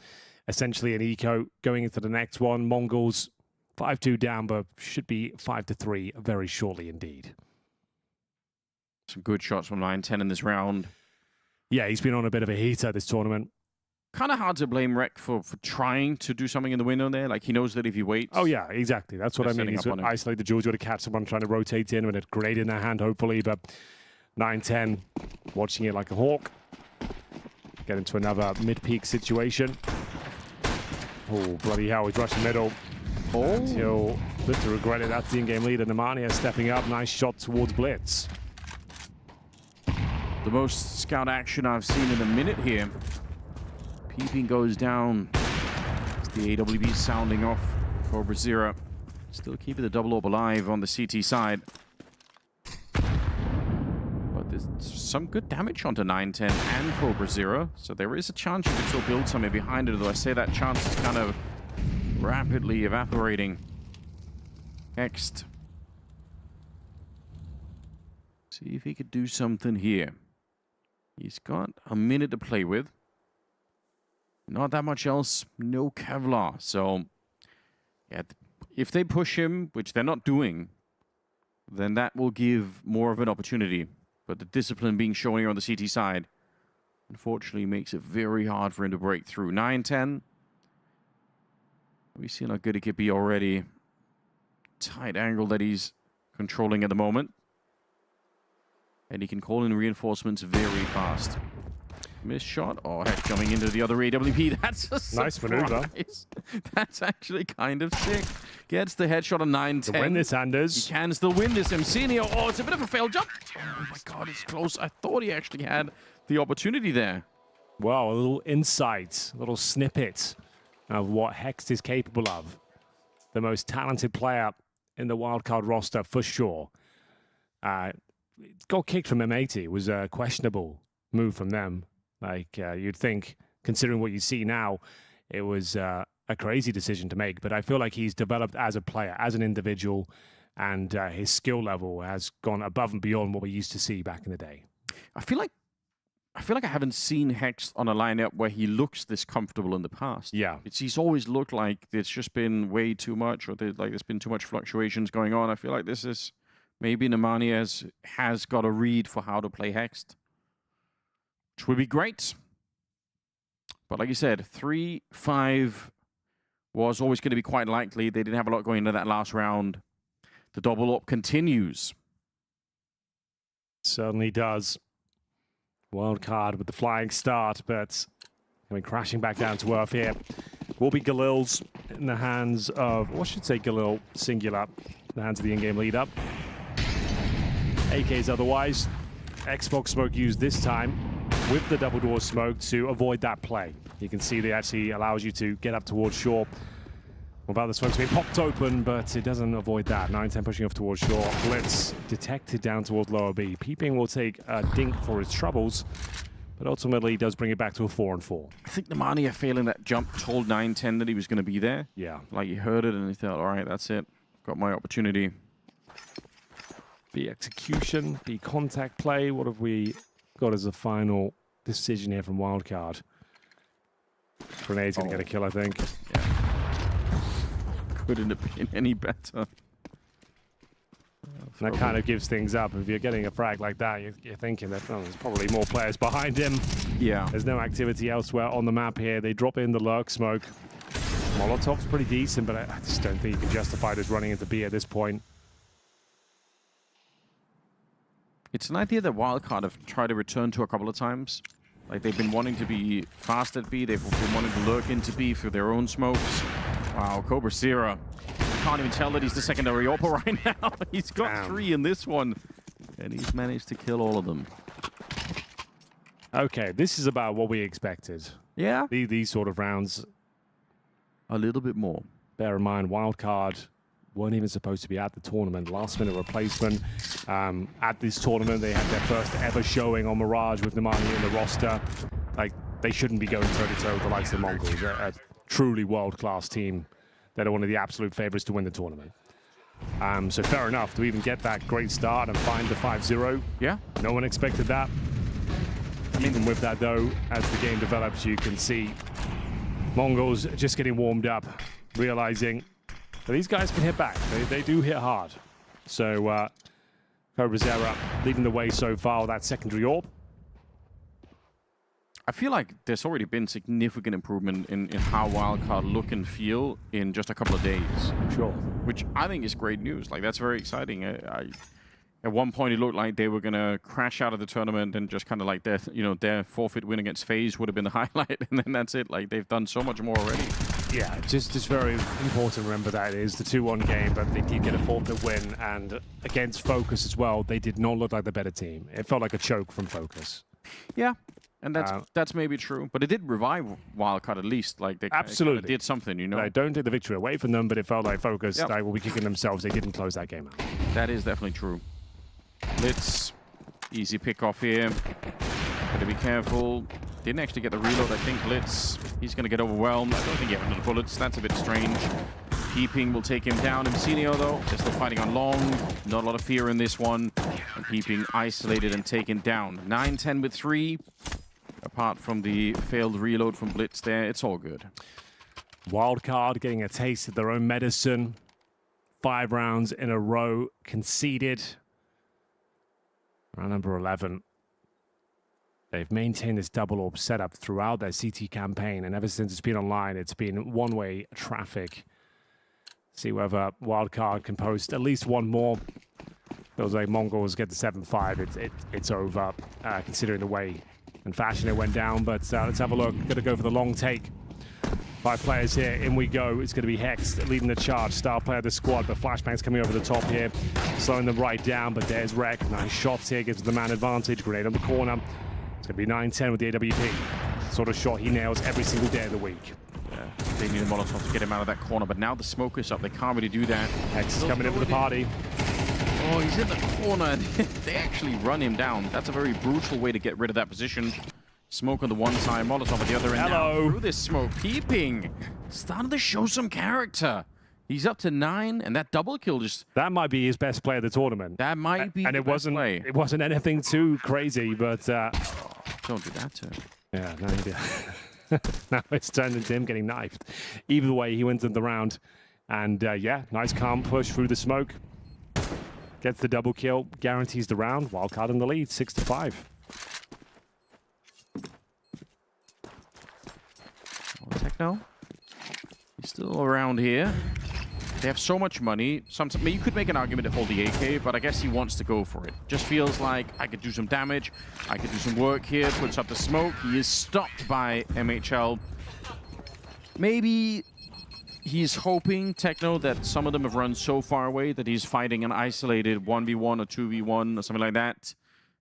Speaker 1: essentially an eco going into the next one. Mongols 5-2 down, but should be 5-3 very shortly indeed.
Speaker 2: Some good shots from 9-10 in this round.
Speaker 1: Yeah, he's been on a bit of a heater this tournament.
Speaker 2: Kind of hard to blame Rek for trying to do something in the window there. Like, he knows that if he waits...
Speaker 1: Oh, yeah, exactly. That's what I mean. He's going to isolate the duels. You've got to catch someone trying to rotate in with a grenade in their hand, hopefully. But 9-10, watching it like a hawk. Get into another mid-peak situation. Oh, bloody hell. He's rushing middle. He'll live to regret it. That's the in-game leader. Nemanja stepping up. Nice shot towards Blitz.
Speaker 2: The most scout action I've seen in a minute here. Peeping goes down. It's the AWP sounding off. CobraZilla still keeping the double AWP alive on the CT side. But there's some good damage onto 9-10 and CobraZilla. So there is a chance you can still build something behind it, although I say that chance is kind of rapidly evaporating. Next. See if he could do something here. He's got a minute to play with. Not that much else. No Kevlar. So, yeah, if they push him, which they're not doing, then that will give more of an opportunity. But the discipline being shown here on the CT side, unfortunately, makes it very hard for him to break through. 9-10. We've seen how good he could be already. Tight angle that he's controlling at the moment. And he can call in reinforcements very fast. Missed shot. Oh, heck, coming into the other AWP. That's a
Speaker 1: nice maneuver.
Speaker 2: That's actually kind of sick. Gets the headshot on 9-10.
Speaker 1: To win this, Anders.
Speaker 2: He can still win this. insani. Oh, it's a bit of a failed jump. Oh, my God, it's close. I thought he actually had the opportunity there.
Speaker 1: Wow, a little insight, a little snippet of what Hext is capable of. The most talented player in the wildcard roster, for sure. Got kicked from M80. It was a questionable move from them. Like, you'd think, considering what you see now, it was a crazy decision to make. But I feel like he's developed as a player, as an individual, and his skill level has gone above and beyond what we used to see back in the day.
Speaker 2: I feel like I haven't seen Hex on a lineup where he looks this comfortable in the past.
Speaker 1: Yeah.
Speaker 2: He's always looked like it's just been way too much, or there's been too much fluctuations going on. I feel like this is maybe Nemanja has got a read for how to play Hexed, which would be great. But like you said, 3-5 was always going to be quite likely. They didn't have a lot going into that last round. The double up continues.
Speaker 1: Certainly does. Wildcard with the flying start, but coming crashing back down to earth here. Will be Galil's in the hands of, or I should say Galil, singular, in the hands of the in-game lead up. AKs otherwise. Xbox smoke used this time with the double door smoke to avoid that play. You can see that actually allows you to get up towards shore without the smokes being popped open, but it doesn't avoid that. 9-10 pushing off towards shore. Blitz detected down towards lower B. Peeping will take a dink for his troubles, but ultimately does bring it back to a 4-4.
Speaker 2: I think Nemanja failing that jump told 9-10 that he was going to be there.
Speaker 1: Yeah.
Speaker 2: Like he heard it and he thought, all right, that's it. Got my opportunity.
Speaker 1: B execution, B contact play. What have we got as a final decision here from Wildcard? Grenade's going to get a kill, I think.
Speaker 2: Yeah. Couldn't have been any better.
Speaker 1: And that kind of gives things up. If you're getting a frag like that, you're thinking that there's probably more players behind him.
Speaker 2: Yeah.
Speaker 1: There's no activity elsewhere on the map here. They drop in the lurk smoke. Molotov's pretty decent, but I just don't think you can justify this running into B at this point.
Speaker 2: It's an idea that Wildcard have tried to return to a couple of times. Like, they've been wanting to be fast at B. They've been wanting to lurk into B through their own smokes. Wow, Cobra Sierra. Can't even tell that he's the secondary AWPer right now. He's got 3 in this one. And he's managed to kill all of them.
Speaker 1: Okay, this is about what we expected.
Speaker 2: Yeah?
Speaker 1: These sort of rounds.
Speaker 2: A little bit more.
Speaker 1: Bear in mind, Wildcard weren't even supposed to be at the tournament. Last minute replacement. At this tournament, they had their first ever showing on Mirage with Nemanja in the roster. Like, they shouldn't be going toe-to-toe with the likes of the Mongols. A truly world-class team that are one of the absolute favorites to win the tournament. So fair enough to even get that great start and find the 5-0.
Speaker 2: Yeah.
Speaker 1: No one expected that. Even with that, though, as the game develops, you can see MongolZ just getting warmed up, realizing that these guys can hit back. They do hit hard. So Cobra Sierra leading the way so far with that secondary AWP.
Speaker 2: I feel like there's already been significant improvement in how Wildcard look and feel in just a couple of days.
Speaker 1: Sure.
Speaker 2: Which I think is great news. Like, that's very exciting. At one point, it looked like they were going to crash out of the tournament and just kind of like their forfeit win against FaZe would have been the highlight. And then that's it. Like, they've done so much more already.
Speaker 1: Yeah, just very important to remember that it is the 2-1 game, but they did get a forfeit win. And against FOKUS as well, they did not look like the better team. It felt like a choke from FOKUS.
Speaker 2: Yeah. And that's maybe true, but it did revive Wildcard at least. Like, they
Speaker 1: absolutely
Speaker 2: did something, you know.
Speaker 1: I don't take the victory away from them, but it felt like FOKUS like, will be kicking themselves. They didn't close that game out.
Speaker 2: That is definitely true. Blitz, easy pick off here. Gotta be careful. Didn't actually get the reload, I think. Blitz, he's gonna get overwhelmed. I don't think he had enough bullets. That's a bit strange. Peeping will take him down. Insinio, though, they're still fighting on long. Not a lot of fear in this one. And Peeping isolated and taken down. 9-10 with 3. Apart from the failed reload from Blitz there, it's all good.
Speaker 1: Wildcard getting a taste of their own medicine. 5 rounds in a row conceded. Round number 11. They've maintained this double AWP setup throughout their CT campaign, and ever since it's been online, it's been one-way traffic. See whether Wildcard can post at least one more. Feels like MongolZ get the 7-5. It's over, considering the way and fashion it went down. But let's have a look. Gonna go for the long take. 5 players here. In we go. It's going to be Hex leading the charge. Star player of the squad, but Flashbang's coming over the top here. Slowing them right down, but there's Rek. Nice shots here. Gives the man advantage. Grenade on the corner. It's going to be 9-10 with the AWP. Sort of shot he nails every single day of the week.
Speaker 2: Yeah, they need a Molotov to get him out of that corner, but now the smoke is up. They can't really do that.
Speaker 1: Hex is coming in for the party.
Speaker 2: Oh, he's in the corner. They actually run him down. That's a very brutal way to get rid of that position. Smoke on the one side, Molotov at the other end.
Speaker 1: Hello.
Speaker 2: Now through this smoke, Peeping. Starting to show some character. He's up to 9, and that double kill just...
Speaker 1: That might be his best play of the tournament.
Speaker 2: That might be
Speaker 1: and
Speaker 2: the
Speaker 1: it wasn't,
Speaker 2: best play.
Speaker 1: It wasn't anything too crazy, but...
Speaker 2: Don't do that to him.
Speaker 1: Yeah, no idea. Now it's turned into him getting knifed. Either way, he wins in the round. And yeah, nice calm push through the smoke. Gets the double kill, guarantees the round. Wildcard in the lead, 6-5.
Speaker 2: Techno, he's still around here. They have so much money. You could make an argument to hold the AK, but I guess he wants to go for it. Just feels like I could do some damage. I could do some work here. Puts up the smoke. He is stopped by MHL. Maybe he's hoping, Techno, that some of them have run so far away that he's fighting an isolated 1v1 or 2v1 or something like that,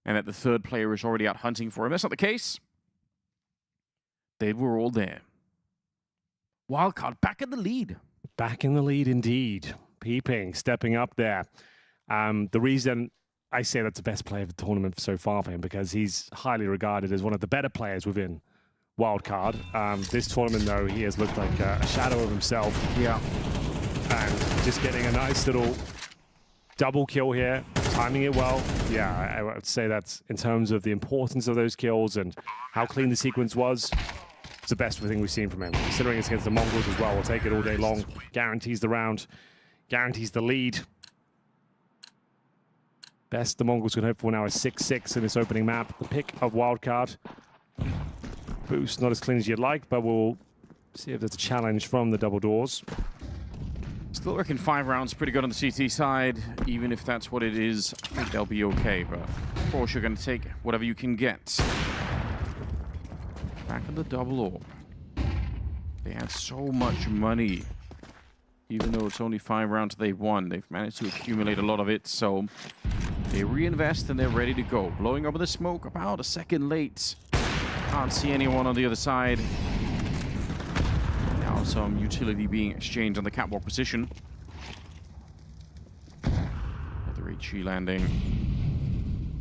Speaker 2: and that the third player is already out hunting for him. That's not the case. They were all there. Wildcard back in the lead.
Speaker 1: Back in the lead indeed. Peeping, stepping up there. The reason I say that's the best player of the tournament so far for him, because he's highly regarded as one of the better players within Wildcard. This tournament, though, he has looked like a shadow of himself.
Speaker 2: Yeah.
Speaker 1: And just getting a nice little double kill here, timing it well. Yeah, I would say that's in terms of the importance of those kills and how clean the sequence was. It's the best thing we've seen from him. Considering it's against the Mongols as well, we'll take it all day long. Guarantees the round, guarantees the lead. Best the Mongols can hope for now is 6-6 in this opening map. The pick of Wildcard. Boost, not as clean as you'd like, but we'll see if there's a challenge from the double doors.
Speaker 2: Still working 5 rounds, pretty good on the CT side. Even if that's what it is, I think they'll be okay. But of course, you're going to take whatever you can get. Back in the double orb. They had so much money. Even though it's only 5 rounds they've won, they've managed to accumulate a lot of it. So they reinvest and they're ready to go. Blowing over the smoke about a second late. Can't see anyone on the other side. Now some utility being exchanged on the catwalk position. Another HE landing.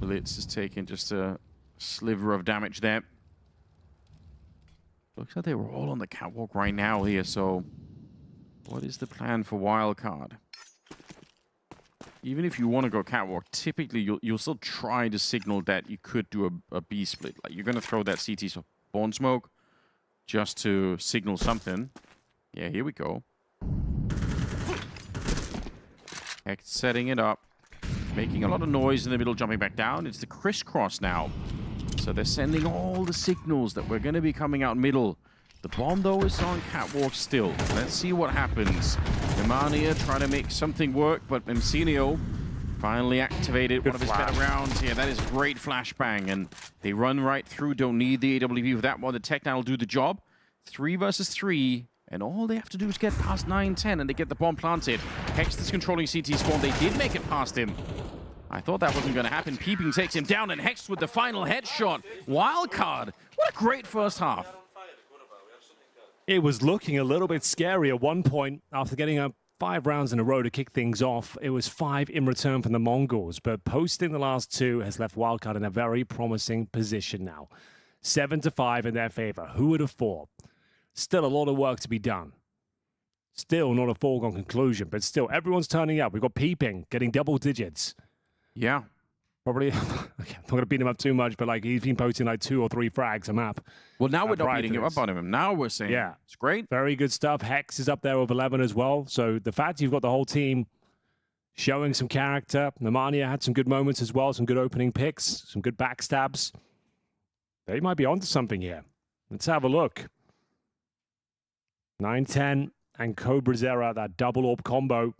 Speaker 2: Blitz is taking just a sliver of damage there. Looks like they were all on the catwalk right now here, so what is the plan for Wildcard? Even if you want to go catwalk, typically you'll still try to signal that you could do a B split. Like you're going to throw that CT spawn smoke just to signal something. Yeah, here we go. Hex setting it up, making a lot of noise in the middle, jumping back down. It's the crisscross now. So they're sending all the signals that we're going to be coming out middle. The bomb, though, is on catwalk still. Let's see what happens. Romania trying to make something work, but Emsenio finally activated one of his better rounds. Yeah, that is great flashbang, and they run right through. Don't need the AWP for that one. The Tech now will do the job. 3 versus 3, and all they have to do is get past 9-10, and they get the bomb planted. Hex is controlling CT spawn. They did make it past him. I thought that wasn't going to happen. Peeping takes him down, and Hex with the final headshot. Wildcard. What a great first half.
Speaker 1: It was looking a little bit scary at one point after getting up 5 rounds in a row to kick things off. It was 5 in return from the Mongols, but posting the last 2 has left Wildcard in a very promising position now. 7-5 in their favor. Who would have thought? Still a lot of work to be done. Still not a foregone conclusion, but still everyone's turning up. We've got Peeping getting double digits.
Speaker 2: Yeah.
Speaker 1: Probably, okay, I'm not going to beat him up too much, but like he's been posting like 2 or 3 frags a map.
Speaker 2: Well, now we're not beating him up on him. Now we're saying,
Speaker 1: yeah,
Speaker 2: it's great.
Speaker 1: Very good stuff. Hex is up there with 11 as well. So the fact you've got the whole team showing some character. Romania had some good moments as well, some good opening picks, some good backstabs. They might be onto something here. Let's have a look. 9-10 and Cobra Zera, that double orb combo.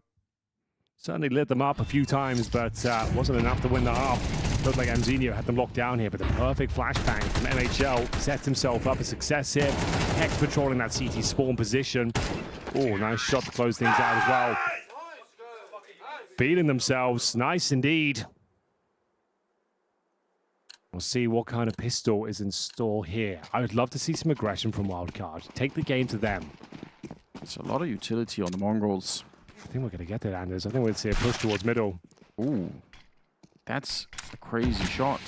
Speaker 1: Certainly lit them up a few times, but wasn't enough to win the half. Looked like Amzenio had them locked down here, but the perfect flashbang from MHL sets himself up a success here. Hex patrolling that CT spawn position. Oh, nice shot to close things out as well. Beating themselves. Nice indeed. We'll see what kind of pistol is in store here. I would love to see some aggression from Wildcard. Take the game to them.
Speaker 2: It's a lot of utility on the Mongols.
Speaker 1: I think we're going to get there, Anders. I think we'll see a push towards middle.
Speaker 2: Ooh, that's a crazy shot.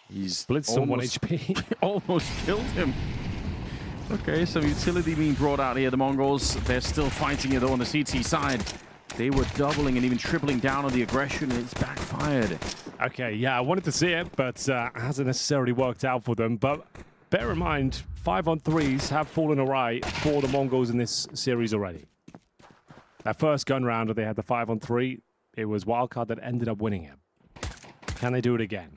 Speaker 2: He's
Speaker 1: blitzed on 1 HP.
Speaker 2: Almost killed him. Okay, some utility being brought out here. The MongolZ, they're still fighting it though on the CT side. They were doubling and even tripling down on the aggression. It's backfired.
Speaker 1: Okay, yeah, I wanted to see it, but hasn't necessarily worked out for them. But bear in mind, 5-on-3s have fallen awry for the MongolZ in this series already. That first gun round that they had the 5-on-3, it was Wildcard that ended up winning it. Can they do it again?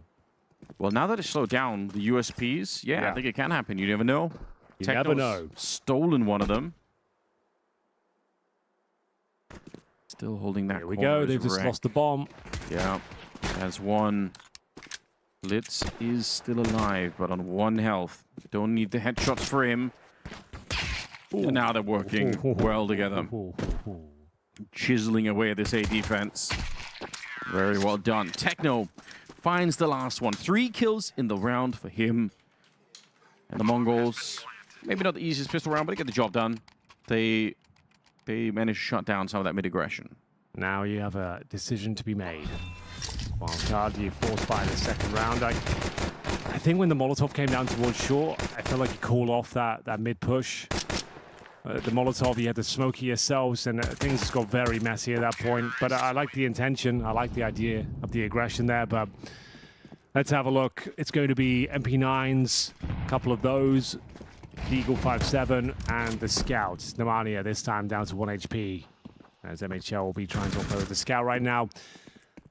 Speaker 2: Well, now that it's slowed down, the USPs, yeah, I think it can happen. You never know.
Speaker 1: You never know.
Speaker 2: Stolen one of them. Still holding that.
Speaker 1: Here we go. They've just lost the bomb.
Speaker 2: Yeah. As one. Blitz is still alive, but on 1 health. Don't need the headshots for him. And now they're working well together. Chiseling away at this A defense. Very well done. Techno finds the last one. 3 kills in the round for him. And the MongolZ, maybe not the easiest pistol round, but they get the job done. They managed to shut down some of that mid-aggression.
Speaker 1: Now you have a decision to be made. Wildcard, you forced by the second round. I think when the Molotov came down towards short, I felt like you called off that mid-push. The Molotov, you had the smoky yourselves, and things just got very messy at that point. But I like the intention. I like the idea of the aggression there, but let's have a look. It's going to be MP9s, a couple of those, the Eagle 5-7, and the Scouts. Romania this time down to 1 HP, as MHL will be trying to offload the Scout right now.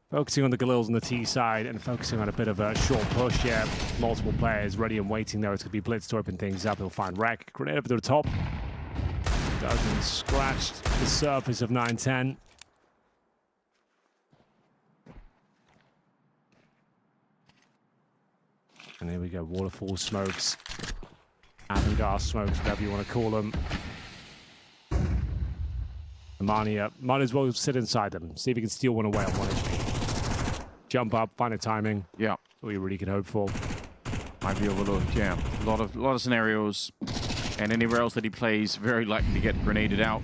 Speaker 1: Focusing on the Galils on the T side and focusing on a bit of a short push here. Multiple players ready and waiting there. It's going to be Blitz to open things up. He'll find Wreck. Grenade over to the top. Doesn't scratch the surface of 9-10. And here we go. Waterfall smokes. Avant-garde smokes, whatever you want to call them. Romania might as well sit inside them. See if he can steal one away on 1 HP. Jump up, find a timing.
Speaker 2: Yeah.
Speaker 1: All you really could hope for.
Speaker 2: Might be overlooked, yeah. A lot of scenarios. And anywhere else that he plays, very likely to get grenaded out.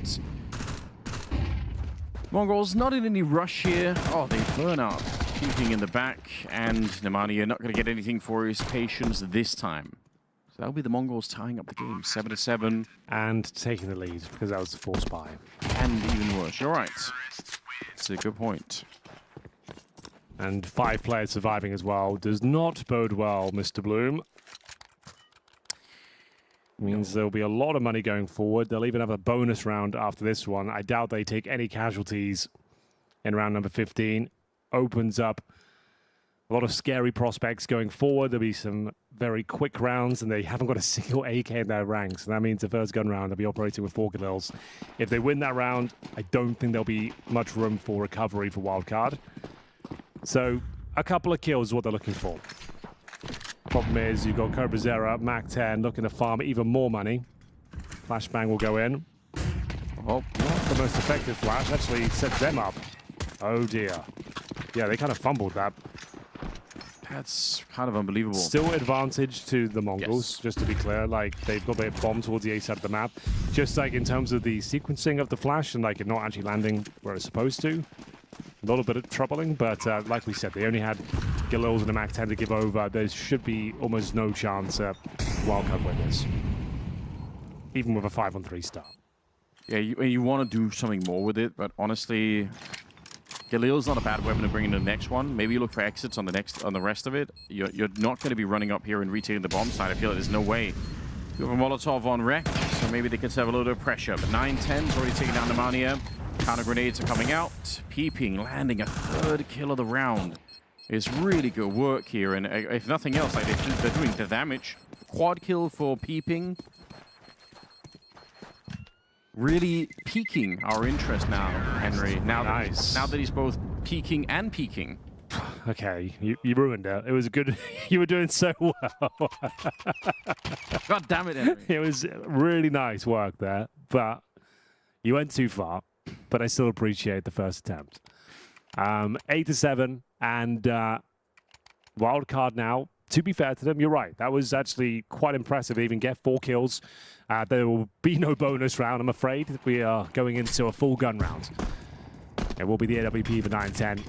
Speaker 2: MongolZ not in any rush here. Oh, they burn up. Keeping in the back. And Nemanja not going to get anything for his patience this time. So that'll be the MongolZ tying up the game. 7-7.
Speaker 1: And taking the lead, because that was the force buy.
Speaker 2: And even worse. You're right. That's a good point.
Speaker 1: And 5 players surviving as well does not bode well, Mr. Bloom. Means there'll be a lot of money going forward. They'll even have a bonus round after this one. I doubt they take any casualties in round number 15. Opens up a lot of scary prospects going forward. There'll be some very quick rounds, and they haven't got a single AK in their ranks. And that means the first gun round, they'll be operating with 4 Galils. If they win that round, I don't think there'll be much room for recovery for Wildcard. So a couple of kills is what they're looking for. Problem is, you've got Cobra Zera, Mac 10, looking to farm even more money. Flashbang will go in. Oh, not the most effective flash. Actually sets them up. Oh dear. Yeah, they kind of fumbled that.
Speaker 2: That's kind of unbelievable.
Speaker 1: Still advantage to the MongolZ, yes. Just to be clear. Like, they've got their bomb towards the A side of the map. Just like in terms of the sequencing of the flash and like it not actually landing where it's supposed to. A little bit of troubling, but like we said, they only had Galils and a Mac 10 to give over. There should be almost no chance Wildcard win this, even with a 5-on-3 start.
Speaker 2: Yeah, you want to do something more with it, but honestly, Galil's not a bad weapon to bring in the next one. Maybe you look for exits on the rest of it. You're not going to be running up here and retaking the bomb side. I feel like there's no way. You have a Molotov on Wreck, so maybe they can serve a little bit of pressure. But 9-10's already taking down Nemanja. Counter grenades are coming out. Peeping, landing a 3rd kill of the round. It's really good work here, and if nothing else, like they're doing the damage. Quad kill for Peeping. Really piquing our interest now, Henry. Now that he's both peaking and peaking.
Speaker 1: Okay, you ruined it. It was good. You were doing so well.
Speaker 2: God damn it, Henry.
Speaker 1: It was really nice work there, but you went too far. But I still appreciate the first attempt. 8-7, and Wildcard now. To be fair to them, you're right. That was actually quite impressive. They even get 4 kills. There will be no bonus round, I'm afraid. We are going into a full gun round. It will be the AWP for 9-10.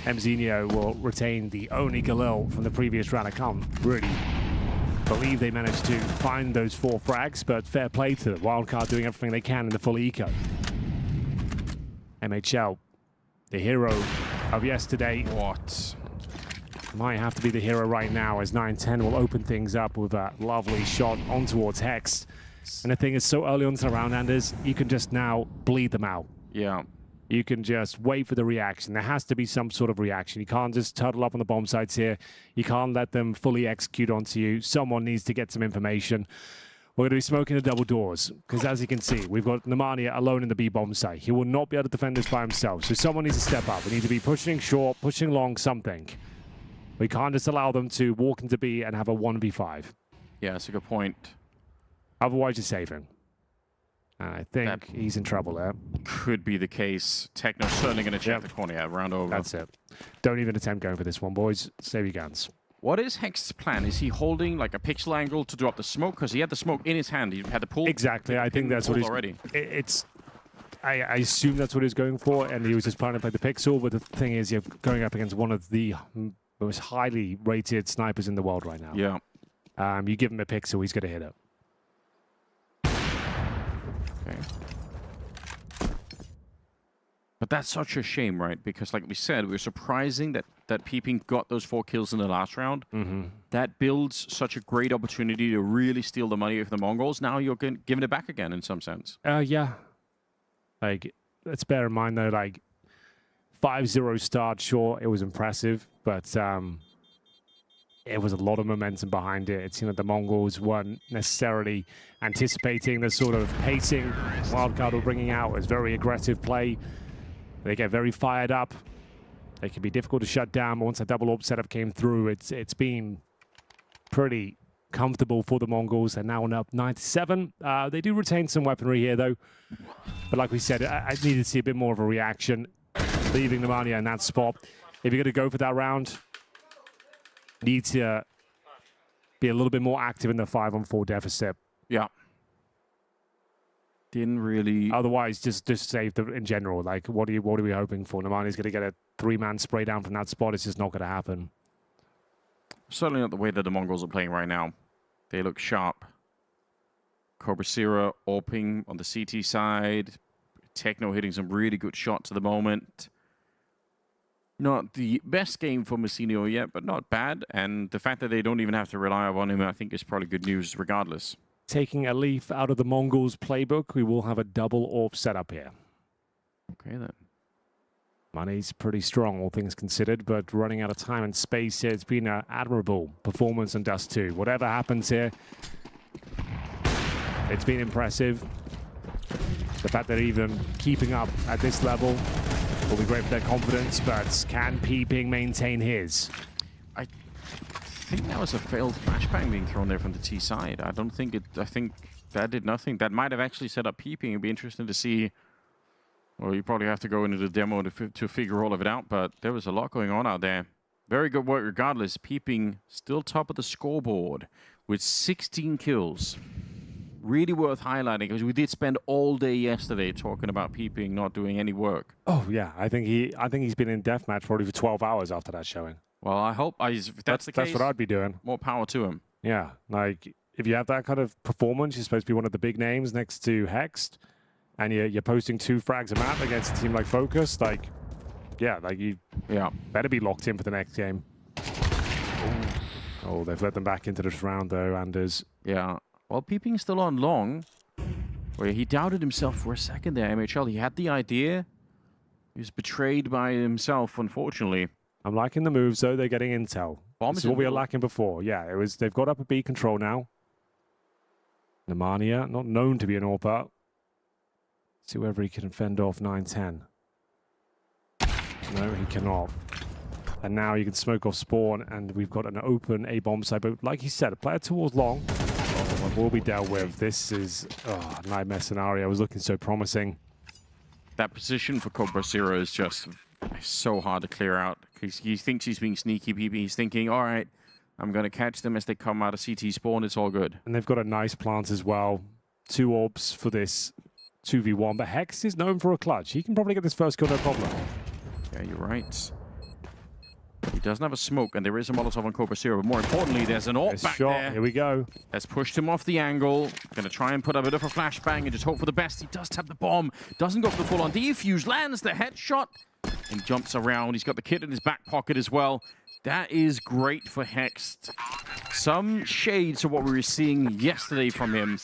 Speaker 1: Mzinho will retain the only Galil from the previous round. I can't really believe they managed to find those 4 frags, but fair play to them. Wildcard doing everything they can in the full eco. MHL, the hero of yesterday.
Speaker 2: What?
Speaker 1: Might have to be the hero right now as 9-10 will open things up with a lovely shot on towards Hex. And the thing is, so early on to the round, Anders, you can just now bleed them out.
Speaker 2: Yeah.
Speaker 1: You can just wait for the reaction. There has to be some sort of reaction. You can't just turtle up on the bomb sites here. You can't let them fully execute onto you. Someone needs to get some information. We're going to be smoking the double doors because, as you can see, we've got Nemanja alone in the B bomb site. He will not be able to defend this by himself. So someone needs to step up. We need to be pushing short, pushing long, something. We can't just allow them to walk into B and have a 1v5.
Speaker 2: Yeah, that's a good point.
Speaker 1: Otherwise, you're saving. And I think
Speaker 2: That
Speaker 1: he's in trouble there.
Speaker 2: Could be the case. Techno's certainly going to check the corner. Yeah, round over.
Speaker 1: That's it. Don't even attempt going for this one, boys. Save your guns.
Speaker 2: What is Hex's plan? Is he holding like a pixel angle to drop the smoke? Because he had the smoke in his hand. He had the pull.
Speaker 1: Exactly. I think that's what he's
Speaker 2: already.
Speaker 1: I assume that's what he's going for, and he was just planning to play the pixel. But the thing is, you're going up against one of the most highly rated snipers in the world right now.
Speaker 2: Yeah.
Speaker 1: You give him a pixel, he's going to hit it.
Speaker 2: Okay. But that's such a shame, right? Because like we said, we were surprising that Peeping got those 4 kills in the last round. That builds such a great opportunity to really steal the money of the Mongols. Now you're giving it back again in some sense.
Speaker 1: Yeah. Like, let's bear in mind, though, like, 5-0 start, sure, it was impressive, but it was a lot of momentum behind it. It seemed like the Mongols weren't necessarily anticipating the sort of pacing Wildcard were bringing out. It was very aggressive play. They get very fired up. They can be difficult to shut down. But once that double orb setup came through, it's been pretty comfortable for the Mongols. They're now up 9-7. They do retain some weaponry here, though. But like we said, I needed to see a bit more of a reaction, leaving Nemanja in that spot. If you're going to go for that round, need to be a little bit more active in the 5-on-4 deficit.
Speaker 2: Yeah. Didn't really.
Speaker 1: Otherwise, just save them in general. Like, what are we hoping for? Nemania's going to get a 3-man spray down from that spot. It's just not going to happen.
Speaker 2: Certainly not the way that the Mongols are playing right now. They look sharp. Cobra Sira AWPing on the CT side. Techno hitting some really good shots at the moment. Not the best game for Messinio yet, but not bad. And the fact that they don't even have to rely on him, I think, is probably good news regardless.
Speaker 1: Taking a leaf out of the Mongols playbook, we will have a double AWP setup here.
Speaker 2: Okay, then.
Speaker 1: Money's pretty strong, all things considered, but running out of time and space here. It's been an admirable performance on Dust 2. Whatever happens here, it's been impressive. The fact that even keeping up at this level will be great for their confidence, but can Peeping maintain his?
Speaker 2: I think that was a failed flashbang being thrown there from the T side. I think that did nothing. That might have actually set up Peeping. It'd be interesting to see. Well, you probably have to go into the demo to figure all of it out, but there was a lot going on out there. Very good work regardless. Peeping still top of the scoreboard with 16 kills. Really worth highlighting because we did spend all day yesterday talking about Peeping not doing any work.
Speaker 1: Oh yeah, I think he's been in deathmatch probably for 12 hours after that showing.
Speaker 2: Well, I hope if that's the case.
Speaker 1: That's what I'd be doing.
Speaker 2: More power to him.
Speaker 1: Yeah, like if you have that kind of performance, you're supposed to be one of the big names next to Hext, and you're posting 2 frags a map against a team like FOKUS. Like, yeah, like you better be locked in for the next game. Oh, they've let them back into this round though, Anders.
Speaker 2: Yeah. Well, Peeping's still on long. Where he doubted himself for a second there, MHL. He had the idea. He was betrayed by himself, unfortunately.
Speaker 1: I'm liking the moves, though. They're getting intel.
Speaker 2: Bomb
Speaker 1: This is what we were lacking before. Yeah, they've got up a B control now. Nemanja, not known to be an AWPer. See whether he can fend off 9-10. No, he cannot. And now you can smoke off spawn, and we've got an open A bomb site. But like he said, a player towards long will be dealt with. This is a nightmare scenario. It was looking so promising.
Speaker 2: That position for Cobra Zero is just so hard to clear out. He thinks he's being sneaky, Peeping. He's thinking, all right, I'm going to catch them as they come out of CT spawn. It's all good.
Speaker 1: And they've got a nice plant as well. 2 orbs for this 2v1. But Hex is known for a clutch. He can probably get this first kill, no problem.
Speaker 2: Yeah, you're right. He doesn't have a smoke, and there is a Molotov on Cobra Zero, but more importantly, there's an AWP back there.
Speaker 1: Here we go.
Speaker 2: Has pushed him off the angle. Going to try and put a bit of a flashbang and just hope for the best. He does tap the bomb. Doesn't go for the full-on defuse. Lands the headshot and jumps around. He's got the kit in his back pocket as well. That is great for Hext. Some shades of what we were seeing yesterday from him.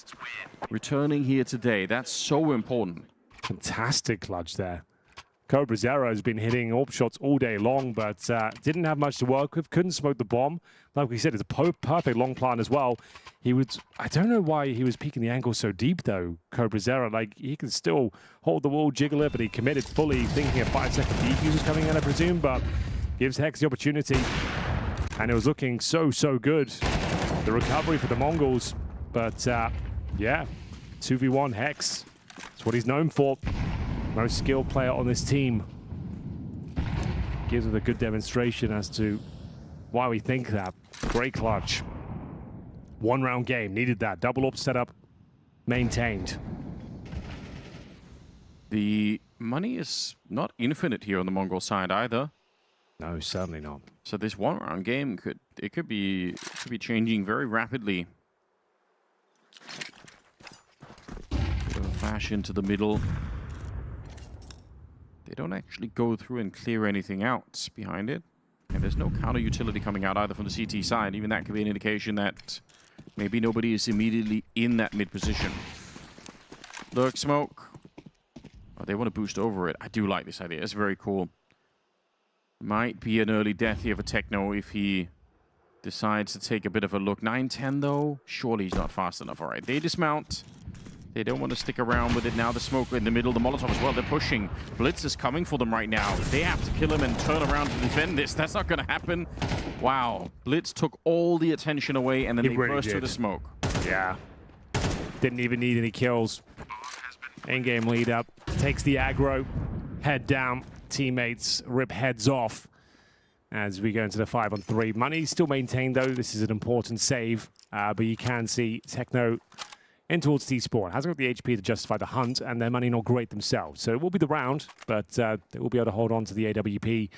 Speaker 2: Returning here today. That's so important.
Speaker 1: Fantastic clutch there. Cobra Zero has been hitting AWP shots all day long, but didn't have much to work with. Couldn't smoke the bomb. Like we said, it's a perfect long plan as well. He would. I don't know why he was peeking the angle so deep, though, Cobra Zero. Like, he can still hold the wall, jiggle it, but he committed fully, thinking a 5-second defuse was coming in, I presume, but gives Hex the opportunity. And it was looking so good. The recovery for the Mongols. But, yeah, 2v1 Hex. That's what he's known for. Most skilled player on this team. Gives it a good demonstration as to why we think that. Great clutch. 1-round game. Needed that. Double up setup. Maintained.
Speaker 2: The money is not infinite here on the Mongol side either.
Speaker 1: No, certainly not.
Speaker 2: So this 1-round game could be changing very rapidly. Bit of a flash into the middle. They don't actually go through and clear anything out behind it. And there's no counter utility coming out either from the CT side. Even that could be an indication that maybe nobody is immediately in that mid position. Look, smoke. Oh, they want to boost over it. I do like this idea. It's very cool. Might be an early death here for Techno if he decides to take a bit of a look. 9-10 though. Surely he's not fast enough. All right, they dismount. They don't want to stick around with it now. The smoke in the middle, the Molotov as well. They're pushing. Blitz is coming for them right now. They have to kill him and turn around to defend this. That's not going to happen. Wow. Blitz took all the attention away, and then they burst through the smoke.
Speaker 1: Yeah. Didn't even need any kills. In-game lead up. Takes the aggro. Head down. Teammates rip heads off as we go into the 5-on-3. Money still maintained, though. This is an important save, but you can see Techno in towards T-Spawn. Hasn't got the HP to justify the hunt, and their money not great themselves. So it will be the round, but they will be able to hold on to the AWP,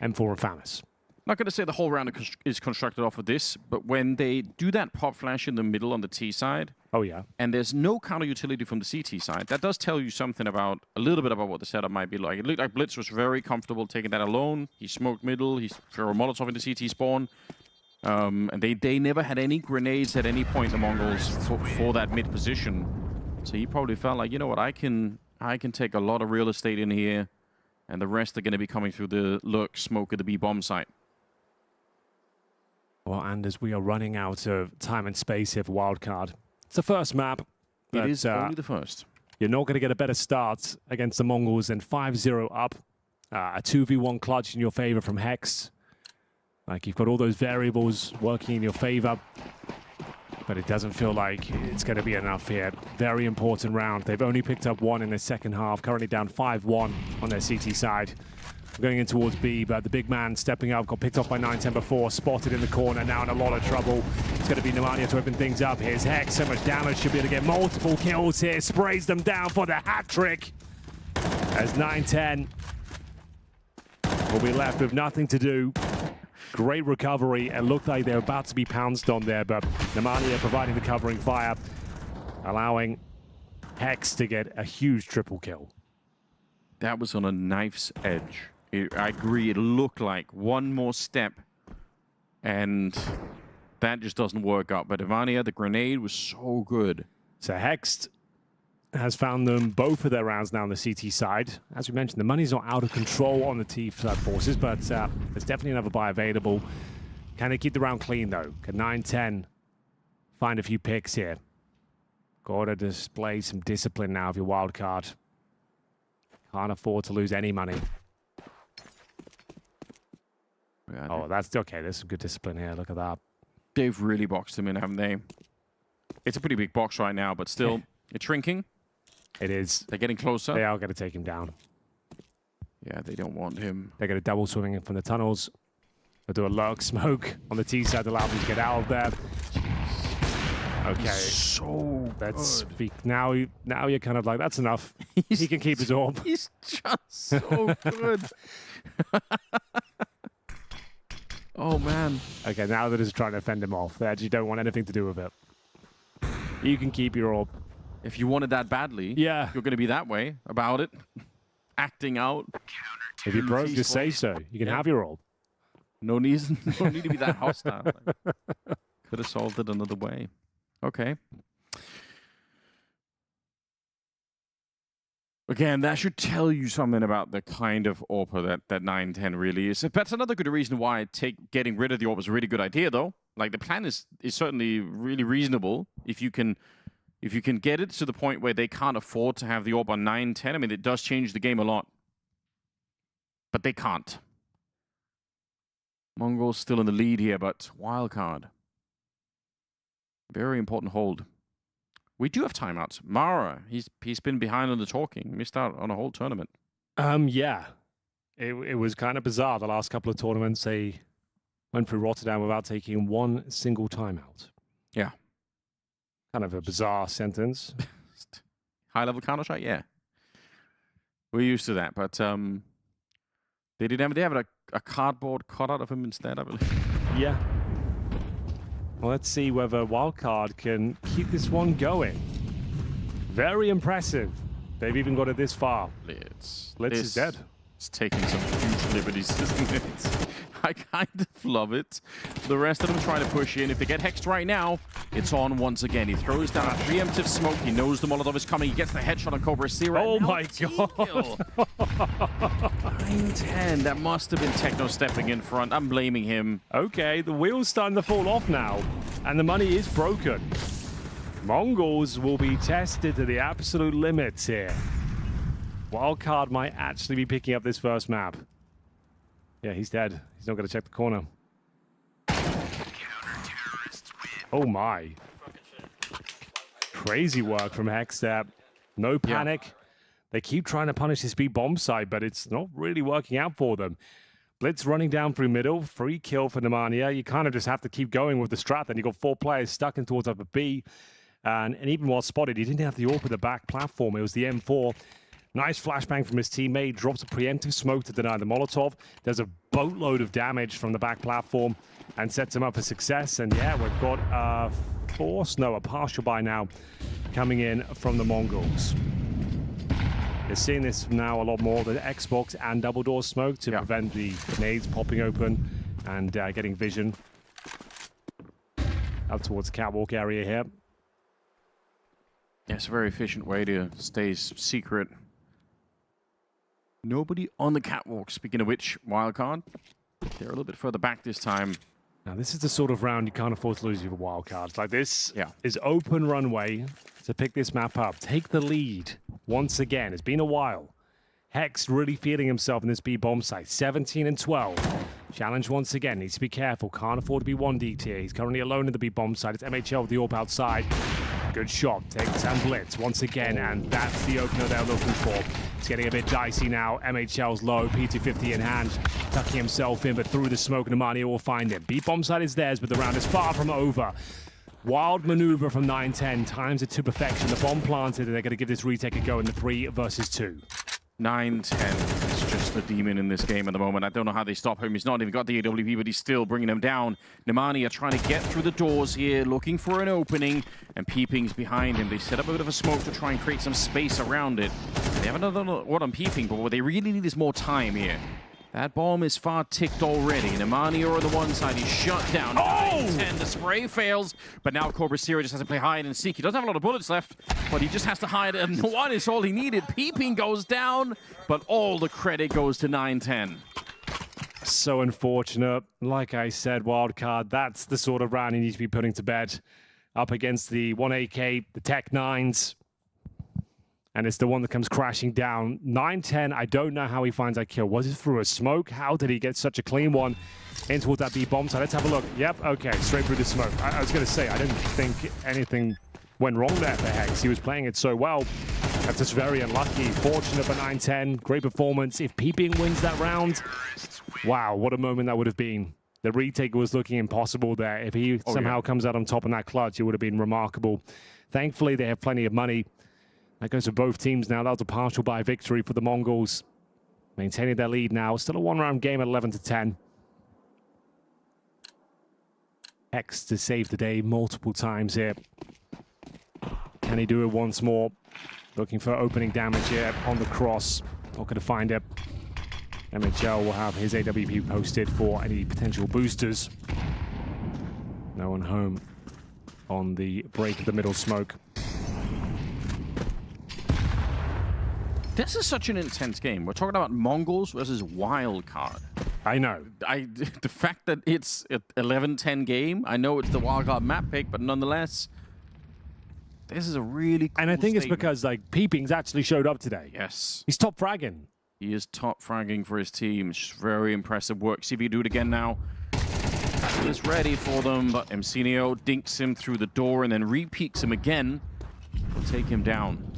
Speaker 1: M4 and FAMAS.
Speaker 2: Not going to say the whole round is constructed off of this, but when they do that pop flash in the middle on the T side,
Speaker 1: oh yeah, and
Speaker 2: there's no counter utility from the CT side, that does tell you something about, a little bit about what the setup might be like. It looked like Blitz was very comfortable taking that alone. He smoked middle, he threw a Molotov into CT spawn. And they never had any grenades at any point, the Mongols, for that mid position. So he probably felt like, you know what, I can take a lot of real estate in here, and the rest are going to be coming through the smoke at the B bomb site.
Speaker 1: Well, and as we are running out of time and space here for Wildcard, it's the first map.
Speaker 2: It is only the first.
Speaker 1: You're not going to get a better start against the Mongols than 5-0 up. A 2v1 clutch in your favor from Hex. Like, you've got all those variables working in your favor, but it doesn't feel like it's going to be enough here. Very important round. They've only picked up one in the second half, currently down 5-1 on their CT side. Going in towards B, but the big man stepping up, got picked off by 9-10 before, spotted in the corner, now in a lot of trouble. It's going to be Romania to open things up. Here's Hex, so much damage, should be able to get multiple kills here, sprays them down for the hat-trick. As 9-10 will be left with nothing to do. Great recovery. It looked like they were about to be pounced on there, but Romania providing the covering fire, allowing Hex to get a huge triple kill.
Speaker 2: That was on a knife's edge. I agree, it looked like one more step, and that just doesn't work out. But Romania, the grenade was so good.
Speaker 1: So Hex has found them both of their rounds now on the CT side. As we mentioned, the money's not out of control on the T side forces, but there's definitely another buy available. Can they keep the round clean, though? Can 9-10 find a few picks here? Got to display some discipline now if you're Wildcard. Can't afford to lose any money.
Speaker 2: Yeah,
Speaker 1: oh, that's okay. There's some good discipline here. Look at that.
Speaker 2: They've really boxed him in, haven't they? It's a pretty big box right now, but still, it's shrinking.
Speaker 1: It is.
Speaker 2: They're getting closer.
Speaker 1: They are going to take him down.
Speaker 2: Yeah, they don't want him.
Speaker 1: They're going to double swimming in from the tunnels. They'll do a lurk smoke on the T side to allow them to get out of there. Okay.
Speaker 2: So
Speaker 1: that's now you're kind of like, that's enough. He can keep his orb.
Speaker 2: He's just so good. Oh, man.
Speaker 1: Okay, now they're just trying to fend him off. They actually don't want anything to do with it. You can keep your orb.
Speaker 2: If you wanted that badly,
Speaker 1: yeah,
Speaker 2: you're going to be that way about it. Acting out.
Speaker 1: If you broke, just say so. You can have your orb.
Speaker 2: No need to be that hostile. Could have solved it another way. Okay. Again, that should tell you something about the kind of AWPer that 910 really is. That's another good reason why getting rid of the AWP is a really good idea, though. Like, the plan is certainly really reasonable. If you can get it to the point where they can't afford to have the AWP on 910, I mean, it does change the game a lot. But they can't. MongolZ still in the lead here, but Wildcard. Very important hold. We do have timeouts. Mara, he's been behind on the talking. Missed out on a whole tournament.
Speaker 1: Yeah. It was kind of bizarre. The last couple of tournaments, they went through Rotterdam without taking one single timeout.
Speaker 2: Yeah.
Speaker 1: Kind of a bizarre sentence.
Speaker 2: High-level Counter-Strike, yeah. We're used to that, but they have a cardboard cutout of him instead, I believe.
Speaker 1: Yeah. Well, let's see whether Wildcard can keep this one going. Very impressive. They've even got it this far. Blitz is dead.
Speaker 2: It's taking some huge liberties, isn't it? I kind of love it. The rest of them trying to push in. If they get hexed right now, it's on once again. He throws down a preemptive smoke. He knows the Molotov is coming. He gets the headshot on Cobra Zero.
Speaker 1: Oh my god.
Speaker 2: 910. That must have been Techno stepping in front. I'm blaming him.
Speaker 1: Okay, the wheel's starting to fall off now. And the money is broken. MongolZ will be tested to the absolute limits here. Wildcard might actually be picking up this first map. Yeah, he's dead. He's not going to check the corner. Oh my. Crazy work from Hexstep. No panic. Yeah. They keep trying to punish this B bomb side, but it's not really working out for them. Blitz running down through middle. Free kill for Romania. You kind of just have to keep going with the strat. Then you got 4 players stuck in towards upper B. And even while spotted, he didn't have the AWP at the back platform. It was the M4. Nice flashbang from his teammate. Drops a preemptive smoke to deny the Molotov. There's a boatload of damage from the back platform and sets him up for success. And yeah, we've got a partial buy now coming in from the MongolZ. You're seeing this now a lot more, the Xbox and double door smoke to prevent the nades popping open and getting vision up towards the catwalk area here.
Speaker 2: Yeah, it's a very efficient way to stay secret. Nobody on the catwalk. Speaking of which, Wildcard, they're a little bit further back this time.
Speaker 1: Now, this is the sort of round you can't afford to lose with Wildcards. Like this is open runway to pick this map up. Take the lead once again. It's been a while. Hex really feeling himself in this B bomb site. 17 and 12. Challenge once again. Needs to be careful. Can't afford to be 1D tier. He's currently alone in the B bomb site. It's MHL with the AWP outside. Good shot. Takes and blitz once again, and that's the opener they're looking for. It's getting a bit dicey now. MHL's low. P250 in hand. Tucking himself in, but through the smoke, Nemanja will find him. B bomb site is theirs, but the round is far from over. Wild maneuver from 910. Times it to perfection. The bomb planted, and they're going to give this retake a go in the 3 versus 2.
Speaker 2: 910 is just the demon in this game at the moment. I don't know how they stop him. He's not even got the AWP, but he's still bringing him down. Nemanja trying to get through the doors here, looking for an opening, and Peeping's behind him. They set up a bit of a smoke to try and create some space around it. They have another one on Peeping, but what they really need is more time here. That bomb is far ticked already. Nemanja on the one side, he's shut down. 910, the spray fails, but now Cobra Zero just has to play hide and seek. He doesn't have a lot of bullets left, but he just has to hide, and one is all he needed. Peeping goes down, but all the credit goes to 910.
Speaker 1: So unfortunate. Like I said, Wildcard, that's the sort of round you need to be putting to bed. Up against the 1AK, the Tech 9s. And it's the one that comes crashing down. 910, I don't know how he finds that kill. Was it through a smoke? How did he get such a clean one in towards that B bomb side? Let's have a look. Yep, okay, straight through the smoke. I was going to say, I didn't think anything went wrong there for Hex. He was playing it so well. That's just very unlucky. Fortunate for 910. Great performance. If Peeping wins that round, wow, what a moment that would have been. The retake was looking impossible there. If he somehow comes out on top in that clutch, it would have been remarkable. Thankfully, they have plenty of money. That goes for both teams now. That was a partial buy victory for the MongolZ. Maintaining their lead now. Still a one-round game at 11 to 10. Hex to save the day multiple times here. Can he do it once more? Looking for opening damage here on the cross. Not going to find it. MHL will have his AWP posted for any potential boosters. No one home on the break of the middle smoke.
Speaker 2: This is such an intense game. We're talking about MongolZ versus Wildcard.
Speaker 1: I know.
Speaker 2: The fact that it's an 11-10 game, I know it's the Wildcard map pick, but nonetheless, this is a really cool
Speaker 1: And I think
Speaker 2: statement.
Speaker 1: it's because, like, Peeping's actually showed up today.
Speaker 2: Yes.
Speaker 1: He's top fragging.
Speaker 2: He is top fragging for his team. It's just very impressive work. See if he can do it again now. Is ready for them, but Emsenio dinks him through the door and then re-peeks him again. Will take him down.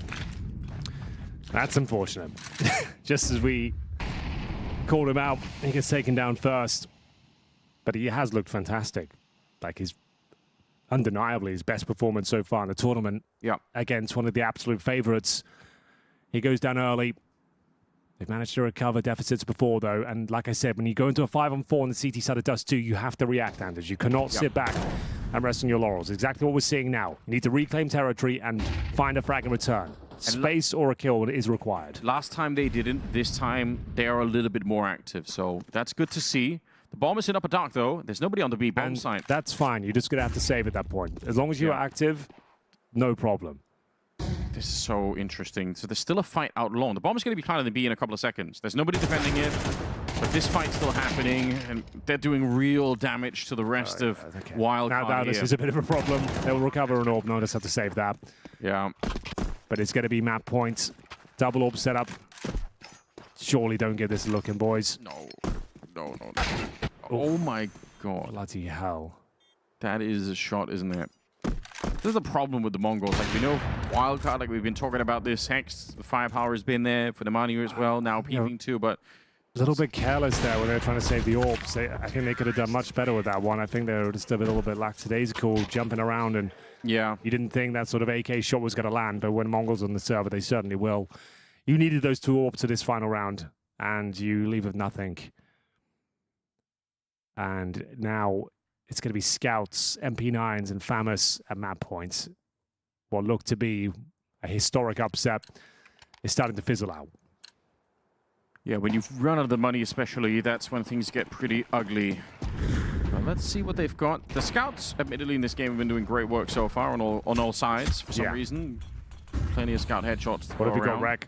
Speaker 1: That's unfortunate. Just as we called him out, he gets taken down first. But he has looked fantastic. Like, his undeniably his best performance so far in the tournament.
Speaker 2: Yeah.
Speaker 1: Against one of the absolute favorites. He goes down early. They've managed to recover deficits before, though. And like I said, when you go into a 5-on-4 on the CT side of Dust 2, you have to react, Anders. You cannot sit back and rest on your laurels. Exactly what we're seeing now. You need to reclaim territory and find a frag in return. Space or a kill is required.
Speaker 2: Last time they didn't. This time they are a little bit more active. So that's good to see. The bomb is in upper dark, though. There's nobody on the B bomb side.
Speaker 1: That's fine. You're just going to have to save at that point. As long as you're active, no problem.
Speaker 2: This is so interesting. So there's still a fight out long. The bomb is going to be planted in B in a couple of seconds. There's nobody defending it, but this fight's still happening, and they're doing real damage to the rest of Wildcard.
Speaker 1: Now this is a bit of a problem. They'll recover an orb. No, just have to save that.
Speaker 2: Yeah.
Speaker 1: But it's going to be map points. Double orb setup. Surely don't give this a look in, boys.
Speaker 2: No. Oh my god.
Speaker 1: Bloody hell.
Speaker 2: That is a shot, isn't it? This is the problem with the MongolZ. Like, we know Wildcard, like we've been talking about this. Hex, the firepower has been there for the Manu as well. Now Peeping too, but...
Speaker 1: A little bit careless there when they were trying to save the orbs. I think they could have done much better with that one. I think they were just a little bit lackadaisical, jumping around, and
Speaker 2: yeah,
Speaker 1: you didn't think that sort of AK shot was going to land, but when MongolZ on the server, they certainly will. You needed those 2 orbs to this final round, and you leave with nothing. And now it's going to be Scouts, MP9s, and FAMUS at map points. What looked to be a historic upset is starting to fizzle out.
Speaker 2: Yeah, when you've run out of the money especially, that's when things get pretty ugly. Well, let's see what they've got. The Scouts, admittedly, in this game have been doing great work so far on all sides for some reason. Plenty of Scout headshots to
Speaker 1: What have you got,
Speaker 2: around.
Speaker 1: Rek?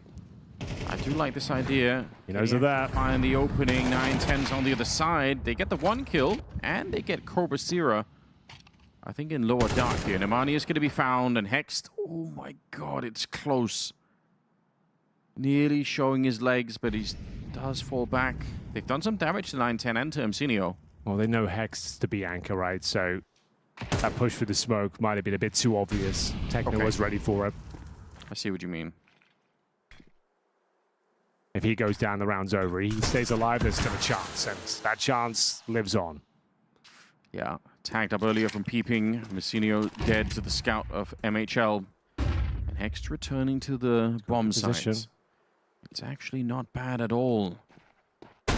Speaker 2: I do like this idea.
Speaker 1: He knows of that.
Speaker 2: Find the opening, 9-10s on the other side. They get the 1 kill, and they get Corbacira, I think, in lower dark here. Nemani is going to be found and hexed. Oh my god, it's close. Nearly showing his legs, but he does fall back. They've done some damage to 9-10 and to Emsenio.
Speaker 1: Well, they know Hex to be anchor, right? So that push for the smoke might have been a bit too obvious. Techno was ready for it.
Speaker 2: I see what you mean.
Speaker 1: If he goes down, the round's over. He stays alive, there's still a chance, and that chance lives on.
Speaker 2: Yeah, tagged up earlier from Peeping. Emsenio dead to the Scout of MHL. And Hex returning to the bomb site. It's actually not bad at all.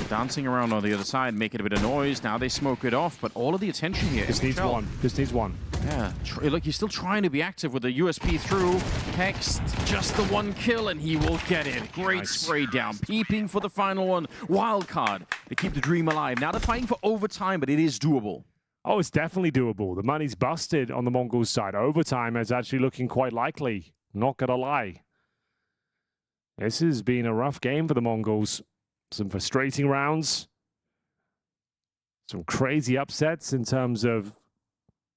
Speaker 2: Dancing around on the other side, making a bit of noise. Now they smoke it off, but all of the attention here.
Speaker 1: Just needs one. Just needs one.
Speaker 2: Yeah, look, he's still trying to be active with the USP through. Hex, just the 1 kill, and he will get it. Great spray down. Peeping for the final one. Wildcard. They keep the dream alive. Now they're fighting for overtime, but it is doable.
Speaker 1: Oh, it's definitely doable. The money's busted on the MongolZ side. Overtime is actually looking quite likely. Not gonna lie. This has been a rough game for the MongolZ. Some frustrating rounds. Some crazy upsets in terms of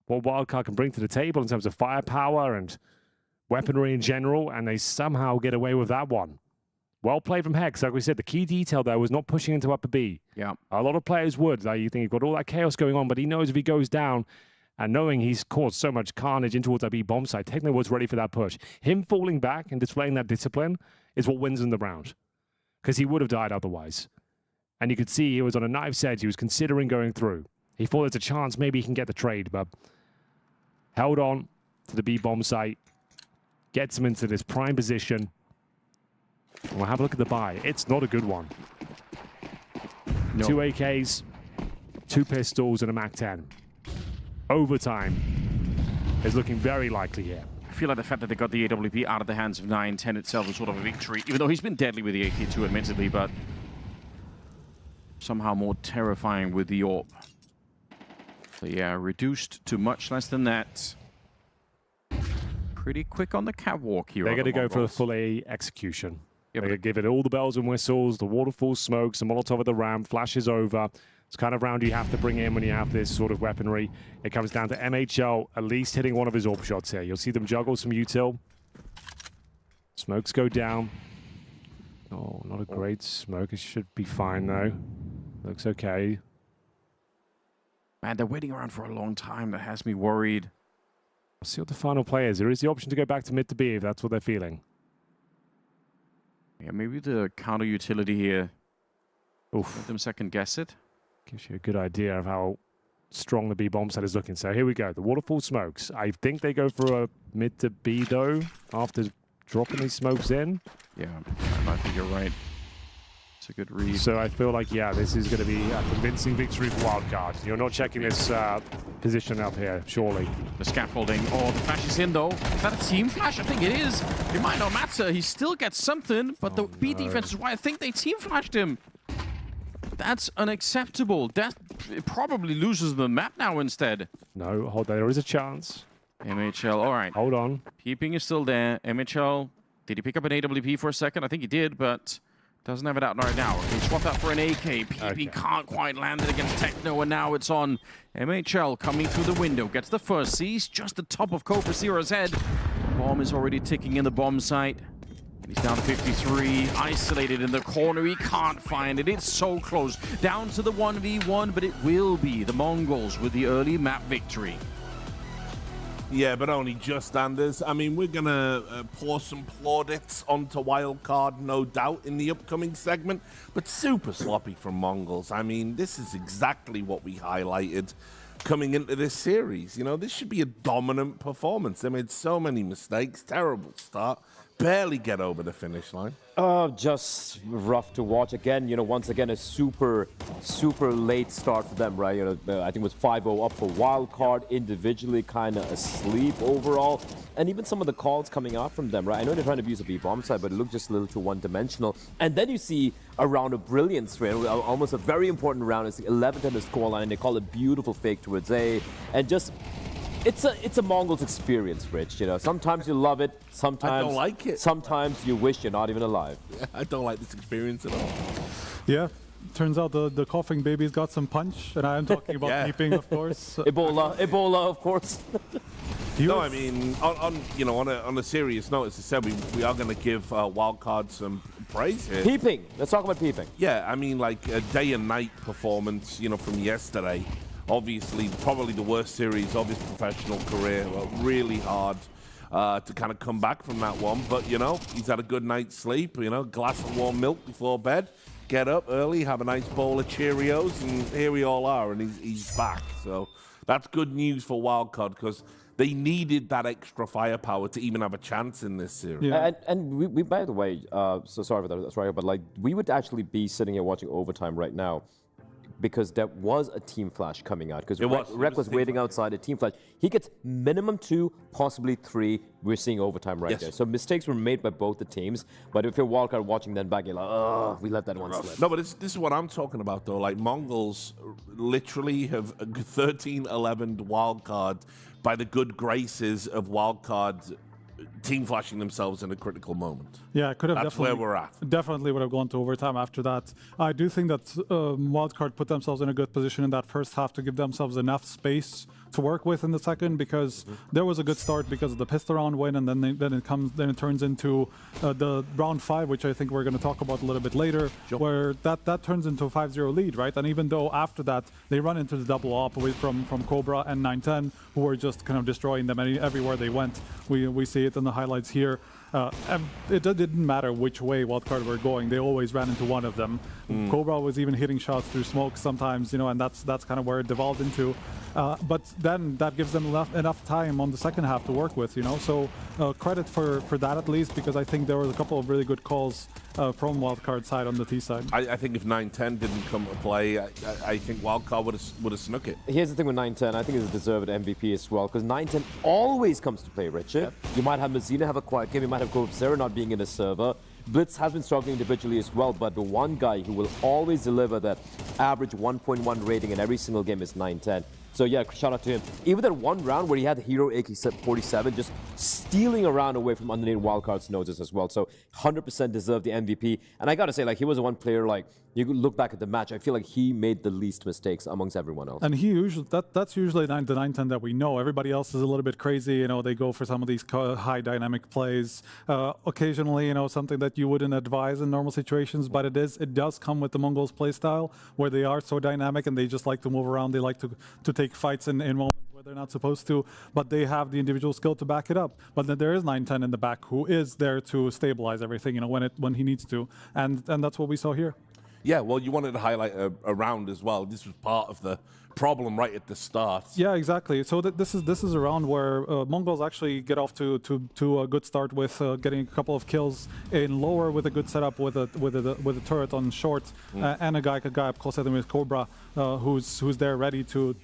Speaker 1: what Wildcard can bring to the table in terms of firepower and weaponry in general, and they somehow get away with that one. Well played from Hex. Like we said, the key detail there was not pushing into upper B.
Speaker 2: Yeah.
Speaker 1: A lot of players would. Like, you think you've got all that chaos going on, but he knows if he goes down, and knowing he's caused so much carnage in towards that B bomb site, Techno was ready for that push. Him falling back and displaying that discipline is what wins in the round. Because he would have died otherwise. And you could see he was on a knife's edge. He was considering going through. He thought there's a chance maybe he can get the trade, but held on to the B bomb site. Gets him into this prime position. And we'll have a look at the buy. It's not a good one. No. 2 AKs, 2 pistols, and a MAC-10. overtime is looking very likely here.
Speaker 2: I feel like the fact that they got the AWP out of the hands of 9-10 itself is sort of a victory, even though he's been deadly with the AK-2, admittedly, but somehow more terrifying with the AWP. So yeah, reduced to much less than that. Pretty quick on the catwalk here.
Speaker 1: They're going to go for the full A execution. They're going to give it all the bells and whistles, the waterfall smokes, the Molotov at the ramp, flashes over. It's kind of round you have to bring in when you have this sort of weaponry. It comes down to MHL at least hitting one of his AWP shots here. You'll see them juggle some util. Smokes go down. Oh, not a great smoke. It should be fine though. Looks okay.
Speaker 2: Man, they're waiting around for a long time. That has me worried.
Speaker 1: I'll see what the final play is. There is the option to go back to mid to B if that's what they're feeling.
Speaker 2: Yeah, maybe the counter utility here.
Speaker 1: Oof.
Speaker 2: Let them second guess it.
Speaker 1: Gives you a good idea of how strong the B bomb set is looking. So here we go. The waterfall smokes. I think they go for a mid to B though after dropping these smokes in.
Speaker 2: Yeah, I think you're right. It's a good read.
Speaker 1: So I feel like, yeah, this is going to be a convincing victory for Wildcard. You're not checking this position up here, surely.
Speaker 2: The scaffolding. Oh, the flash is in, though. Is that a team flash? I think it is. It might not matter. He still gets something, but the B defense is why I think they team flashed him. That's unacceptable. That probably loses the map now instead.
Speaker 1: No, hold on. There is a chance.
Speaker 2: MHL, all right.
Speaker 1: Hold on.
Speaker 2: Peeping is still there. MHL, did he pick up an AWP for a second? I think he did, but doesn't have it out right now. He swapped that for an AK. PP can't quite land it against Techno, and now it's on. MHL coming through the window. Gets the first. Sees just the top of Cobra Zero's head. Bomb is already ticking in the bomb site. And he's down to 53. Isolated in the corner. He can't find it. It's so close. Down to the 1v1, but it will be the Mongols with the early map victory.
Speaker 9: Yeah, but only just, Anders. I mean, we're going to pour some plaudits onto Wildcard, no doubt, in the upcoming segment. But super sloppy from MongolZ. I mean, this is exactly what we highlighted coming into this series. You know, this should be a dominant performance. They made so many mistakes. Terrible start. Barely get over the finish line.
Speaker 8: Just rough to watch. Again, you know, once again, a super late start for them, right? You know, I think it was 5-0 up for Wildcard, individually kind of asleep overall. And even some of the calls coming out from them, right? I know they're trying to use a B-bomb side, but it looked just a little too one-dimensional. And then you see a round of brilliance, right? Almost a very important round. It's 11th in the scoreline. They call it beautiful fake towards A. And just... It's a MongolZ experience, Rich. You know, sometimes you love it, sometimes
Speaker 9: I don't like it.
Speaker 8: Sometimes you wish you're not even alive.
Speaker 9: Yeah, I don't like this experience at all.
Speaker 10: Yeah, turns out the coughing baby's got some punch, and I am talking about peeping, of course.
Speaker 8: Ebola, of course.
Speaker 9: No, I mean, on a serious note, as I said, we are going to give Wildcard some praise here.
Speaker 8: Peeping. Let's talk about peeping.
Speaker 9: Yeah, I mean, like a day and night performance, you know, from yesterday. Obviously, probably the worst series of his professional career. Really hard to kind of come back from that one. But, you know, he's had a good night's sleep, you know, glass of warm milk before bed. Get up early, have a nice bowl of Cheerios, and here we all are, and he's back. So that's good news for Wildcard, because they needed that extra firepower to even have a chance in this series.
Speaker 8: Yeah. And we, by the way, so sorry for that, that's right, but like we would actually be sitting here watching overtime right now, because there was a team flash coming out. Because Rek was waiting outside a team flash. He gets minimum 2, possibly 3. We're seeing overtime right there. So mistakes were made by both the teams. But if you're Wildcard watching then back, you're like, oh, we let that one slip.
Speaker 9: No, but this is what I'm talking about, though. Like, MongolZ literally have 13-11 Wildcard by the good graces of Wildcard team flashing themselves in a critical moment.
Speaker 10: Yeah, could have.
Speaker 9: That's where we're at.
Speaker 10: Definitely would have gone to overtime after that. I do think that Wildcard put themselves in a good position in that first half to give themselves enough space to work with in the second, because there was a good start because of the pistol round win, and then it turns into the round 5, which I think we're going to talk about a little bit later, where that turns into a 5-0 lead, right? And even though after that they run into the double op away from Cobra and 910, who were just kind of destroying them everywhere they went. We see it in the highlights here. It didn't matter which way Wildcard were going; they always ran into one of them. Cobra was even hitting shots through smoke sometimes, you know, and that's kind of where it devolved into. But then that gives them enough time on the second half to work with, you know. So credit for that at least, because I think there was a couple of really good calls from Wildcard side on the T side.
Speaker 9: I think if 9-10 didn't come to play, I think Wildcard would have snuck it.
Speaker 8: Here's the thing with 9-10, I think it's a deserved MVP as well, because 9-10 always comes to play, Richard. Yep. You might have Mazina have a quiet game, you might have Zero not being in a server. Blitz has been struggling individually as well, but the one guy who will always deliver that average 1.1 rating in every single game is 9-10. So yeah, shout out to him. Even that one round where he had the hero AK-47 just stealing around away from underneath Wildcard's noses as well. So 100% deserved the MVP. And I gotta say, like, he was the one player, like, you could look back at the match, I feel like he made the least mistakes amongst everyone else.
Speaker 10: And he usually, that's usually the 9-10 that we know. Everybody else is a little bit crazy, you know, they go for some of these high dynamic plays. Occasionally, you know, something that you wouldn't advise in normal situations, but it does come with the MongolZ playstyle, where they are so dynamic and they just like to move around, they like to take fights in moments where they're not supposed to, but they have the individual skill to back it up. But then there is 9-10 in the back who is there to stabilize everything, you know, when he needs to, and that's what we saw here.
Speaker 9: Yeah, well, you wanted to highlight a round as well. This was part of the problem right at the start.
Speaker 10: Yeah, exactly. So this is a round where MongolZ actually get off to a good start with getting a couple of kills in lower with a good setup with a turret on short and a guy up close at him with Cobra who's there ready to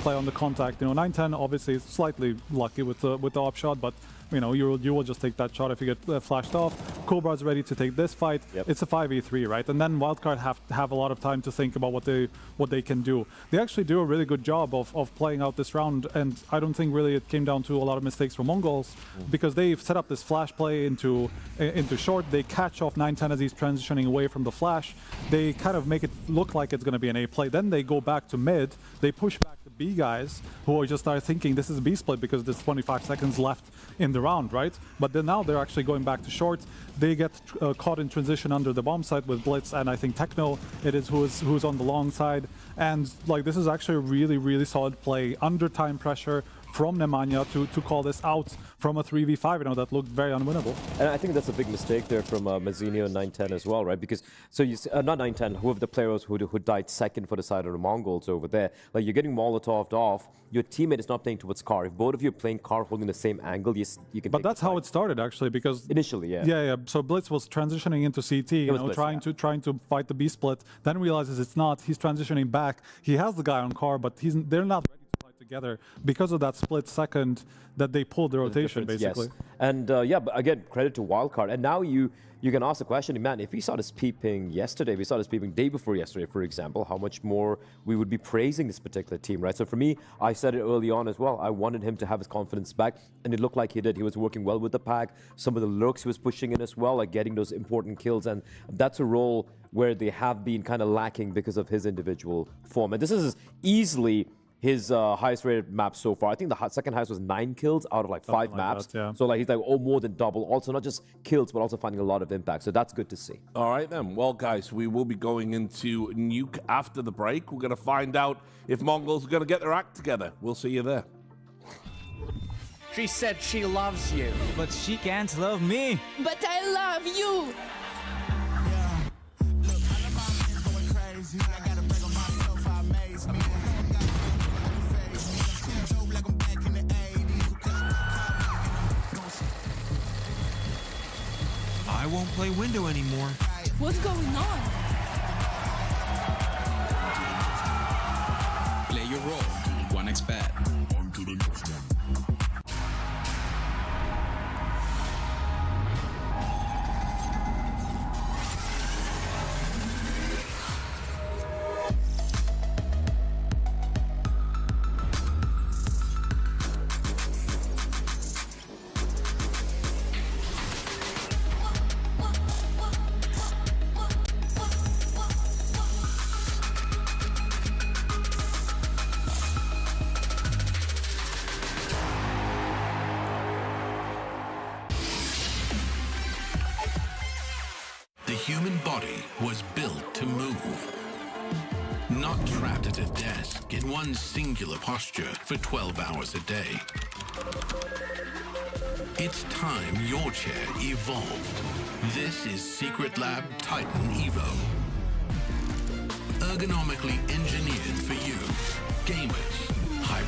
Speaker 10: play on the contact. You know, 9-10 obviously is slightly lucky with the op shot, but you know, you will just take that shot if you get flashed off. Cobra's ready to take this fight. Yep. It's a 5v3, right? And then Wildcard have a lot of time to think about what they can do. They actually do a really good job of playing out this round, and I don't think really it came down to a lot of mistakes from MongolZ, because they've set up this flash play into short. They catch off 9-10 as he's transitioning away from the flash. They kind of make it look like it's going to be an A play. Then they go back to mid. They push back the B guys, who are just start thinking this is a B split because there's 25 seconds left in the round, right? But then now they're actually going back to short. They get caught in transition under the bomb site with Blitz and I think Techno it is who's on the long side. And like, this is actually a really, really solid play under time pressure from Nemanja to call this out from a 3v5, you know, that looked very unwinnable.
Speaker 8: And I think that's a big mistake there from Mazzinio and 9-10 as well, right? Because, so you not 9-10, whoever the players who died second for the side of the MongolZ over there, like you're getting Molotov'd off, your teammate is not playing towards Car. If both of you are playing Car holding the same angle, you can
Speaker 10: But that's how it started actually, because...
Speaker 8: Initially, yeah.
Speaker 10: Yeah. So Blitz was transitioning into CT, you know, Blitz, trying to fight the B split, then realizes it's not, he's transitioning back. He has the guy on Car, but they're not ready together because of that split second that they pulled the rotation, basically.
Speaker 8: Yes. And yeah, but again, credit to Wildcard. And now you can ask the question, man, if we saw this peeping yesterday, we saw this peeping day before yesterday, for example, how much more we would be praising this particular team, right? So for me, I said it early on as well. I wanted him to have his confidence back, and it looked like he did. He was working well with the pack. Some of the lurks he was pushing in as well, like getting those important kills, and that's a role where they have been kind of lacking because of his individual form. And this is easily his highest rated map so far. I think the second highest was 9 kills out of like 5 maps.
Speaker 10: That, yeah.
Speaker 8: So like he's like more than double. Also not just kills, but also finding a lot of impact. So that's good to see.
Speaker 9: All right then. Well, guys, we will be going into Nuke after the break. We're going to find out if MongolZ are going to get their act together. We'll see you there.
Speaker 12: She said she loves you, but she can't love me.
Speaker 13: But I love you.
Speaker 14: I won't play window anymore.
Speaker 13: What's going on?
Speaker 14: Play your role. 1xBet. On to the next one.
Speaker 15: The human body was built to move, not trapped at a desk in one singular posture for 12 hours a day. It's time your chair evolved. This is Secret Lab Titan Evo. Ergonomically engineered for you, gamers, high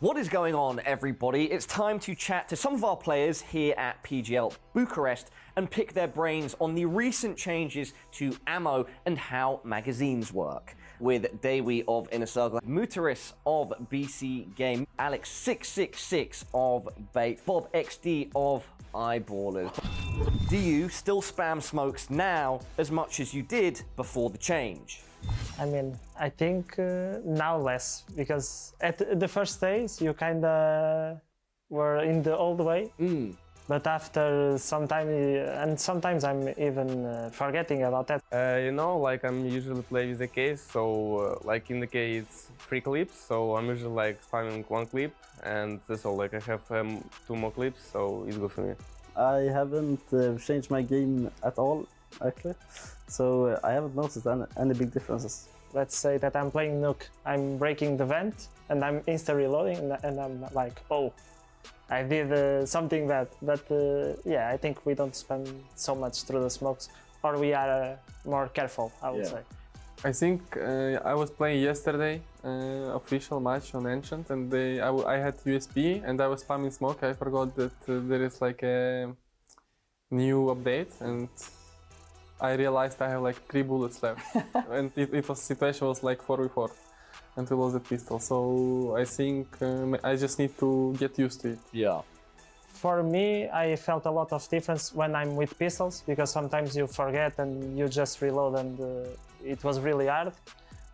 Speaker 11: What is going on, everybody? It's time to chat to some of our players here at PGL Bucharest and pick their brains on the recent changes to ammo and how magazines work. With Dewi of Inner Circle, Mutaris of BC.Game, Alex666 of Bait, Bob XD of Eyeballers. Do you still spam smokes now as much as you did before the change?
Speaker 21: I mean, I think now less, because at the first days you kinda were in the old way, but after some time, and sometimes I'm even forgetting about that.
Speaker 22: You know, like I'm usually play with the case, so like in the case it's 3 clips, so I'm usually like spamming 1 clip, and that's all. Like I have 2 more clips, so it's good for me.
Speaker 23: I haven't changed my game at all, actually. So I haven't noticed any big differences.
Speaker 21: Let's say that I'm playing Nuke, I'm breaking the vent, and I'm insta-reloading, and I'm like, oh, I did something bad. But yeah, I think we don't spend so much through the smokes, or we are more careful, I would say.
Speaker 22: I think I was playing yesterday official match on Ancient, and I had USB and I was spamming smoke. I forgot that there is like a new update, and I realized I have like 3 bullets left, and situation was like 4v4, and we lost the pistol. So I think I just need to get used to it.
Speaker 8: Yeah.
Speaker 21: For me, I felt a lot of difference when I'm with pistols, because sometimes you forget and you just reload, and it was really hard.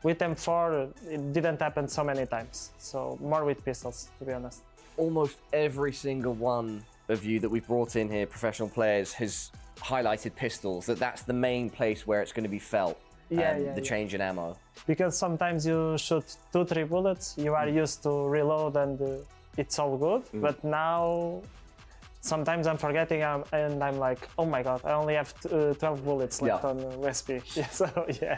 Speaker 21: With M4, it didn't happen so many times, so more with pistols, to be honest.
Speaker 11: Almost every single one of you that we've brought in here, professional players, has highlighted pistols, that's the main place where it's going to be felt, the change in ammo. Because sometimes you shoot 2-3 bullets, you are used to reload, and it's all good, but now sometimes I'm forgetting, and I'm like, oh my god, I only have 12 bullets left on USP. So yeah.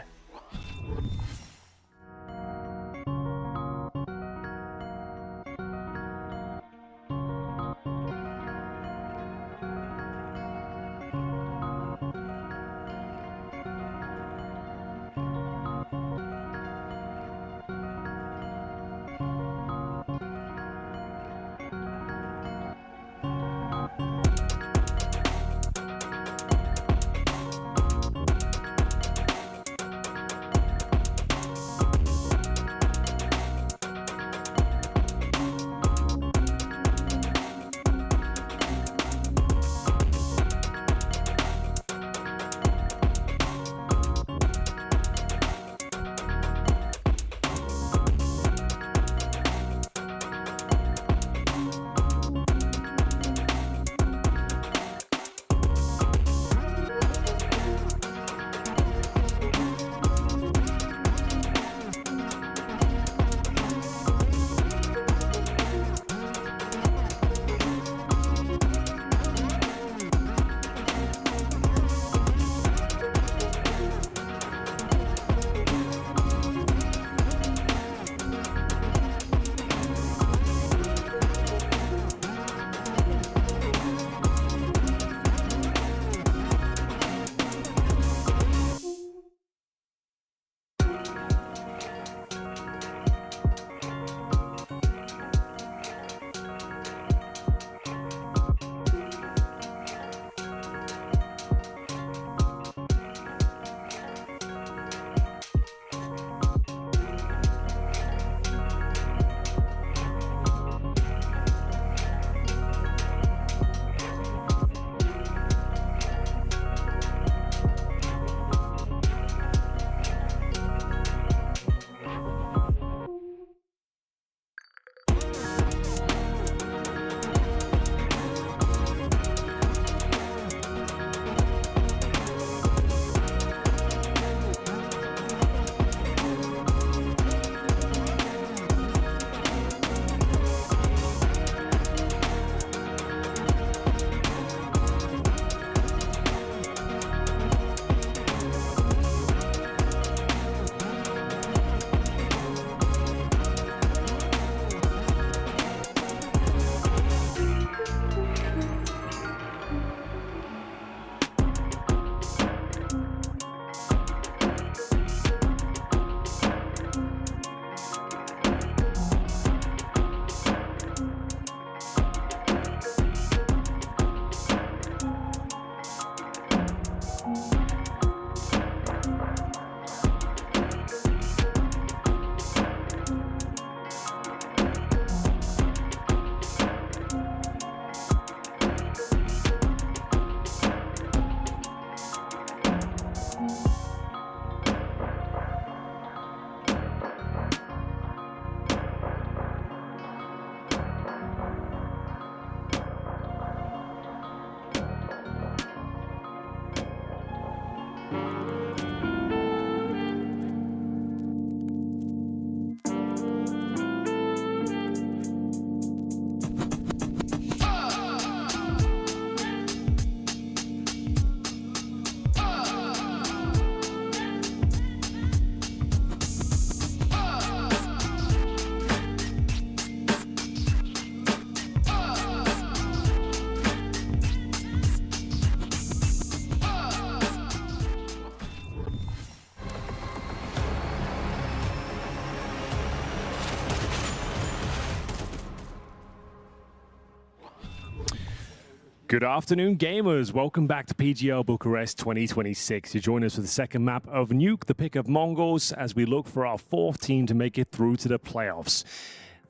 Speaker 1: Good afternoon, gamers. Welcome back to PGL Bucharest 2026. You join us for the second map of Nuke, the pick of MongolZ, as we look for our fourth team to make it through to the playoffs.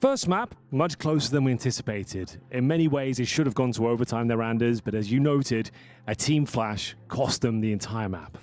Speaker 1: First map, much closer than we anticipated. In many ways, it should have gone to overtime there, Anders, but as you noted, a team flash cost them the entire map.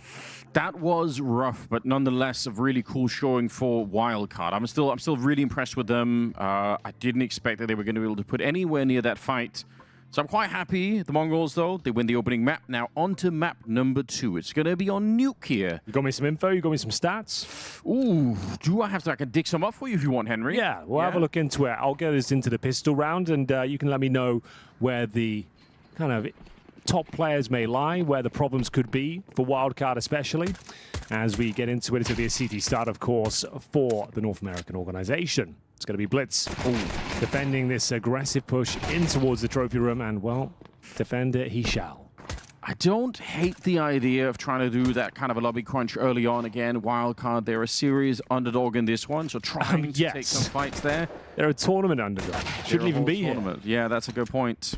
Speaker 2: That was rough, but nonetheless a really cool showing for Wildcard. I'm still really impressed with them. I didn't expect that they were going to be able to put anywhere near that fight. So I'm quite happy. The MongolZ, though, they win the opening map. Now on to map number 2. It's going to be on Nuke here.
Speaker 1: You got me some info? You got me some stats?
Speaker 2: Ooh, do I have to? I can dig some up for you if you want, Henry.
Speaker 1: Yeah, we'll have a look into it. I'll get us into the pistol round, and you can let me know where the kind of top players may lie, where the problems could be for Wildcard especially. As we get into it, it's going to be a CT start, of course, for the North American organization. It's going to be Blitz defending this aggressive push in towards the trophy room, and, well, defend it he shall.
Speaker 2: I don't hate the idea of trying to do that kind of a lobby crunch early on again. Wildcard, they're a series underdog in this one, so trying to take some fights there.
Speaker 1: They're a tournament underdog. Shouldn't even be here.
Speaker 2: Yeah, that's a good point.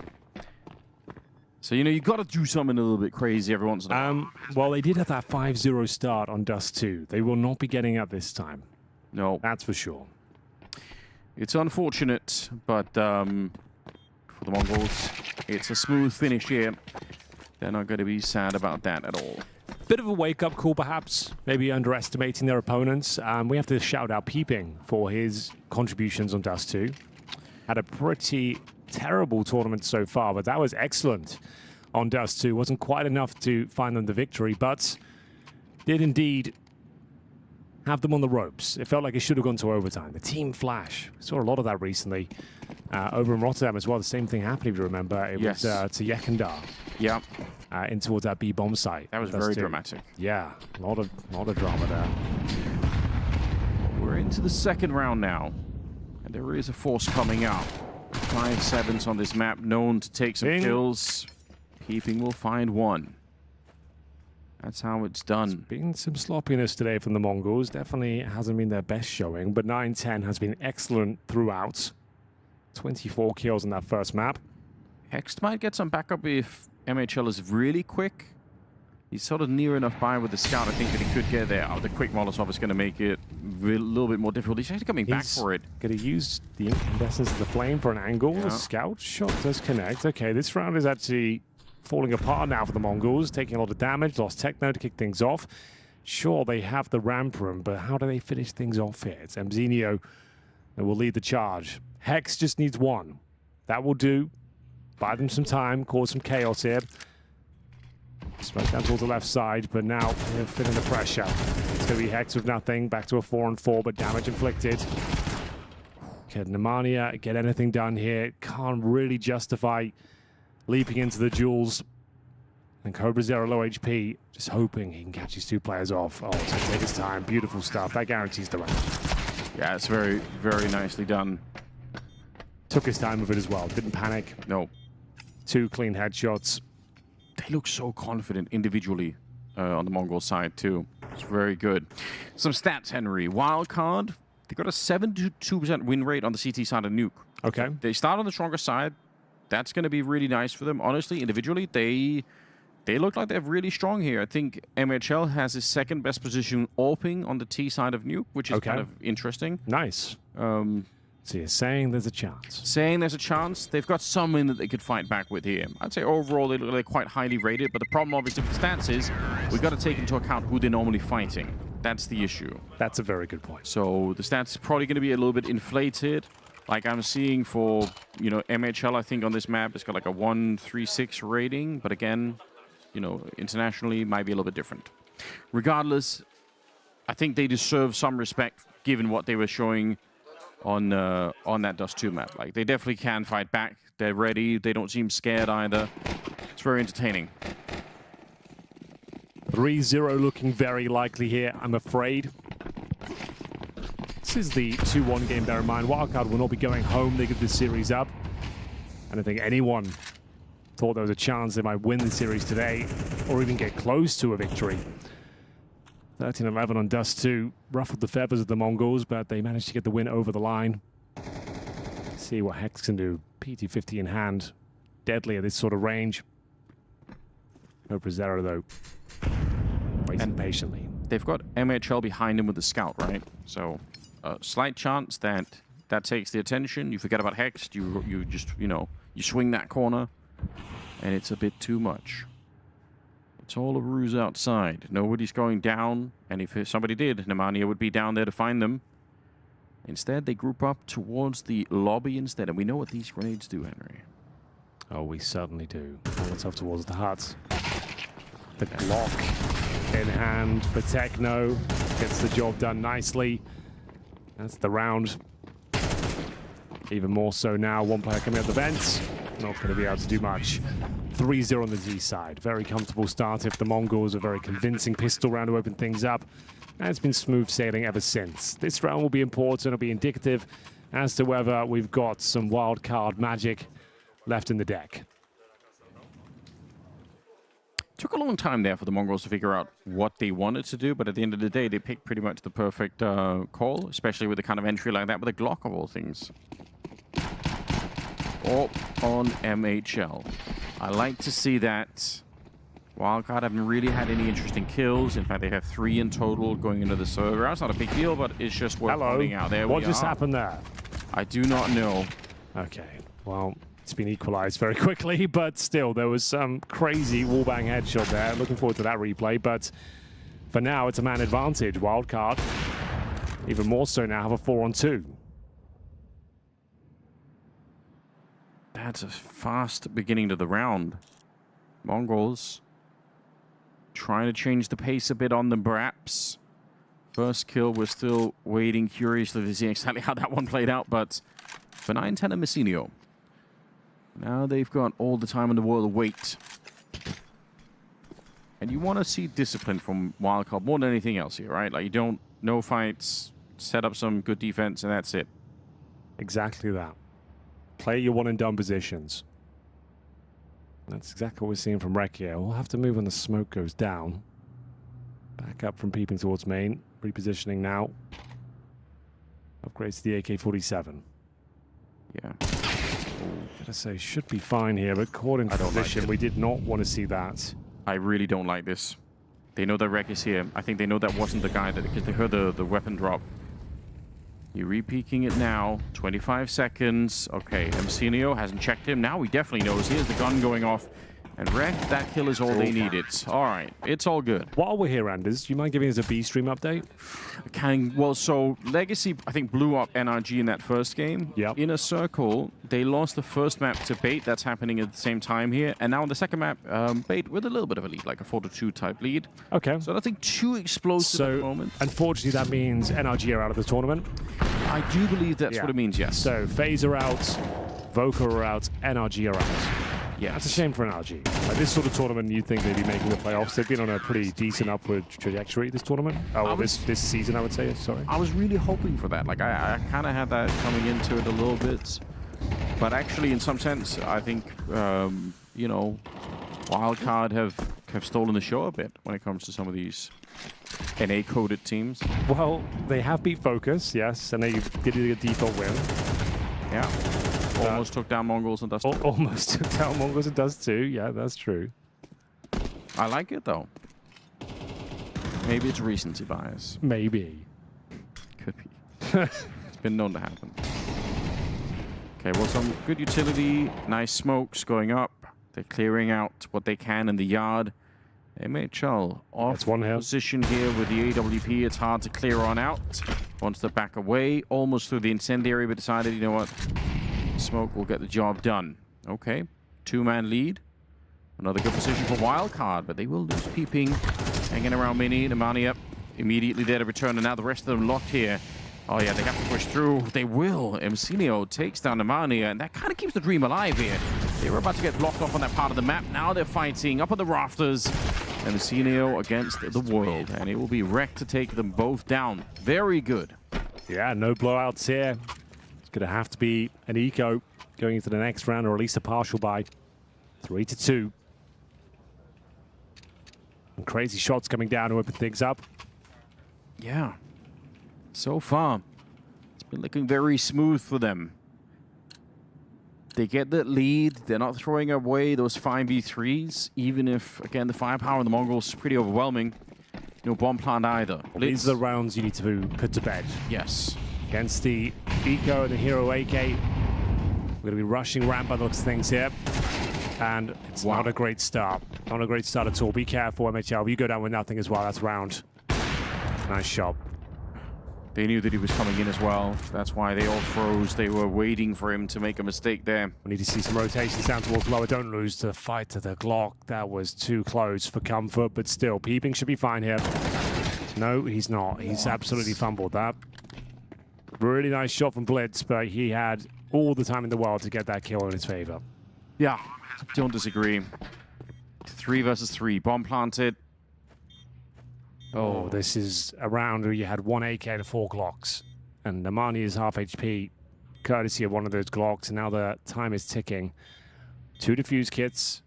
Speaker 2: So, you know, you've got to do something a little bit crazy every once in a while.
Speaker 1: Well, they did have that 5-0 start on Dust 2. They will not be getting up this time.
Speaker 2: No.
Speaker 1: That's for sure.
Speaker 2: It's unfortunate, but for the MongolZ, it's a smooth finish here. They're not going to be sad about that at all.
Speaker 1: Bit of a wake-up call, perhaps. Maybe underestimating their opponents. We have to shout out Peeping for his contributions on Dust 2. Had a pretty terrible tournament so far, but that was excellent on Dust 2. Wasn't quite enough to find them the victory, but did indeed have them on the ropes. It felt like it should have gone to overtime. The team flash. Saw a lot of that recently. Over in Rotterdam as well, the same thing happened, if you remember. It was to Yekandar.
Speaker 2: Yeah.
Speaker 1: In towards that B bomb site.
Speaker 2: That was very dramatic.
Speaker 1: Yeah, a lot of drama there.
Speaker 2: We're into the second round now. And there is a force coming out. 5-7s on this map, known to take some kills. Peeping will find one. That's how it's done.
Speaker 1: There's been some sloppiness today from the MongolZ. Definitely hasn't been their best showing, but 9-10 has been excellent throughout. 24 kills in that first map.
Speaker 2: Hext might get some backup if MHL is really quick. He's sort of near enough by with the scout, I think, that he could get there. The quick Molotov is going to make it a little bit more difficult. He's actually coming back for it.
Speaker 1: Going to use the incandescence of the flame for an angle. The scout shot does connect. Okay, this round is actually falling apart now for the MongolZ, taking a lot of damage, lost Techno to kick things off. Sure, they have the ramp room, but how do they finish things off here? It's Mzinho that will lead the charge. Hex just needs one. That will do. Buy them some time, cause some chaos here. Smoke down towards the left side, but now they're feeling the pressure. It's going to be Hex with nothing, back to a 4-4, but damage inflicted. Can Nemanja get anything done here? Can't really justify leaping into the duels. And Cobra Zero low HP, just hoping he can catch these two players off. Oh, it's going to take his time. Beautiful stuff. That guarantees the round.
Speaker 2: Yeah, it's very, very nicely done.
Speaker 1: Took his time with it as well. Didn't panic.
Speaker 2: No. 2
Speaker 1: clean headshots.
Speaker 2: They look so confident individually on the Mongol side, too. It's very good. Some stats, Henry. Wildcard, they got a 72% win rate on the CT side of Nuke.
Speaker 1: Okay.
Speaker 2: They start on the stronger side. That's going to be really nice for them. Honestly, individually, they look like they're really strong here. I think MHL has his second best position AWPing on the T side of Nuke, which is kind of interesting.
Speaker 1: Nice. So you're saying there's a chance?
Speaker 2: Saying there's a chance. They've got someone that they could fight back with here. I'd say overall they're quite highly rated, but the problem obviously with the stats is we've got to take into account who they're normally fighting. That's the issue.
Speaker 1: That's a very good point.
Speaker 2: So the stats is probably going to be a little bit inflated. Like I'm seeing for, you know, MHL, I think on this map, it's got like a 136 rating. But again, you know, internationally might be a little bit different. Regardless, I think they deserve some respect given what they were showing on that Dust 2 map. Like, they definitely can fight back. They're ready. They don't seem scared either. It's very entertaining.
Speaker 1: 3-0 looking very likely here, I'm afraid. This is the 2-1 game, bear in mind. Wildcard will not be going home. They give this series up. I don't think anyone thought there was a chance they might win the series today or even get close to a victory. 13-11 on Dust 2. Ruffled the feathers of the MongolZ, but they managed to get the win over the line. See what Hex can do. PT-50 in hand. Deadly at this sort of range. No Prezero, though, waiting patiently.
Speaker 2: They've got MHL behind him with the scout, right? So a slight chance that that takes the attention. You forget about Hex. You just, you know, you swing that corner, and it's a bit too much. It's all a ruse outside. Nobody's going down, and if somebody did, Nemanja would be down there to find them. Instead, they group up towards the lobby instead, and we know what these grenades do, Henry.
Speaker 1: Oh, we certainly do. Molotov towards the hut. The Glock in hand for Techno. Gets the job done nicely. That's the round. Even more so now. One player coming out the vents. Not going to be able to do much. 3-0 on the Z side. Very comfortable start if the Mongols. A very convincing pistol round to open things up. And it's been smooth sailing ever since. This round will be important. It'll be indicative as to whether we've got some wild card magic left in the deck.
Speaker 2: Took a long time there for the Mongols to figure out what they wanted to do, but at the end of the day, they picked pretty much the perfect call, especially with the kind of entry like that with a Glock of all things. All on MHL. I like to see that. Wildcard haven't really had any interesting kills. In fact, they have 3 in total going into the server. That's not a big deal, but it's just worth pointing out. There
Speaker 1: What just happened there?
Speaker 2: I do not know.
Speaker 1: Okay, well, it's been equalized very quickly, but still, there was some crazy wallbang headshot there. Looking forward to that replay, but for now, it's a man advantage. Wildcard, even more so now, have a 4-on-2.
Speaker 2: That's a fast beginning to the round. Mongols trying to change the pace a bit on them, perhaps. First kill, we're still waiting curiously to see exactly how that one played out, but for 9-10 and Messinio. Now they've got all the time in the world to wait. And you want to see discipline from Wildcard more than anything else here, right? Like, you don't, no fights, set up some good defense, and that's it.
Speaker 1: Exactly that. Play your one-and-done positions. That's exactly what we're seeing from Rek here. We'll have to move when the smoke goes down. Back up from peeping towards main. Repositioning now. Upgrades to the AK-47.
Speaker 2: Yeah.
Speaker 1: Gotta say, should be fine here, but caught in position. We did not want to see that.
Speaker 2: I really don't like this. They know that Rek is here. I think they know that wasn't the guy, because they heard the weapon drop. You're re-peeking it now. 25 seconds. Okay, Messinio hasn't checked him. Now he definitely knows. Here's the gun going off. And Rek, that kill is all they needed. All right, it's all good.
Speaker 1: While we're here, Anders, do you mind giving us a B-stream update?
Speaker 2: Well, so Legacy, I think, blew up NRG in that first game.
Speaker 1: Yep.
Speaker 2: In a circle, they lost the first map to Bait. That's happening at the same time here. And now in the second map, Bait with a little bit of a lead, like a 4-2 type lead.
Speaker 1: Okay.
Speaker 2: So nothing too explosive at the moment.
Speaker 1: Unfortunately, that means NRG are out of the tournament.
Speaker 2: I do believe that's what it means, yes.
Speaker 1: So FaZe are out, Voca are out, NRG are out.
Speaker 2: Yeah,
Speaker 1: that's a shame for NRG. Like this sort of tournament, you'd think they'd be making the playoffs. They've been on a pretty decent upward trajectory this tournament. Oh, this season, I would say. Sorry.
Speaker 2: I was really hoping for that. Like I kind of had that coming into it a little bit, but actually, in some sense, I think you know, Wildcard have stolen the show a bit when it comes to some of these NA-coded teams.
Speaker 1: Well, they have beat FOKUS, yes, and they did a default win.
Speaker 2: Yeah. Almost took down MongolZ and Dust 2.
Speaker 1: Almost took down MongolZ and Dust 2. Yeah, that's true.
Speaker 2: I like it, though. Maybe it's recency bias.
Speaker 1: Maybe.
Speaker 2: Could be. It's been known to happen. Okay, well, some good utility. Nice smokes going up. They're clearing out what they can in the yard. MHL off position here with the AWP. It's hard to clear on out. Wants to back away. Almost through the incendiary, but decided, you know what? Smoke will get the job done. Okay, 2-man lead. Another good position for Wildcard, but they will lose peeping. Hanging around Mini. Nemanja immediately there to return, and now the rest of them locked here. Oh yeah, they have to push through. They will. Messinio takes down Nemanja, and that kind of keeps the dream alive here. They were about to get blocked off on that part of the map. Now they're fighting up on the rafters. And Messinio against the world, and it will be Rek to take them both down. Very good.
Speaker 1: Yeah, no blowouts here. It's going to have to be an eco going into the next round, or at least a partial buy. 3-2. And crazy shots coming down to open things up.
Speaker 2: Yeah. So far, it's been looking very smooth for them. They get the lead. They're not throwing away those 5v3s, even if, again, the firepower of the Mongols is pretty overwhelming. No bomb plant either.
Speaker 1: These are the rounds you need to put to bed.
Speaker 2: Yes.
Speaker 1: Against the Eco and the Hero AK. We're going to be rushing ramp by the looks of things here. And it's not a great start. Not a great start at all. Be careful, MHL. You go down with nothing as well. That's round. Nice shot.
Speaker 2: They knew that he was coming in as well. That's why they all froze. They were waiting for him to make a mistake there.
Speaker 1: We need to see some rotations down towards lower. Don't lose the fight to the Glock. That was too close for comfort, but still, Peeping should be fine here. No, he's not. He's absolutely fumbled that. Really nice shot from Blitz, but he had all the time in the world to get that kill in his favor.
Speaker 2: Yeah, don't disagree. 3 versus 3. Bomb planted.
Speaker 1: Oh, this is a round where you had 1 AK and 4 Glocks. And Nemanja is half HP, courtesy of one of those Glocks, and now the time is ticking. 2 defuse kits.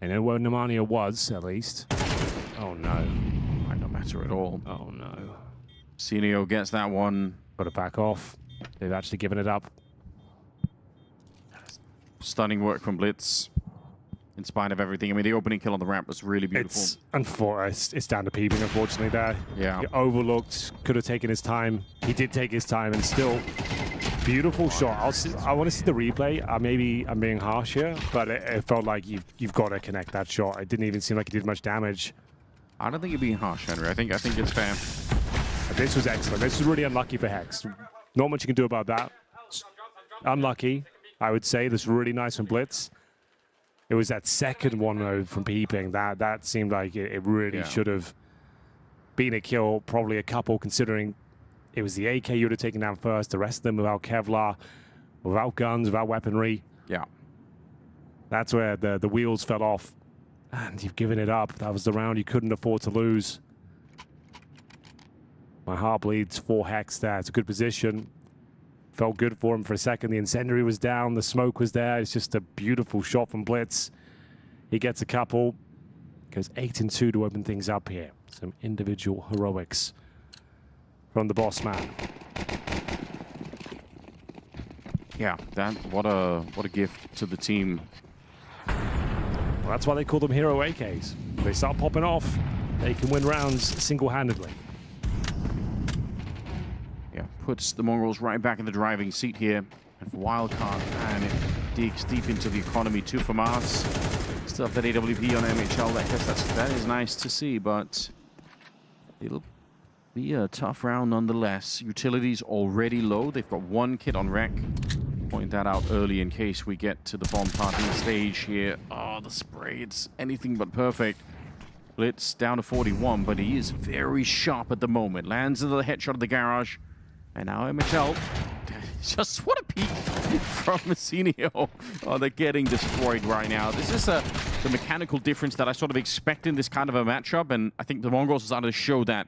Speaker 1: I know where Nemanja was, at least. Oh, no.
Speaker 2: Might not matter at all.
Speaker 1: Oh, no.
Speaker 2: Senio gets that one.
Speaker 1: Got to back off. They've actually given it up.
Speaker 2: Stunning work from Blitz. In spite of everything. I mean, the opening kill on the ramp was really beautiful.
Speaker 1: It's down to Peeping, unfortunately, there.
Speaker 2: Yeah.
Speaker 1: He overlooked, could have taken his time. He did take his time, and still, beautiful shot. I want to see the replay. Maybe I'm being harsh here, but it felt like you've got to connect that shot. It didn't even seem like it did much damage.
Speaker 2: I don't think you're being harsh, Henry. I think it's fair.
Speaker 1: This was excellent. This was really unlucky for Hex. Not much you can do about that. Unlucky, I would say. This was really nice from Blitz. It was that second one though from Peeping that seemed like it really should have been a kill, probably a couple, considering it was the AK you would have taken down first. The rest of them without Kevlar, without guns, without weaponry.
Speaker 2: Yeah,
Speaker 1: that's where the wheels fell off, and you've given it up. That was the round you couldn't afford to lose. My heart bleeds for Hex there. It's a good position. Felt good for him for a second. The incendiary was down. The smoke was there. It's just a beautiful shot from Blitz. He gets a couple. Goes 8 and 2 to open things up here. Some individual heroics from the boss man.
Speaker 2: Yeah, what a gift to the team.
Speaker 1: Well, that's why they call them hero AKs. They start popping off, they can win rounds single-handedly.
Speaker 2: Yeah, puts the Mongols right back in the driving seat here. And for Wildcard, and it digs deep into the economy too for Mars. Still have that AWP on MHL. I guess that is nice to see, but it'll be a tough round nonetheless. Utilities already low. They've got 1 kit on wreck. Point that out early in case we get to the bomb parting stage here. Oh, the spray, it's anything but perfect. Blitz down to 41, but he is very sharp at the moment. Lands into the headshot of the garage. And now MHL, just what a peek from Messinio. Oh, they're getting destroyed right now. This is the mechanical difference that I sort of expect in this kind of a matchup, and I think the Mongols are starting to show that.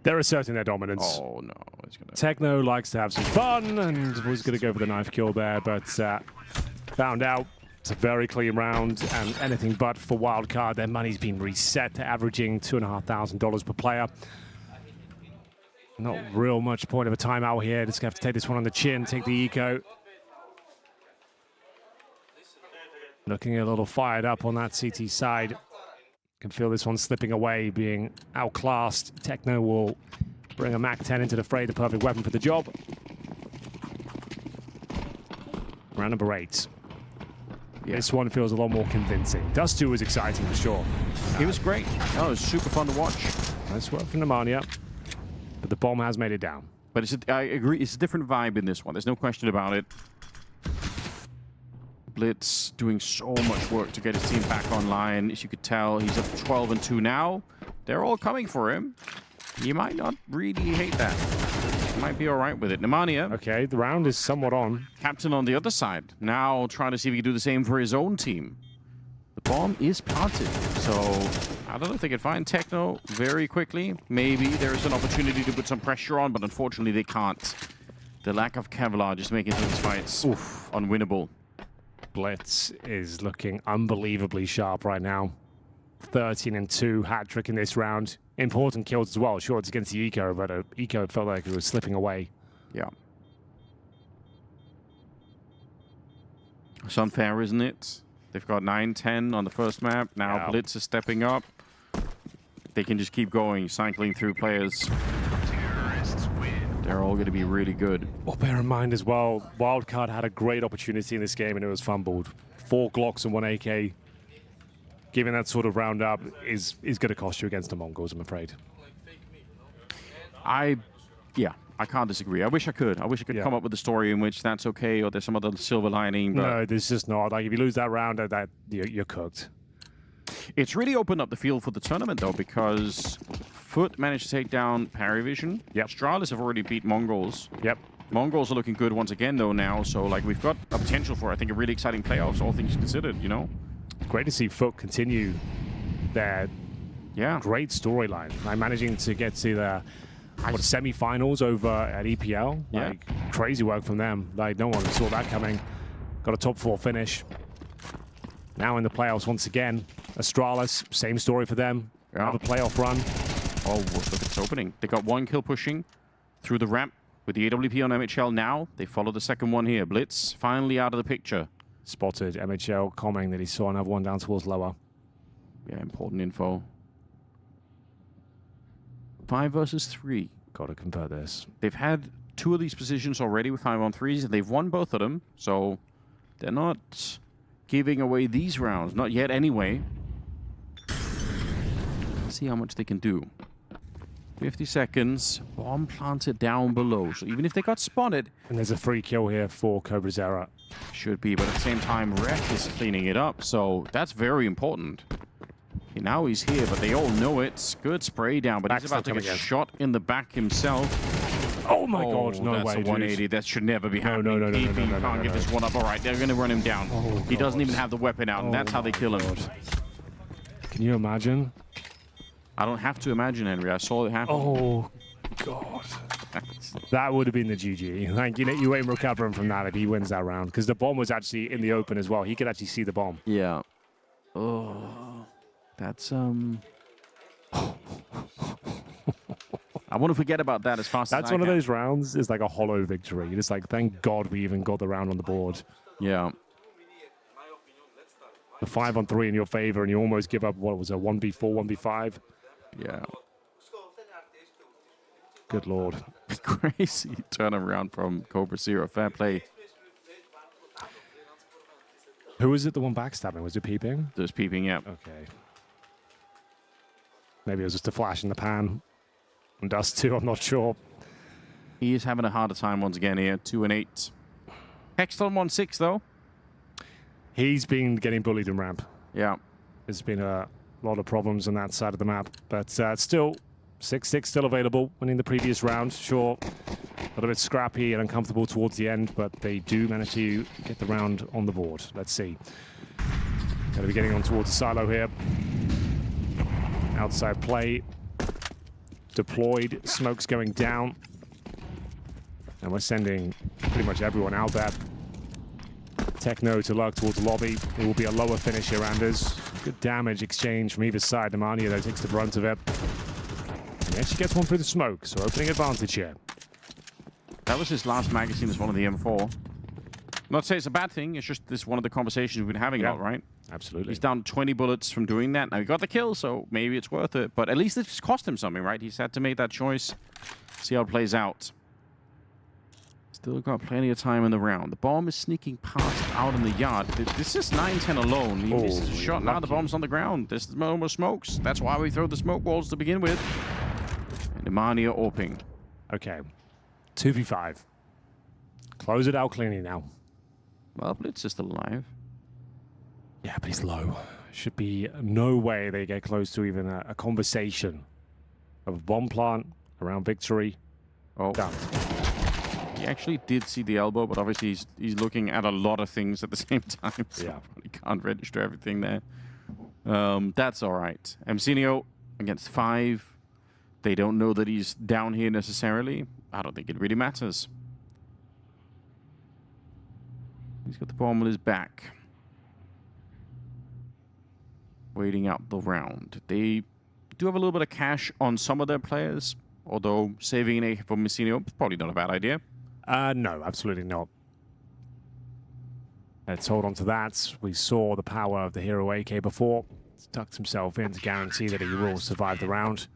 Speaker 1: They're asserting their dominance.
Speaker 2: Oh, no.
Speaker 1: Techno likes to have some fun and was going to go for the knife kill there, but found out it's a very clean round and anything but for Wildcard. Their money's been reset to averaging $2,500 per player. Not real much point of a timeout here. Just going to have to take this one on the chin, take the eco. Looking a little fired up on that CT side. Can feel this one slipping away, being outclassed. Techno will bring a MAC-10 into the fray, the perfect weapon for the job. Round number 8. Yeah. This one feels a lot more convincing. Dust 2 was exciting for sure.
Speaker 2: He was great. Oh, it was super fun to watch.
Speaker 1: Nice work from Nemanja. But the bomb has made it down.
Speaker 2: But I agree, it's a different vibe in this one. There's no question about it. Blitz doing so much work to get his team back online. As you could tell, he's up 12 and 2 now. They're all coming for him. You might not really hate that. You might be all right with it. Nemanja.
Speaker 1: Okay, the round is somewhat on.
Speaker 2: Captain on the other side. Now trying to see if he can do the same for his own team. The bomb is planted. So I don't know if they can find Techno very quickly. Maybe there is an opportunity to put some pressure on, but unfortunately they can't. The lack of Kevlar just making these fights unwinnable.
Speaker 1: Blitz is looking unbelievably sharp right now. 13 and 2 hat trick in this round. Important kills as well. Sure, it's against the Eco, but Eco felt like it was slipping away.
Speaker 2: Yeah. It's unfair, isn't it? They've got 9-10 on the first map. Now Blitz is stepping up. They can just keep going, cycling through players. They're all going to be really good.
Speaker 1: Well, bear in mind as well, Wildcard had a great opportunity in this game and it was fumbled. 4 Glocks and 1 AK. Giving that sort of round up is going to cost you against the MongolZ, I'm afraid.
Speaker 2: Yeah, I can't disagree. I wish I could. I wish I could come up with a story in which that's okay or there's some other silver lining. But
Speaker 1: no, there's just not. Like, if you lose that round, you're cooked.
Speaker 2: It's really opened up the field for the tournament, though, because Foot managed to take down Paravision.
Speaker 1: Yep.
Speaker 2: Astralis have already beat MongolZ.
Speaker 1: Yep.
Speaker 2: MongolZ are looking good once again, though, now. So, like, we've got a potential for, I think, a really exciting playoffs, all things considered, you know?
Speaker 1: Great to see Foot continue their great storyline. Like, managing to get to the semi-finals over at EPL. Like, crazy work from them. Like, no one saw that coming. Got a top 4 finish. Now in the playoffs once again. Astralis, same story for them. Another playoff run.
Speaker 2: Oh, look at this opening. They got 1 kill pushing through the ramp with the AWP on MHL now. They follow the second one here. Blitz finally out of the picture.
Speaker 1: Spotted MHL commenting that he saw another one down towards lower.
Speaker 2: Yeah, important info. 5 versus 3.
Speaker 1: Got to convert this.
Speaker 2: They've had 2 of these positions already with 5-on-3s. They've won both of them, so they're not giving away these rounds. Not yet, anyway. Let's see how much they can do. 50 seconds. Bomb planted down below. So even if they got spotted...
Speaker 1: And there's a free kill here for Cobrazera.
Speaker 2: Should be, but at the same time, Rek is cleaning it up. So that's very important. Okay, now he's here, but they all know it. Good spray down, but he's about to get shot in the back himself.
Speaker 1: Oh my god, no way,
Speaker 2: that's a 180.
Speaker 1: dude.
Speaker 2: That should never be happening.
Speaker 1: No,
Speaker 2: can't get this one up. All right, they're going to run him down. He doesn't even have the weapon out, and that's how they kill him.
Speaker 1: Can you imagine?
Speaker 2: I don't have to imagine, Henry. I saw it happen.
Speaker 1: Oh, God. That would have been the GG. Like, you ain't recovering from that if he wins that round, because the bomb was actually in the open as well. He could actually see the bomb.
Speaker 2: Yeah. Oh, that's I want to forget about that as fast as I can.
Speaker 1: That's one of those rounds is like a hollow victory. It's like, thank God we even got the round on the board.
Speaker 2: Yeah.
Speaker 1: The 5-on-3 in your favor, and you almost give up, what was it, 1v4, 1v5?
Speaker 2: Yeah.
Speaker 1: Good Lord.
Speaker 2: Crazy turnaround from Cobrazera. Fair play.
Speaker 1: Who was it, the one backstabbing? Was it Peeping?
Speaker 2: It was Peeping, yeah.
Speaker 1: Okay. Maybe it was just a flash in the pan. And Dust too, I'm not sure.
Speaker 2: He is having a harder time once again here. 2-8. Hexton 1-6, though.
Speaker 1: He's been getting bullied in ramp.
Speaker 2: Yeah.
Speaker 1: There's been a lot of problems on that side of the map. But still, 6-6 still available, winning the previous round. Sure, a little bit scrappy and uncomfortable towards the end, but they do manage to get the round on the board. Let's see. Going to be getting on towards the silo here. Outside play. Deployed. Smoke's going down. And we're sending pretty much everyone out there. Techno to lurk towards the lobby. It will be a lower finish here, Anders. Good damage exchange from either side. Nemanja, though, takes the brunt of it. And he actually gets one through the smoke, so opening advantage here.
Speaker 2: That was his last magazine as one of the M4. Not to say it's a bad thing, it's just this one of the conversations we've been having about, right?
Speaker 1: Absolutely.
Speaker 2: He's down 20 bullets from doing that. Now, he got the kill, so maybe it's worth it. But at least it's cost him something, right? He's had to make that choice. See how it plays out. Still got plenty of time in the round. The bomb is sneaking past out in the yard. This is 9-10 alone. He misses a shot. Now the bomb's on the ground. There's no more smokes. That's why we throw the smoke walls to begin with. And Nemanja Orping.
Speaker 1: Okay. 2v5. Close it out cleanly now.
Speaker 2: Well, Blitz is still alive.
Speaker 1: Yeah, but he's low. Should be no way they get close to even a conversation of a bomb plant around victory.
Speaker 2: Oh.
Speaker 1: Done.
Speaker 2: He actually did see the elbow, but obviously he's looking at a lot of things at the same time. So
Speaker 1: yeah.
Speaker 2: He can't register everything there. That's all right. Mcinio against 5. They don't know that he's down here necessarily. I don't think it really matters. He's got the bomb on his back. Waiting out the round. They do have a little bit of cash on some of their players, although saving an A for Mcinio is probably not a bad idea.
Speaker 1: No, absolutely not. Let's hold on to that. We saw the power of the hero AK before. He's tucked himself in to guarantee that he will survive the round,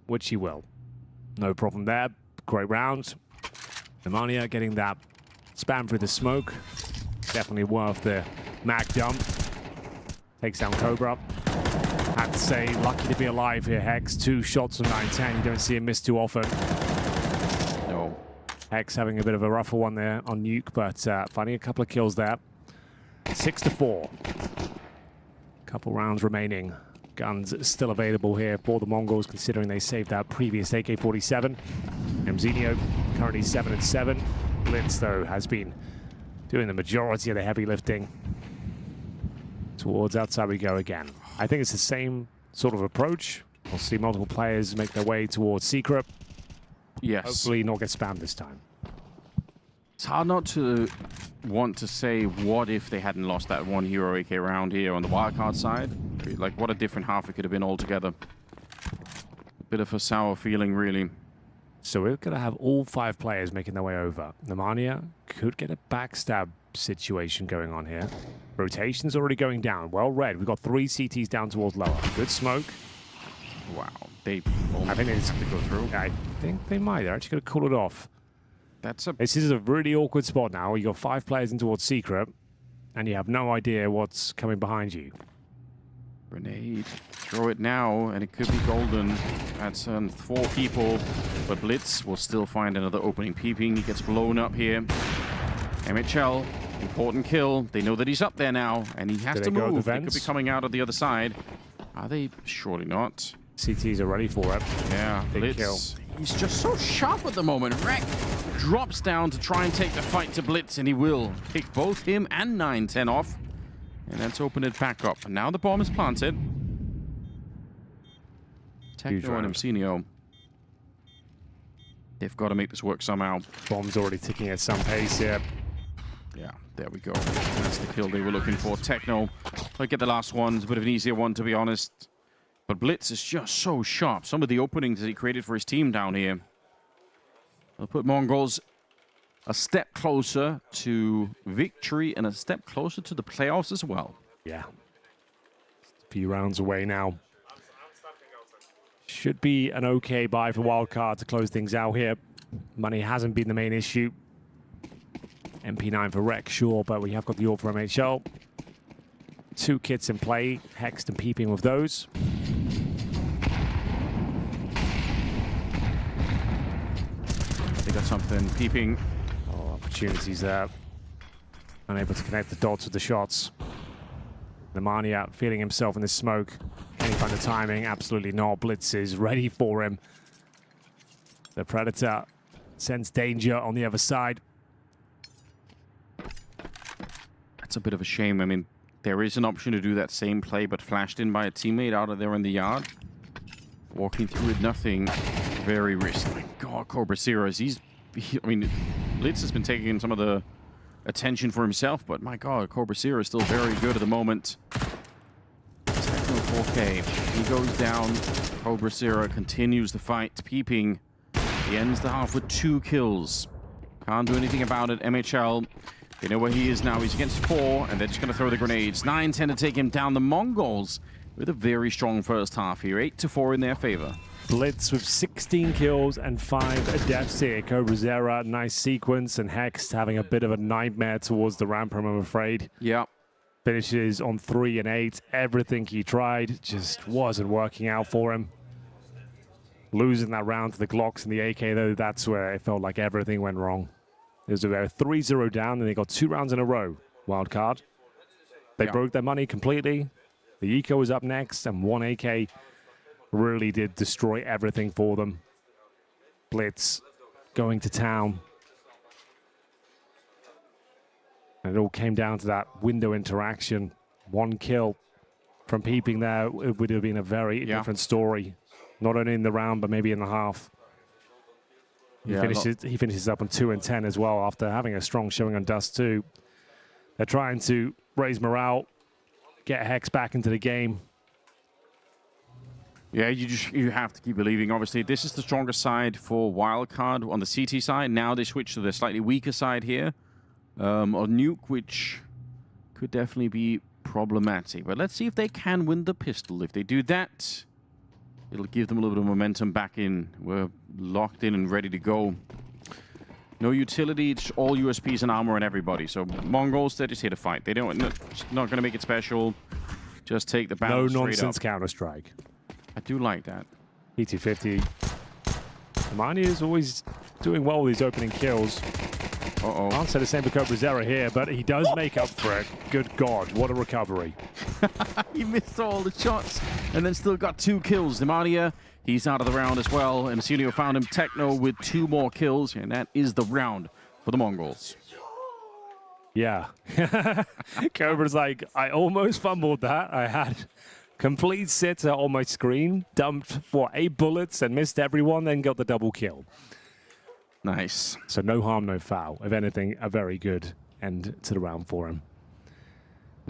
Speaker 1: which he will. No problem there. Great round. Romania getting that spam through the smoke. Definitely worth the mag dump. Takes down Cobra. Had to say, lucky to be alive here, Hex. 2 shots on 9-10. You don't see him miss too often.
Speaker 2: No.
Speaker 1: Hex having a bit of a rougher one there on Nuke, but finding a couple of kills there. 6-4. Couple rounds remaining. Guns still available here for the Mongols, considering they saved that previous AK-47. Mzinho currently 7-7. Blitz, though, has been doing the majority of the heavy lifting. Towards outside we go again. I think it's the same sort of approach. We'll see multiple players make their way towards Secret.
Speaker 2: Yes.
Speaker 1: Hopefully not get spammed this time.
Speaker 2: It's hard not to want to say, what if they hadn't lost that one hero AK round here on the wildcard side? Like, what a different half it could have been altogether. A bit of a sour feeling, really.
Speaker 1: So we're going to have all 5 players making their way over. Romania could get a backstab situation going on here. Rotation's already going down. Well read. We've got 3 CTs down towards lower. Good smoke.
Speaker 2: Wow. I think they just have to go through.
Speaker 1: I think they might. They're actually going to call it off.
Speaker 2: This
Speaker 1: is a really awkward spot now. You got 5 players in towards Secret, and you have no idea what's coming behind you.
Speaker 2: Grenade. Throw it now, and it could be golden. That's 4 people, but Blitz will still find another opening. Peeping, he gets blown up here. MHL, important kill. They know that he's up there now, and he has to move. They could be coming out of the other side. Are they? Surely not.
Speaker 1: CTs are ready for it.
Speaker 2: Yeah,
Speaker 1: Big
Speaker 2: Blitz.
Speaker 1: kill.
Speaker 2: He's just so sharp at the moment. Rek drops down to try and take the fight to Blitz, and he will pick both him and 9-10 off. And let's open it back up. And now the bomb is planted. Techno and Mzinho. They've got to make this work somehow.
Speaker 1: Bomb's already ticking at some pace here.
Speaker 2: Yeah, there we go. That's the kill they were looking for. Techno, I get the last one. It's a bit of an easier one, to be honest. But Blitz is just so sharp. Some of the openings that he created for his team down here. They'll put MongolZ a step closer to victory and a step closer to the playoffs as well.
Speaker 1: Yeah. A few rounds away now. Should be an okay buy for Wildcard to close things out here. Money hasn't been the main issue. MP9 for Rek, sure, but we have got the AWP from MHL. 2 kits in play, Hexed and Peeping with those.
Speaker 2: They got something. Peeping.
Speaker 1: Oh, opportunities there. Unable to connect the dots with the shots. Romania feeling himself in the smoke. Can he find the timing? Absolutely not. Blitz is ready for him. The Predator sends danger on the other side.
Speaker 2: That's a bit of a shame. I mean, there is an option to do that same play, but flashed in by a teammate out of there in the yard. Walking through it, nothing. Very risky. My God, Cobra Sears, I mean, Blitz has been taking some of the attention for himself, but my God, Cobra Sears is still very good at the moment. Techno 4K. He goes down. Cobra Sears continues the fight. Peeping. He ends the half with 2 kills. Can't do anything about it. MHL. They know where he is now. He's against 4, and they're just going to throw the grenades. 9-10 to take him down. The MongolZ with a very strong first half here. 8-4 in their favor.
Speaker 1: Blitz with 16 kills and 5 deaths here. Cobra Zera, nice sequence, and Hex having a bit of a nightmare towards the ramp room, I'm afraid.
Speaker 2: Yeah.
Speaker 1: Finishes on 3 and 8. Everything he tried just wasn't working out for him. Losing that round to the Glocks and the AK, though, that's where it felt like everything went wrong. It was about 3-0 down, and they got 2 rounds in a row. Wildcard. They broke their money completely. The Eco was up next, and 1 AK really did destroy everything for them. Blitz going to town. And it all came down to that window interaction. 1 kill from Peeping there. It would have been a very different story. Not only in the round, but maybe in the half. He finishes up on 2 and 10 as well after having a strong showing on Dust 2. They're trying to raise morale, get Hex back into the game.
Speaker 2: Yeah, you have to keep believing. Obviously, this is the stronger side for Wildcard on the CT side. Now they switch to the slightly weaker side here. or nuke, which could definitely be problematic. But let's see if they can win the pistol. If they do that, it'll give them a little bit of momentum back in. We're locked in and ready to go. No utility, it's all USPs and armor and everybody. So MongolZ, they're just here to fight. They don't, not going to make it special. Just take the battle straight up.
Speaker 1: No nonsense Counter-Strike.
Speaker 2: I do like that.
Speaker 1: E250. Romania is always doing well with these opening kills.
Speaker 2: Uh-oh.
Speaker 1: Can't say the same for CobraZera here, but he does make up for it. Good God, what a recovery.
Speaker 2: He missed all the shots and then still got 2 kills. Nemanja, he's out of the round as well. And Sunio found him Techno with 2 more kills, and that is the round for the MongolZ.
Speaker 1: Yeah. Cobra's like, I almost fumbled that. I had complete sitter on my screen, dumped for 8 bullets and missed everyone, then got the double kill.
Speaker 2: Nice.
Speaker 1: So no harm, no foul. If anything, a very good end to the round for him.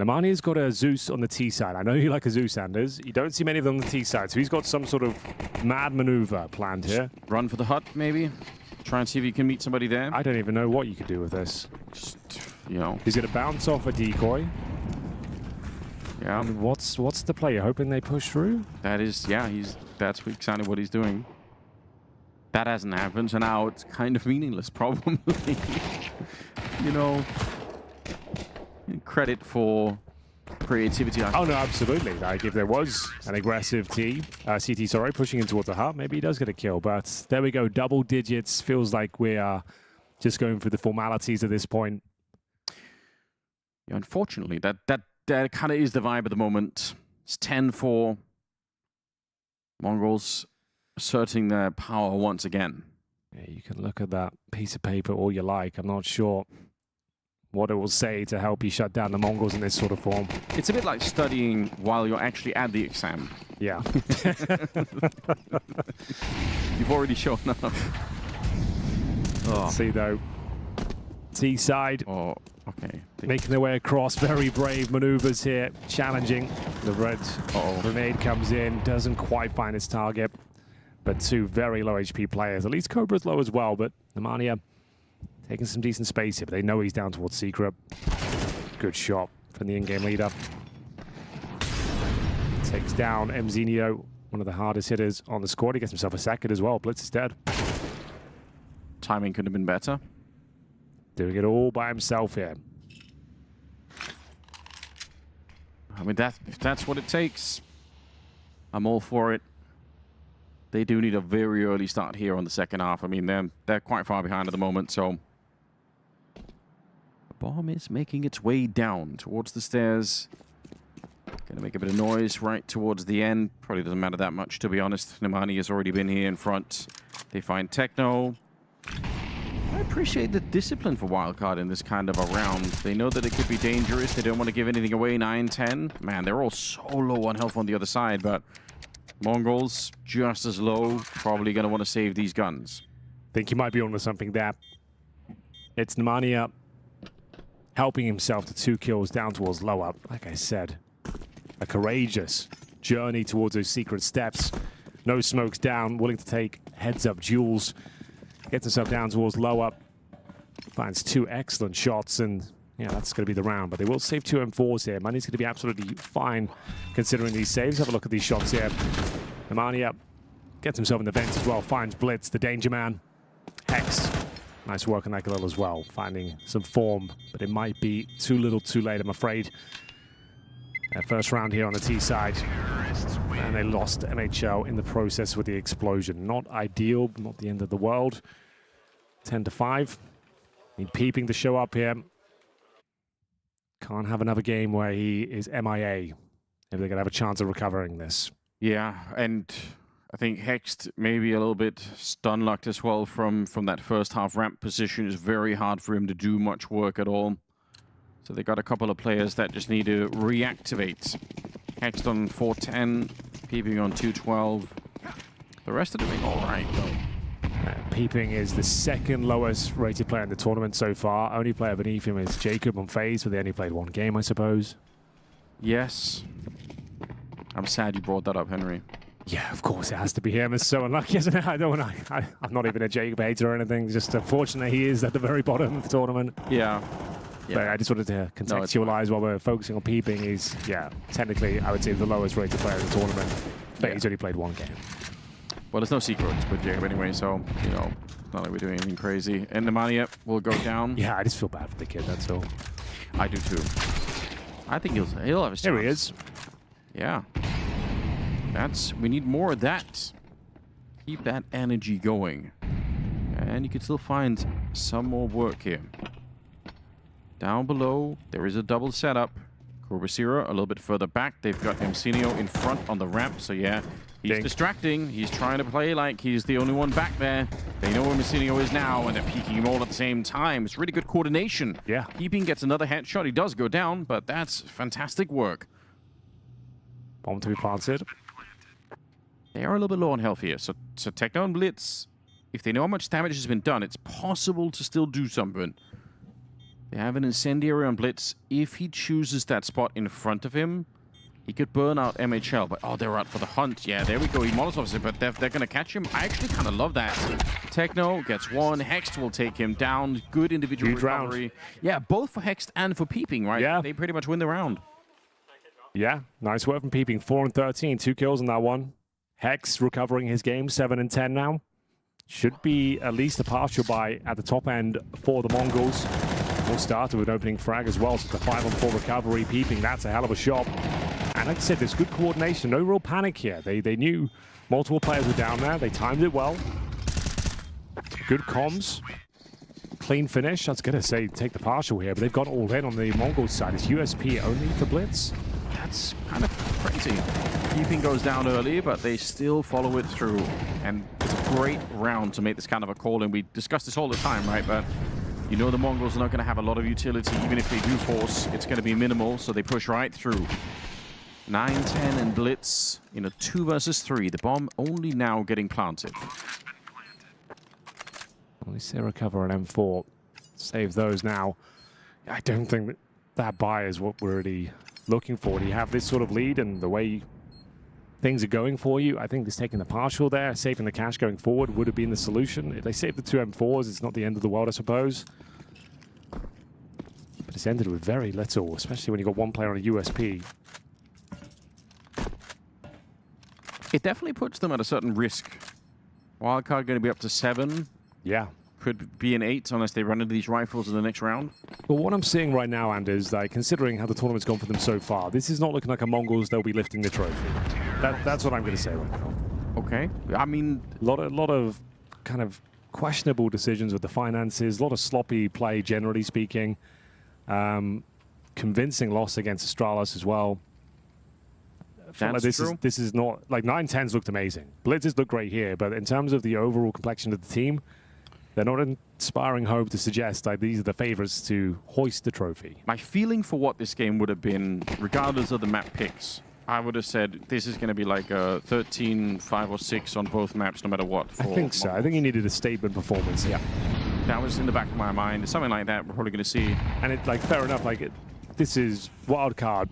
Speaker 1: Nemania's got a Zeus on the T side. I know you like a Zeus, Anders. You don't see many of them on the T side, so he's got some sort of mad maneuver planned here.
Speaker 2: Run for the hut, maybe? Try and see if you can meet somebody there.
Speaker 1: I don't even know what you could do with this.
Speaker 2: Just, you know.
Speaker 1: He's going to bounce off a decoy.
Speaker 2: Yeah.
Speaker 1: And what's the play? You're hoping they push through?
Speaker 2: That is, yeah, that's exactly what he's doing. That hasn't happened, so now it's kind of meaningless, probably. You know, credit for creativity.
Speaker 1: Oh, no, absolutely. Like, if there was an aggressive CT, sorry, pushing in towards the hut, maybe he does get a kill. But there we go, double digits. Feels like we are just going through the formalities at this point.
Speaker 2: Yeah, unfortunately, that kind of is the vibe at the moment. It's 10-4. MongolZ asserting their power once again.
Speaker 1: Yeah, you can look at that piece of paper all you like. I'm not sure what it will say to help you shut down the MongolZ in this sort of form.
Speaker 2: It's a bit like studying while you're actually at the exam.
Speaker 1: Yeah.
Speaker 2: You've already shown up.
Speaker 1: Let's see, though. T side.
Speaker 2: Oh, okay.
Speaker 1: Making their way across. Very brave maneuvers here. Challenging. The red grenade comes in. Doesn't quite find its target. But 2 very low HP players. At least Cobra's low as well, but Nemanja taking some decent space here, but they know he's down towards Secret. Good shot from the in-game leader. Takes down Mzinho, one of the hardest hitters on the squad. He gets himself a second as well. Blitz is dead.
Speaker 2: Timing could have been better.
Speaker 1: Doing it all by himself here.
Speaker 2: I mean, if that's what it takes, I'm all for it. They do need a very early start here on the second half. I mean, they're quite far behind at the moment, so the bomb is making its way down towards the stairs. Gonna make a bit of noise right towards the end. Probably doesn't matter that much, to be honest. Nemanja has already been here in front. They find Techno. I appreciate the discipline for Wildcard in this kind of a round. They know that it could be dangerous. They don't want to give anything away. 9-10. Man, they're all so low on health on the other side, but MongolZ just as low, probably going to want to save these guns.
Speaker 1: Think you might be onto something there. It's Nemanja helping himself to 2 kills down towards lower. Like I said, a courageous journey towards those secret steps. No smokes down, willing to take heads-up duels. Gets himself down towards lower. Finds 2 excellent shots, and yeah, that's going to be the round. But they will save 2 M4s here. Money's going to be absolutely fine considering these saves. Have a look at these shots here. Nemanja gets himself in the vents as well. Finds Blitz, the danger man. Hex. Nice work on that little as well. Finding some form, but it might be too little too late, I'm afraid. First round here on the T side. And they lost MHL in the process with the explosion. Not ideal, but not the end of the world. 10-5. Need Peeping to show up here. Can't have another game where he is MIA if they're going to have a chance of recovering this.
Speaker 2: Yeah, and I think Hexed maybe a little bit stun-locked as well from that first half ramp position. It's very hard for him to do much work at all. So they got a couple of players that just need to reactivate. Hexed on 410, Peeping on 212. The rest of them doing all right, though.
Speaker 1: Peeping is the 2nd lowest rated player in the tournament so far. Only player beneath him is Jacob on FaZe, but they only played 1 game, I suppose.
Speaker 2: Yes. I'm sad you brought that up, Henry.
Speaker 1: Yeah, of course it has to be him. It's so unlucky, isn't it? I'm not even a Jacob hater or anything. Just unfortunately, he is at the very bottom of the tournament.
Speaker 2: Yeah.
Speaker 1: But I just wanted to contextualize while we're focusing on peeping. He's, technically, I would say the lowest rated player in the tournament. But he's only played 1 game.
Speaker 2: Well, there's no secrets with Jacob anyway, so, you know, not like we're doing anything crazy. And Nemanja will go down.
Speaker 1: Yeah, I just feel bad for the kid, that's all.
Speaker 2: I do too. I think he'll have a chance.
Speaker 1: Here he is.
Speaker 2: Yeah. We need more of that. Keep that energy going. And you can still find some more work here. Down below, there is a double setup. Corbacira a little bit further back. They've got Emcinio in front on the ramp, so yeah. He's distracting. He's trying to play like he's the only one back there. They know where Emcinio is now, and they're peeking him all at the same time. It's really good coordination.
Speaker 1: Yeah.
Speaker 2: Peeping gets another headshot. He does go down, but that's fantastic work.
Speaker 1: Bomb to be planted.
Speaker 2: They are a little bit low on health here. So Techno and Blitz, if they know how much damage has been done, it's possible to still do something. They have an incendiary on Blitz. If he chooses that spot in front of him, he could burn out MHL. But, oh, they're out for the hunt. Yeah, there we go. He Molotovs it, but they're going to catch him. I actually kind of love that. Techno gets 1. Hext will take him down. Good individual recovery.
Speaker 1: Round.
Speaker 2: Yeah, both for Hext and for Peeping, right?
Speaker 1: Yeah.
Speaker 2: They pretty much win the round.
Speaker 1: Yeah, nice work from Peeping. 4 and 13. 2 kills on that one. Hex recovering his game. 7 and 10 now. Should be at least a partial buy at the top end for the Mongols. All started with an opening frag as well, so the 5-on-4 recovery. Peeping, that's a hell of a shot. And like I said, there's good coordination, no real panic here. They knew multiple players were down there. They timed it well. Good comms. Clean finish. I was going to say take the partial here, but they've got all in on the Mongols side. It's USP only for Blitz.
Speaker 2: That's kind of crazy. Peeping goes down early, but they still follow it through. And it's a great round to make this kind of a call. And we discuss this all the time, right? But you know the Mongols are not going to have a lot of utility. Even if they do force, it's going to be minimal. So they push right through. 9-10 and Blitz in a 2 versus 3. The bomb only now getting planted.
Speaker 1: At least they recover an M4. Save those now. I don't think that buy is what we're really looking for. Do you have this sort of lead and the way things are going for you? I think just taking the partial there, saving the cash going forward would have been the solution. If they save the 2 M4s, it's not the end of the world, I suppose. But it's ended with very little, especially when you've got one player on a USP.
Speaker 2: It definitely puts them at a certain risk. Wildcard going to be up to 7.
Speaker 1: Yeah.
Speaker 2: Could be an 8 unless they run into these rifles in the next round.
Speaker 1: But what I'm seeing right now, Anders, like, considering how the tournament's gone for them so far, this is not looking like a Mongols they'll be lifting the trophy. That's what I'm going to say right now.
Speaker 2: Okay. I mean,
Speaker 1: a lot of kind of questionable decisions with the finances, a lot of sloppy play, generally speaking. Convincing loss against Astralis as well.
Speaker 2: That's true.
Speaker 1: This is not like 9-10s looked amazing. Blitzes look great here, but in terms of the overall complexion of the team, they're not inspiring hope to suggest like these are the favorites to hoist the trophy.
Speaker 2: My feeling for what this game would have been, regardless of the map picks, I would have said this is going to be like a 13, 5 or 6 on both maps, no matter what.
Speaker 1: I think so. I think he needed a statement performance. Yeah,
Speaker 2: that was in the back of my mind. Something like that we're probably going to see.
Speaker 1: And it like fair enough. Like this is Wildcard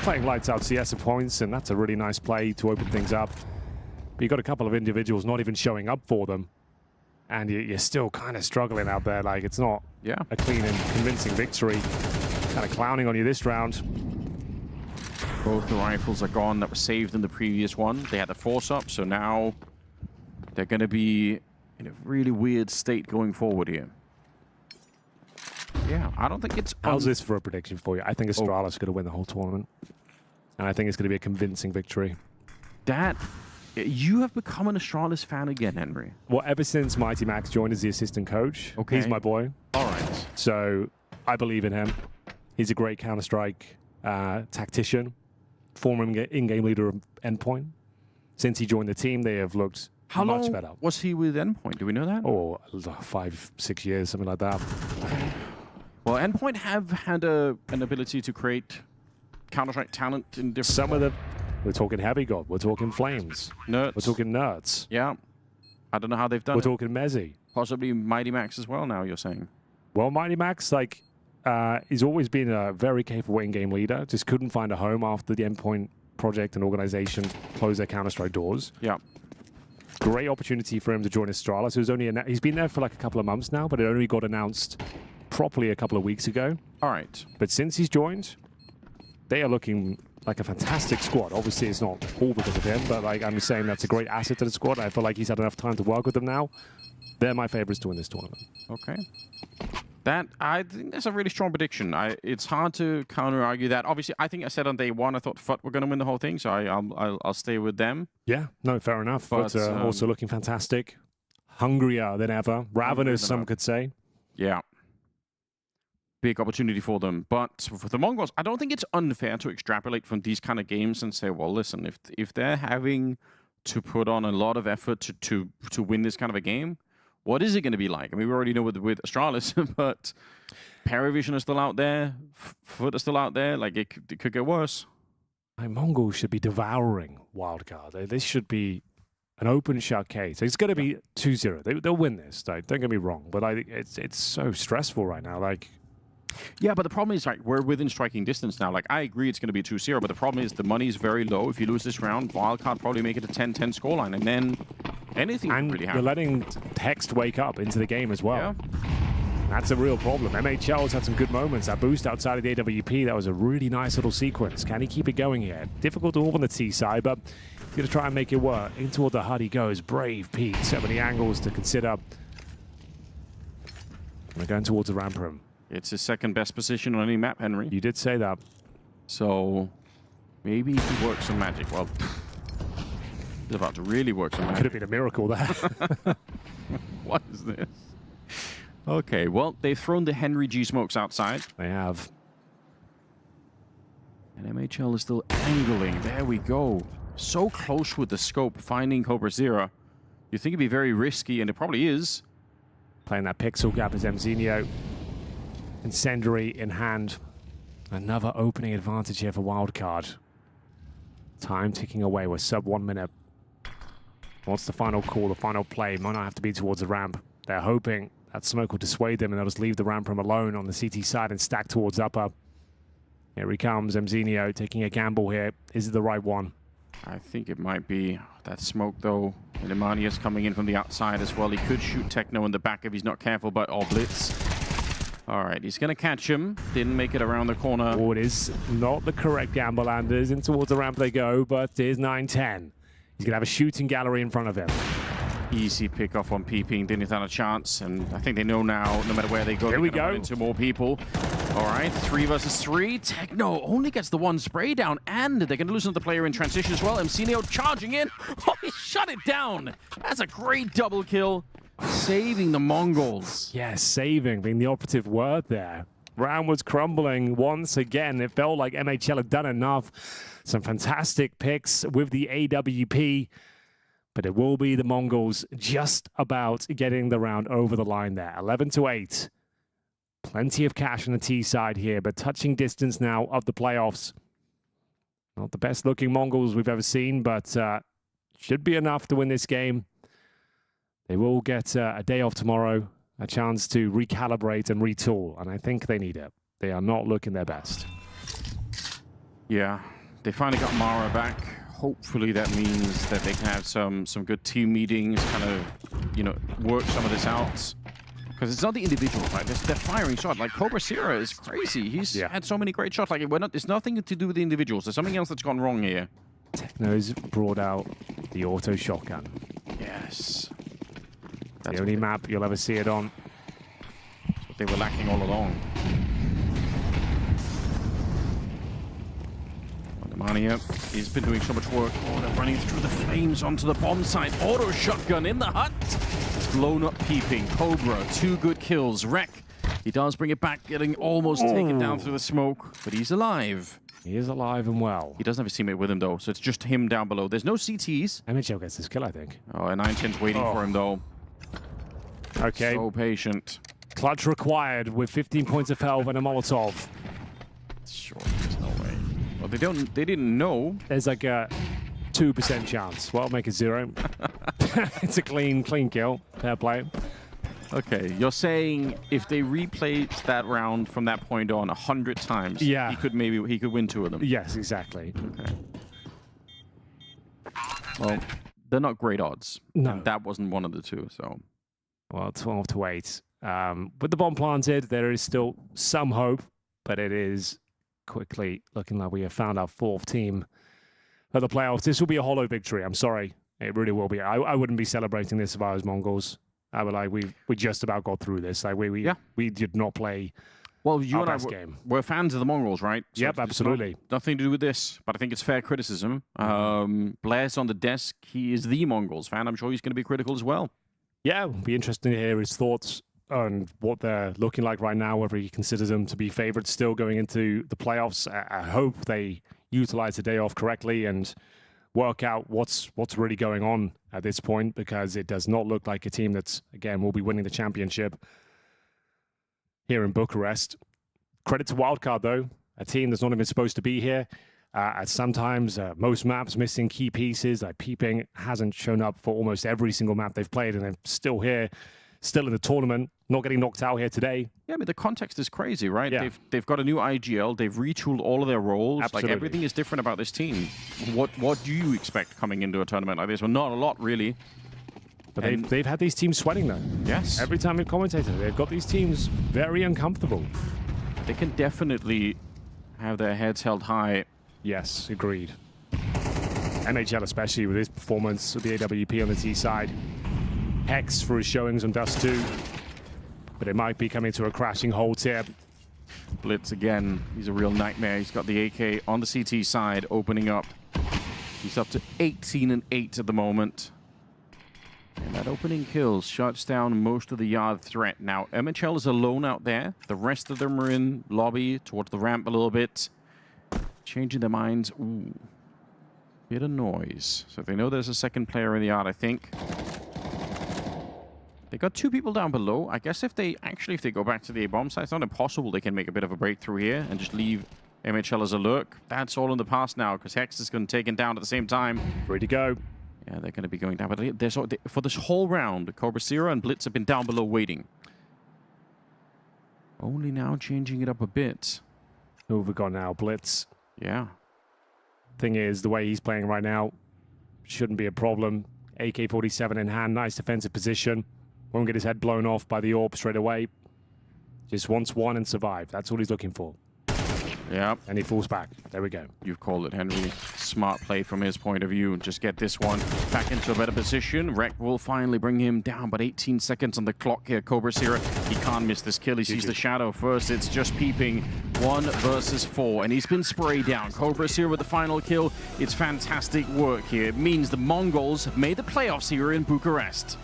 Speaker 1: playing lights out CS at points, and that's a really nice play to open things up. But you got a couple of individuals not even showing up for them. And you're still kind of struggling out there. Like, it's not a clean and convincing victory. Kind of clowning on you this round.
Speaker 2: Both the rifles are gone that were saved in the previous one. They had the force up, so now they're going to be in a really weird state going forward here. Yeah, I don't think it's...
Speaker 1: How's this for a prediction for you? I think Astralis is going to win the whole tournament. And I think it's going to be a convincing victory.
Speaker 2: You have become an Astralis fan again, Henry.
Speaker 1: Well, ever since Mighty Max joined as the assistant coach, he's my boy.
Speaker 2: All right.
Speaker 1: So I believe in him. He's a great Counter-Strike tactician, former in-game leader of Endpoint. Since he joined the team, they have looked much better.
Speaker 2: How long was he with Endpoint? Do we know that?
Speaker 1: Oh, 5-6 years, something like that.
Speaker 2: Well, Endpoint have had an ability to create Counter-Strike talent in different...
Speaker 1: Some of the... We're talking Heavy God. We're talking Flames.
Speaker 2: Nerds.
Speaker 1: We're talking Nerds.
Speaker 2: Yeah. I don't know how they've done
Speaker 1: We're talking Mezzy.
Speaker 2: Possibly Mighty Max as well now, you're saying.
Speaker 1: Well, Mighty Max, like, he's always been a very capable in-game leader. Just couldn't find a home after the Endpoint project and organization closed their Counter-Strike doors.
Speaker 2: Yeah.
Speaker 1: Great opportunity for him to join Astralis. He's been there for like a couple of months now, but it only got announced properly a couple of weeks ago.
Speaker 2: All right.
Speaker 1: But since he's joined, they are looking like a fantastic squad. Obviously, it's not all because of him, but like I'm just saying that's a great asset to the squad. I feel like he's had enough time to work with them now. They're my favorites to win this tournament.
Speaker 2: Okay. I think that's a really strong prediction. It's hard to counter-argue that. Obviously, I think I said on day one, I thought FUT were going to win the whole thing, so I'll stay with them.
Speaker 1: Yeah, no, fair enough. But also looking fantastic. Hungrier than ever. Ravenous, some could say.
Speaker 2: Yeah. Big opportunity for them. But for the Mongols, I don't think it's unfair to extrapolate from these kind of games and say, well, listen, if they're having to put on a lot of effort to win this kind of a game, what is it going to be like? I mean, we already know with Astralis, but Paravision is still out there. FUT is still out there. Like, it could get worse.
Speaker 1: Mongols should be devouring Wildcard. This should be an open shut case. It's going to be 2-0. They'll win this. Don't get me wrong. But it's so stressful right now. Like,
Speaker 2: yeah, but the problem is, like, we're within striking distance now. Like, I agree it's going to be 2-0, but the problem is the money is very low. If you lose this round, Wildcard probably make it a 10-10 scoreline, and then anything can really happen.
Speaker 1: You're letting Hext wake up into the game as well.
Speaker 2: Yeah.
Speaker 1: That's a real problem. MHL's had some good moments. That boost outside of the AWP, that was a really nice little sequence. Can he keep it going here? Difficult to move on the T side, but he's going to try and make it work. In toward the HUD he goes. Brave Pete. So many angles to consider. We're going towards the ramp room.
Speaker 2: It's his second best position on any map, Henry.
Speaker 1: You did say that.
Speaker 2: So maybe he can work some magic. Well, he's about to really work some magic.
Speaker 1: Could have been a miracle there.
Speaker 2: What is this? Okay, well, they've thrown the Henry G smokes outside.
Speaker 1: They have.
Speaker 2: And MHL is still angling. There we go. So close with the scope, finding Cobra Zero. You think it'd be very risky, and it probably is.
Speaker 1: Playing that pixel gap as Mzinho. Incendiary in hand. Another opening advantage here for Wildcard. Time ticking away. We're sub 1 minute. What's the final call, the final play? Might not have to be towards the ramp. They're hoping that smoke will dissuade them and they'll just leave the ramp room alone on the CT side and stack towards upper. Here he comes, Mzinho taking a gamble here. Is it the right one?
Speaker 2: I think it might be. That smoke, though. And Imania's coming in from the outside as well. He could shoot Techno in the back if he's not careful, but Blitz. All right, he's going to catch him. Didn't make it around the corner.
Speaker 1: Oh, it is not the correct gamble, Anders. In towards the ramp they go, but it is 9-10. He's going to have a shooting gallery in front of him.
Speaker 2: Easy pick off on peeping. Didn't have a chance, and I think they know now, no matter where they go,
Speaker 1: here we go.
Speaker 2: Run into more people. All right, 3 versus 3. Techno only gets the 1 spray down, and they're going to lose another player in transition as well. Mzinho charging in. Oh, he shut it down. That's a great double kill. Saving the Mongols.
Speaker 1: Yes, saving being the operative word there. Round was crumbling once again. It felt like MHL had done enough. Some fantastic picks with the AWP. But it will be the Mongols just about getting the round over the line there. 11-8. Plenty of cash on the T side here, but touching distance now of the playoffs. Not the best looking Mongols we've ever seen, but should be enough to win this game. They will get a day off tomorrow, a chance to recalibrate and retool, and I think they need it. They are not looking their best.
Speaker 2: Yeah, they finally got Mara back. Hopefully that means that they can have some good team meetings, kind of, work some of this out. Because it's not the individual, right? They're firing shot. Like, Cobra Zero is crazy. He's had so many great shots. Like, it's nothing to do with the individuals. There's something else that's gone wrong here.
Speaker 1: Techno's brought out the auto shotgun.
Speaker 2: Yes.
Speaker 1: That's the only map you'll ever see it on.
Speaker 2: That's what they were lacking all along. Mania, he's been doing so much work. Oh, they're running through the flames onto the bomb site. Auto shotgun in the hut. Blown up peeping. Cobra, 2 good kills. Wreck, he does bring it back, getting almost taken down through the smoke, but he's alive.
Speaker 1: He is alive and well.
Speaker 2: He doesn't have his teammate with him, though, so it's just him down below. There's no CTs.
Speaker 1: MHL gets this kill, I think.
Speaker 2: Oh, and 910's waiting for him, though.
Speaker 1: Okay.
Speaker 2: So patient.
Speaker 1: Clutch required with 15 points of health and a Molotov.
Speaker 2: Sure, there's no way. Well, they didn't know.
Speaker 1: There's like a 2% chance. Well, I'll make it 0. It's a clean kill. Fair play.
Speaker 2: Okay, you're saying if they replayed that round from that point on 100 times,
Speaker 1: yeah,
Speaker 2: he could win 2 of them.
Speaker 1: Yes, exactly.
Speaker 2: Okay. Well, they're not great odds.
Speaker 1: No,
Speaker 2: and that wasn't one of the 2. So,
Speaker 1: well, 12-8. With the bomb planted, there is still some hope, but it is quickly looking like we have found our 4th team for the playoffs. This will be a hollow victory. I'm sorry. It really will be. I wouldn't be celebrating this if I was MongolZ. I would like, we just about got through this. Like we did not play
Speaker 2: well, you
Speaker 1: our
Speaker 2: and I
Speaker 1: best game.
Speaker 2: We're fans of the MongolZ, right? So
Speaker 1: Yep, absolutely.
Speaker 2: Nothing to do with this, but I think it's fair criticism. Blair's on the desk. He is the MongolZ fan. I'm sure he's going to be critical as well.
Speaker 1: Yeah, it'll be interesting to hear his thoughts on what they're looking like right now, whether he considers them to be favorites still going into the playoffs. I hope they utilize the day off correctly and work out what's really going on at this point, because it does not look like a team that's, again, will be winning the championship here in Bucharest. Credit to Wildcard, though, a team that's not even supposed to be here. At sometimes, most maps missing key pieces. Like Peeping hasn't shown up for almost every single map they've played, and they're still here, still in the tournament, not getting knocked out here today.
Speaker 2: Yeah, I mean, the context is crazy, right?
Speaker 1: Yeah.
Speaker 2: They've got a new IGL. They've retooled all of their roles.
Speaker 1: Absolutely.
Speaker 2: Like, everything is different about this team. What do you expect coming into a tournament like this? Well, not a lot, really.
Speaker 1: But they've had these teams sweating, though.
Speaker 2: Yes.
Speaker 1: Every time we've commentated, they've got these teams very uncomfortable.
Speaker 2: They can definitely have their heads held high.
Speaker 1: Yes, agreed. NHL, especially with his performance with the AWP on the T side. Hex for his showings on Dust 2. But it might be coming to a crashing halt here.
Speaker 2: Blitz again. He's a real nightmare. He's got the AK on the CT side, opening up. He's up to 18 and 8 at the moment. And that opening kill shuts down most of the yard threat. Now, MHL is alone out there. The rest of them are in lobby, towards the ramp a little bit. Changing their minds. Ooh. Bit of noise. So they know there's a second player in the yard, I think. They got 2 people down below. I guess if they go back to the A-bomb site, it's not impossible they can make a bit of a breakthrough here and just leave MHL as a lurk. That's all in the past now, because Hex is going to take it down at the same time.
Speaker 1: Ready to go.
Speaker 2: Yeah, they're going to be going down. But for this whole round, Cobra Zero and Blitz have been down below waiting. Only now changing it up a bit.
Speaker 1: Who have we got now? Blitz.
Speaker 2: Yeah.
Speaker 1: Thing is, the way he's playing right now shouldn't be a problem. AK-47 in hand, nice defensive position. Won't get his head blown off by the AWP straight away. Just wants one and survive. That's all he's looking for.
Speaker 2: Yeah.
Speaker 1: And he falls back. There we go.
Speaker 2: You've called it, Henry. Smart play from his point of view. Just get this one back into a better position. Rek will finally bring him down, but 18 seconds on the clock here. Cobra Zero, he can't miss this kill. He sees the shadow first. It's just Peeping. 1 versus 4, and he's been sprayed down. Cobra Zero with the final kill. It's fantastic work here. It means the MongolZ have made the playoffs here in Bucharest.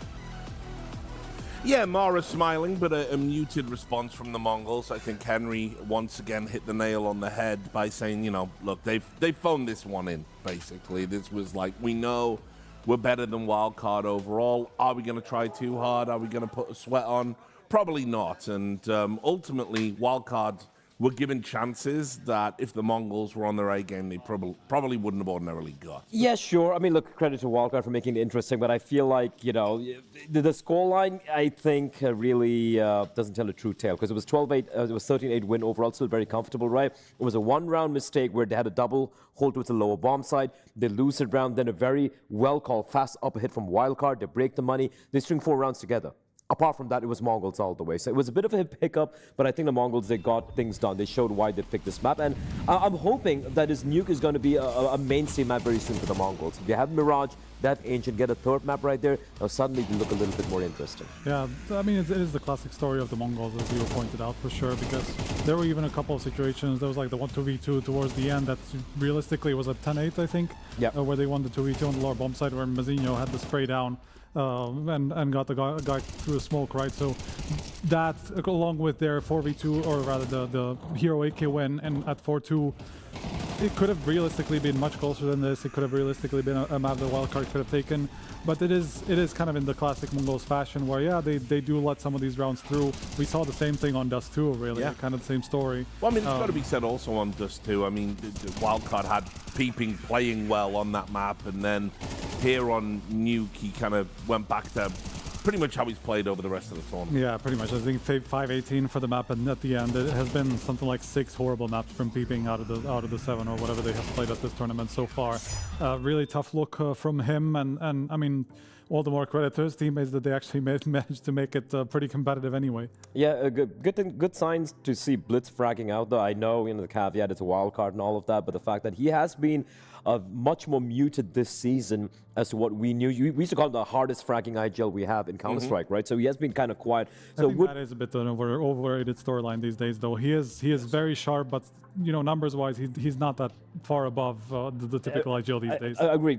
Speaker 9: Yeah, Mara smiling, but a muted response from the MongolZ. I think Henry once again hit the nail on the head by saying, you know, look, they've phoned this one in, basically. This was like, we know we're better than Wildcard overall. Are we going to try too hard? Are we going to put a sweat on? Probably not. And ultimately, Wildcard were given chances that if the MongolZ were on their A game, they probably wouldn't have ordinarily got.
Speaker 8: Yeah, sure. I mean, look, credit to Wildcard for making it interesting, but I feel like, you know, the scoreline, I think, really doesn't tell a true tale, because it was 12-8, it was 13-8 win overall, still very comfortable, right? It was a one-round mistake where they had a double hold towards the lower bomb side. They lose it round, then a very well-called fast up hit from Wildcard. They break the money. They string 4 rounds together. Apart from that, it was MongolZ all the way. So it was a bit of a hiccup, but I think the MongolZ, they got things done. They showed why they picked this map. And I'm hoping that this nuke is going to be a mainstay map very soon for the MongolZ. They have Mirage, they have Ancient, get a 3rd map right there. Now suddenly they look a little bit more interesting.
Speaker 10: Yeah, I mean, it is the classic story of the MongolZ, as you pointed out, for sure, because there were even a couple of situations. There was like the 1-2v2 towards the end that realistically was a 10-8, I think, where they won the 2v2 on the lower bomb side, where Mazinho had the spray down. And got the guy through a smoke, right? So that, along with their 4v2, or rather the Hero AK win, and at 4-2, it could have realistically been much closer than this. It could have realistically been a map that Wildcard could have taken. But it is kind of in the classic MongolZ fashion, where, yeah, they do let some of these rounds through. We saw the same thing on Dust 2, really, kind of the same story.
Speaker 9: Well, I mean, it's got to be said also on Dust 2. I mean, Wildcard had Peeping playing well on that map, and then here on Nuke, he kind of went back to pretty much how he's played over the rest of the tournament.
Speaker 10: Yeah, pretty much. I think 5-18 for the map, and at the end it has been something like 6 horrible maps from Peeping out of the 7 or whatever they have played at this tournament so far. Really tough look from him, and I mean, all the more credit to his teammates that they actually managed to make it pretty competitive anyway.
Speaker 8: Yeah, good signs to see Blitz fragging out, though. I know, the caveat, it's a wild card and all of that, but the fact that he has been much more muted this season as to what we knew. We used to call him the hardest fragging IGL we have in Counter-Strike, right? So he has been kind of quiet. So
Speaker 10: I think that is a bit an overrated storyline these days, though. He is very sharp, but numbers-wise, he's not that far above the typical IGL these days.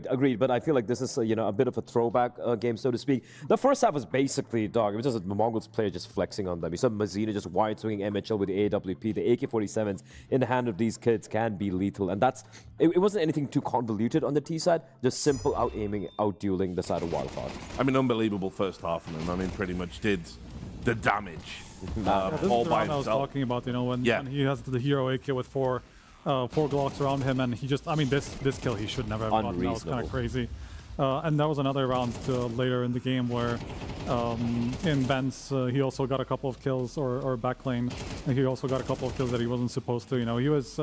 Speaker 8: Agreed. But I feel like this is a bit of a throwback game, so to speak. The first half was basically, dog, it was just a MongolZ player just flexing on them. You saw Mazina just wide swinging MHL with the AWP. The AK-47s in the hand of these kids can be lethal, and it wasn't anything too convoluted on the T side. Just simple out-aiming, out-dueling the side of Wildcard.
Speaker 9: I mean, unbelievable first half from him. I mean, pretty much did the damage.
Speaker 10: This is
Speaker 9: all
Speaker 10: the
Speaker 9: by
Speaker 10: round I was
Speaker 9: himself.
Speaker 10: talking about, when he has the hero AK with four Glocks around him, and he just, I mean, this kill he should never have gotten. That was kind of crazy. And that was another round later in the game where in Benz he also got a couple of kills, or backlane, and he also got a couple of kills that he wasn't supposed to. He was,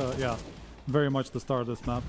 Speaker 10: very much the star of this map.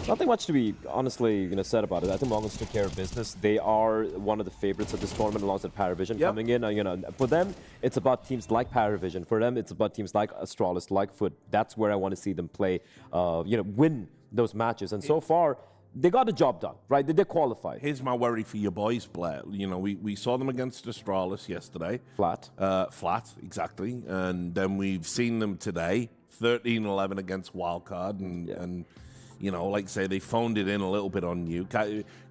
Speaker 8: Nothing much to be honestly said about it. I think MongolZ took care of business. They are one of the favorites of this tournament alongside Paravision coming in. For them, it's about teams like Paravision. For them, it's about teams like Astralis, like Foot. That's where I want to see them play, win those matches. And so far, they got the job done, right? They qualified.
Speaker 9: Here's my worry for your boys, Blair. We saw them against Astralis yesterday.
Speaker 8: Flat.
Speaker 9: Flat, exactly. And then we've seen them today, 13-11 against Wildcard, and like say, they phoned it in a little bit on you.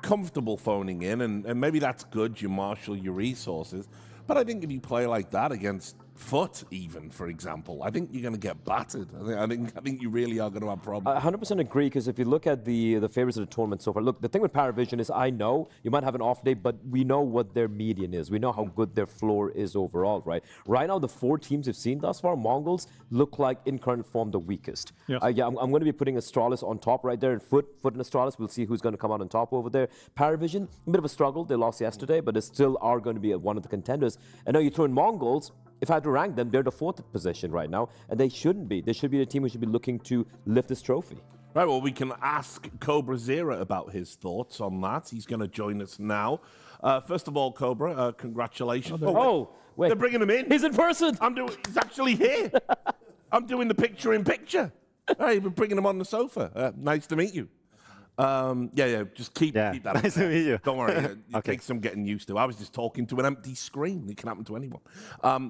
Speaker 9: Comfortable phoning in, and maybe that's good. You marshal your resources. But I think if you play like that against Foot, even, for example, I think you're going to get battered. I think you really are going to have problems.
Speaker 8: 100% agree, because if you look at the favorites of the tournament so far, look, the thing with Paravision is I know you might have an off day, but we know what their median is. We know how good their floor is overall, right? Right now, the four teams we've seen thus far, MongolZ, look like in current form the weakest.
Speaker 10: Yes.
Speaker 8: I'm going to be putting Astralis on top right there, and Foot and Astralis. We'll see who's going to come out on top over there. Paravision, a bit of a struggle. They lost yesterday, but they still are going to be one of the contenders. And now you throw in MongolZ. If I had to rank them, they're the fourth position right now, and they shouldn't be. They should be the team who should be looking to lift this trophy.
Speaker 9: Right, well, we can ask Cobra Zera about his thoughts on that. He's going to join us now. First of all, Cobra, congratulations.
Speaker 8: Wait.
Speaker 9: They're bringing him in.
Speaker 8: He's in person.
Speaker 9: He's actually here. I'm doing the picture-in-picture. Hey, we're bringing him on the sofa. Nice to meet you. Just keep that.
Speaker 3: Nice to meet you.
Speaker 9: Don't worry, it takes some getting used to. I was just talking to an empty screen. It can happen to anyone.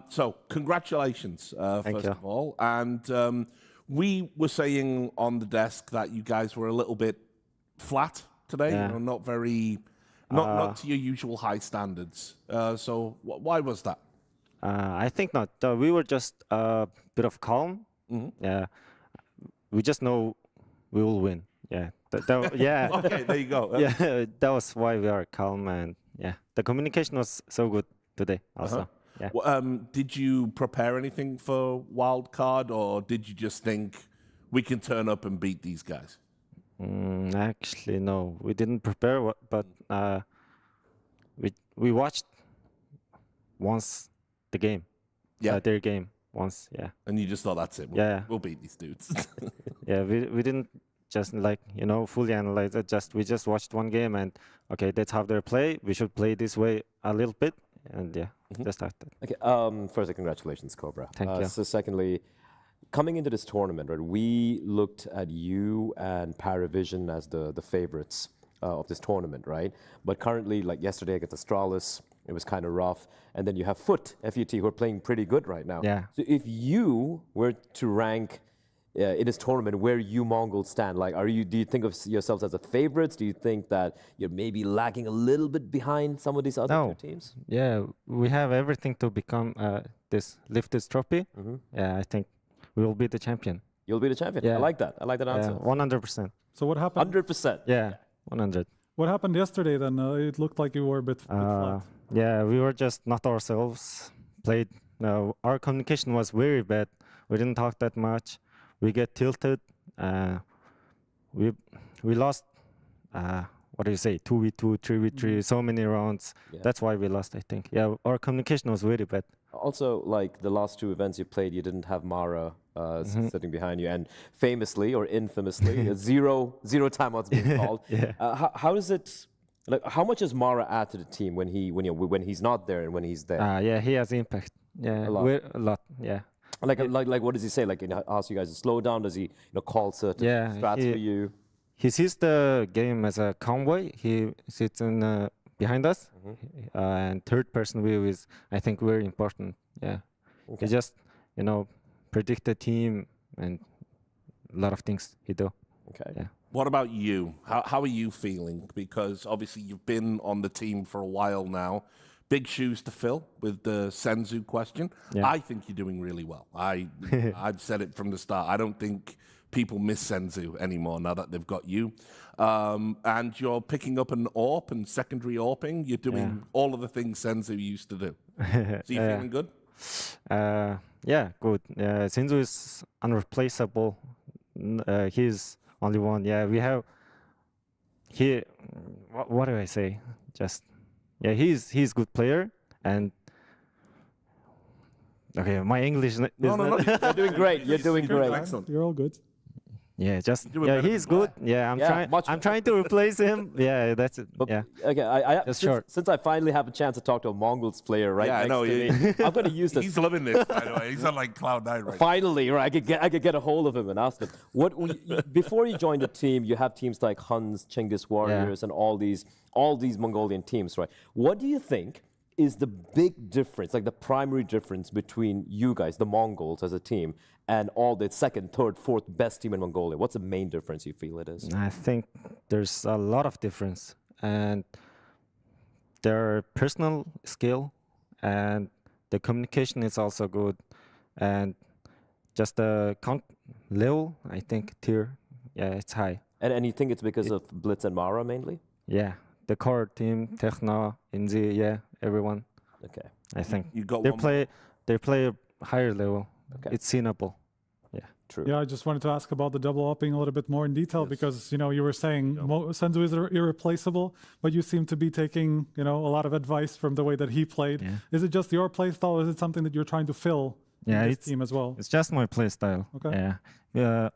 Speaker 9: So congratulations, first of all. And we were saying on the desk that you guys were a little bit flat today. Not very, not to your usual high standards. So why was that?
Speaker 3: I think not. We were just a bit of calm. Yeah, we just know we will win. Yeah. Yeah.
Speaker 9: Okay, there you go.
Speaker 3: Yeah, that was why we are calm, and the communication was so good today also. Yeah.
Speaker 9: Did you prepare anything for Wildcard, or did you just think we can turn up and beat these guys?
Speaker 3: Actually, no, we didn't prepare, but we watched once the game. Their game once. Yeah.
Speaker 9: And you just thought, that's it. We'll beat these dudes.
Speaker 3: Yeah, we didn't just fully analyze it. We just watched one game, and okay, that's how they play. We should play this way a little bit, and just like that.
Speaker 8: Okay. Firstly, congratulations, Cobra.
Speaker 3: Thank you.
Speaker 8: So secondly, coming into this tournament, right, we looked at you and Paravision as the favorites of this tournament, right? But currently, like yesterday against Astralis, it was kind of rough. And then you have Foot, FUT, who are playing pretty good right now.
Speaker 3: Yeah.
Speaker 8: So if you were to rank in this tournament where you MongolZ stand, do you think of yourselves as a favorites? Do you think that you're maybe lagging a little bit behind some of these other two teams?
Speaker 3: Yeah, we have everything to become lift this trophy. Yeah, I think we will be the champion.
Speaker 8: You'll be the champion.
Speaker 3: Yeah.
Speaker 8: I like that. I like that answer.
Speaker 3: 100%.
Speaker 10: So what happened?
Speaker 8: 100%.
Speaker 3: Yeah, 100.
Speaker 10: What happened yesterday then? It looked like you were a bit flat.
Speaker 3: Yeah, we were just not ourselves. Our communication was very bad. We didn't talk that much. We get tilted. We lost. What do you say? 2v2, 3v3, so many rounds.
Speaker 8: Yeah.
Speaker 3: That's why we lost, I think. Yeah, our communication was very bad.
Speaker 8: Also, like the last two events you played, you didn't have Mara sitting behind you, and famously or infamously, zero timeouts being called. How does it? Like, how much does Mara add to the team when he's not there and when he's there?
Speaker 3: Yeah, he has impact. Yeah, a lot. Yeah.
Speaker 8: Like what does he say? Like, ask you guys to slow down? Does he call certain strats for you?
Speaker 3: He sees the game as a convoy. He sits in behind us, and third person view is, I think, very important. Yeah, he just predict the team and a lot of things he do.
Speaker 8: Okay.
Speaker 3: Yeah.
Speaker 9: What about you? How are you feeling? Because obviously you've been on the team for a while now. Big shoes to fill with the Senzu question.
Speaker 3: Yeah.
Speaker 9: I think you're doing really well. I've said it from the start. I don't think people miss Senzu anymore now that they've got you. And you're picking up an AWP and secondary AWPing. You're doing all of the things Senzu used to do. So you feeling good?
Speaker 3: Yeah, good. Senzu is unreplaceable. He's only one. Yeah, we have. What do I say? He's good player, and okay, my English.
Speaker 8: No, you're doing great. You're doing great.
Speaker 10: Excellent. You're all good.
Speaker 3: Yeah, he's good. Yeah, I'm trying to replace him. Yeah, that's it.
Speaker 8: But,
Speaker 3: yeah.
Speaker 8: Okay, since I finally have a chance to talk to a MongolZ player next to me, I'm going to use this.
Speaker 9: He's loving this, by the way. He's on like cloud nine right
Speaker 8: Finally, right? I could get a hold of him and ask him. Before you joined the team, you have teams like Huns, Chinggis Warriors, and all these Mongolian teams, right? What do you think is the big difference, like the primary difference between you guys, the MongolZ as a team, and all the second, third, fourth best team in Mongolia? What's the main difference you feel it is?
Speaker 3: I think there's a lot of difference, and their personal skill and the communication is also good, and just the level, I think, tier, it's high.
Speaker 8: And you think it's because of Blitz and Mara mainly?
Speaker 3: Yeah, the core team, Techno, Inzi, everyone.
Speaker 8: Okay.
Speaker 3: I think
Speaker 9: you got
Speaker 3: they play a higher level. Okay. It's winnable. Yeah.
Speaker 8: True.
Speaker 10: Yeah, I just wanted to ask about the double upping a little bit more in detail because you were saying Senzu is irreplaceable, but you seem to be taking a lot of advice from the way that he played. Yeah. Is it just your play style, or is it something that you're trying to fill in this team as well?
Speaker 3: It's just my play style.
Speaker 10: Okay.
Speaker 3: Yeah.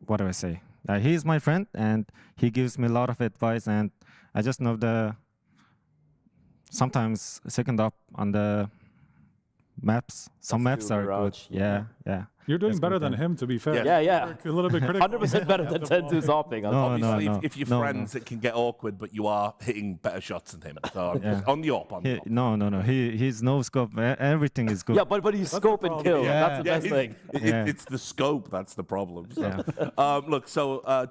Speaker 3: What do I say? He's my friend, and he gives me a lot of advice, and I just know sometimes second up on the maps. Some maps are good. Yeah.
Speaker 10: You're doing better than him, to be fair.
Speaker 8: Yeah.
Speaker 10: A little bit critical.
Speaker 8: 100% better than Senzu's hopping.
Speaker 9: Obviously, if you're friends, it can get awkward, but you are hitting better shots than him. So on the AWP.
Speaker 3: No. He's no scope. Everything is good.
Speaker 8: Yeah, but he's scope and kill. That's the best thing.
Speaker 9: It's the scope that's the problem. So. Look,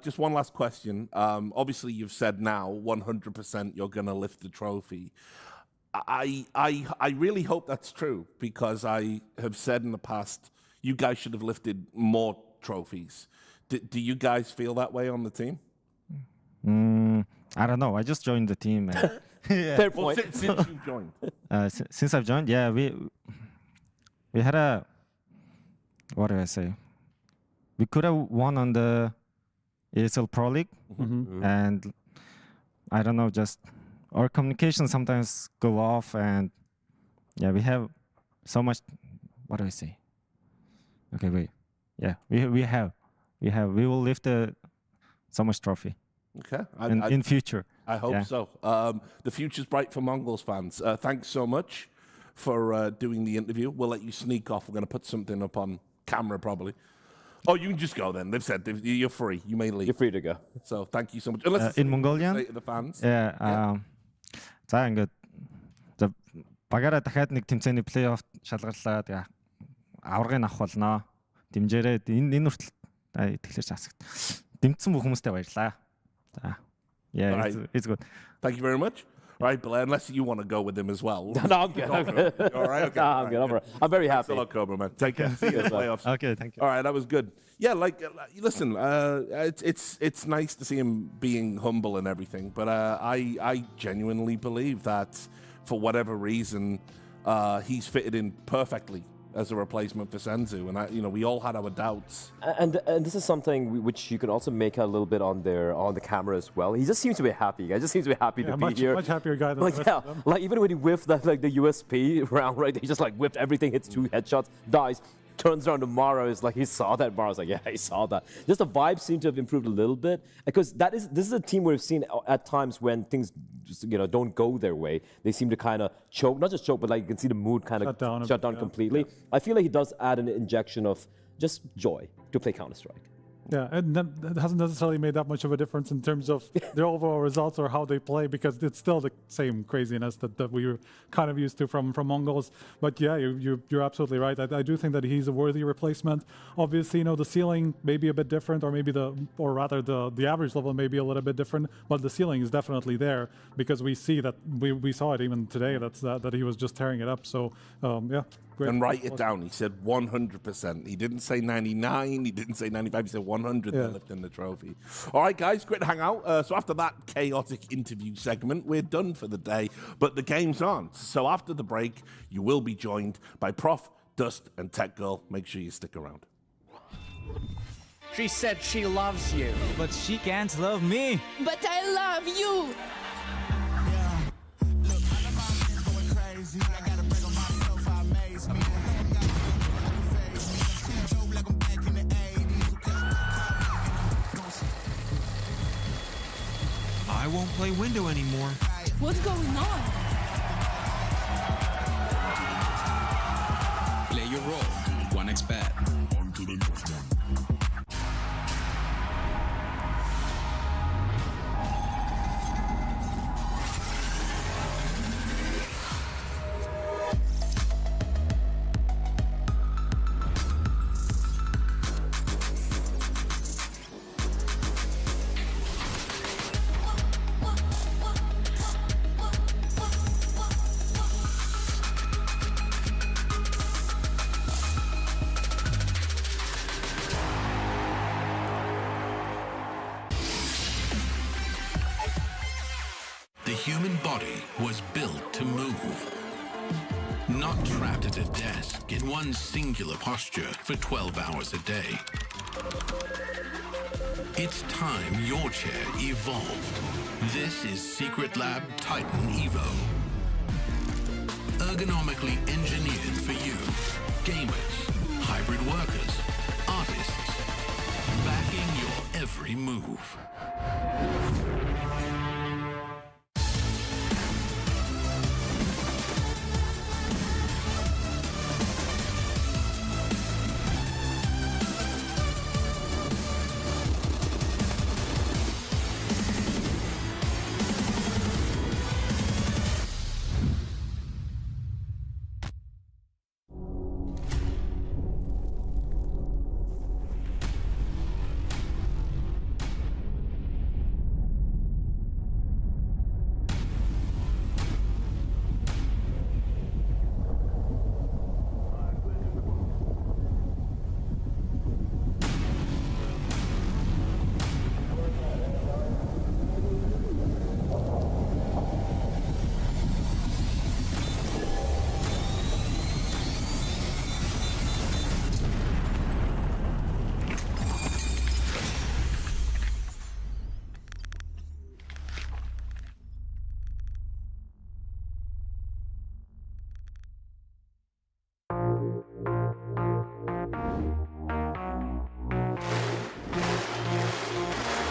Speaker 9: just one last question. Obviously, you've said now 100% you're going to lift the trophy. I really hope that's true, because I have said in the past you guys should have lifted more trophies. Do you guys feel that way on the team?
Speaker 3: I don't know. I just joined the team.
Speaker 8: Fair point.
Speaker 9: Since you've joined.
Speaker 3: Since I've joined, we had a, what do I say? We could have won on the ESL Pro League, and I don't know, just our communication sometimes go off, and we have so much. What do I say? Okay, wait. Yeah, we will lift so much trophy.
Speaker 9: Okay.
Speaker 3: In future.
Speaker 9: I hope so. The future's bright for MongolZ fans. Thanks so much for doing the interview. We'll let you sneak off. We're going to put something up on camera probably. Oh, you can just go then. They've said you're free. You may leave.
Speaker 8: You're free to go.
Speaker 9: So thank you so much.
Speaker 3: In Mongolian?
Speaker 9: Say to the fans.
Speaker 3: За ингээд багаараа дахиад нэг тэмцээний плей-офф шалгарлаа. Тэгээ аврагыг авах болно. Дэмжээрэй. Энэ хүртэл тэгэхээр асагт. Дэмжсэн бүх хүмүүстээ баярлаа. За. Yeah, it's good.
Speaker 9: Thank you very much. Right, Blair, unless you want to go with him as well.
Speaker 8: No, I'm good.
Speaker 9: All right, okay.
Speaker 8: I'm good. I'm very happy.
Speaker 9: Thanks a lot, Cobra, man. Take care. See you in the playoffs.
Speaker 3: Okay, thank you.
Speaker 9: All right, that was good. Yeah, listen, it's nice to see him being humble and everything, but I genuinely believe that for whatever reason, he's fitted in perfectly as a replacement for Senzu, and we all had our doubts.
Speaker 8: And this is something which you can also make out a little bit on the camera as well. He just seems to be happy. He just seems to be happy to be here.
Speaker 10: Much happier guy than the rest of them.
Speaker 8: Like even when he whiffed that the USP round, right? He just like whiffed everything, hits 2 headshots, dies. Turns around to Mara, is like, he saw that. Mara's like, yeah, he saw that. Just the vibes seem to have improved a little bit, because this is a team we've seen at times when things just, don't go their way. They seem to kind of choke, not just choke, but like you can see the mood kind of shut down completely. Yeah. I feel like he does add an injection of just joy to play Counter-Strike.
Speaker 10: Yeah, and that hasn't necessarily made that much of a difference in terms of their overall results or how they play, because it's still the same craziness that we were kind of used to from MongolZ. But yeah, you're absolutely right. I do think that he's a worthy replacement. Obviously, the ceiling may be a bit different, or maybe the average level may be a little bit different, but the ceiling is definitely there, because we see that we saw it even today. That he was just tearing it up. So yeah. Great.
Speaker 9: And write it down. He said 100%. He didn't say 99. He didn't say 95. He said 100. Yeah. Lifting the trophy. All right, guys, great to hang out. So after that chaotic interview segment, we're done for the day. But the game's on. So after the break, you will be joined by Prof, Dust, and Tech Girl. Make sure you stick around.
Speaker 12: She said she loves you, but she can't love me.
Speaker 13: But I love you.
Speaker 15: I won't play window anymore.
Speaker 13: What's going on?
Speaker 14: Play your role. 1xBet. On to the next one.
Speaker 15: The human body was built to move, not trapped at a desk in one singular posture for 12 hours a day. It's time your chair evolved. This is Secret Lab Titan Evo. Ergonomically engineered for you, gamers, hybrid workers, artists, backing your every move.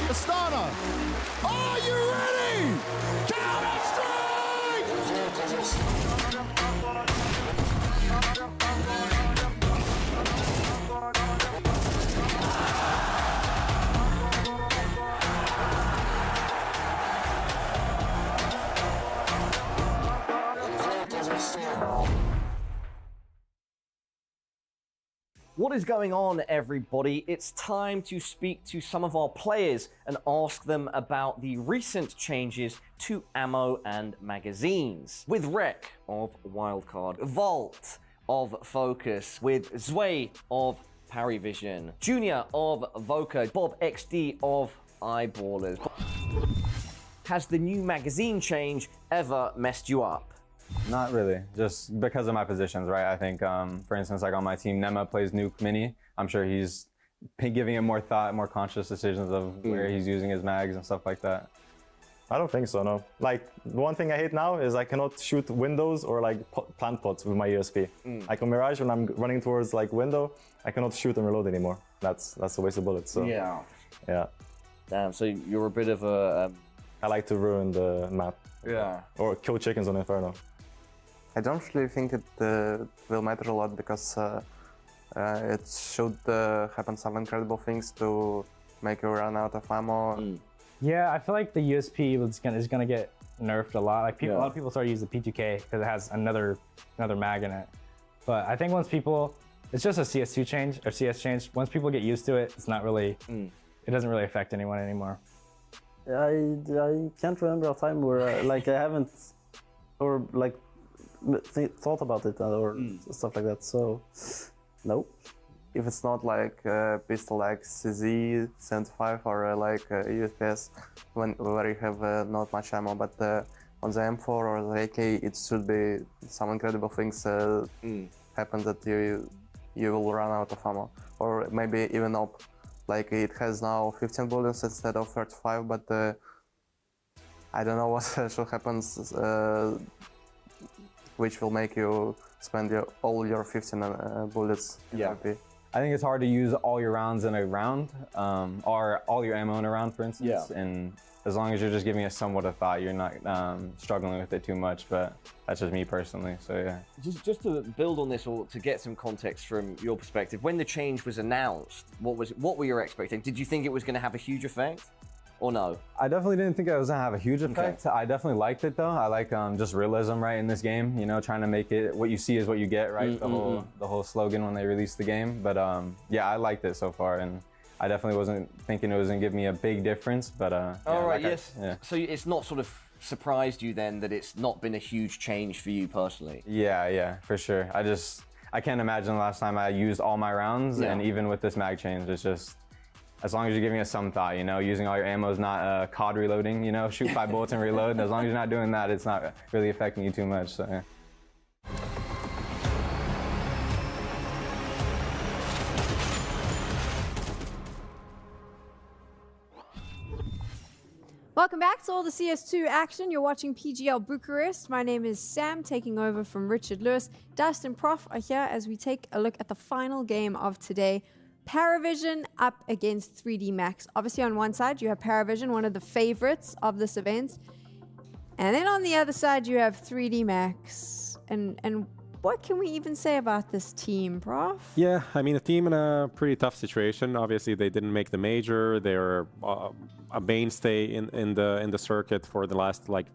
Speaker 7: Astana, are you ready? Counter-Strike!
Speaker 11: What is going on, everybody? It's time to speak to some of our players and ask them about the recent changes to ammo and magazines. With Rek of Wildcard, Vault of FOKUS, with Zway of Paravision, Junior of Voca, Bob XD of Eyeballers. Has the new magazine change ever messed you up?
Speaker 4: Not really, just because of my positions, right? I think, for instance, like on my team, Nema plays Nuke Mini. I'm sure he's giving it more thought, more conscious decisions of where he's using his mags and stuff like that.
Speaker 5: I don't think so, no. Like, the one thing I hate now is I cannot shoot windows or like plant pots with my USP. Like on Mirage, when I'm running towards like window, I cannot shoot and reload anymore. That's a waste of bullets, so.
Speaker 11: Yeah.
Speaker 5: Yeah.
Speaker 11: Damn, so you're a bit of a...
Speaker 5: I like to ruin the map.
Speaker 11: Yeah.
Speaker 5: Or kill chickens on Inferno.
Speaker 18: I don't really think it will matter a lot because it should happen some incredible things to make you run out of ammo.
Speaker 17: Yeah, I feel like the USP is gonna get nerfed a lot. Like a lot of people start using the P2K because it has another mag in it. But I think once people, it's just a CS2 change or CS change. Once people get used to it, it's not really, it doesn't really affect anyone anymore.
Speaker 23: I can't remember a time where like I haven't or like thought about it or stuff like that. So no.
Speaker 18: If it's not like a pistol like CZ75 or like USPS, where you have not much ammo, but on the M4 or the AK, it should be some incredible things happen that you will run out of ammo, or maybe even up. Like it has now 15 bullets instead of 35, but I don't know what should happen, which will make you spend all your 15 bullets.
Speaker 4: Yeah. I think it's hard to use all your rounds in a round, or all your ammo in a round, for instance. And as long as you're just giving it somewhat of thought, you're not struggling with it too much. But that's just me personally. So yeah.
Speaker 11: Just to build on this, or to get some context from your perspective, when the change was announced, what were your expectations? Did you think it was going to have a huge effect, or no?
Speaker 4: I definitely didn't think it was gonna have a huge effect. I definitely liked it though. I like just realism, right, in this game. You know, trying to make it what you see is what you get, right? The whole slogan when they released the game. But yeah, I liked it so far, and I definitely wasn't thinking it was gonna give me a big difference. But
Speaker 11: all right, yes. So it's not sort of surprised you then that it's not been a huge change for you personally?
Speaker 4: Yeah, for sure. I can't imagine the last time I used all my rounds, and even with this mag change, it's just. As long as you're giving it some thought, you know, using all your ammo is not COD reloading, you know, shoot 5 bullets and reload. As long as you're not doing that, it's not really affecting you too much. So, yeah.
Speaker 6: Welcome back to all the CS2 action. You're watching PGL Bucharest. My name is Sam, taking over from Richard Lewis. Dust and Prof are here as we take a look at the final game of today. Paravision up against 3D Max. Obviously on one side you have Paravision, one of the favorites of this event. And then on the other side you have 3D Max. And what can we even say about this team, Prof?
Speaker 24: Yeah, I mean, a team in a pretty tough situation. Obviously they didn't make the major. They're a mainstay in the circuit for the last like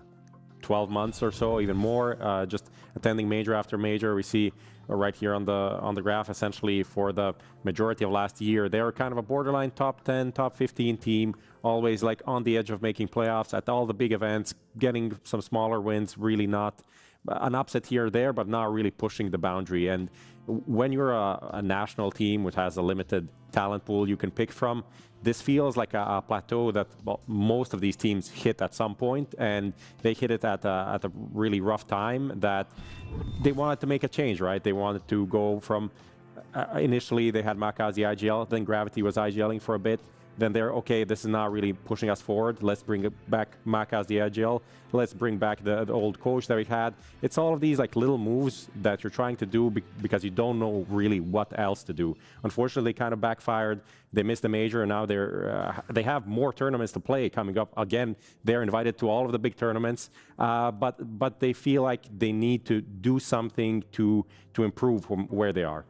Speaker 24: 12 months or so, even more, just attending major after major. We see right here on the graph, essentially for the majority of last year, they were kind of a borderline top 10, top 15 team, always like on the edge of making playoffs at all the big events, getting some smaller wins, really not an upset here or there, but not really pushing the boundary. And when you're a national team which has a limited talent pool you can pick from, this feels like a plateau that most of these teams hit at some point, and they hit it at a really rough time that they wanted to make a change, right? They wanted to go from, initially they had Maka as the IGL, then Gravity was IGLing for a bit, then they're, okay, this is not really pushing us forward, let's bring it back Maka as the IGL, let's bring back the old coach that we had. It's all of these like little moves that you're trying to do because you don't know really what else to do. Unfortunately, kind of backfired. They missed the major, and now they have more tournaments to play coming up. Again, they're invited to all of the big tournaments, but they feel like they need to do something to improve from where they are.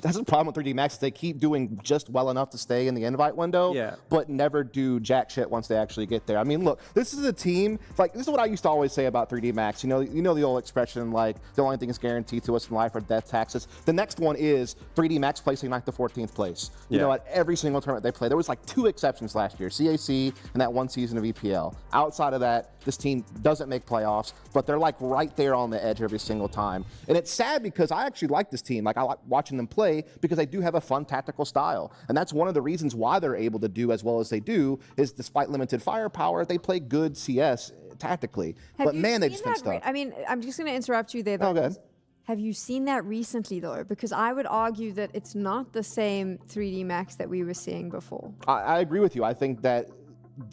Speaker 25: That's the problem with 3D Max. They keep doing just well enough to stay in the invite window, but never do jack shit once they actually get there. I mean, look, this is a team, like, this is what I used to always say about 3D Max. You know the old expression, like, the only thing that's guaranteed to us in life are death taxes. The next one is 3D Max placing like the 14th place. You know, at every single tournament they play. There was like 2 exceptions last year, CAC and that one season of EPL. Outside of that, this team doesn't make playoffs, but they're like right there on the edge every single time. And it's sad because I actually like this team. Like, I like watching them play because they do have a fun tactical style. And that's one of the reasons why they're able to do as well as they do, is despite limited firepower, they play good CS tactically.
Speaker 6: Have
Speaker 25: But
Speaker 6: you
Speaker 25: man, they
Speaker 6: seen
Speaker 25: just been
Speaker 6: that
Speaker 25: stuck.
Speaker 6: I mean, I'm just going to interrupt you there. Though.
Speaker 25: Oh, good.
Speaker 6: Have you seen that recently, though? Because I would argue that it's not the same 3D Max that we were seeing before.
Speaker 25: I agree with you. I think that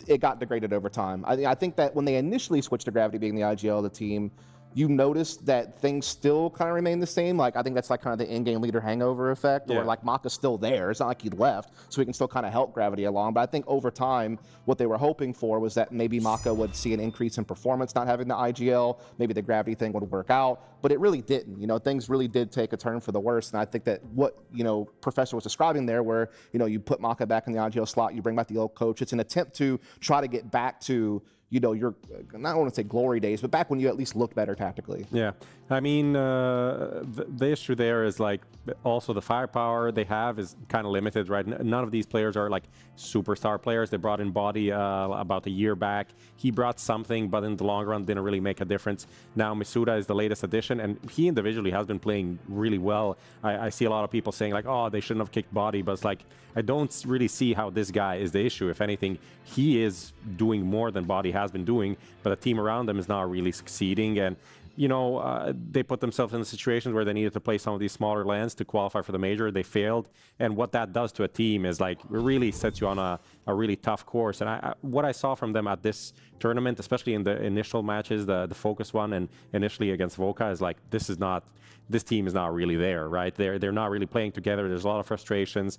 Speaker 25: it got degraded over time. I think that when they initially switched to Gravity being the IGL of the team, you noticed that things still kind of remain the same. Like, I think that's like kind of the in-game leader hangover effect, where like Maka's still there. It's not like he left, so he can still kind of help Gravity along. But I think over time, what they were hoping for was that maybe Maka would see an increase in performance not having the IGL. Maybe the Gravity thing would work out, but it really didn't. You know, things really did take a turn for the worse. And I think that what, you know, Professor was describing there, where, you know, you put Maka back in the IGL slot, you bring back the old coach. It's an attempt to try to get back to, you know, your, not want to say glory days, but back when you at least looked better tactically.
Speaker 24: Yeah, I mean, the issue there is like also the firepower they have is kind of limited, right? None of these players are like superstar players. They brought in Body about a year back. He brought something, but in the long run didn't really make a difference. Now misutaaa is the latest addition, and he individually has been playing really well. I see a lot of people saying like, oh, they shouldn't have kicked Body, but it's like, I don't really see how this guy is the issue. If anything, he is doing more than Body has been doing, but the team around them is not really succeeding. And you know, they put themselves in situations where they needed to play some of these smaller lands to qualify for the major. They failed. And what that does to a team is like, it really sets you on a really tough course. And what I saw from them at this tournament, especially in the initial matches, the FOKUS one and initially against Voca, is like, this team is not really there, right? They're not really playing together. There's a lot of frustrations.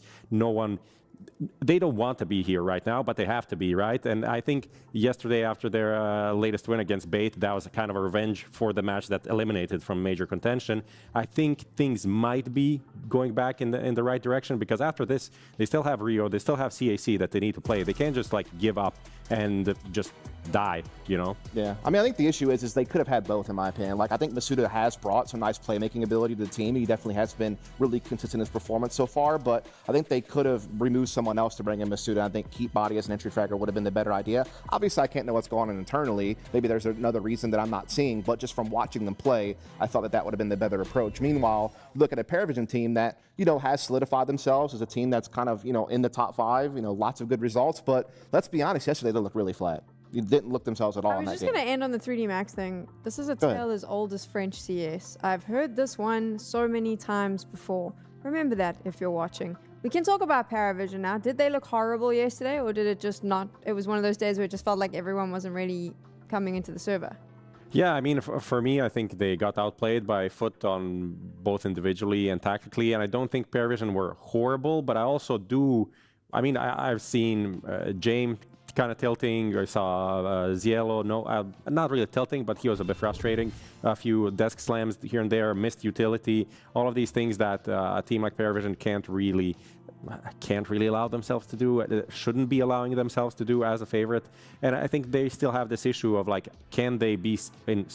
Speaker 24: They don't want to be here right now, but they have to be, right? And I think yesterday, after their latest win against Bait, that was a kind of a revenge for the match that eliminated from major contention. I think things might be going back in the right direction, because after this, they still have Rio, they still have CAC that they need to play. They can't just like give up and just die, you know?
Speaker 25: Yeah, I mean, I think the issue is they could have had both, in my opinion. Like, I think misutaaa has brought some nice playmaking ability to the team. He definitely has been really consistent in his performance so far, but I think they could have removed someone else to bring in misutaaa. I think keep Body as an entry fragger would have been the better idea. Obviously, I can't know what's going on internally. Maybe there's another reason that I'm not seeing, but just from watching them play, I thought that would have been the better approach. Meanwhile, look at a Paravision team that, you know, has solidified themselves as a team that's kind of, you know, in the top 5, you know, lots of good results, but let's be honest, yesterday they looked really flat. It didn't look themselves at all in that game.
Speaker 6: I was just going to end on the 3D Max thing. This is a tale as old as French CS. I've heard this one so many times before. Remember that if you're watching. We can talk about Paravision now. Did they look horrible yesterday, or did it just not? It was one of those days where it just felt like everyone wasn't really coming into the server.
Speaker 24: Yeah, I mean, for me, I think they got outplayed by Foot on both individually and tactically, and I don't think Paravision were horrible, but I also do. I mean, I've seen James kind of tilting. I saw Zielo, not really tilting, but he was a bit frustrating. A few desk slams here and there, missed utility, all of these things that a team like Paravision can't really allow themselves to do, shouldn't be allowing themselves to do as a favorite. And I think they still have this issue of like, can they be in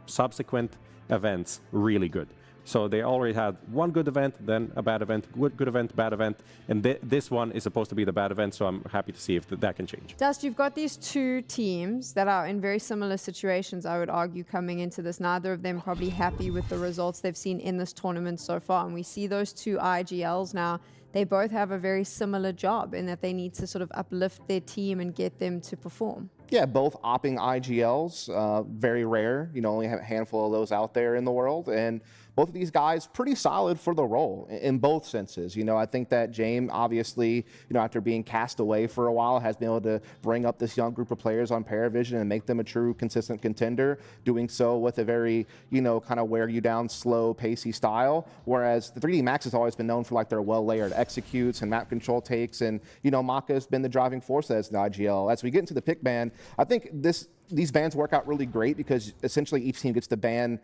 Speaker 24: subsequent events really good? So they already had one good event, then a bad event, good event, bad event, and this one is supposed to be the bad event, so I'm happy to see if that can change.
Speaker 6: Dust, you've got these two teams that are in very similar situations, I would argue, coming into this. Neither of them probably happy with the results they've seen in this tournament so far, and we see those two IGLs now. They both have a very similar job in that they need to sort of uplift their team and get them to perform.
Speaker 25: Yeah, both opping IGLs, very rare. You know, only have a handful of those out there in the world, and both of these guys pretty solid for the role in both senses. You know, I think that James, obviously, you know, after being cast away for a while, has been able to bring up this young group of players on Paravision and make them a true consistent contender, doing so with a very, you know, kind of wear you down, slow, pacey style. Whereas the 3D Max has always been known for like their well-layered executes and map control takes. And, you know, Maka has been the driving force as the IGL. As we get into the pick ban, I think these bans work out really great because essentially each team gets to ban,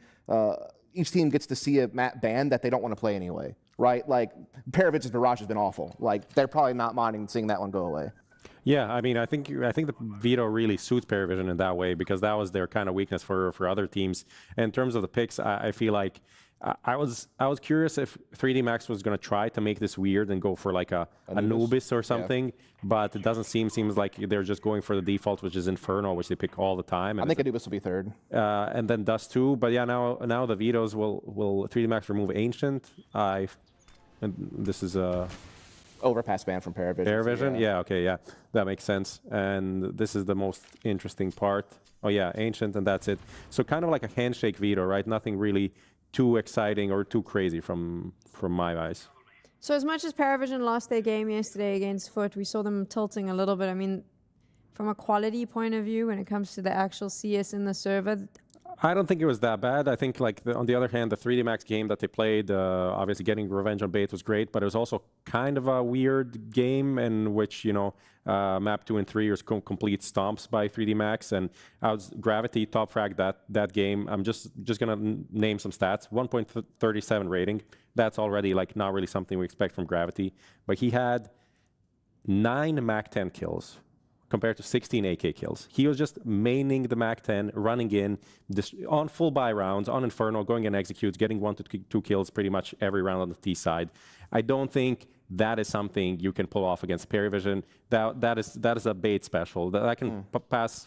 Speaker 25: each team gets to see a map ban that they don't want to play anyway, right? Like, Paravision's Mirage has been awful. Like, they're probably not minding seeing that one go away.
Speaker 24: Yeah, I mean, I think the veto really suits Paravision in that way because that was their kind of weakness for other teams. And in terms of the picks, I feel like I was curious if 3D Max was going to try to make this weird and go for like a Anubis or something, but it doesn't seems like they're just going for the default, which is Inferno, which they pick all the time. And
Speaker 25: I think Anubis will be third.
Speaker 24: And then Dust 2, but yeah, now the vetoes will 3D Max remove Ancient. And this is
Speaker 25: overpass ban from Paravision.
Speaker 24: Paravision?
Speaker 25: So,
Speaker 24: Yeah, okay, yeah. That makes sense. And this is the most interesting part. Oh, yeah, Ancient, and that's it. So kind of like a handshake veto, right? Nothing really too exciting or too crazy from my eyes.
Speaker 6: So as much as Paravision lost their game yesterday against Foot, we saw them tilting a little bit. I mean, from a quality point of view, when it comes to the actual CS in the server,
Speaker 24: I don't think it was that bad. I think, like, on the other hand, the 3D Max game that they played, obviously getting revenge on Bait was great, but it was also kind of a weird game in which, you know, map 2 and 3 was complete stomps by 3D Max, and I was Gravity top frag that game. I'm just gonna name some stats. 1.37 rating. That's already like not really something we expect from Gravity, but he had 9 Mac 10 kills compared to 16 AK kills. He was just maining the Mac 10, running in, on full buy rounds, on Inferno, going and executes, getting 1 to 2 kills pretty much every round on the T side. I don't think that is something you can pull off against Paravision. That is a Bait special. That can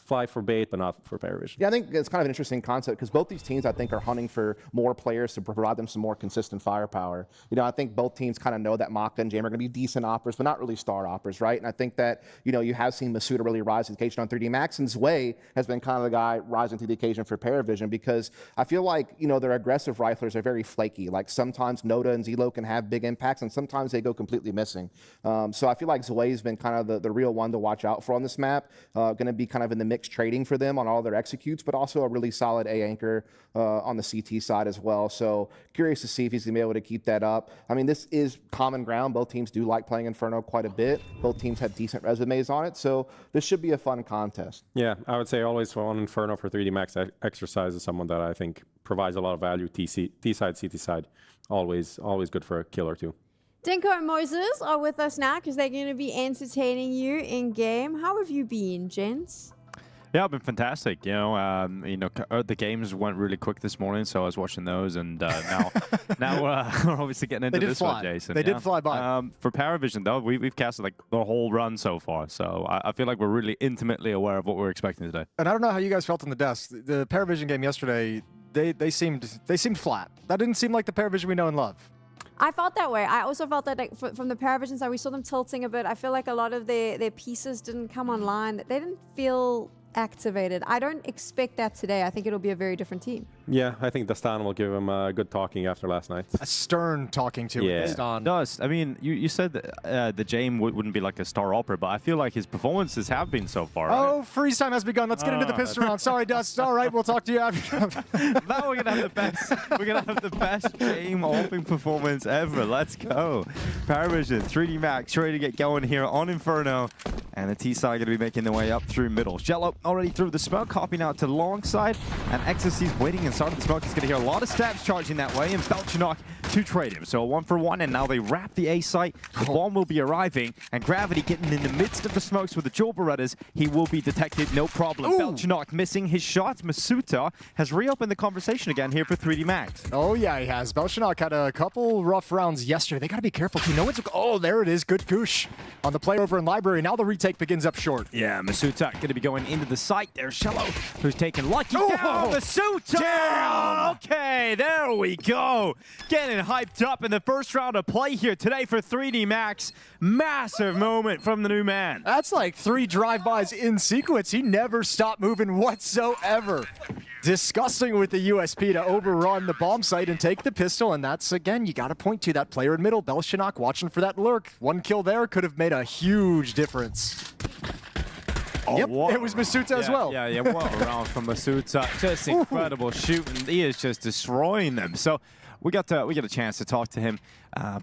Speaker 24: fly for Bait, but not for Paravision.
Speaker 25: Yeah, I think it's kind of an interesting concept because both these teams, I think, are hunting for more players to provide them some more consistent firepower. You know, I think both teams kind of know that Maka and Jam are going to be decent operas, but not really star operas, right? And I think that, you know, you have seen misutaaa really rise to the occasion on 3D Max, and Zwei has been kind of the guy rising to the occasion for Paravision because I feel like, you know, their aggressive riflers are very flaky. Like sometimes Noda and Zelo can have big impacts, and sometimes they go completely missing. So I feel like Zwei's been kind of the real one to watch out for on this map. Going to be kind of in the mixed trading for them on all their executes, but also a really solid A anchor on the CT side as well. So curious to see if he's going to be able to keep that up. I mean, this is common ground. Both teams do like playing Inferno quite a bit. Both teams have decent resumes on it. So this should be a fun contest.
Speaker 24: Yeah, I would say always on Inferno for 3D Max exercise is someone that I think provides a lot of value. T side, CT side, always good for a kill or two.
Speaker 6: Dinko and Moses are with us now because they're going to be entertaining you in game. How have you been, gents?
Speaker 16: Yeah, I've been fantastic. You know, the games went really quick this morning, so I was watching those, and now we're obviously getting into this one, Jason.
Speaker 19: They did fly by.
Speaker 16: For Paravision, though, we've casted like the whole run so far, so I feel like we're really intimately aware of what we're expecting today.
Speaker 19: And I don't know how you guys felt on the desk. The Paravision game yesterday, they seemed flat. That didn't seem like the Paravision we know and love.
Speaker 6: I felt that way. I also felt that like, from the Paravision side, we saw them tilting a bit. I feel like a lot of their pieces didn't come online. They didn't feel activated. I don't expect that today. I think it'll be a very different team.
Speaker 24: Yeah, I think Dastan will give him a good talking after last night.
Speaker 19: A stern talking to Dastan.
Speaker 16: Does. I mean, you said that the Jame wouldn't be like a star opera, but I feel like his performances have been so far. Right?
Speaker 19: Oh, freeze time has begun. Let's get into the pistol round. Sorry, Dust. All right, we'll talk to you after.
Speaker 16: Now we're gonna have the best. We're gonna have the best Jame opening performance ever. Let's go. Paravision, 3D Max, ready to get going here on Inferno, and the T side gonna be making their way up through middle. Jello already through the smoke, hopping out to the long side, and Ecstasy waiting inside of the smoke. He's going to hear a lot of stabs charging that way, and Belchanok to trade him. So a 1-for-1, and now they wrap the A site. The bomb will be arriving, and Gravity getting in the midst of the smokes with the Jewel Berettas. He will be detected, no problem. Belchanok missing his shots. misutaaa has reopened the conversation again here for 3D Max.
Speaker 19: Oh yeah, he has. Belchanok had a couple rough rounds yesterday. They got to be careful too. No one's. Oh, there it is. Good goosh on the play over in Library. Now the retake begins up short.
Speaker 16: Yeah, misutaaa going to be going into the site. There's Shello, who's taking Lucky down. misutaaa! Okay, there we go. Getting hyped up in the first round of play here today for 3D Max. Massive moment from the new man.
Speaker 19: That's like 3 drive-bys in sequence. He never stopped moving whatsoever. Disgusting with the USP to overrun the bomb site and take the pistol, and that's, again, you got to point to that player in middle. Belchanok watching for that lurk. 1 kill there could have made a huge difference.
Speaker 16: Oh,
Speaker 19: yep,
Speaker 16: what?
Speaker 19: It was misutaaa as well.
Speaker 16: Yeah, what a round from misutaaa. Just incredible shooting. He is just destroying them. So we got a chance to talk to him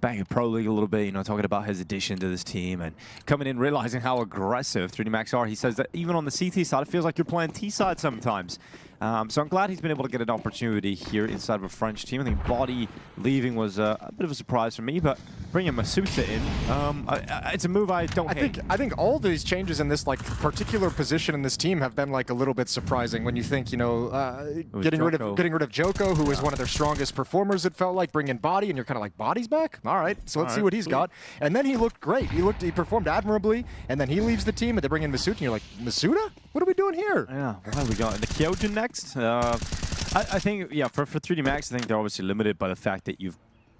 Speaker 16: back in Pro League a little bit, talking about his addition to this team and coming in, realizing how aggressive 3D Max are. He says that even on the CT side, it feels like you're playing T side sometimes. So I'm glad he's been able to get an opportunity here inside of a French team. I think Body leaving was a bit of a surprise for me, but bringing misutaaa in, it's a move I don't hate.
Speaker 19: I think all these changes in this particular position in this team have been a little bit surprising when you think, getting rid of Joko, who was one of their strongest performers, it felt like, bringing Body, and you're kind of like, Body's back? All right, so let's see what he's got. And then he looked great. He performed admirably, and then he leaves the team, and they bring in misutaaa, and you're like, misutaaa? What are we doing here?
Speaker 16: Yeah, what have we got? The Kyojin next? I think, yeah, for 3D Max, I think they're obviously limited by the fact that you've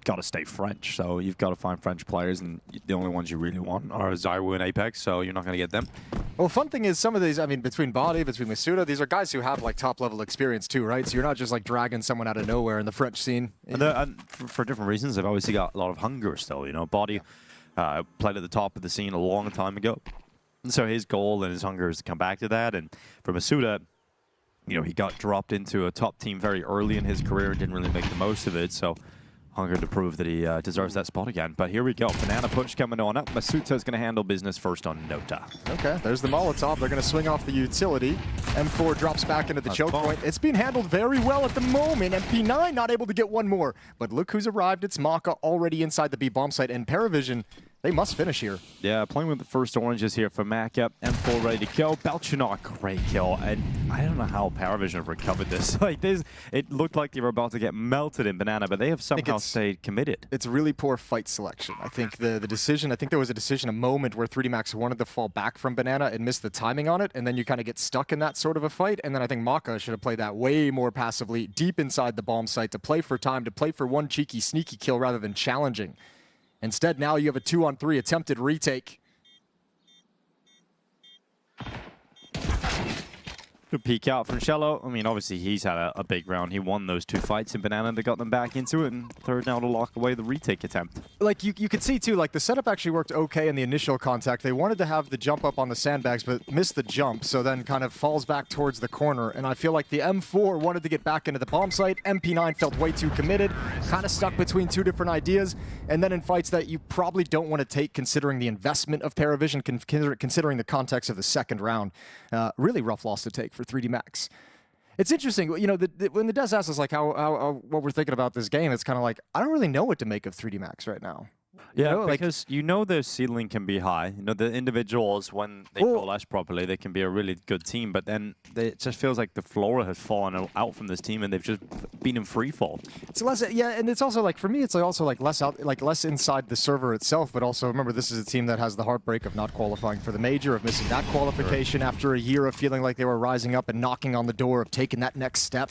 Speaker 1: got to stay French. So you've got to find French players, and the only ones you really want are Zywoo and Apex, so you're not going to get them.
Speaker 19: Well, fun thing is some of these, I mean, between Body, between misutaaa, these are guys who have like top-level experience too, right? So you're not just like dragging someone out of nowhere in the French scene.
Speaker 1: And for different reasons, they've obviously got a lot of hunger still. You know, Body played at the top of the scene a long time ago. And so his goal and his hunger is to come back to that. And for misutaaa, you know, he got dropped into a top team very early in his career and didn't really make the most of it. So hunger to prove that he deserves that spot again. But here we go. Banana push coming on up. misutaaa going to handle business first on Nota.
Speaker 19: Okay, there's the Molotov. They're going to swing off the utility. M4 drops back into the choke point. It's being handled very well at the moment. And P9 not able to get one more. But look who's arrived. It's Maka already inside the B bomb site. And Paravision, they must finish here.
Speaker 1: Yeah, playing with the first oranges here for Maka. M4 ready to go. Belchanok, great kill. And I don't know how Paravision have recovered this. Like this, it looked like they were about to get melted in Banana, but they have somehow stayed committed.
Speaker 19: It's really poor fight selection. I think the decision, I think there was a decision, a moment where 3D Max wanted to fall back from Banana and missed the timing on it, and then you kind of get stuck in that sort of a fight. And then I think Maka should have played that way more passively, deep inside the bomb site, to play for time, to play for one cheeky, sneaky kill rather than challenging. Instead, now you have a 2-on-3 attempted retake.
Speaker 1: Good peek out from Shello. I mean, obviously, he's had a big round. He won those 2 fights in Banana that got them back into it, and third now to lock away the retake attempt.
Speaker 19: Like, you could see, too, like, the setup actually worked okay in the initial contact. They wanted to have the jump up on the sandbags, but missed the jump, so then kind of falls back towards the corner. And I feel like the M4 wanted to get back into the bomb site. MP9 felt way too committed, kind of stuck between 2 different ideas. And then in fights that you probably don't want to take, considering the investment of Paravision, considering the context of the second round. Really rough loss to take for 3D Max. It's interesting, you know, when the Des asks us like how what we're thinking about this game, it's kind of like, I don't really know what to make of 3D Max right now.
Speaker 1: Yeah,
Speaker 19: you know,
Speaker 1: because you know their ceiling can be high. You know, the individuals, when they coalesce properly, they can be a really good team. But then it just feels like the floor has fallen out from this team, and they've just been in free fall.
Speaker 19: It's less, yeah, and it's also like, for me, it's also like less inside the server itself. But also remember, this is a team that has the heartbreak of not qualifying for the major, of missing that qualification after a year of feeling like they were rising up and knocking on the door of taking that next step.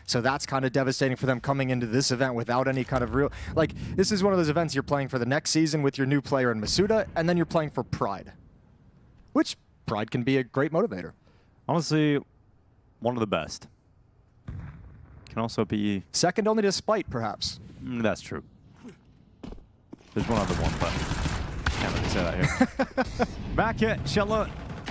Speaker 19: So that's kind of devastating for them coming into this event without any kind of real... Like, this is one of those events you're playing for the next season with your new player in misutaaa, and then you're playing for pride. Which, pride can be a great motivator.
Speaker 1: Honestly, one of the best. Can also be...
Speaker 19: Second only to spite, perhaps.
Speaker 1: That's true. There's one other one, but can't really say that here. Maka, Shello,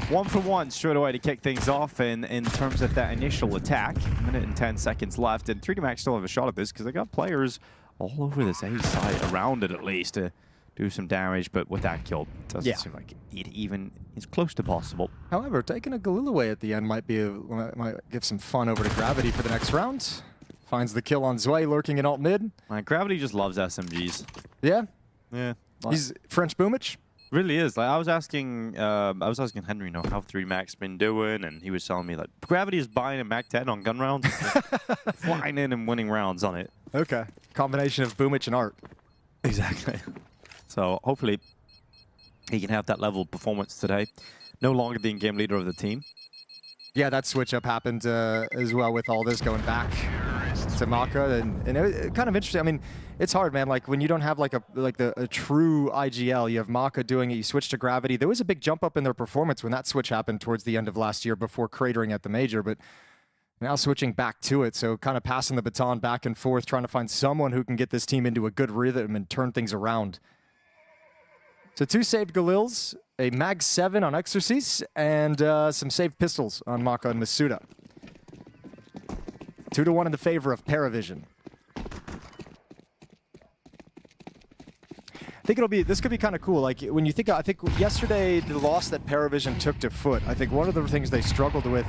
Speaker 1: 1 for 1 straight away to kick things off. And in terms of that initial attack, 1 minute and 10 seconds left. And 3D Max still have a shot at this because they got players all over this A side, around it at least, to do some damage. But with that kill, it doesn't seem like it even is close to possible.
Speaker 19: However, taking a Galil away at the end might give some fun over to Gravity for the next round. Finds the kill on Zwei, lurking in alt mid.
Speaker 1: Gravity just loves SMGs.
Speaker 19: Yeah?
Speaker 1: Yeah.
Speaker 19: He's French Boomich.
Speaker 1: Really is. Like I was asking Henry, you know, how 3D Max been doing, and he was telling me like Gravity is buying a Mac 10 on gun rounds, flying in and winning rounds on it.
Speaker 19: Okay. Combination of Boomich and Art.
Speaker 1: Exactly. So hopefully he can have that level of performance today. No longer the in-game leader of the team.
Speaker 19: Yeah, that switch up happened as well with all this going back to Maka, and it kind of interesting. I mean, it's hard, man. Like when you don't have like a true IGL, you have Maka doing it. You switch to Gravity. There was a big jump up in their performance when that switch happened towards the end of last year before cratering at the major, but now switching back to it. So kind of passing the baton back and forth, trying to find someone who can get this team into a good rhythm and turn things around. So 2 saved Galils, a Mag 7 on Exorcise, and some saved pistols on Maka and misutaaa. 2-1 in the favor of Paravision. I think this could be kind of cool. Like when you think, I think yesterday the loss that Paravision took to Foot, I think one of the things they struggled with,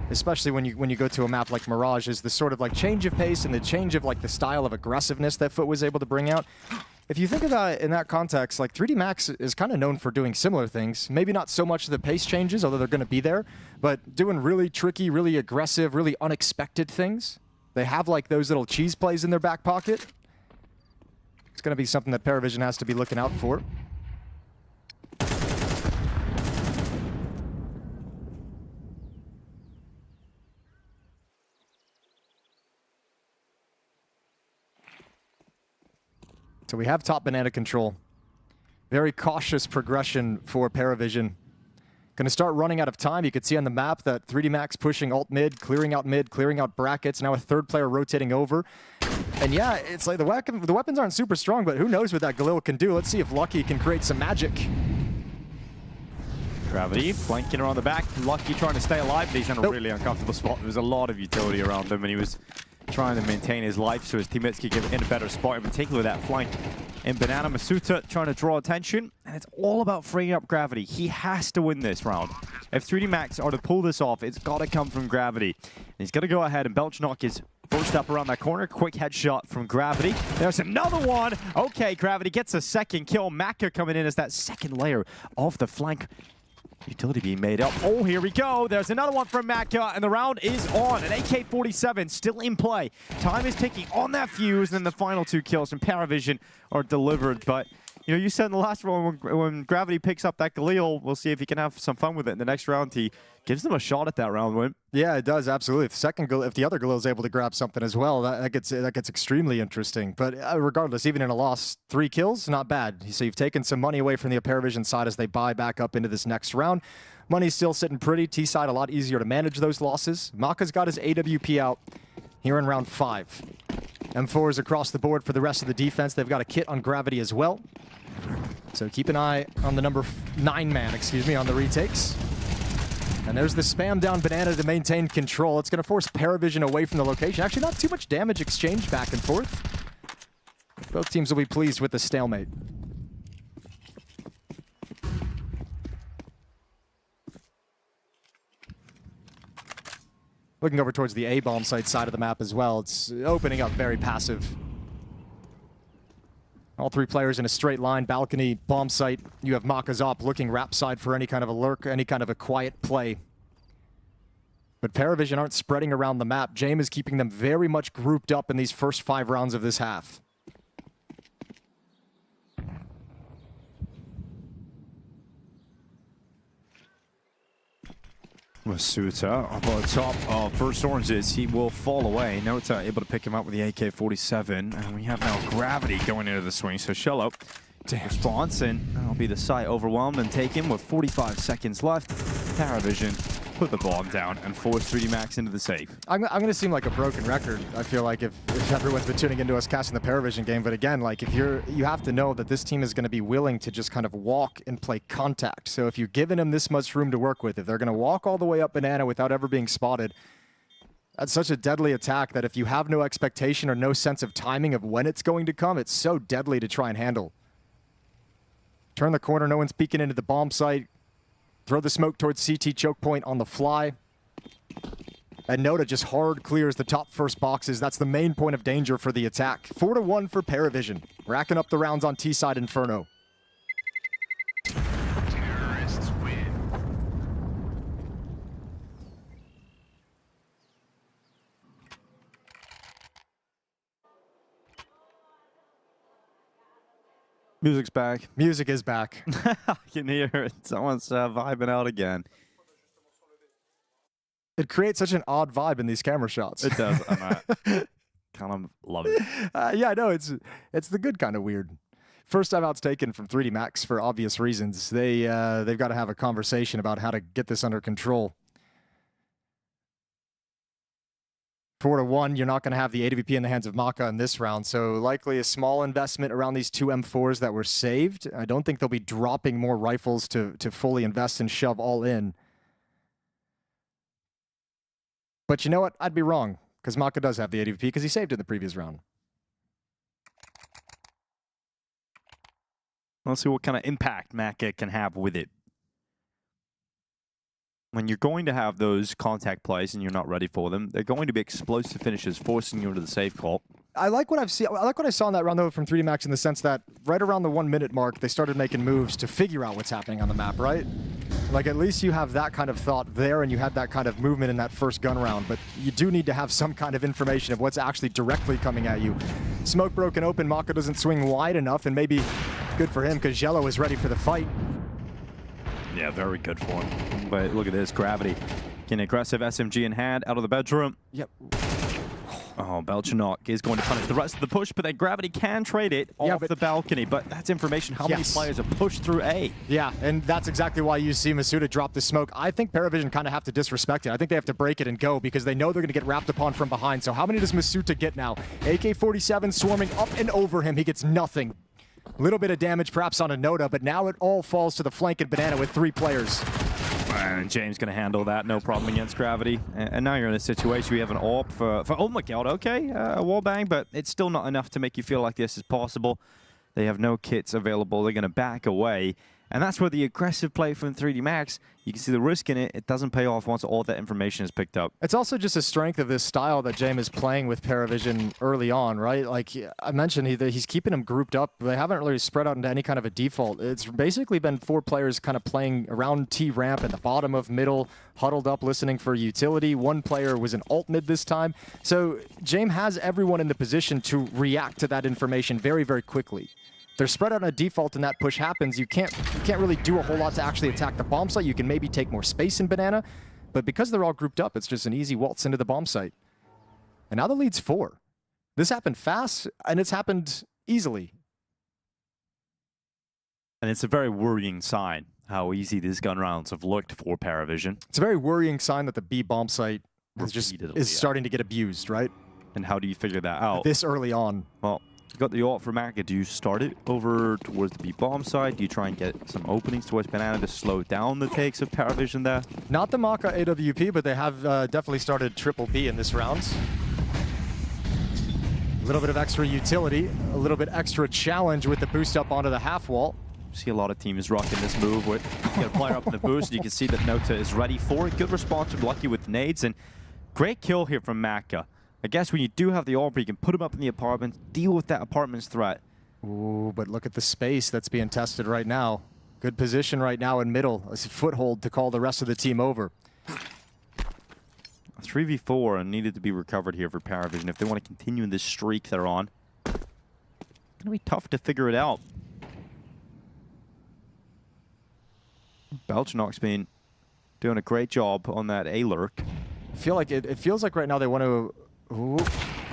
Speaker 19: especially when you go to a map like Mirage, is the sort of like change of pace and the change of like the style of aggressiveness that Foot was able to bring out. If you think about it in that context, like 3D Max is kind of known for doing similar things. Maybe not so much the pace changes, although they're going to be there, but doing really tricky, really aggressive, really unexpected things. They have like those little cheese plays in their back pocket. It's going to be something that Paravision has to be looking out for. So we have top banana control. Very cautious progression for Paravision. Going to start running out of time. You could see on the map that 3D Max pushing alt mid, clearing out brackets. Now a third player rotating over. And yeah, it's like the weapons aren't super strong, but who knows what that Galil can do. Let's see if Lucky can create some magic.
Speaker 1: Gravity flanking around the back. Lucky trying to stay alive, but he's in a really uncomfortable spot. There was a lot of utility around him, and he was trying to maintain his life so his teammates could get in a better spot, in particular that flank. And Banana misutaaa trying to draw attention, and it's all about freeing up Gravity. He has to win this round. If 3D Max are to pull this off, it's got to come from Gravity. And he's got to go ahead and Belchnock is first up around that corner. Quick headshot from Gravity. There's another one. Okay, Gravity gets a second kill. Maka coming in as that second layer of the flank. Utility being made up. Oh, here we go. There's another one from Maka, and the round is on. An AK-47 still in play. Time is ticking on that fuse, and then the final 2 kills from Paravision are delivered. But, you know, you said in the last round when Gravity picks up that Galil, we'll see if he can have some fun with it in the next round. He gives them a shot at that round win.
Speaker 19: Yeah, it does, absolutely. If the other Galil is able to grab something as well, that gets extremely interesting. But regardless, even in a loss, 3 kills, not bad. So you've taken some money away from the Paravision side as they buy back up into this next round. Money's still sitting pretty. T-side a lot easier to manage those losses. Maka's got his AWP out here in round 5. M4s across the board for the rest of the defense. They've got a kit on Gravity as well. So keep an eye on the number 9 man, on the retakes. And there's the spam down Banana to maintain control. It's going to force Paravision away from the location. Actually, not too much damage exchange back and forth. Both teams will be pleased with the stalemate. Looking over towards the A-bomb site side of the map as well. It's opening up very passive. All 3 players in a straight line, balcony, bomb site. You have MongolZ looking rap side for any kind of a lurk, any kind of a quiet play. But Paravision aren't spreading around the map. Jame is keeping them very much grouped up in these first 5 rounds of this half.
Speaker 1: misutaaa up on top of first oranges. He will fall away. Nota able to pick him up with the AK-47. And we have now Gravity going into the swing. So Shello to response, and that'll be the site overwhelmed and taken with 45 seconds left. Paravision put the bomb down and force 3D Max into the safe.
Speaker 19: I'm going to seem like a broken record, I feel like, if everyone's been tuning into us casting the Paravision game. But again, like, if you have to know that this team is going to be willing to just kind of walk and play contact. So if you're giving them this much room to work with, if they're going to walk all the way up Banana without ever being spotted, that's such a deadly attack that if you have no expectation or no sense of timing of when it's going to come, it's so deadly to try and handle. Turn the corner, no one's peeking into the bomb site. Throw the smoke towards CT choke point on the fly. And Nota just hard clears the top first boxes. That's the main point of danger for the attack. 4-1 for Paravision. Racking up the rounds on T-side Inferno.
Speaker 15: Terrorists win.
Speaker 1: Music's back.
Speaker 19: Music is back.
Speaker 1: I can hear it. Someone's vibing out again.
Speaker 19: It creates such an odd vibe in these camera shots.
Speaker 1: It does. kind of love it.
Speaker 19: Yeah, I know. It's the good kind of weird. First time out's taken from 3D Max for obvious reasons. They've got to have a conversation about how to get this under control. 4-1, you're not going to have the AWP in the hands of Maka in this round, so likely a small investment around these 2 M4s that were saved. I don't think they'll be dropping more rifles to fully invest and shove all in. But you know what? I'd be wrong, because Maka does have the AWP because he saved it in the previous round.
Speaker 1: Let's see what kind of impact Maka can have with it. When you're going to have those contact plays and you're not ready for them, they're going to be explosive finishes, forcing you into the safe call.
Speaker 19: I like what I've seen. I like what I saw in that round though from 3D Max in the sense that right around the 1 minute mark, they started making moves to figure out what's happening on the map, right? Like at least you have that kind of thought there and you had that kind of movement in that first gun round, but you do need to have some kind of information of what's actually directly coming at you. Smoke broken open, Maka doesn't swing wide enough, and maybe good for him because Jello is ready for the fight.
Speaker 1: Yeah, very good for him. But look at this, Gravity. Getting aggressive SMG in hand, out of the bedroom.
Speaker 19: Yep.
Speaker 1: Oh, Belchenok is going to punish the rest of the push, but then Gravity can trade it off the balcony. But that's information. How many players have pushed through A?
Speaker 19: Yeah, and that's exactly why you see misutaaa drop the smoke. I think Paravision kind of have to disrespect it. I think they have to break it and go because they know they're going to get wrapped upon from behind. So how many does misutaaa get now? AK-47 swarming up and over him. He gets nothing. A little bit of damage perhaps on a Noda, but now it all falls to the flank and Banana with 3 players.
Speaker 1: And James going to handle that, no problem against Gravity. And now you're in a situation where you have an AWP for oh my god, okay, a wallbang, but it's still not enough to make you feel like this is possible. They have no kits available. They're going to back away. And that's where the aggressive play from 3D Max, you can see the risk in it. It doesn't pay off once all that information is picked up.
Speaker 19: It's also just a strength of this style that James is playing with Paravision early on, right? Like I mentioned, he's keeping them grouped up. They haven't really spread out into any kind of a default. It's basically been 4 players kind of playing around T-ramp at the bottom of middle, huddled up, listening for utility. 1 player was an alt mid this time. So James has everyone in the position to react to that information very, very quickly. They're spread out on a default and that push happens. You can't really do a whole lot to actually attack the bomb site. You can maybe take more space in Banana, but because they're all grouped up, it's just an easy waltz into the bomb site. And now the lead's 4. This happened fast, and it's happened easily.
Speaker 1: And it's a very worrying sign how easy these gun rounds have looked for Paravision.
Speaker 19: It's a very worrying sign that the B bomb site is starting to get abused, right?
Speaker 1: And how do you figure that out?
Speaker 19: This early on.
Speaker 1: Well, you got the ult for Maka. Do you start it over towards the B bomb side? Do you try and get some openings towards Banana to slow down the takes of Paravision there?
Speaker 19: Not the Maka AWP, but they have definitely started triple B in this round. A little bit of extra utility, a little bit extra challenge with the boost up onto the half wall.
Speaker 1: See a lot of teams rocking this move with you get a player up in the boost. You can see that Nota is ready for it. Good response from Lucky with nades, and great kill here from Maka. I guess when you do have the AWP, you can put him up in the apartment, deal with that apartment's threat.
Speaker 19: Ooh, but look at the space that's being tested right now. Good position right now in middle. A foothold to call the rest of the team over.
Speaker 1: 3v4 and needed to be recovered here for Paravision if they want to continue in this streak they're on. It's going to be tough to figure it out. Belchenok's been doing a great job on that A-lurk.
Speaker 19: I feel like it feels like right now they want to... Ooh,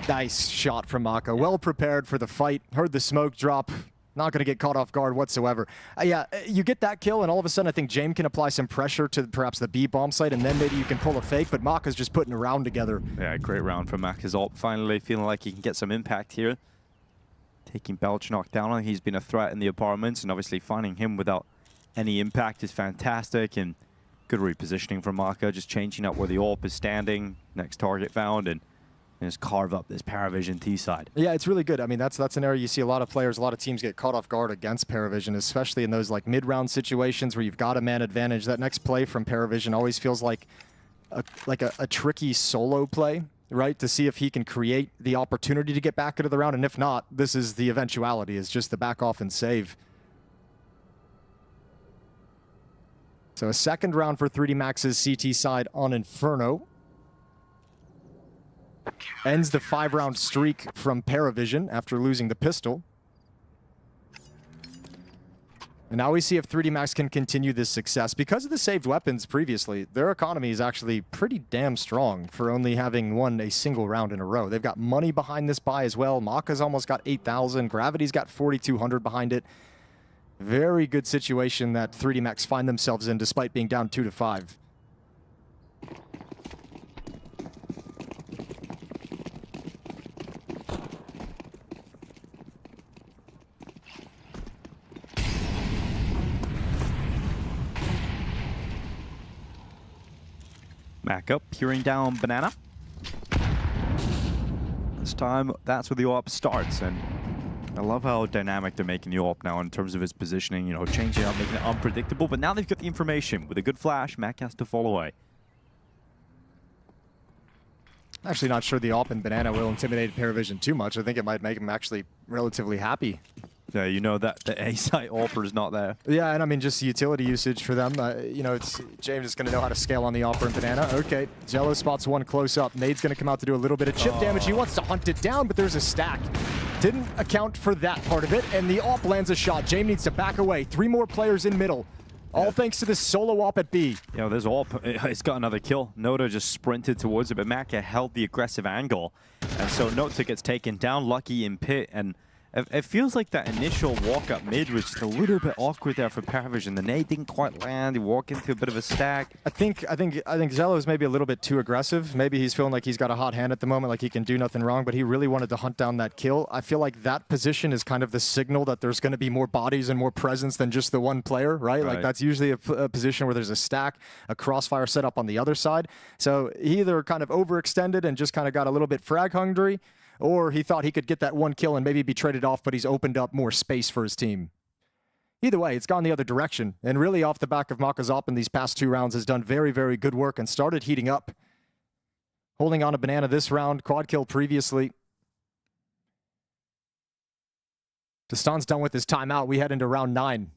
Speaker 19: nice shot from Maka. Well prepared for the fight. Heard the smoke drop. Not going to get caught off guard whatsoever. Yeah, you get that kill, and all of a sudden I think James can apply some pressure to perhaps the B bomb site, and then maybe you can pull a fake, but Maka's just putting a round together.
Speaker 1: Yeah, great round from Maka's ult. Finally feeling like he can get some impact here. Taking Belchenok down. He's been a threat in the apartments, and obviously finding him without any impact is fantastic, and good repositioning from Maka, just changing up where the AWP is standing. Next target found, and just carve up this Paravision T side.
Speaker 19: Yeah, it's really good. I mean, that's an area you see a lot of players, a lot of teams get caught off guard against Paravision, especially in those like mid-round situations where you've got a man advantage. That next play from Paravision always feels like a tricky solo play, right? To see if he can create the opportunity to get back into the round, and if not, this is the eventuality, is just the back off and save. So a second round for 3D Max's CT side on Inferno. Ends the 5-round streak from Paravision after losing the pistol. And now we see if 3D Max can continue this success. Because of the saved weapons previously, their economy is actually pretty damn strong for only having won a single round in a row. They've got money behind this buy as well. Maka's almost got 8,000. Gravity's got 4,200 behind it. Very good situation that 3D Max find themselves in despite being down 2-5.
Speaker 1: Back up, peering down Banana. This time, that's where the AWP starts, and I love how dynamic they're making the AWP now in terms of its positioning, you know, changing up, making it unpredictable, but now they've got the information. With a good flash, Mac has to fall away.
Speaker 19: Actually not sure the AWP and Banana will intimidate Paravision too much. I think it might make him actually relatively happy.
Speaker 1: Yeah, you know that the A-site AWPer is not there.
Speaker 19: Yeah, and I mean, just utility usage for them. You know, James is going to know how to scale on the AWPer and Banana. Okay, Jello spots one close up. Nade's going to come out to do a little bit of chip damage. He wants to hunt it down, but there's a stack. Didn't account for that part of it, and the AWP lands a shot. James needs to back away. 3 more players in middle. All thanks to this solo op at B.
Speaker 1: You know, there's all. It's got another kill. Nota just sprinted towards it, but Maka held the aggressive angle. And so Nota gets taken down, Lucky in pit, and it feels like that initial walk up mid was just a little bit awkward there for Paravision. The nade didn't quite land. He walked into a bit of a stack.
Speaker 19: I think Zello is maybe a little bit too aggressive. Maybe he's feeling like he's got a hot hand at the moment, like he can do nothing wrong, but he really wanted to hunt down that kill. I feel like that position is kind of the signal that there's going to be more bodies and more presence than just the one player, right? Like that's usually a position where there's a stack, a crossfire set up on the other side. So he either kind of overextended and just kind of got a little bit frag hungry, or he thought he could get that one kill and maybe be traded off, but he's opened up more space for his team. Either way, it's gone the other direction. And really off the back of MongolZ in these past 2 rounds has done very, very good work and started heating up. Holding on to Banana this round, quad kill previously. Destan's done with his timeout. We head into round 9.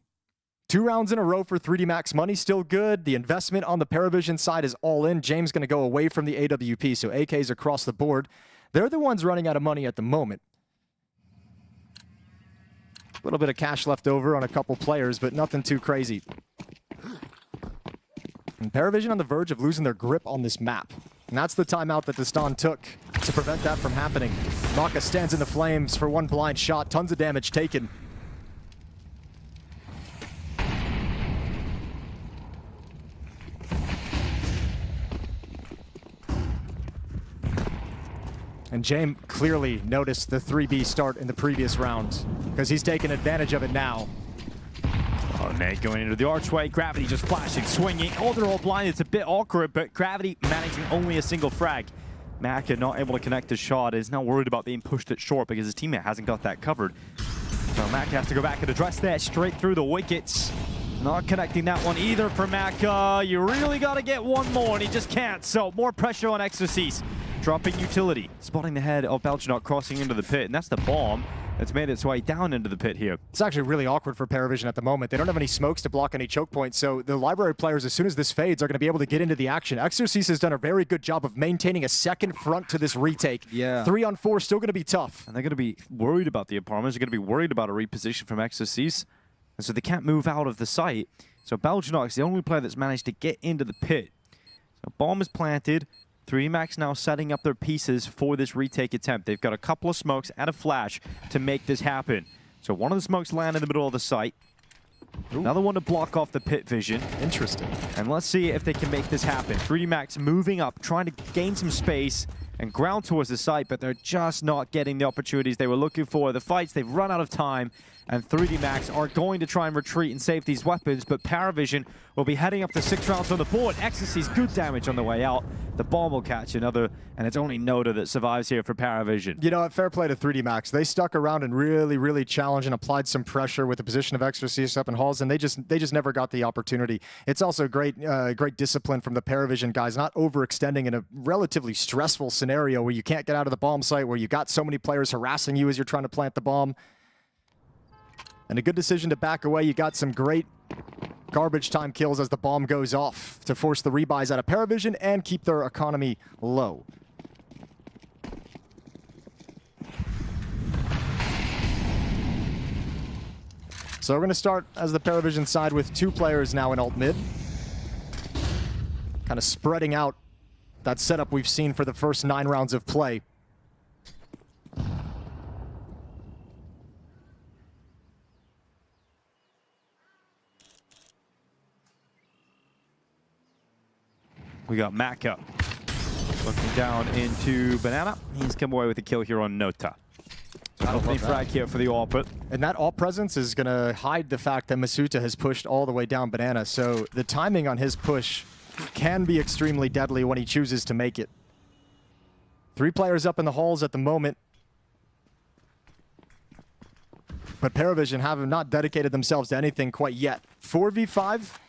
Speaker 19: 2 rounds in a row for 3D Max. Money still good. The investment on the Paravision side is all in. James going to go away from the AWP, so AKs across the board. They're the ones running out of money at the moment. A little bit of cash left over on a couple players, but nothing too crazy. And Paravision on the verge of losing their grip on this map. And that's the timeout that Destan took to prevent that from happening. Maka stands in the flames for one blind shot. Tons of damage taken. And James clearly noticed the 3B start in the previous round because he's taken advantage of it now.
Speaker 1: Oh, Nate going into the archway. Gravity just flashing, swinging. Oh, they're all blind. It's a bit awkward, but Gravity managing only a single frag. Maka not able to connect his shot, is now worried about being pushed at short because his teammate hasn't got that covered. So Maka has to go back and address that straight through the wickets. Not connecting that one either for Maka. You really got to get one more, and he just can't. So more pressure on Exorcist. Dropping utility, spotting the head of Belgian crossing into the pit, and that's the bomb that's made its way down into the pit here.
Speaker 19: It's actually really awkward for Paravision at the moment. They don't have any smokes to block any choke points, so the library players, as soon as this fades, are going to be able to get into the action. Exorcist has done a very good job of maintaining a second front to this retake.
Speaker 1: Yeah.
Speaker 19: 3 on 4 still going to be tough.
Speaker 1: And they're going to be worried about the apartments. They're going to be worried about a reposition from Exorcist, and so they can't move out of the site. So Belgian is the only player that's managed to get into the pit. So bomb is planted. 3D Max now setting up their pieces for this retake attempt. They've got a couple of smokes and a flash to make this happen. So one of the smokes land in the middle of the site. Ooh. Another one to block off the pit vision.
Speaker 19: Interesting.
Speaker 1: And let's see if they can make this happen. 3D Max moving up, trying to gain some space and ground towards the site, but they're just not getting the opportunities they were looking for. The fights, they've run out of time, and 3D Max are going to try and retreat and save these weapons, but Paravision will be heading up to 6 rounds on the board. Exorcist's good damage on the way out. The bomb will catch another, and it's only Nota that survives here for Paravision.
Speaker 19: You know what, fair play to 3D Max. They stuck around and really, really challenged and applied some pressure with the position of Exorcist up in halls, and they just never got the opportunity. It's also great discipline from the Paravision guys, not overextending in a relatively stressful scenario where you can't get out of the bomb site, where you got so many players harassing you as you're trying to plant the bomb. And a good decision to back away. You got some great garbage time kills as the bomb goes off to force the rebuys out of Paravision and keep their economy low. So we're going to start as the Paravision side with 2 players now in alt mid. Kind of spreading out that setup we've seen for the first 9 rounds of play.
Speaker 1: We got Maka looking down into Banana. He's come away with a kill here on Nota. So opening frag here for the AWP.
Speaker 19: And that AWP presence is going to hide the fact that misutaaa has pushed all the way down Banana. So the timing on his push can be extremely deadly when he chooses to make it. 3 players up in the halls at the moment. But Paravision have not dedicated themselves to anything quite yet. 4v5.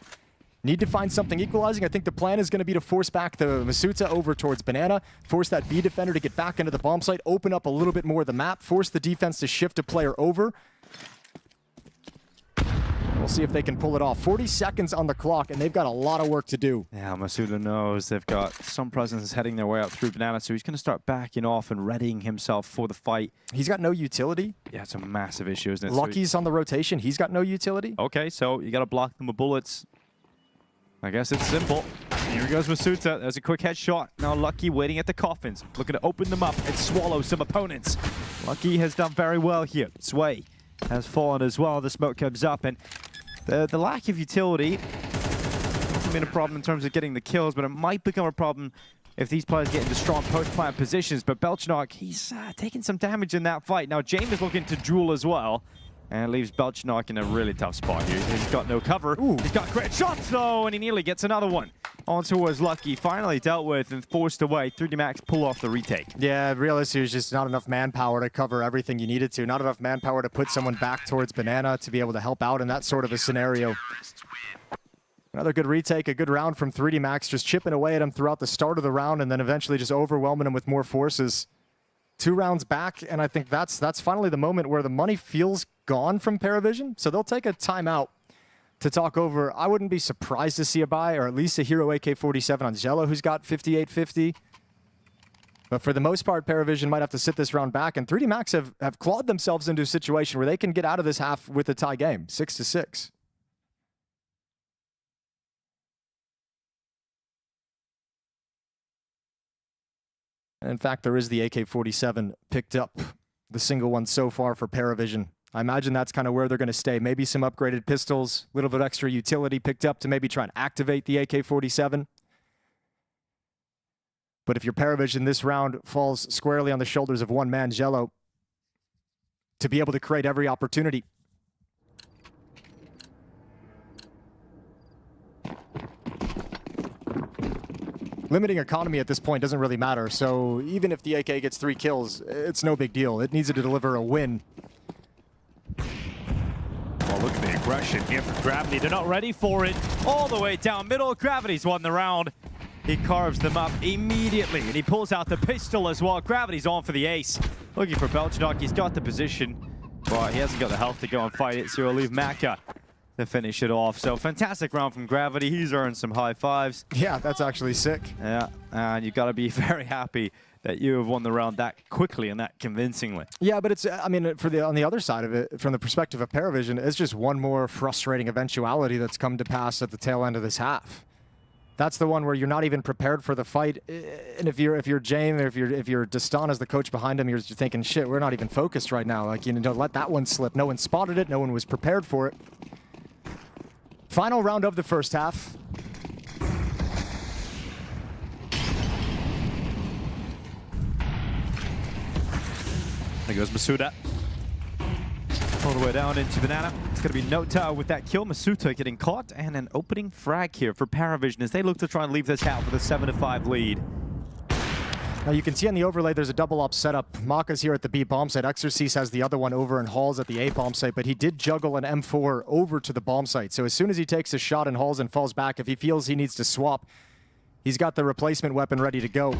Speaker 19: Need to find something equalizing. I think the plan is going to be to force back the misutaaa over towards Banana, force that B defender to get back into the bomb site, open up a little bit more of the map, force the defense to shift a player over. We'll see if they can pull it off. 40 seconds on the clock, and they've got a lot of work to do.
Speaker 1: Yeah, misutaaa knows they've got some presence heading their way up through Banana, so he's going to start backing off and readying himself for the fight.
Speaker 19: He's got no utility.
Speaker 1: Yeah, it's a massive issue, isn't it?
Speaker 19: Lucky's on the rotation. He's got no utility.
Speaker 1: Okay, so you got to block them with bullets. I guess it's simple. Here goes misutaaa. There's a quick headshot. Now Lucky waiting at the coffins, looking to open them up and swallow some opponents. Lucky has done very well here. Sway has fallen as well. The smoke comes up, and the lack of utility hasn't been a problem in terms of getting the kills, but it might become a problem if these players get into strong post-plant positions. But Belchnok, he's taking some damage in that fight. Now James is looking to duel as well, and leaves Belchnok in a really tough spot here. He's got no cover. Ooh. He's got great shots though, and he nearly gets another one. On towards Lucky, finally dealt with and forced away. 3D Max pull off the retake.
Speaker 19: Yeah, realistically, there's just not enough manpower to cover everything you needed to. Not enough manpower to put someone back towards Banana to be able to help out in that sort of a scenario. Another good retake, a good round from 3D Max, just chipping away at him throughout the start of the round and then eventually just overwhelming him with more forces. 2 rounds back, and I think that's finally the moment where the money feels gone from Paravision. So they'll take a timeout to talk over. I wouldn't be surprised to see a buy, or at least a hero AK-47 on Zello, who's got 5850. But for the most part, Paravision might have to sit this round back, and 3D Max have clawed themselves into a situation where they can get out of this half with a tie game, 6-6. And in fact, there is the AK-47 picked up, the single one so far for Paravision. I imagine that's kind of where they're going to stay. Maybe some upgraded pistols, a little bit extra utility picked up to maybe try and activate the AK-47. But if your Paravision this round falls squarely on the shoulders of one man, Jello, to be able to create every opportunity. Limiting economy at this point doesn't really matter, so even if the AK gets 3 kills, it's no big deal. It needs to deliver a win.
Speaker 1: Oh, look at the aggression here for Gravity. They're not ready for it. All the way down middle. Gravity's won the round. He carves them up immediately, and he pulls out the pistol as well. Gravity's on for the ace. Looking for Belchnok. He's got the position, but he hasn't got the health to go and fight it, so he'll leave Maka to finish it off. So fantastic round from Gravity. He's earned some high fives.
Speaker 19: Yeah, that's actually sick.
Speaker 1: Yeah, and you've got to be very happy that you have won the round that quickly and that convincingly.
Speaker 19: Yeah, but it's, I mean, on the other side of it, from the perspective of Paravision, it's just one more frustrating eventuality that's come to pass at the tail end of this half. That's the one where you're not even prepared for the fight, and if you're James, or if you're Destan as the coach behind him, you're thinking, shit, we're not even focused right now. Like, you know, let that one slip. No one spotted it. No one was prepared for it. Final round of the first half.
Speaker 1: There goes misutaaa. All the way down into Banana. It's going to be Nota with that kill. misutaaa getting caught, and an opening frag here for Paravision as they look to try and leave this half with a 7-5 lead.
Speaker 19: Now you can see on the overlay there's a double up setup. Maka's here at the B bomb site. Exorcise has the other one over in Halls at the A bomb site, but he did juggle an M4 over to the bomb site. So as soon as he takes a shot in Halls and falls back, if he feels he needs to swap, he's got the replacement weapon ready to go.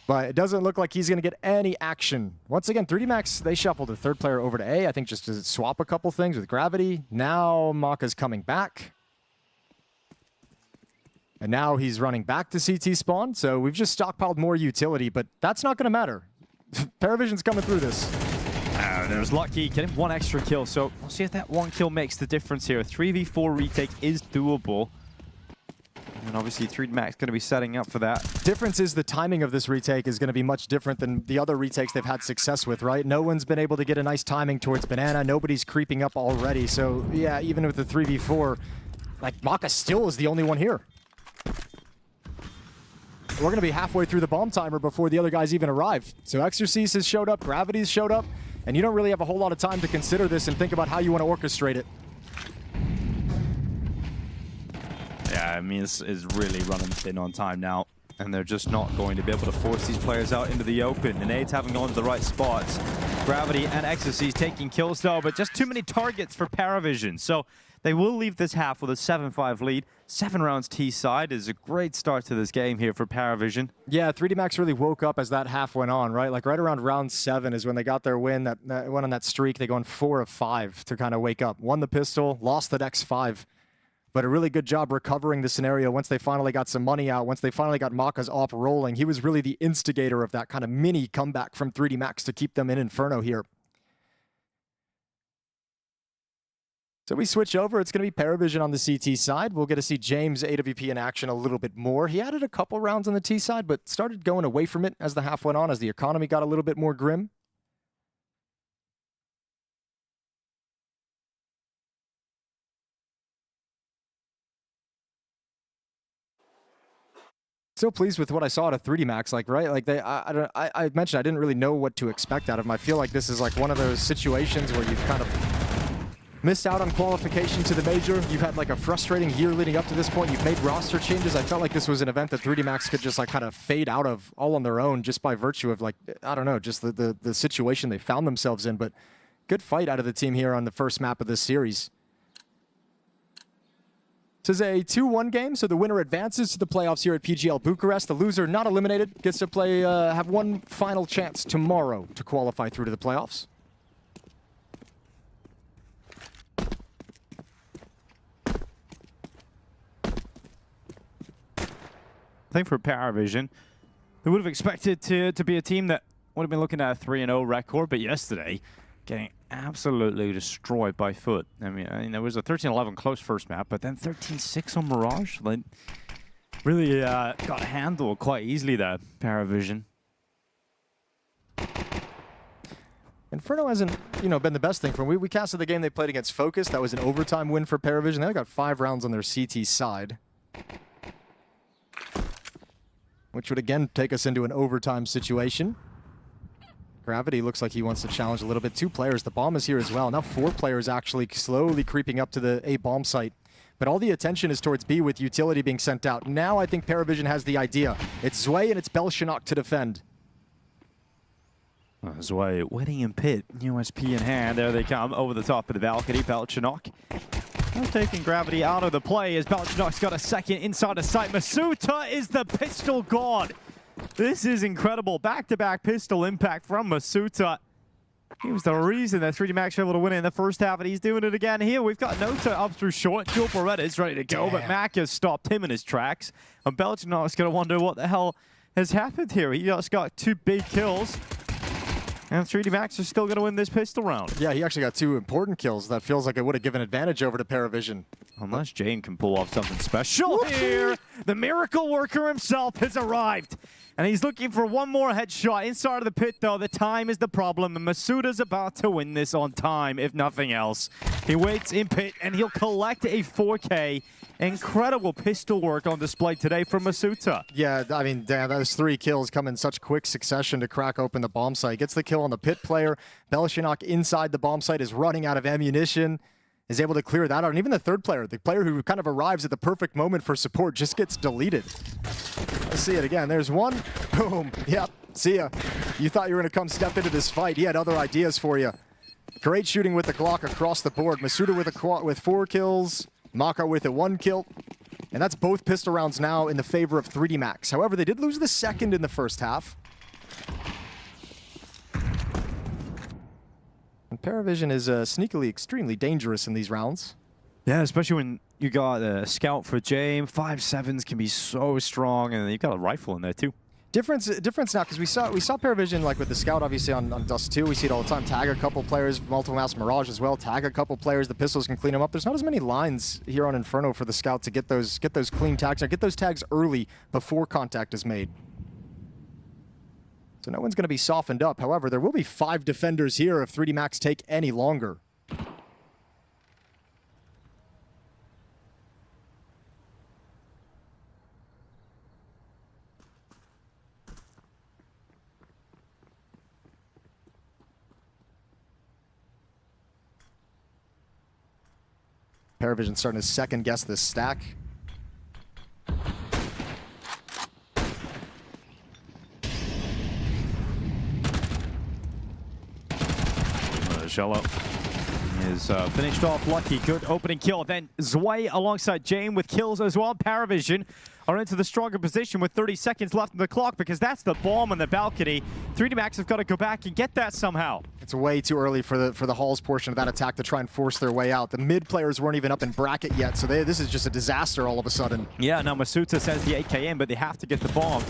Speaker 19: But it doesn't look like he's going to get any action. Once again, 3D Max, they shuffled the third player over to A, I think just to swap a couple things with Gravity. Now Maka's coming back. And now he's running back to CT spawn, so we've just stockpiled more utility, but that's not going to matter. Paravision's coming through this.
Speaker 1: There's Lucky getting 1 extra kill, so we'll see if that 1 kill makes the difference here. 3v4 retake is doable. And obviously 3D Max going to be setting up for that.
Speaker 19: Difference is the timing of this retake is going to be much different than the other retakes they've had success with, right? No one's been able to get a nice timing towards Banana. Nobody's creeping up already. So yeah, even with the 3v4, like Maka still is the only one here. We're going to be halfway through the bomb timer before the other guys even arrive. So Exorcise has showed up, Gravity's showed up, and you don't really have a whole lot of time to consider this and think about how you want to orchestrate it.
Speaker 1: Yeah, I mean, it's really running thin on time now, and they're just not going to be able to force these players out into the open. And Nades haven't gone to the right spots. Gravity and Exorcise taking kills though, but just too many targets for Paravision. So they will leave this half with a 7-5 lead. 7 rounds T-side is a great start to this game here for Paravision.
Speaker 19: Yeah, 3D Max really woke up as that half went on, right? Like right around round 7 is when they got their win, that went on that streak. They go on 4 of 5 to kind of wake up. Won the pistol, lost the next 5. But a really good job recovering the scenario once they finally got some money out, once they finally got Maka's op rolling. He was really the instigator of that kind of mini comeback from 3D Max to keep them in Inferno here. So we switch over. It's going to be Paravision on the CT side. We'll get to see James AWP in action a little bit more. He added a couple rounds on the T side, but started going away from it as the half went on, as the economy got a little bit more grim. Still pleased with what I saw at a 3D Max, like, right? Like, I mentioned I didn't really know what to expect out of him. I feel like this is like one of those situations where you've kind of missed out on qualification to the major. You've had like a frustrating year leading up to this point. You've made roster changes. I felt like this was an event that 3D Max could just like kind of fade out of all on their own just by virtue of like, I don't know, just the situation they found themselves in. But good fight out of the team here on the first map of this series. This is a 2-1 game, so the winner advances to the playoffs here at PGL Bucharest. The loser, not eliminated, gets to play, have one final chance tomorrow to qualify through to the playoffs.
Speaker 1: I think for Paravision, they would have expected to be a team that would have been looking at a 3-0 record, but yesterday, getting absolutely destroyed by Foot. I mean, there was a 13-11 close first map, but then 13-6 on Mirage. Like, really got handled quite easily there, Paravision.
Speaker 19: Inferno hasn't, been the best thing for them. We casted the game they played against FOKUS. That was an overtime win for Paravision. They only got 5 rounds on their CT side, which would again take us into an overtime situation. Gravity looks like he wants to challenge a little bit. 2 players. The bomb is here as well. Now 4 players actually slowly creeping up to the A bomb site. But all the attention is towards B with utility being sent out. Now I think Paravision has the idea. It's Zwei and it's Belshunok to defend.
Speaker 1: Zwei waiting in pit. USP in hand. There they come over the top of the balcony. Belshunok now taking Gravity out of the play as Belshunok's got a second inside the site. misutaaa is the pistol god. This is incredible. Back-to-back pistol impact from misutaaa. He was the reason that 3D Max were able to win it in the first half, and he's doing it again here. We've got Nota up through short. Dual Beretta's ready to go, but Mac has stopped him in his tracks. And Belchunok's going to wonder what the hell has happened here. He just got 2 big kills. And 3D Max is still going to win this pistol round.
Speaker 19: Yeah, he actually got 2 important kills. That feels like it would have given advantage over to Paravision.
Speaker 1: Unless Jane can pull off something special here. The miracle worker himself has arrived. And he's looking for one more headshot inside of the pit, though. The time is the problem, and misutaaa's about to win this on time, if nothing else. He waits in pit, and he'll collect a 4K. Incredible pistol work on display today from misutaaa.
Speaker 19: Yeah, I mean, damn, those 3 kills come in such quick succession to crack open the bomb site. Gets the kill on the pit player. Belshunok inside the bomb site is running out of ammunition. Is able to clear that out. And even the third player, the player who kind of arrives at the perfect moment for support, just gets deleted. Let's see it again. There's one. Boom. Yep. See ya. You thought you were going to come step into this fight. He had other ideas for you. Great shooting with the Glock across the board. misutaaa with 4 kills. Maka with a 1 kill. And that's both pistol rounds now in the favor of 3D Max. However, they did lose the second in the first half. And Paravision is sneakily extremely dangerous in these rounds.
Speaker 1: Yeah, especially when you got a scout for James. 5.7s can be so strong, and you've got a rifle in there too.
Speaker 19: Difference now, because we saw Paravision like with the scout obviously on Dust 2. We see it all the time. Tag a couple players, multiple mouse Mirage as well. Tag a couple players, the pistols can clean them up. There's not as many lines here on Inferno for the scout to get those clean tags or get those tags early before contact is made. So no one's going to be softened up. However, there will be 5 defenders here if 3D Max take any longer. Paravision starting to second guess this stack.
Speaker 1: Shello is finished off lucky. Good opening kill. Then Zwei alongside Jane with kills as well. Paravision are into the stronger position with 30 seconds left on the clock because that's the bomb on the balcony. 3D Max have got to go back and get that somehow.
Speaker 19: It's way too early for the Halls portion of that attack to try and force their way out. The mid players weren't even up in bracket yet, so this is just a disaster all of a sudden.
Speaker 1: Yeah, now misutaaa says the AKM, but they have to get the bomb.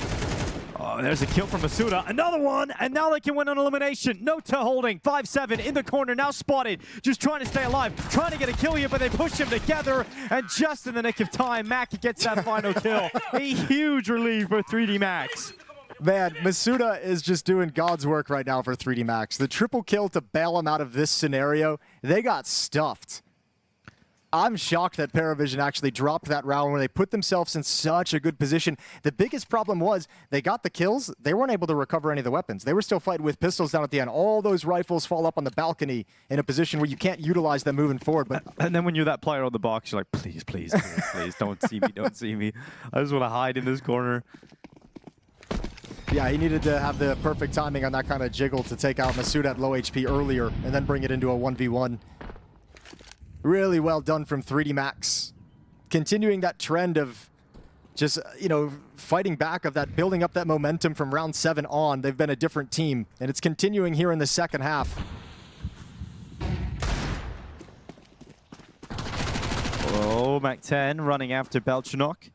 Speaker 1: Oh, there's a kill from misutaaa. Another one, and now they can win an elimination. Nota holding 5-7 in the corner, now spotted. Just trying to stay alive, trying to get a kill here, but they push him together. And just in the nick of time, Mac gets that final kill. A huge relief for 3D Max.
Speaker 19: Man, misutaaa is just doing God's work right now for 3D Max. The triple kill to bail him out of this scenario, they got stuffed. I'm shocked that Paravision actually dropped that round when they put themselves in such a good position. The biggest problem was they got the kills. They weren't able to recover any of the weapons. They were still fighting with pistols down at the end. All those rifles fall up on the balcony in a position where you can't utilize them moving forward. But
Speaker 1: and then when you're that player on the box, you're like, please, please, please, please, don't see me, don't see me. I just want to hide in this corner.
Speaker 19: Yeah, he needed to have the perfect timing on that kind of jiggle to take out misutaaa at low HP earlier and then bring it into a 1v1. Really well done from 3D Max. Continuing that trend of just, you know, fighting back, of that, building up that momentum from round 7 on. They've been a different team, and it's continuing here in the second half.
Speaker 1: Oh, Mac 10 running after Belchanok.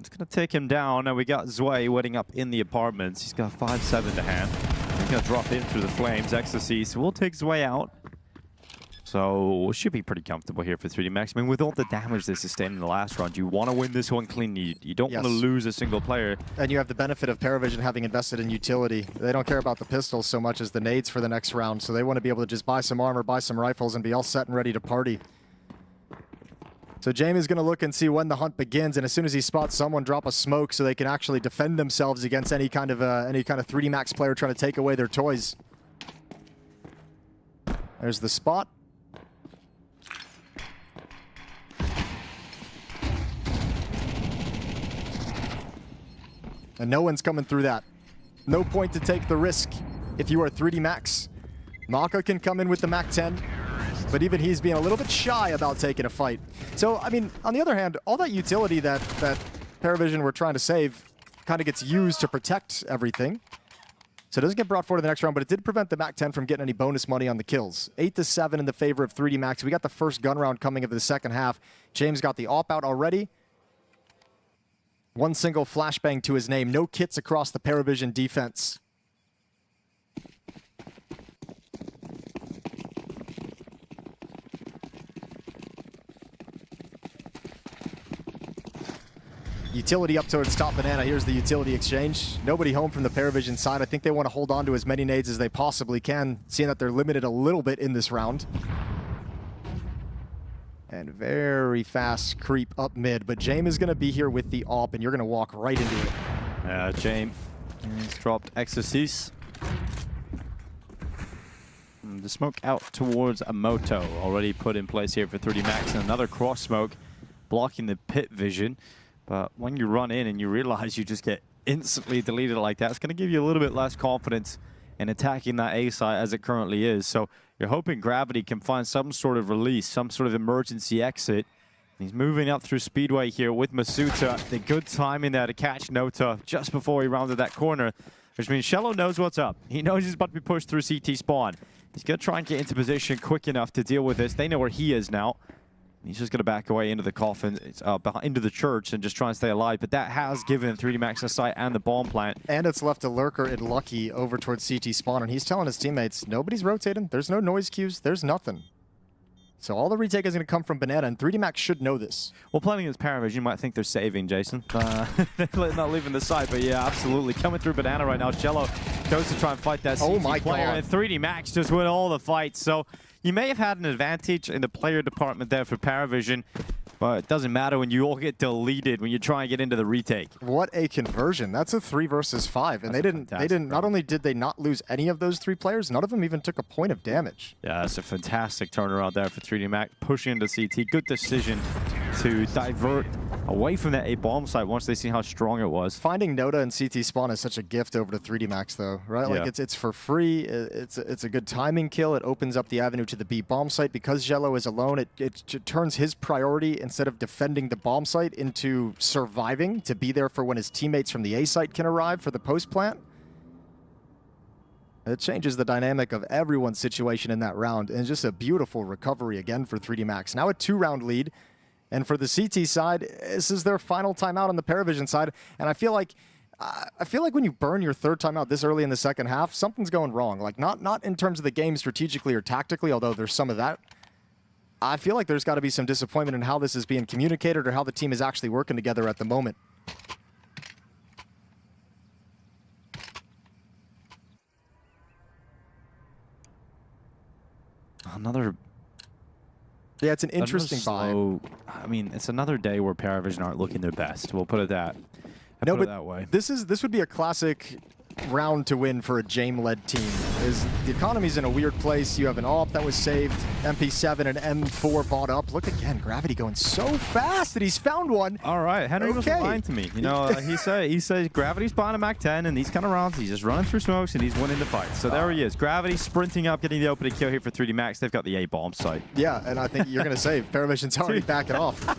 Speaker 1: It's going to take him down. Now we got Zwei waiting up in the apartments. He's got 5-7 to hand. He's going to drop in through the flames. Ecstasy, so we'll take Zwei out. So should be pretty comfortable here for 3D Max. I mean, with all the damage they sustained in the last round, you want to win this one clean. You don't want to lose a single player.
Speaker 19: And you have the benefit of Paravision having invested in utility. They don't care about the pistols so much as the nades for the next round, so they want to be able to just buy some armor, buy some rifles, and be all set and ready to party. So Jamie's going to look and see when the hunt begins, and as soon as he spots someone, drop a smoke so they can actually defend themselves against any kind of 3D Max player trying to take away their toys. There's the spot. And no one's coming through that. No point to take the risk if you are 3D Max. Maka can come in with the Mac 10, but even he's being a little bit shy about taking a fight. So, I mean, on the other hand, all that utility that Paravision were trying to save kind of gets used to protect everything. So it doesn't get brought forward to the next round, but it did prevent the Mac 10 from getting any bonus money on the kills. 8-7 in the favor of 3D Max. We got the first gun round coming of the second half. James got the AWP out already. One single flashbang to his name. No kits across the Paravision defense. Utility up towards top banana. Here's the utility exchange. Nobody home from the Paravision side. I think they want to hold on to as many nades as they possibly can, seeing that they're limited a little bit in this round. And very fast creep up mid, but James is going to be here with the AWP, and you're going to walk right into it.
Speaker 1: James dropped Exorcist. The smoke out towards a Moto, already put in place here for 3D Max, and another cross smoke blocking the pit vision. But when you run in and you realize you just get instantly deleted like that, it's going to give you a little bit less confidence in attacking that A site as it currently is. So you're hoping Gravity can find some sort of release, some sort of emergency exit. He's moving up through Speedway here with misutaaa. The good timing there to catch Nota just before he rounded that corner, which means Shello knows what's up. He knows he's about to be pushed through CT spawn. He's going to try and get into position quick enough to deal with this. They know where he is now. He's just going to back away into the coffin, into the church, and just try and stay alive. But that has given 3D Max a sight and the bomb plant.
Speaker 19: And it's left a lurker in Lucky over towards CT spawn, and he's telling his teammates, nobody's rotating. There's no noise cues. There's nothing. So all the retake is going to come from Banana, and 3D Max should know this.
Speaker 1: Well, playing against Paravision, you might think they're saving, Jason. Not leaving the side, but yeah, absolutely. Coming through Banana right now. Cello goes to try and fight that CT player, and 3D Max just win all the fights. So you may have had an advantage in the player department there for Paravision, but it doesn't matter when you all get deleted when you try and get into the retake.
Speaker 19: What a conversion. That's a 3 versus 5. And they didn't not only did they not lose any of those 3 players, none of them even took a point of damage.
Speaker 1: Yeah, that's a fantastic turnaround there for 3D Max, pushing into CT. Good decision to divert away from that A bomb site once they see how strong it was.
Speaker 19: Finding Nota and CT spawn is such a gift over to 3D Max though, right? Like it's for free. It's a good timing kill. It opens up the avenue to the B bomb site. Because Jello is alone, it turns his priority, instead of defending the bomb site, into surviving to be there for when his teammates from the A site can arrive for the post plant. It changes the dynamic of everyone's situation in that round, and just a beautiful recovery again for 3D Max. Now a 2-round lead, and for the CT side, this is their final timeout on the Paravision side, and I feel like I feel like when you burn your third timeout this early in the second half, something's going wrong. Like, not in terms of the game strategically or tactically, although there's some of that. I feel like there's got to be some disappointment in how this is being communicated or how the team is actually working together at the moment.
Speaker 1: Another...
Speaker 19: Yeah, it's an interesting vibe.
Speaker 1: I mean, it's another day where Paravision aren't looking their best. We'll put it that.
Speaker 19: No,
Speaker 1: put it
Speaker 19: but
Speaker 1: that way.
Speaker 19: this would be a classic round to win for a Jame-led team. Is the economy's in a weird place. You have an AWP that was saved, MP7 and M4 bought up. Look again, Gravity going so fast that he's found one.
Speaker 1: All right, Henry was lying to me. You know, he said Gravity's buying a Mac 10, and these kind of rounds, he's just running through smokes and he's winning the fight. So there he is. Gravity sprinting up, getting the opening kill here for 3D Max. They've got the A-bomb site.
Speaker 19: Yeah, and I think you're going to say Paravision's already backing off.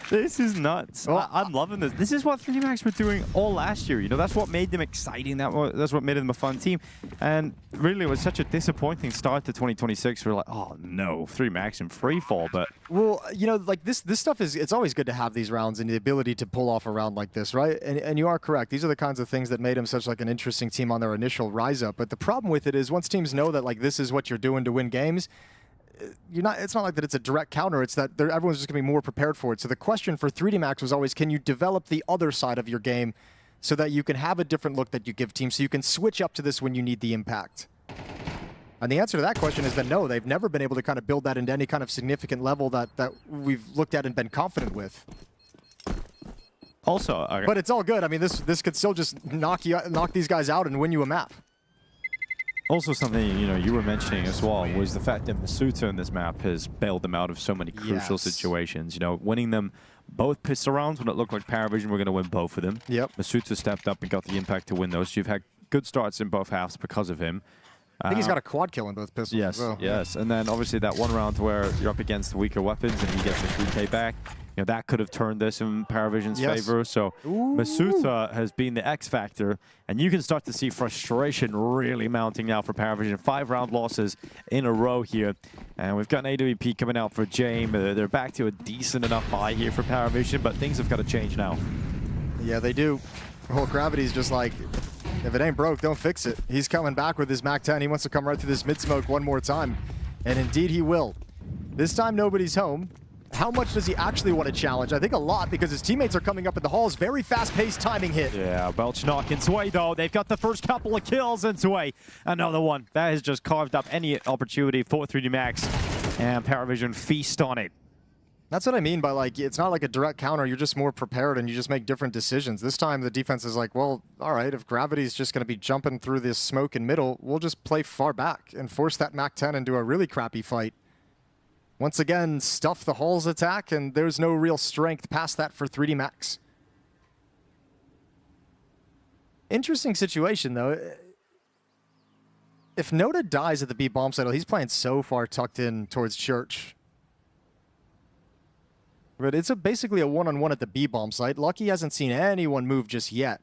Speaker 1: This is nuts. Well, I'm loving this. This is what 3D Max were doing all last year. You know, that's what made them exciting. That's what made them a fun team. And really, it was such a disappointing start to 2026. We're like, oh no, 3D Max in free fall. But
Speaker 19: well, you know, like this stuff is. It's always good to have these rounds and the ability to pull off a round like this, right? And you are correct. These are the kinds of things that made them such like an interesting team on their initial rise up. But the problem with it is once teams know that like this is what you're doing to win games. It's not like that it's a direct counter, it's that everyone's just going to be more prepared for it. So the question for 3D Max was always, can you develop the other side of your game so that you can have a different look that you give teams, so you can switch up to this when you need the impact? And the answer to that question is that no, they've never been able to kind of build that into any kind of significant level that we've looked at and been confident with.
Speaker 1: Also,
Speaker 19: but it's all good. I mean, this could still just knock these guys out and win you a map.
Speaker 1: Also something, you know, you were mentioning as well was the fact that misutaaa in this map has bailed them out of so many crucial situations. You know, winning them both pistol rounds when it looked like Paravision were going to win both of them.
Speaker 19: Yep.
Speaker 1: misutaaa stepped up and got the impact to win those. You've had good starts in both halves because of him.
Speaker 19: I think he's got a quad kill in both pistols.
Speaker 1: Yes,
Speaker 19: as well.
Speaker 1: yes. And then obviously that one round where you're up against the weaker weapons and he gets the 3K back. You know, that could have turned this in Paravision's favor. So misutaaa has been the X factor, and you can start to see frustration really mounting now for Paravision. 5-round losses in a row here. And we've got an AWP coming out for Jame. They're back to a decent enough buy here for Paravision, but things have got to change now.
Speaker 19: Yeah, they do. Well, Gravity's just like, if it ain't broke, don't fix it. He's coming back with his Mac 10. He wants to come right through this mid-smoke one more time. And indeed he will. This time nobody's home. How much does he actually want to challenge? I think a lot, because his teammates are coming up in the halls. Very fast-paced timing hit.
Speaker 1: Yeah, Belchnok and Sway, though. They've got the first couple of kills, and Sway, another one. That has just carved up any opportunity for 3D Max, and Paravision feast on it.
Speaker 19: That's what I mean by, like, it's not like a direct counter. You're just more prepared, and you just make different decisions. This time, the defense is like, well, all right, if Gravity's just going to be jumping through this smoke in middle, we'll just play far back and force that Mac 10 into a really crappy fight. Once again, stuff the halls attack, and there's no real strength past that for 3D Max. Interesting situation, though. If Noda dies at the B bomb site, he's playing so far tucked in towards Church. But it's basically a one-on-one at the B bomb site. Lucky hasn't seen anyone move just yet.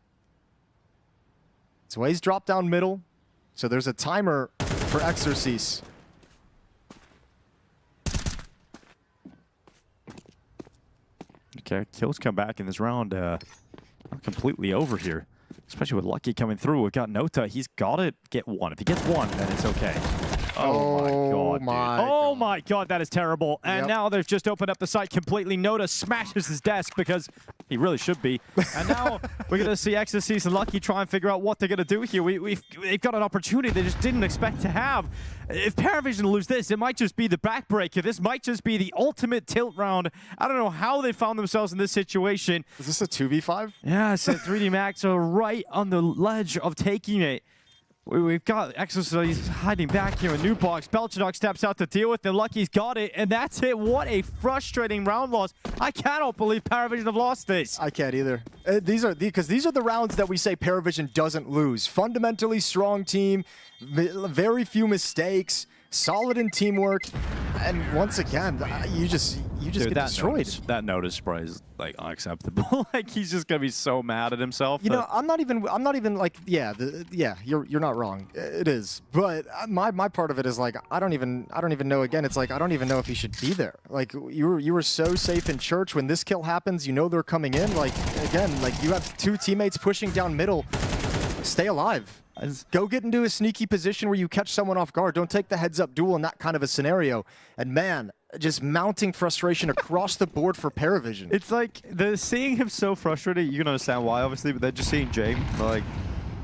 Speaker 19: So he's dropped down middle, so there's a timer for Exorcise.
Speaker 1: Okay, kills come back in this round. Not completely over here, especially with Lucky coming through. We've got Nota. He's got to get one. If he gets one, then it's okay. Oh my god, that is terrible. And now they've just opened up the site completely. Nota smashes his desk because he really should be. And now we're going to see Exorcise and Lucky try and figure out what they're going to do here. They've got an opportunity they just didn't expect to have. If Paravision lose this, it might just be the backbreaker. This might just be the ultimate tilt round. I don't know how they found themselves in this situation.
Speaker 19: Is this a 2v5?
Speaker 1: Yeah, so 3D Max are right on the ledge of taking it. We've got Exorcise hiding back here in New Box. Belchnok steps out to deal with it. Lucky's got it, and that's it. What a frustrating round loss. I cannot believe Paravision have lost this.
Speaker 19: I can't either. These are the rounds that we say Paravision doesn't lose. Fundamentally strong team, very few mistakes, solid in teamwork. And once again, you just
Speaker 1: Dude,
Speaker 19: get destroyed.
Speaker 1: That notice spray is like unacceptable. Like he's just gonna be so mad at himself.
Speaker 19: You know, I'm not even like, yeah, you're not wrong. It is, but my part of it is like, I don't even know. Again, it's like I don't even know if he should be there. Like you were so safe in church when this kill happens. You know they're coming in. Like again, like you have 2 teammates pushing down middle. Stay alive. Go get into a sneaky position where you catch someone off guard. Don't take the heads-up duel in that kind of a scenario. And man, just mounting frustration across the board for Paravision.
Speaker 1: It's like they're seeing him so frustrated. You can understand why, obviously, but they're just seeing James. They're like,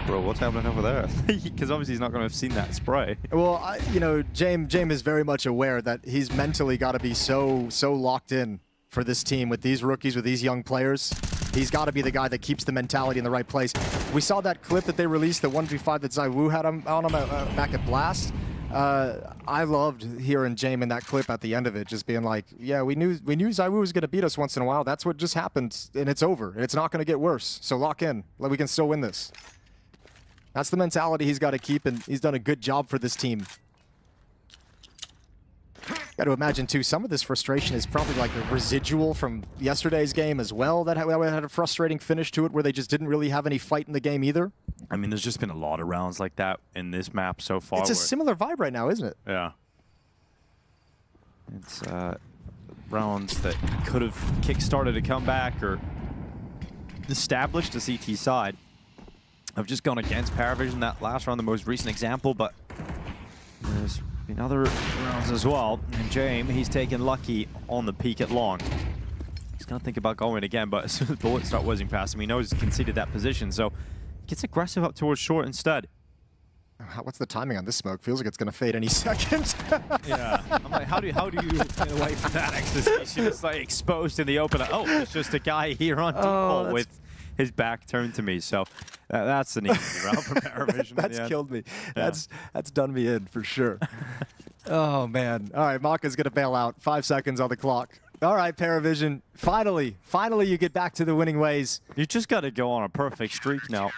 Speaker 1: bro, what's happening over there? Because obviously he's not going to have seen that spray.
Speaker 19: Well, you know, James is very much aware that he's mentally got to be so locked in for this team with these rookies, with these young players. He's got to be the guy that keeps the mentality in the right place. We saw that clip that they released, the 1v5 that Zaiwu had on him back at Blast. I loved hearing James in that clip at the end of it, just being like, yeah, we knew Zaiwu was going to beat us once in a while. That's what just happened, and it's over. And it's not going to get worse. So lock in. We can still win this. That's the mentality he's got to keep, and he's done a good job for this team. Got to imagine, too, some of this frustration is probably like a residual from yesterday's game as well, that had a frustrating finish to it where they just didn't really have any fight in the game either.
Speaker 1: I mean, there's just been a lot of rounds like that in this map so far.
Speaker 19: It's a similar vibe right now, isn't it?
Speaker 1: Yeah. It's rounds that could have kick-started a comeback or established a CT side. I've just gone against Paravision that last round, the most recent example, but there's been other rounds as well. And James, he's taken lucky on the peak at long. He's going to think about going again, but as soon as bullets start whizzing past him, he knows he's conceded that position, so gets aggressive up towards short instead.
Speaker 19: What's the timing on this smoke? Feels like it's going to fade any second.
Speaker 1: Yeah. I'm like, how do you get away from that execution? It's like exposed in the open. Oh, it's just a guy here on default with his back turned to me. So that's an easy route for Paravision.
Speaker 19: That's killed me. Yeah. That's done me in for sure. Oh, man. All right, Maka's going to bail out. 5 seconds on the clock. All right, Paravision. Finally you get back to the winning ways.
Speaker 1: You just got to go on a perfect streak now.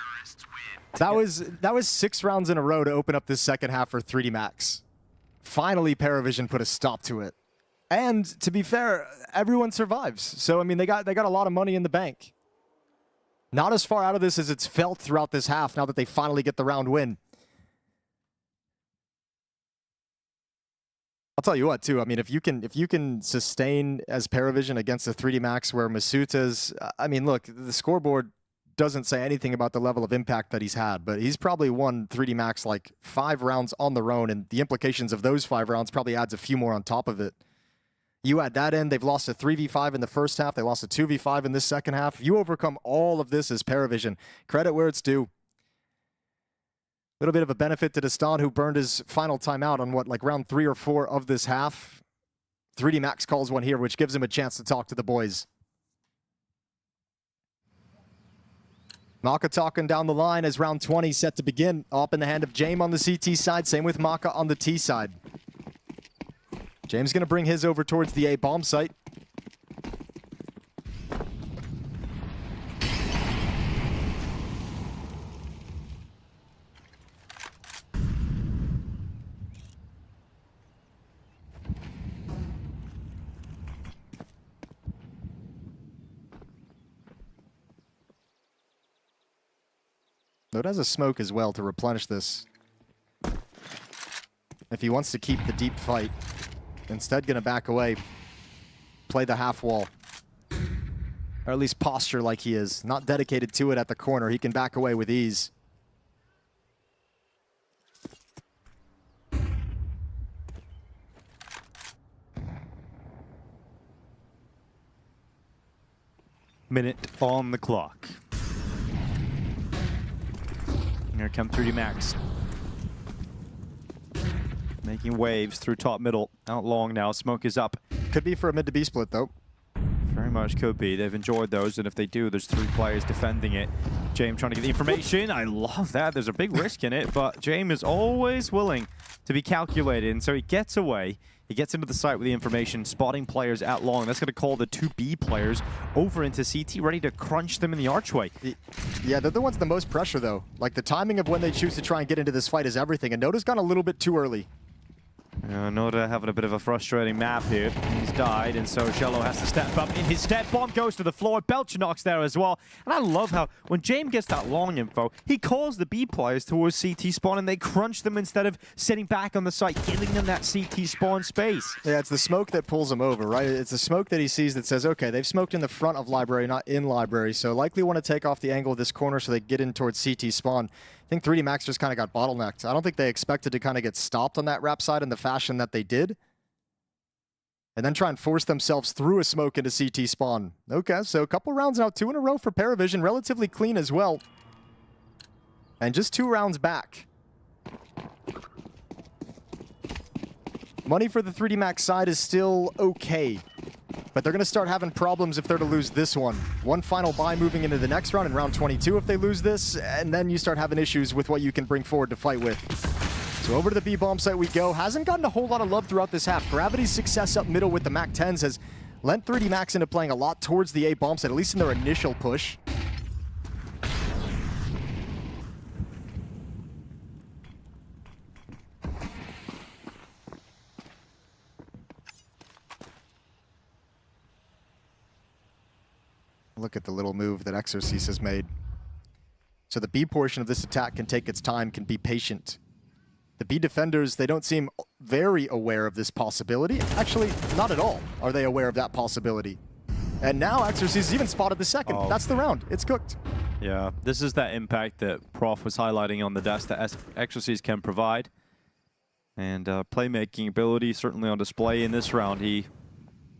Speaker 19: That was 6 rounds in a row to open up this second half for 3D Max. Finally, Paravision put a stop to it. And to be fair, everyone survives. So I mean, they got a lot of money in the bank. Not as far out of this as it's felt throughout this half now that they finally get the round win. I'll tell you what, too. I mean, if you can sustain as Paravision against the 3D Max where Misutaa's, I mean, look, the scoreboard doesn't say anything about the level of impact that he's had, but he's probably won 3D Max like 5 rounds on their own, and the implications of those 5 rounds probably adds a few more on top of it. You add that in, they've lost a 3v5 in the first half, they lost a 2v5 in this second half. You overcome all of this as Paravision. Credit where it's due. A little bit of a benefit to Destan, who burned his final timeout on what, like round 3 or 4 of this half. 3D Max calls one here, which gives him a chance to talk to the boys. Maka talking down the line as round 20 set to begin. Up in the hand of James on the CT side, same with Maka on the T side. James going to bring his over towards the A bomb site. Though it has a smoke as well to replenish this. If he wants to keep the deep fight. Instead, going to back away, play the half wall. Or at least posture like he is. Not dedicated to it at the corner. He can back away with ease.
Speaker 1: Minute on the clock. Here come 3D Max. Making waves through top middle. Out long now. Smoke is up.
Speaker 19: Could be for a mid to B split, though.
Speaker 1: Very much could be. They've enjoyed those, and if they do, there's 3 players defending it. James trying to get the information. I love that. There's a big risk in it, but James is always willing to be calculated, and so he gets away. He gets into the site with the information, spotting players at long. That's going to call the 2B players over into CT, ready to crunch them in the archway.
Speaker 19: Yeah, they're the ones with the most pressure, though. Like, the timing of when they choose to try and get into this fight is everything, and Noda's gone a little bit too early.
Speaker 1: Noda having a bit of a frustrating map here. He's died, and so Shello has to step up in his step. Bomb goes to the floor. Belchinok's there as well. And I love how when James gets that long info, he calls the B players towards CT spawn, and they crunch them instead of sitting back on the site, giving them that CT spawn space.
Speaker 19: Yeah, it's the smoke that pulls him over, right? It's the smoke that he sees that says, okay, they've smoked in the front of library, not in library, so likely want to take off the angle of this corner so they get in towards CT spawn. I think 3D Max just kind of got bottlenecked. I don't think they expected to kind of get stopped on that rap side in the fashion that they did. And then try and force themselves through a smoke into CT spawn. Okay, so a couple rounds now, 2 in a row for Paravision, relatively clean as well. And just 2 rounds back. Money for the 3D Max side is still okay. But they're going to start having problems if they're to lose this one. One final buy moving into the next round in round 22 if they lose this, and then you start having issues with what you can bring forward to fight with. So over to the B-bomb site we go. Hasn't gotten a whole lot of love throughout this half. Gravity's success up middle with the MAC-10s has lent 3D Max into playing a lot towards the A-bomb site, at least in their initial push. Look at the little move that Exorcist has made. So the B portion of this attack can take its time, can be patient. The B defenders, they don't seem very aware of this possibility. Actually, not at all are they aware of that possibility. And now Exorcist even spotted the second. Oh. That's the round. It's cooked.
Speaker 1: Yeah, this is that impact that Prof was highlighting on the desk that Exorcist can provide. And playmaking ability certainly on display in this round. He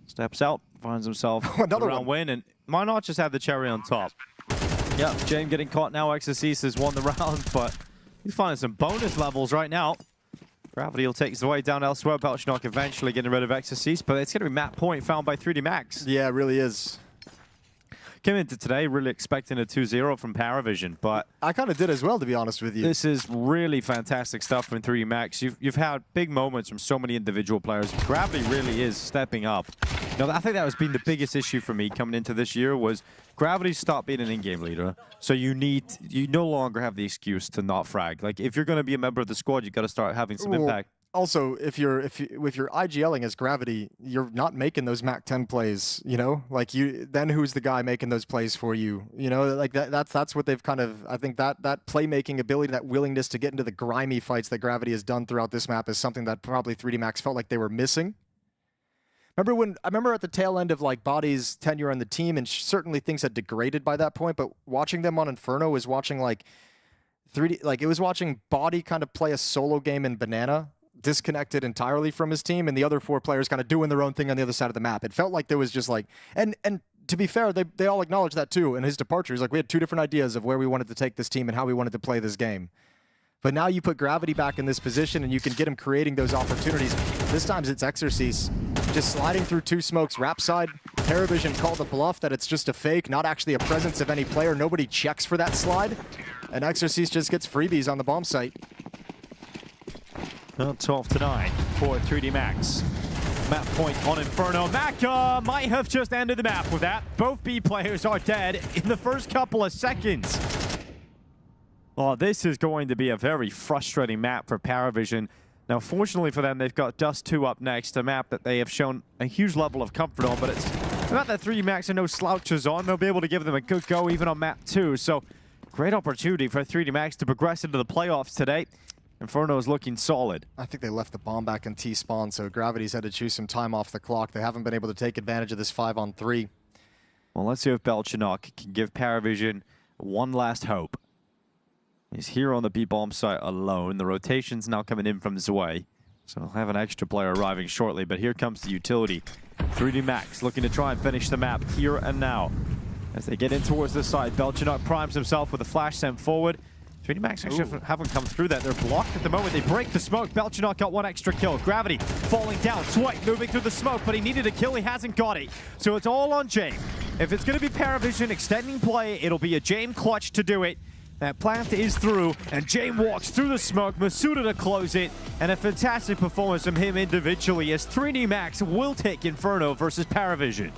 Speaker 1: steps out, finds himself another round win, and might not just have the cherry on top. Yep, James getting caught now. Exorcist has won the round, but he's finding some bonus levels right now. Gravity will take his way down elsewhere. Belchinok eventually getting rid of Exorcist, but it's going to be map point found by 3D Max.
Speaker 19: Yeah, it really is.
Speaker 1: Came into today really expecting a 2-0 from Paravision, but
Speaker 19: I kind of did as well, to be honest with you.
Speaker 1: This is really fantastic stuff from 3D Max. You've had big moments from so many individual players. Gravity really is stepping up. You know, I think that has been the biggest issue for me coming into this year was Gravity stopped being an in-game leader. So you no longer have the excuse to not frag. Like if you're going to be a member of the squad, you got to start having some impact.
Speaker 19: Also, if you're IGLing as Gravity, you're not making those MAC-10 plays, you know? Like then who's the guy making those plays for you? You know, like that's what they've kind of, I think that playmaking ability, that willingness to get into the grimy fights that Gravity has done throughout this map is something that probably 3D Max felt like they were missing. I remember at the tail end of like Body's tenure on the team, and certainly things had degraded by that point, but watching them on Inferno was watching like 3D, like it was watching Body kind of play a solo game in Banana, disconnected entirely from his team, and the other 4 players kind of doing their own thing on the other side of the map. It felt like there was just like, and to be fair, they all acknowledged that too in his departure. He's like, we had 2 different ideas of where we wanted to take this team and how we wanted to play this game. But now you put Gravity back in this position and you can get him creating those opportunities. This time it's Exorcist just sliding through 2 smokes. Rap side, Paravision called a bluff that it's just a fake, not actually a presence of any player. Nobody checks for that slide. And Exorcist just gets freebies on the bomb site.
Speaker 1: Well, 12-9 for 3D Max. Map point on Inferno. Mac might have just ended the map with that. Both B players are dead in the first couple of seconds. Well, this is going to be a very frustrating map for Paravision. Now, fortunately for them, they've got Dust 2 up next, a map that they have shown a huge level of comfort on, but it's not that 3D Max are no slouches on. They'll be able to give them a good go even on map 2. So, great opportunity for 3D Max to progress into the playoffs today. Inferno is looking solid.
Speaker 19: I think they left the bomb back in T-spawn, so Gravity's had to choose some time off the clock. They haven't been able to take advantage of this 5-on-3.
Speaker 1: Well, let's see if Belchinok can give Paravision one last hope. He's here on the B-bomb site alone. The rotation's now coming in from his way. So he'll have an extra player arriving shortly, but here comes the utility. 3D Max looking to try and finish the map here and now. As they get in towards this side, Belchinok primes himself with a flash sent forward. 3D Max actually haven't come through that. They're blocked at the moment. They break the smoke. Belchinok got 1 extra kill. Gravity falling down. Swipe moving through the smoke, but he needed a kill. He hasn't got it. So it's all on James. If it's going to be Paravision extending play, it'll be a James clutch to do it. That plant is through, and James walks through the smoke. misutaaa to close it, and a fantastic performance from him individually as 3D Max will take Inferno versus Paravision.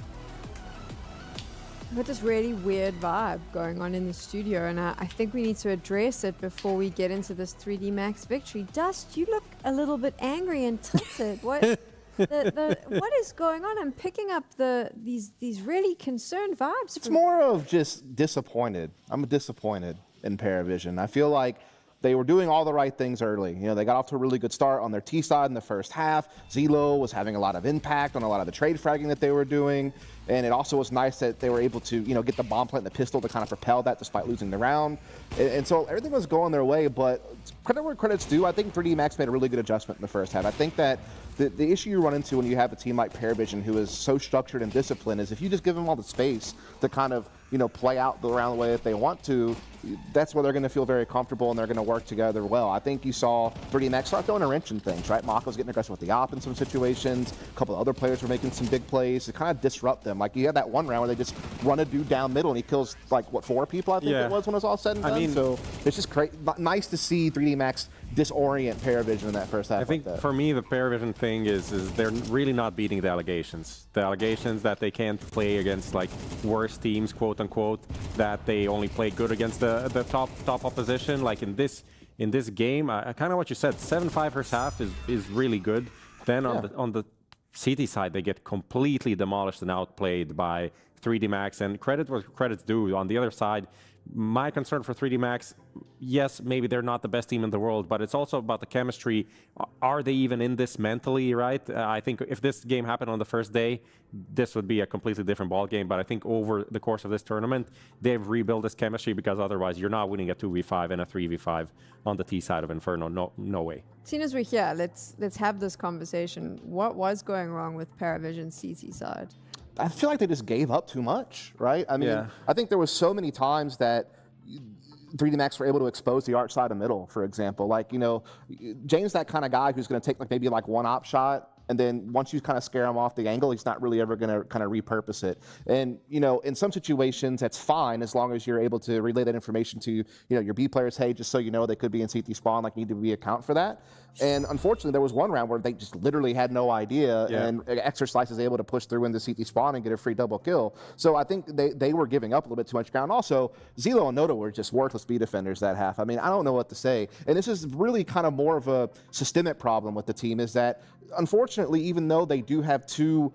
Speaker 6: We've got this really weird vibe going on in the studio, and I think we need to address it before we get into this 3D Max victory. Dust, you look a little bit angry and tilted. What? What is going on? I'm picking up these really concerned vibes.
Speaker 25: It's more of just disappointed. I'm disappointed in Paravision. I feel like they were doing all the right things early. You know, they got off to a really good start on their T side in the first half. Zelo was having a lot of impact on a lot of the trade fragging that they were doing. And it also was nice that they were able to, you know, get the bomb plant and the pistol to kind of propel that despite losing the round. And so everything was going their way, but credit where credit's due. I think 3D Max made a really good adjustment in the first half. I think that the issue you run into when you have a team like Paravision who is so structured and disciplined is if you just give them all the space to kind of, you know, play out the round the way that they want to, that's where they're going to feel very comfortable and they're going to work together well. I think you saw 3D Max start throwing a wrench in things, right? Mako was getting aggressive with the op in some situations. A couple of other players were making some big plays to kind of disrupt them. Like you had that one round where they just run a dude down middle and he kills like, what, 4 people I think it was when it was all said and done? I mean, so it's just nice to see 3D Max disorient Paravision in that first half.
Speaker 24: I think for me the Paravision thing is they're really not beating the allegations. The allegations that they can't play against like worse teams, quote unquote, that they only play good against the top opposition. Like in this game, kind of what you said, 7-5 first half is really good. Then on the CT side, they get completely demolished and outplayed by 3D Max, and credit where credit's due. On the other side, my concern for 3D Max, yes, maybe they're not the best team in the world, but it's also about the chemistry. Are they even in this mentally, right? I think if this game happened on the first day, this would be a completely different ball game. But I think over the course of this tournament, they've rebuilt this chemistry because otherwise you're not winning a 2v5 and a 3v5 on the T side of Inferno. No way.
Speaker 6: Seeing as we're here, let's have this conversation. What was going wrong with Paravision's CT side?
Speaker 25: I feel like they just gave up too much, right? I mean, I think there was so many times that 3D Max were able to expose the arch side of middle, for example. Like, you know, James that kind of guy who's going to take like maybe like one op shot, and then once you kind of scare him off the angle, he's not really ever going to kind of repurpose it. And, you know, in some situations, that's fine as long as you're able to relay that information to, you know, your B players. Hey, just so you know, they could be in CT spawn, like need to be account for that. And unfortunately, there was one round where they just literally had no idea, and Exercise is able to push through into CT spawn and get a free double kill. So I think they were giving up a little bit too much ground. Also, Zelo and Noda were just worthless B defenders that half. I mean, I don't know what to say. And this is really kind of more of a systemic problem with the team is that, unfortunately, even though they do have 2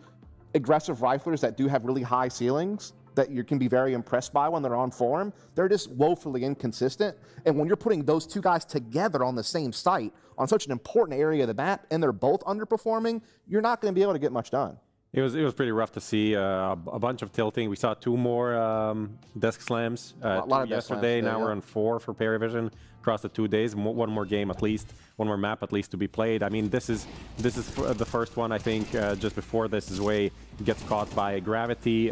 Speaker 25: aggressive riflers that do have really high ceilings, that you can be very impressed by when they're on form, they're just woefully inconsistent. And when you're putting those 2 guys together on the same site, on such an important area of the map, and they're both underperforming, you're not going to be able to get much done.
Speaker 24: It was pretty rough to see a bunch of tilting. We saw 2 more desk slams
Speaker 25: a lot of
Speaker 24: yesterday. Now we're on 4 for Paravision across the 2 days. One more game at least, one more map at least to be played. I mean, this is the first one. I think just before this is Way gets caught by Gravity,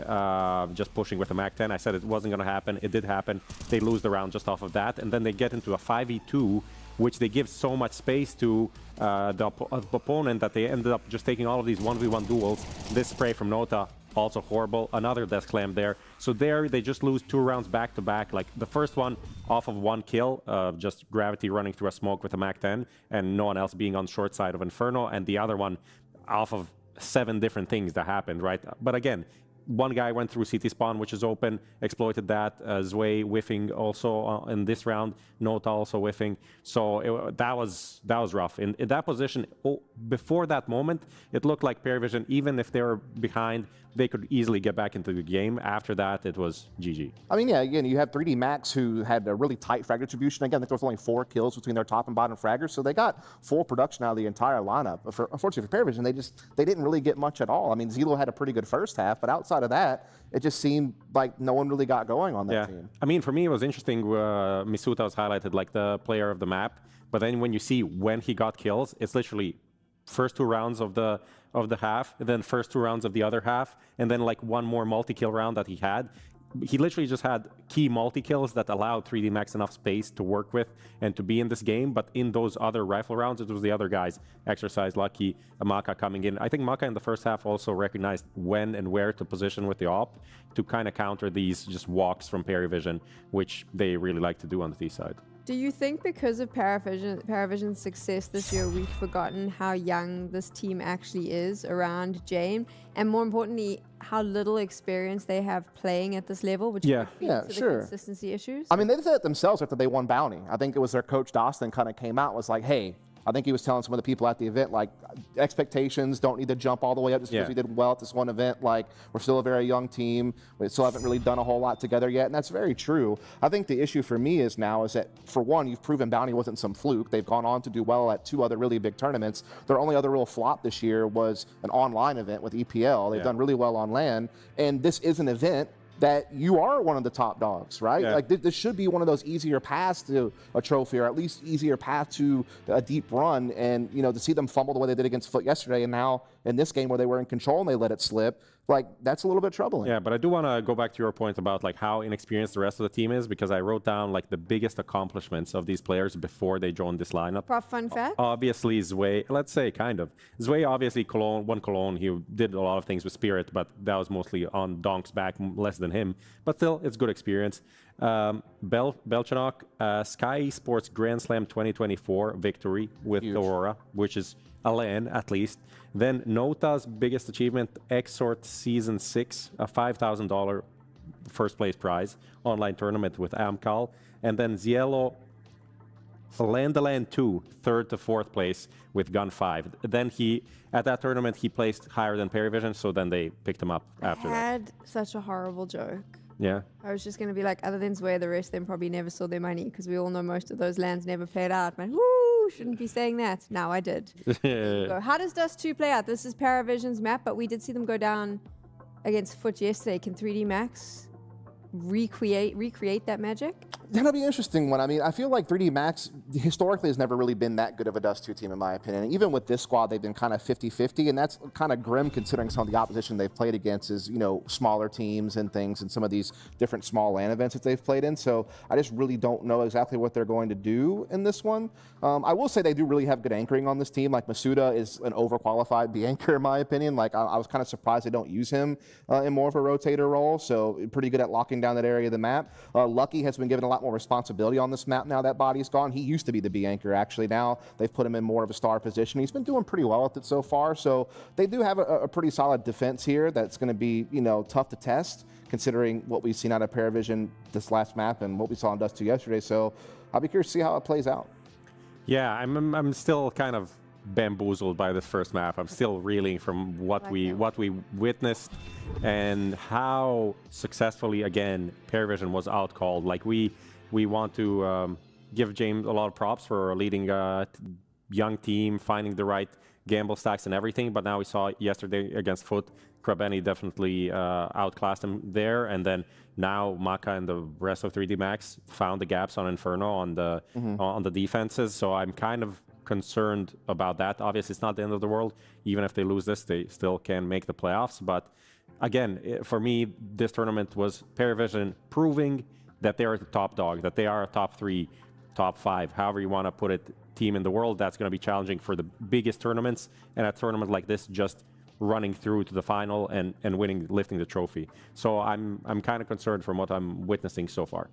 Speaker 24: just pushing with a MAC-10. I said it wasn't going to happen. It did happen. They lose the round just off of that, and then they get into a 5v2. Which they give so much space to the opponent that they ended up just taking all of these 1v1 duels. This spray from Nota, also horrible. Another desk slam there. So there, they just lose 2 rounds back to back. Like the first one off of 1 kill, just Gravity running through a smoke with a MAC-10 and no one else being on short side of Inferno. And the other one off of 7 different things that happened, right? But again, one guy went through CT spawn, which is open, exploited that. Zwei whiffing also in this round. Nota also whiffing. So that was rough. In that position, before that moment, it looked like Paravision, even if they were behind, they could easily get back into the game. After that, it was GG. I
Speaker 25: mean, yeah, again, you have 3D Max who had a really tight frag distribution. Again, I think there was only 4 kills between their top and bottom fraggers, so they got full production out of the entire lineup. But unfortunately for Paravision, they didn't really get much at all. I mean, Zelo had a pretty good first half, but outside of that, it just seemed like no one really got going on that team.
Speaker 24: I mean, for me, it was interesting. misutaaa was highlighted like the player of the map, but then when you see when he got kills, it's literally first 2 rounds of the half, and then first 2 rounds of the other half, and then like 1 more multi-kill round that he had. He literally just had key multi-kills that allowed 3D Max enough space to work with and to be in this game, but in those other rifle rounds, it was the other guys, Exercise, Lucky, Maka coming in. I think Maka in the first half also recognized when and where to position with the op to kind of counter these just walks from Paravision, which they really like to do on the T side.
Speaker 6: Do you think because of Paravision's success this year, we've forgotten how young this team actually is around Jame, and more importantly, how little experience they have playing at this level, which could feed to the consistency issues?
Speaker 25: I mean, they said it themselves after they won Bounty. I think it was their coach, Dawson, kind of came out and was like, hey, I think he was telling some of the people at the event, like, expectations don't need to jump all the way up just because we did well at this one event. Like, we're still a very young team. We still haven't really done a whole lot together yet, and that's very true. I think the issue for me is now is that, for one, you've proven Bounty wasn't some fluke. They've gone on to do well at 2 other really big tournaments. Their only other real flop this year was an online event with EPL. They've done really well on LAN, and this is an event that you are one of the top dogs, right? Like this should be one of those easier paths to a trophy, or at least easier path to a deep run. And you know, to see them fumble the way they did against Foot yesterday, and now in this game where they were in control and they let it slip, like that's a little bit troubling.
Speaker 24: Yeah, but I do want to go back to your point about like how inexperienced the rest of the team is, because I wrote down like the biggest accomplishments of these players before they joined this lineup.
Speaker 6: Prof, fun fact?
Speaker 24: Obviously, Zwei, let's say kind of. Zwei obviously won Cologne. He did a lot of things with Spirit, but that was mostly on Donk's back, less than him. But still, it's good experience. Belchanok, Sky Sports Grand Slam 2024 victory with Aurora, which is a LAN at least. Then Nota's biggest achievement, Exort Season 6, a $5,000 first place prize, online tournament with Amcal. And then Zielo, Land 2, 3rd to 4th place with Gun 5. Then at that tournament, he placed higher than PARIVISION, so then they picked him up after that.
Speaker 6: I had such a horrible joke.
Speaker 24: Yeah.
Speaker 6: I was just going to be like, other than Zwei, the rest of them probably never saw their money, because we all know most of those lands never played out. Man, woo, shouldn't be saying that. Now I did. How does Dust 2 play out? This is Paravision's map, but we did see them go down against Foot yesterday. Can 3D Max recreate that magic?
Speaker 25: That'll be an interesting one. I mean, I feel like 3D Max historically has never really been that good of a Dust 2 team, in my opinion. And even with this squad, they've been kind of 50-50, and that's kind of grim considering some of the opposition they've played against is, you know, smaller teams and things, and some of these different small LAN events that they've played in. So I just really don't know exactly what they're going to do in this one. I will say they do really have good anchoring on this team. Like, misutaaa is an overqualified B anchor, in my opinion. Like, I was kind of surprised they don't use him in more of a rotator role. So pretty good at locking down that area of the map. Lucky has been given a lot more responsibility on this map now that Body's gone. He used to be the B anchor, actually. Now they've put him in more of a star position. He's been doing pretty well with it so far. So they do have a pretty solid defense here that's going to be, you know, tough to test, considering what we've seen out of Paravision this last map and what we saw in Dust 2 yesterday. So I'll be curious to see how it plays out.
Speaker 24: Yeah, I'm still kind of bamboozled by this first map. I'm still reeling from what we witnessed and how successfully, again, Paravision was outcalled. Like, we want to give James a lot of props for leading a young team, finding the right gamble stacks and everything, but now we saw yesterday against Foot, Krabeni definitely outclassed him there, and then now Maka and the rest of 3D Max found the gaps on Inferno on the defenses, so I'm kind of concerned about that. Obviously, it's not the end of the world. Even if they lose this, they still can make the playoffs, but again, for me, this tournament was Paravision proving that they are the top dog, that they are a top 3, top 5, however you want to put it, team in the world. That's going to be challenging for the biggest tournaments, and a tournament like this, just running through to the final and winning, lifting the trophy. So I'm kind of concerned from what I'm witnessing so far.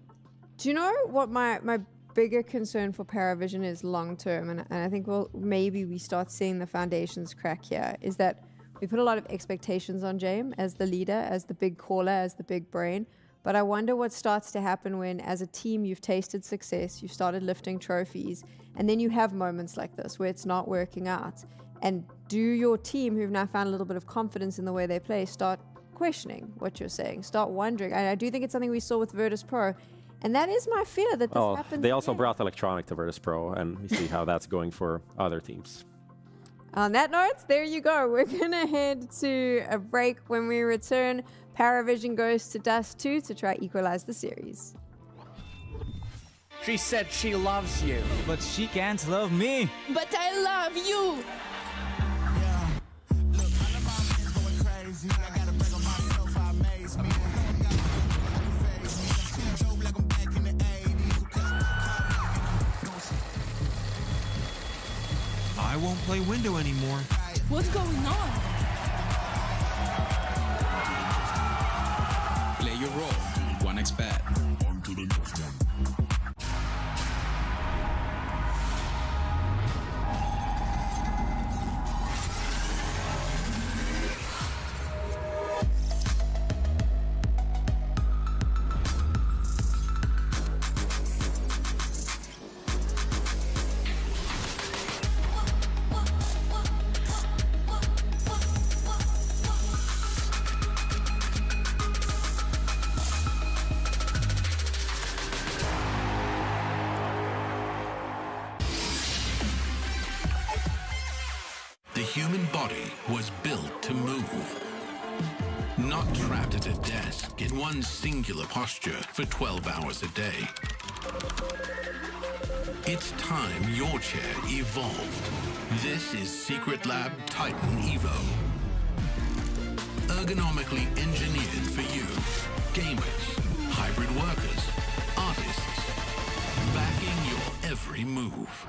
Speaker 6: Do you know what my bigger concern for Paravision is long term, and I think maybe we start seeing the foundations crack here, is that we put a lot of expectations on Jame as the leader, as the big caller, as the big brain. But I wonder what starts to happen when, as a team, you've tasted success, you've started lifting trophies, and then you have moments like this where it's not working out. And do your team, who've now found a little bit of confidence in the way they play, start questioning what you're saying, start wondering? And I do think it's something we saw with Virtus Pro, and that is my fear that this happens.
Speaker 24: They also brought Electronic to Virtus Pro, and we see how that's going for other teams.
Speaker 6: On that note, there you go. We're going to head to a break. When we return, Paravision goes to Dust 2 to try equalize the series.
Speaker 12: She said she loves you, but she can't love me.
Speaker 13: But I love you.
Speaker 2: I won't play window anymore.
Speaker 13: What's going on?
Speaker 14: Play your role. 1xBet.
Speaker 15: human body was built to move. Not trapped at a desk in one singular posture for 12 hours a day. It's time your chair evolved. This is Secret Lab Titan Evo. Ergonomically engineered for you, gamers, hybrid workers, artists, backing your every move.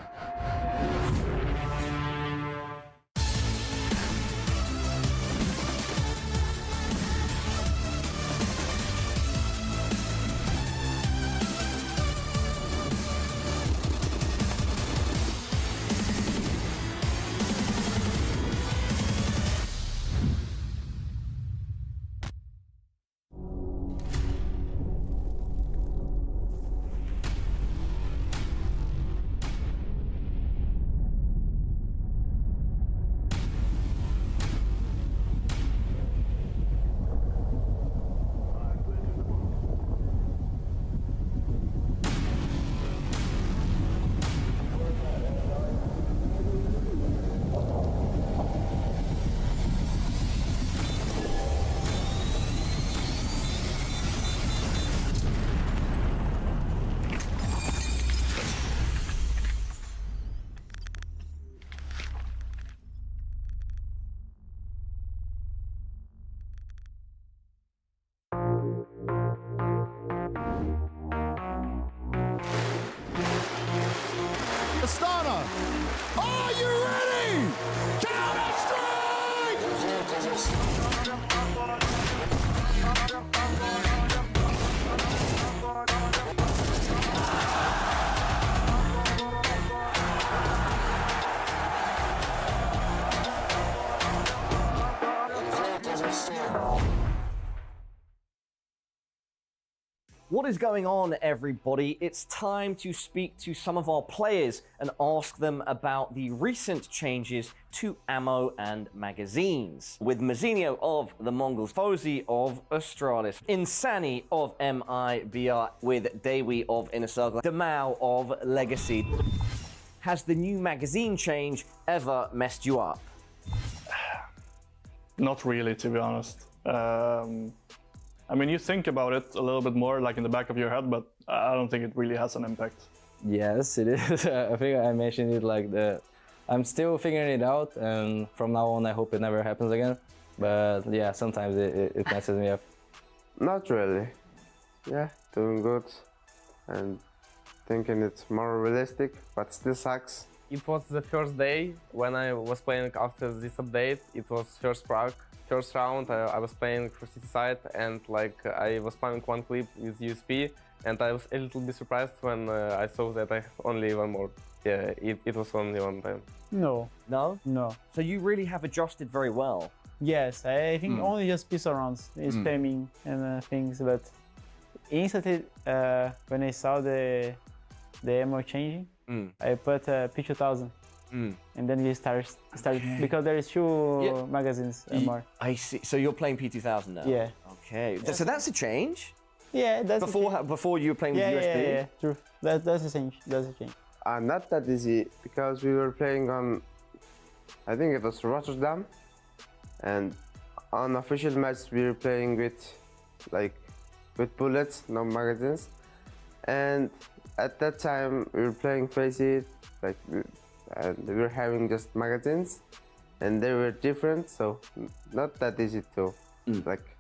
Speaker 3: Astana, are you ready?
Speaker 11: What is going on, everybody? It's time to speak to some of our players and ask them about the recent changes to ammo and magazines. With Mazinho of the MongolZ, FOZE of Astralis, Insani of MIBR, with Dewi of Inner Circle, Demau of Legacy. Has the new magazine change ever messed you up?
Speaker 8: Not really, to be honest. I mean, you think about it a little bit more, like in the back of your head, but I don't think it really has an impact.
Speaker 17: Yes, it is. I think I mentioned it like that. I'm still figuring it out, and from now on, I hope it never happens again. But yeah, sometimes it messes me up.
Speaker 18: Not really. Yeah, doing good, and thinking it's more realistic, but still sucks.
Speaker 20: It was the first day when I was playing after this update. It was first round. I was playing for City side, and like I was spamming one clip with USP, and I was a little bit surprised when I saw that I have only one more. Yeah, it was only one time.
Speaker 21: No.
Speaker 11: No?
Speaker 21: No.
Speaker 11: So you really have adjusted very well.
Speaker 21: Yes, I think only just pistol rounds, spamming and things, but instantly when I saw the ammo changing, I put P2000. And then you start because there is two magazines more.
Speaker 11: I see. So you're playing P2000 now?
Speaker 21: Yeah.
Speaker 11: Okay. So that's a change?
Speaker 21: Yeah, that's
Speaker 11: before you were playing with USB?
Speaker 21: Yeah, true. That's a change. That's a change.
Speaker 18: Not that easy, because we were playing on, I think it was Rotterdam, and on official match we were playing with bullets, no magazines, and at that time we were playing FaZe, and we were having just magazines, and they were different, so not that easy to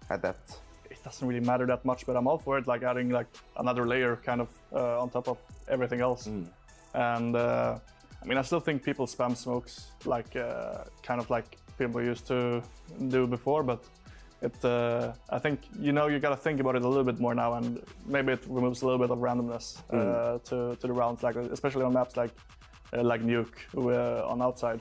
Speaker 18: adapt.
Speaker 8: It doesn't really matter that much, but I'm all for it, adding another layer kind of on top of everything else. And I mean, I still think people spam smokes kind of like people used to do before, but I think you gotta think about it a little bit more now, and maybe it removes a little bit of randomness to the rounds, especially on maps like Nuke on outside.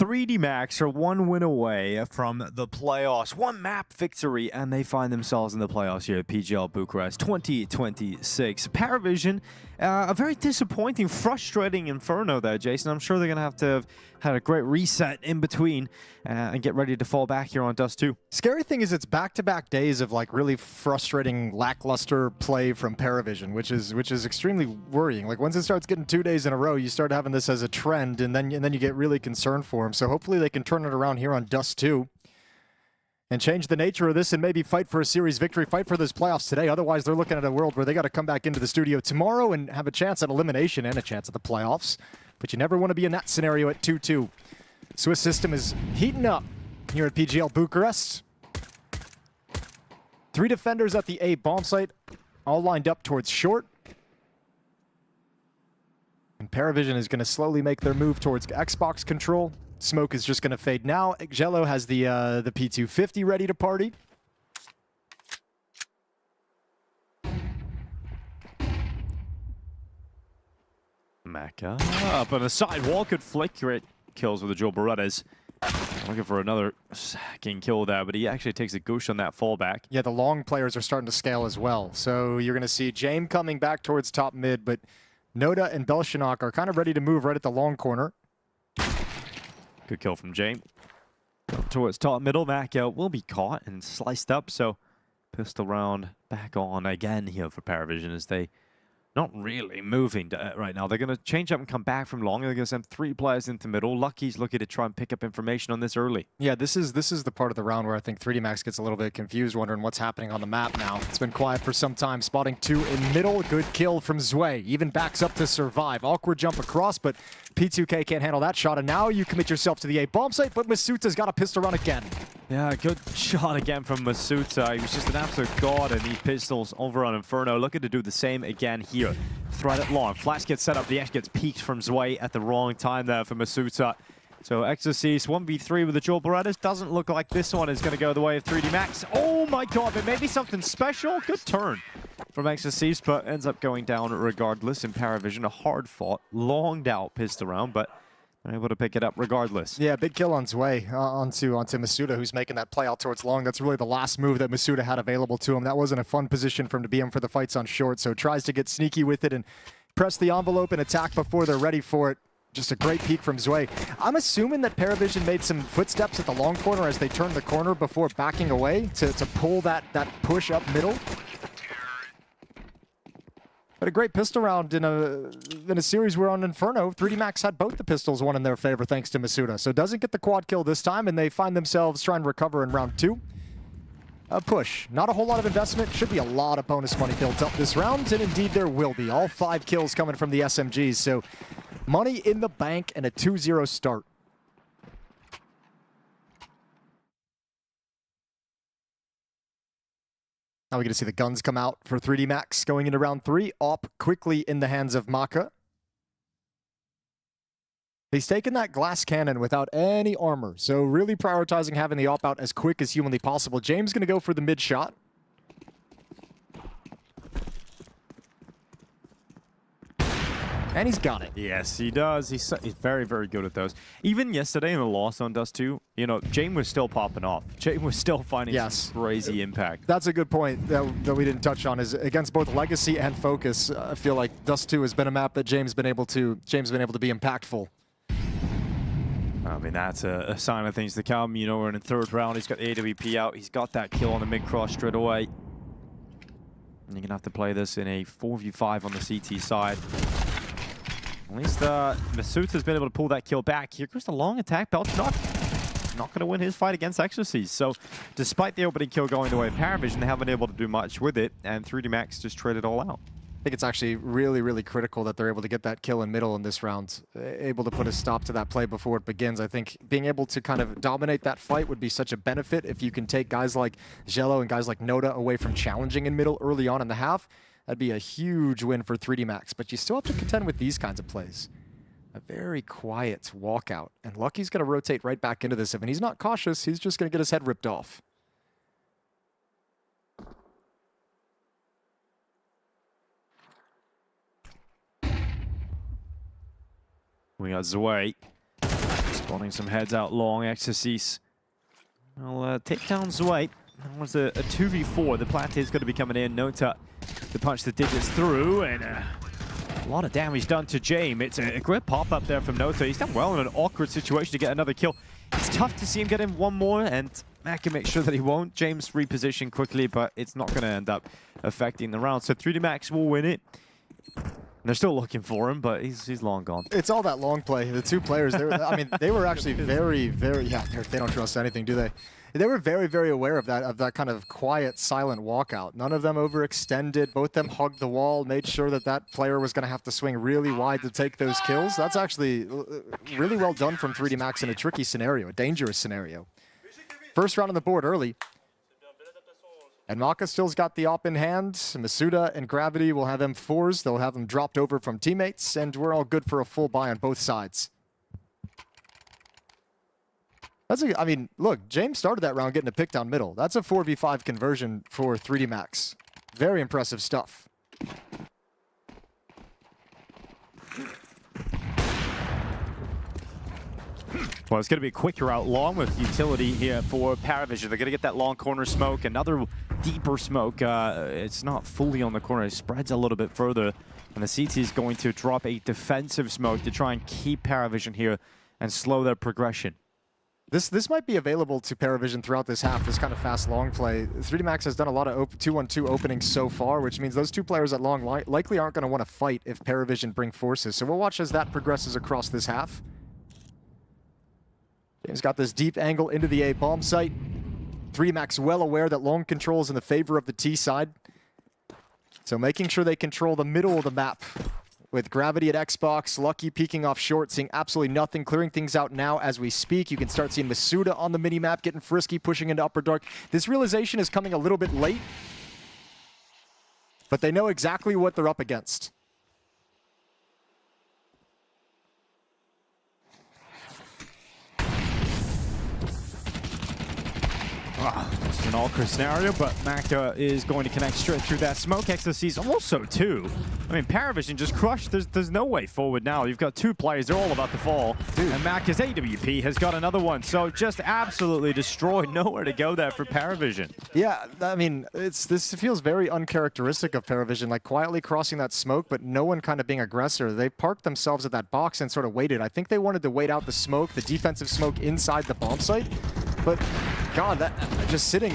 Speaker 1: 3D Max are one win away from the playoffs. One map victory, and they find themselves in the playoffs here at PGL Bucharest 2026. Paravision, a very disappointing, frustrating Inferno there, Jason. I'm sure they're going to have had a great reset in between and get ready to fall back here on Dust 2.
Speaker 19: Scary thing is it's back-to-back days of like really frustrating, lackluster play from Paravision, which is extremely worrying. Like once it starts getting 2 days in a row, you start having this as a trend, and then you get really concerned for them. So hopefully they can turn it around here on Dust 2 and change the nature of this and maybe fight for a series victory, fight for those playoffs today. Otherwise, they're looking at a world where they got to come back into the studio tomorrow and have a chance at elimination and a chance at the playoffs. But you never want to be in that scenario at 2-2. Swiss system is heating up here at PGL Bucharest. 3 defenders at the A bomb site, all lined up towards short. And Paravision is going to slowly make their move towards Xbox control. Smoke is just going to fade now. Jello has the P250 ready to party.
Speaker 1: Maka up on the sidewall, could flicker it. Kills with the Joe Berettas. Looking for another sacking kill there, but he actually takes a goosh on that fallback.
Speaker 19: Yeah, the long players are starting to scale as well. So you're going to see Jame coming back towards top mid, but Noda and Belshunok are kind of ready to move right at the long corner.
Speaker 1: Good kill from Jame. Towards top middle, Maka will be caught and sliced up, so pistol round back on again here for Paravision as they not really moving right now. They're going to change up and come back from long. They're going to send 3 players into middle. Lucky's looking to try and pick up information on this early.
Speaker 19: Yeah, this is the part of the round where I think 3D Max gets a little bit confused, wondering what's happening on the map now. It's been quiet for some time. Spotting 2 in middle. Good kill from Zwei. Even backs up to survive. Awkward jump across, but P2K can't handle that shot. And now you commit yourself to the A bomb site, but Misuta's got a pistol run again.
Speaker 1: Yeah, good shot again from Misuta. He was just an absolute god, and he pistols over on Inferno. Looking to do the same again here. Thread it long. Flash gets set up. The Ash gets peeked from Zwei at the wrong time there for Misuta. So Exorcist 1v3 with the Joel Berettas. Doesn't look like this one is going to go the way of 3D Max. Oh my god, but maybe something special. Good turn from Exorcist, but ends up going down regardless. In Paravision, a hard-fought, longed out pistol round, but able to pick it up regardless.
Speaker 19: Yeah, big kill on Zwei onto Misuta, who's making that play out towards long. That's really the last move that Misuta had available to him. That wasn't a fun position for him to be in for the fights on short, so tries to get sneaky with it and press the envelope and attack before they're ready for it. Just a great peek from Zwei. I'm assuming that Paravision made some footsteps at the long corner as they turned the corner before backing away to pull that push up middle. But a great pistol round in a series where on Inferno, 3D Max had both the pistols won in their favor thanks to Misuta. So doesn't get the quad kill this time, and they find themselves trying to recover in round 2. A push. Not a whole lot of investment. Should be a lot of bonus money built up this round, and indeed there will be. All 5 kills coming from the SMGs, so money in the bank and a 2-0 start. Now we're going to see the guns come out for 3D Max going into round 3. Op quickly in the hands of Maka. He's taken that glass cannon without any armor, so really prioritizing having the op out as quick as humanly possible. James going to go for the mid shot. And he's got it.
Speaker 1: Yes, he does. He's very, very good at those. Even yesterday in the loss on Dust 2, you know, Jame was still popping off. Jame was still finding some crazy impact.
Speaker 19: That's a good point that we didn't touch on, is against both Legacy and Focus. I feel like Dust 2 has been a map that James been able to be impactful.
Speaker 1: I mean, that's a sign of things to come. You know, we're in the 3rd round. He's got the AWP out. He's got that kill on the mid-cross straight away. And you're going to have to play this in a 4v5 on the CT side. At least Misuta's been able to pull that kill back. Here goes the long attack. Belchnock not going to win his fight against Exorcist. So despite the opening kill going the way of Paravision, they haven't been able to do much with it, and 3D Max just traded all out.
Speaker 19: I think it's actually really, really critical that they're able to get that kill in middle in this round. Able to put a stop to that play before it begins. I think being able to kind of dominate that fight would be such a benefit if you can take guys like Jello and guys like Noda away from challenging in middle early on in the half. That'd be a huge win for 3D Max, but you still have to contend with these kinds of plays. A very quiet walkout, and Lucky's going to rotate right back into this. If he's not cautious, he's just going to get his head ripped off.
Speaker 1: We got Zwei Spawning some heads out long, Exorcist. Well, takedowns wait. That was a 2v4. The plant is going to be coming in. Nota to punch the digits through, and a lot of damage done to James. It's a great pop-up there from Nota. He's done well in an awkward situation to get another kill. It's tough to see him get in one more, and Mac can make sure that he won't. James reposition quickly, but it's not going to end up affecting the round. So 3D Max will win it. And they're still looking for him, but he's long gone.
Speaker 19: It's all that long play. The two players, I mean, they were actually very, very, yeah, they don't trust anything, do they? They were very, very aware of that kind of quiet, silent walkout. None of them overextended. Both of them hugged the wall, made sure that that player was going to have to swing really wide to take those kills. That's actually really well done from 3D Max in a tricky scenario, a dangerous scenario. First round on the board early. And Maka still's got the op in hand. misutaaa and Gravity will have M4s. They'll have them dropped over from teammates, and we're all good for a full buy on both sides. I mean, look, James started that round getting a pick down middle. That's a 4v5 conversion for 3D Max. Very impressive stuff.
Speaker 1: Well, it's going to be a quicker out long with utility here for Paravision. They're going to get that long corner smoke, another deeper smoke. It's not fully on the corner. It spreads a little bit further. And the CT is going to drop a defensive smoke to try and keep Paravision here and slow their progression.
Speaker 19: This might be available to Paravision throughout this half, this kind of fast long play. 3D Max has done a lot of 2-on-2 openings so far, which means those two players at long likely aren't going to want to fight if Paravision bring forces. So we'll watch as that progresses across this half. James got this deep angle into the A bomb site. 3D Max well aware that long control is in the favor of the T side. So making sure they control the middle of the map. With Gravity at Xbox, Lucky peeking off short, seeing absolutely nothing, clearing things out now as we speak. You can start seeing misutaaa on the minimap, getting frisky, pushing into Upper Dark. This realization is coming a little bit late, but they know exactly what they're up against.
Speaker 1: It's an awkward scenario, but Maka is going to connect straight through that smoke. Exorcist also too. I mean, Paravision just crushed. There's no way forward now. You've got two players. They're all about to fall. And Maka's AWP has got another one. So just absolutely destroyed. Nowhere to go there for Paravision.
Speaker 19: Yeah, I mean, this feels very uncharacteristic of Paravision, like quietly crossing that smoke, but no one kind of being aggressor. They parked themselves at that box and sort of waited. I think they wanted to wait out the smoke, the defensive smoke inside the bomb site. But God, that just sitting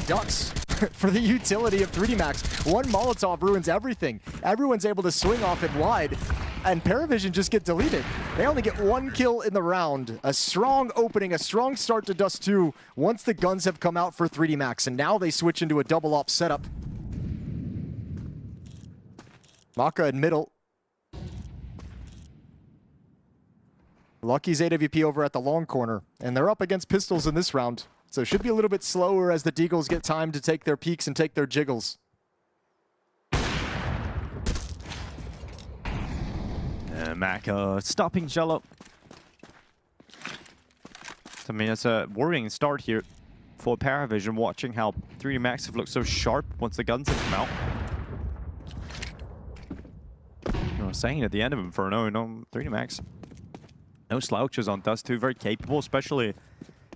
Speaker 19: ducks for the utility of 3D Max. One Molotov ruins everything. Everyone's able to swing off it wide, and Paravision just get deleted. They only get one kill in the round. A strong opening, a strong start to Dust 2 once the guns have come out for 3D Max, and now they switch into a double op setup. Maka in middle. Lucky's AWP over at the long corner, and they're up against pistols in this round. So it should be a little bit slower as the Deagles get time to take their peeks and take their jiggles.
Speaker 1: Mac stopping Jello. I mean, it's a worrying start here for Paravision, watching how 3D Max have looked so sharp once the guns have come out. I was saying at the end of Inferno, 3D Max, no slouches on Dust 2, very capable, especially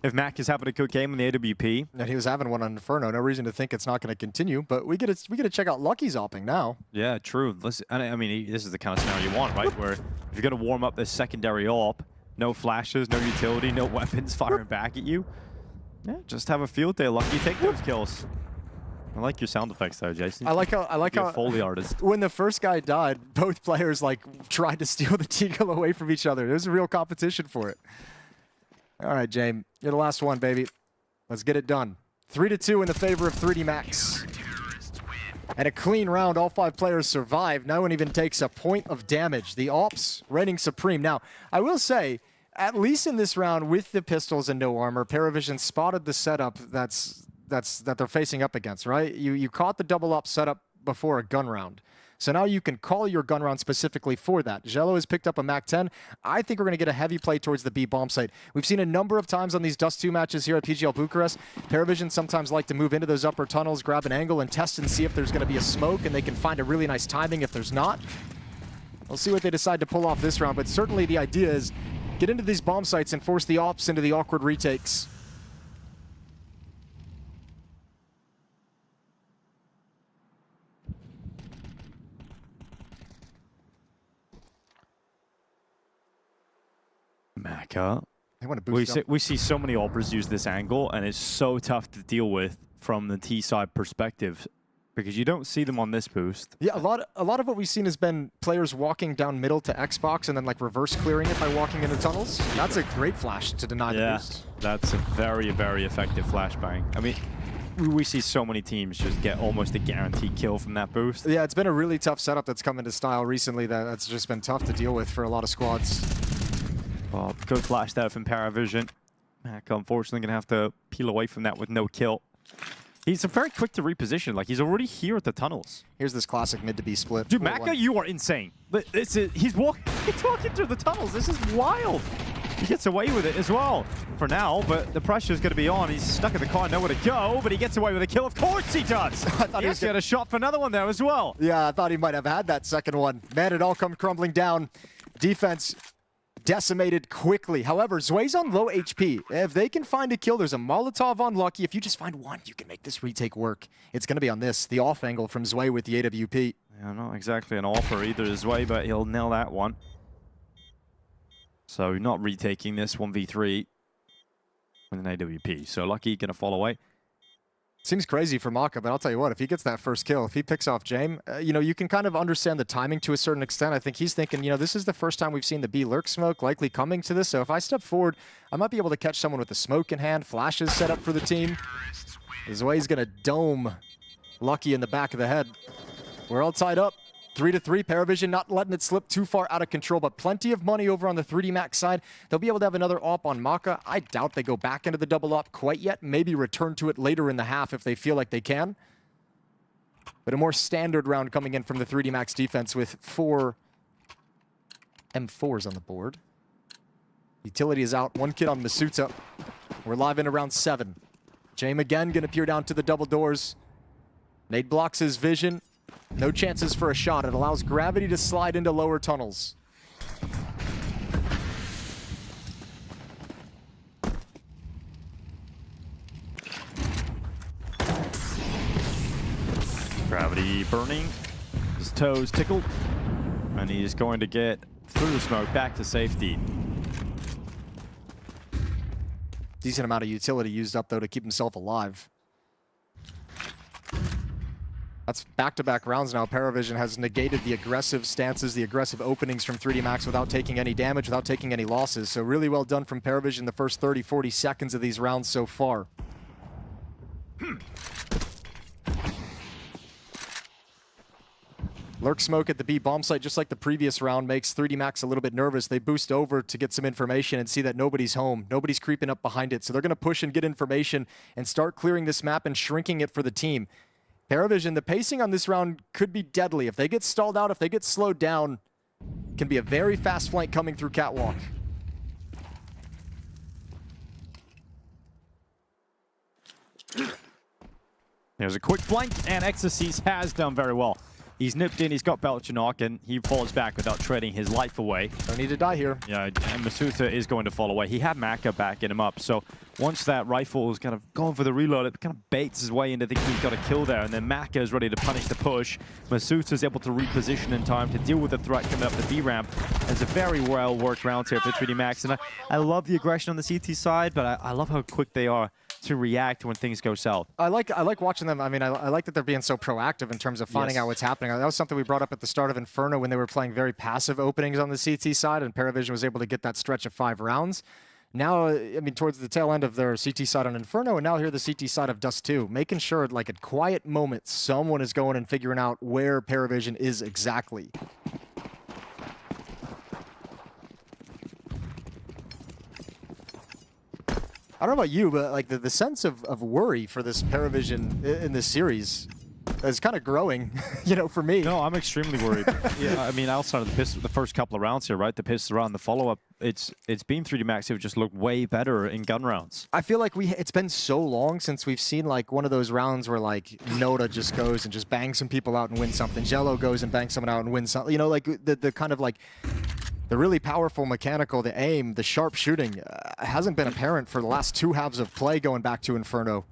Speaker 1: if Mac is having a good game in the AWP.
Speaker 19: And he was having one on Inferno. No reason to think it's not going to continue, but we get to check out Lucky's opping now.
Speaker 1: Yeah, true. Listen, I mean, this is the kind of scenario you want, right? Where if you're going to warm up this secondary op, no flashes, no utility, no weapons firing back at you. Yeah, just have a field day. Lucky, take those kills. I like your sound effects though, Jason.
Speaker 19: I like how
Speaker 1: Foley artist.
Speaker 19: When the first guy died, both players like tried to steal the Deagle away from each other. There's a real competition for it. All right, James, you're the last one, baby. Let's get it done. 3-2 in the favor of 3D Max. And a clean round. All 5 players survive. No one even takes a point of damage. The Ops reigning supreme. Now, I will say, at least in this round with the pistols and no armor, Paravision spotted the setup that they're facing up against, right? You caught the double up setup before a gun round. So now you can call your gun round specifically for that. Jello has picked up a MAC-10. I think we're going to get a heavy play towards the B bomb site. We've seen a number of times on these Dust 2 matches here at PGL Bucharest. Paravision sometimes like to move into those upper tunnels, grab an angle, and test and see if there's going to be a smoke, and they can find a really nice timing if there's not. We'll see what they decide to pull off this round, but certainly the idea is Get into these bomb sites and force the ops into the awkward retakes.
Speaker 1: Maka.
Speaker 19: They want to boost
Speaker 1: we see so many Opras use this angle, and it's so tough to deal with from the T side perspective because you don't see them on this boost.
Speaker 19: Yeah, a lot of what we've seen has been players walking down middle to Xbox and then like reverse clearing it by walking into tunnels. That's a great flash to deny the boost.
Speaker 1: That's a very, very effective flashbang. I mean, we see so many teams just get almost a guaranteed kill from that boost.
Speaker 19: Yeah, it's been a really tough setup that's come into style recently that's just been tough to deal with for a lot of squads.
Speaker 1: Well, good flash there from Paravision. Maka unfortunately going to have to peel away from that with no kill. He's very quick to reposition. Like, he's already here at the tunnels.
Speaker 19: Here's this classic mid to B split.
Speaker 1: Dude, Maka, you are insane. He's walking through the tunnels. This is wild. He gets away with it as well for now, but the pressure is going to be on. He's stuck in the car, nowhere to go, but he gets away with a kill. Of course he does. He's got a shot for another one there as well.
Speaker 19: Yeah, I thought he might have had that second one. Man, it all come crumbling down. Defense decimated quickly. However, Zway's on low HP. If they can find a kill, there's a Molotov on Lucky. If you just find one, you can make this retake work. It's going to be on this, the off angle from Zway with the AWP.
Speaker 1: Yeah, not exactly an offer either Zway, but he'll nail that one. So not retaking this 1v3 with an AWP. So Lucky going to fall away.
Speaker 19: Seems crazy for Maka, but I'll tell you what, if he gets that first kill, if he picks off Jame, you know, you can kind of understand the timing to a certain extent. I think he's thinking, you know, this is the first time we've seen the B lurk smoke likely coming to this, so if I step forward, I might be able to catch someone with a smoke in hand. Flashes set up for the team. Zway's going to dome Lucky in the back of the head. We're all tied up. 3-3, Paravision not letting it slip too far out of control, but plenty of money over on the 3D Max side. They'll be able to have another op on Maka. I doubt they go back into the double op quite yet. Maybe return to it later in the half if they feel like they can. But a more standard round coming in from the 3D Max defense with 4 M4s on the board. Utility is out. One kid on misutaaa. We're live in around 7. Jame again going to peer down to the double doors. Nade blocks his vision. No chances for a shot. It allows gravity to slide into lower tunnels.
Speaker 1: Gravity burning. His toes tickled. And he's going to get through the smoke back to safety.
Speaker 19: Decent amount of utility used up, though, to keep himself alive. That's back-to-back rounds now. Paravision has negated the aggressive stances, the aggressive openings from 3D Max without taking any damage, without taking any losses. So really well done from Paravision the first 30, 40 seconds of these rounds so far. Lurk smoke at the B bomb site, just like the previous round, makes 3D Max a little bit nervous. They boost over to get some information and see that nobody's home. Nobody's creeping up behind it. So they're going to push and get information and start clearing this map and shrinking it for the team. Paravision, the pacing on this round could be deadly. If they get stalled out, if they get slowed down, it can be a very fast flank coming through Catwalk.
Speaker 1: There's a quick flank, and Exorcise has done very well. He's nipped in, he's got Belchanok, and he falls back without trading his life away.
Speaker 19: Don't need to die here.
Speaker 1: Yeah, and misutaaa is going to fall away. He had Maka backing him up, so once that rifle is kind of going for the reload, it kind of baits his way into thinking he's got a kill there, and then Maka is ready to punish the push. misutaaa is able to reposition in time to deal with the threat coming up the B ramp. It's a very well-worked round here for 3D Max, and I love the aggression on the CT side, but I love how quick they are to react when things go south.
Speaker 19: I like watching them. I mean, I like that they're being so proactive in terms of finding out what's happening. That was something we brought up at the start of Inferno when they were playing very passive openings on the CT side, and Paravision was able to get that stretch of 5 rounds. Now, I mean, towards the tail end of their CT side on Inferno, and now here the CT side of Dust 2, making sure, like, at quiet moments, someone is going and figuring out where Paravision is exactly. I don't know about you, but like the sense of worry for this Paravision in this series is kind of growing, you know, for me.
Speaker 1: No, I'm extremely worried. Yeah, I mean, outside of the first couple of rounds here, right? The pistol round, the follow-up, it's been 3D Max who just looked way better in gun rounds.
Speaker 19: I feel like it's been so long since we've seen like one of those rounds where like Noda just goes and just bangs some people out and wins something. Jello goes and bangs someone out and wins something. You know, like the kind of like the really powerful mechanical, the aim, the sharp shooting hasn't been apparent for the last 2 halves of play going back to Inferno.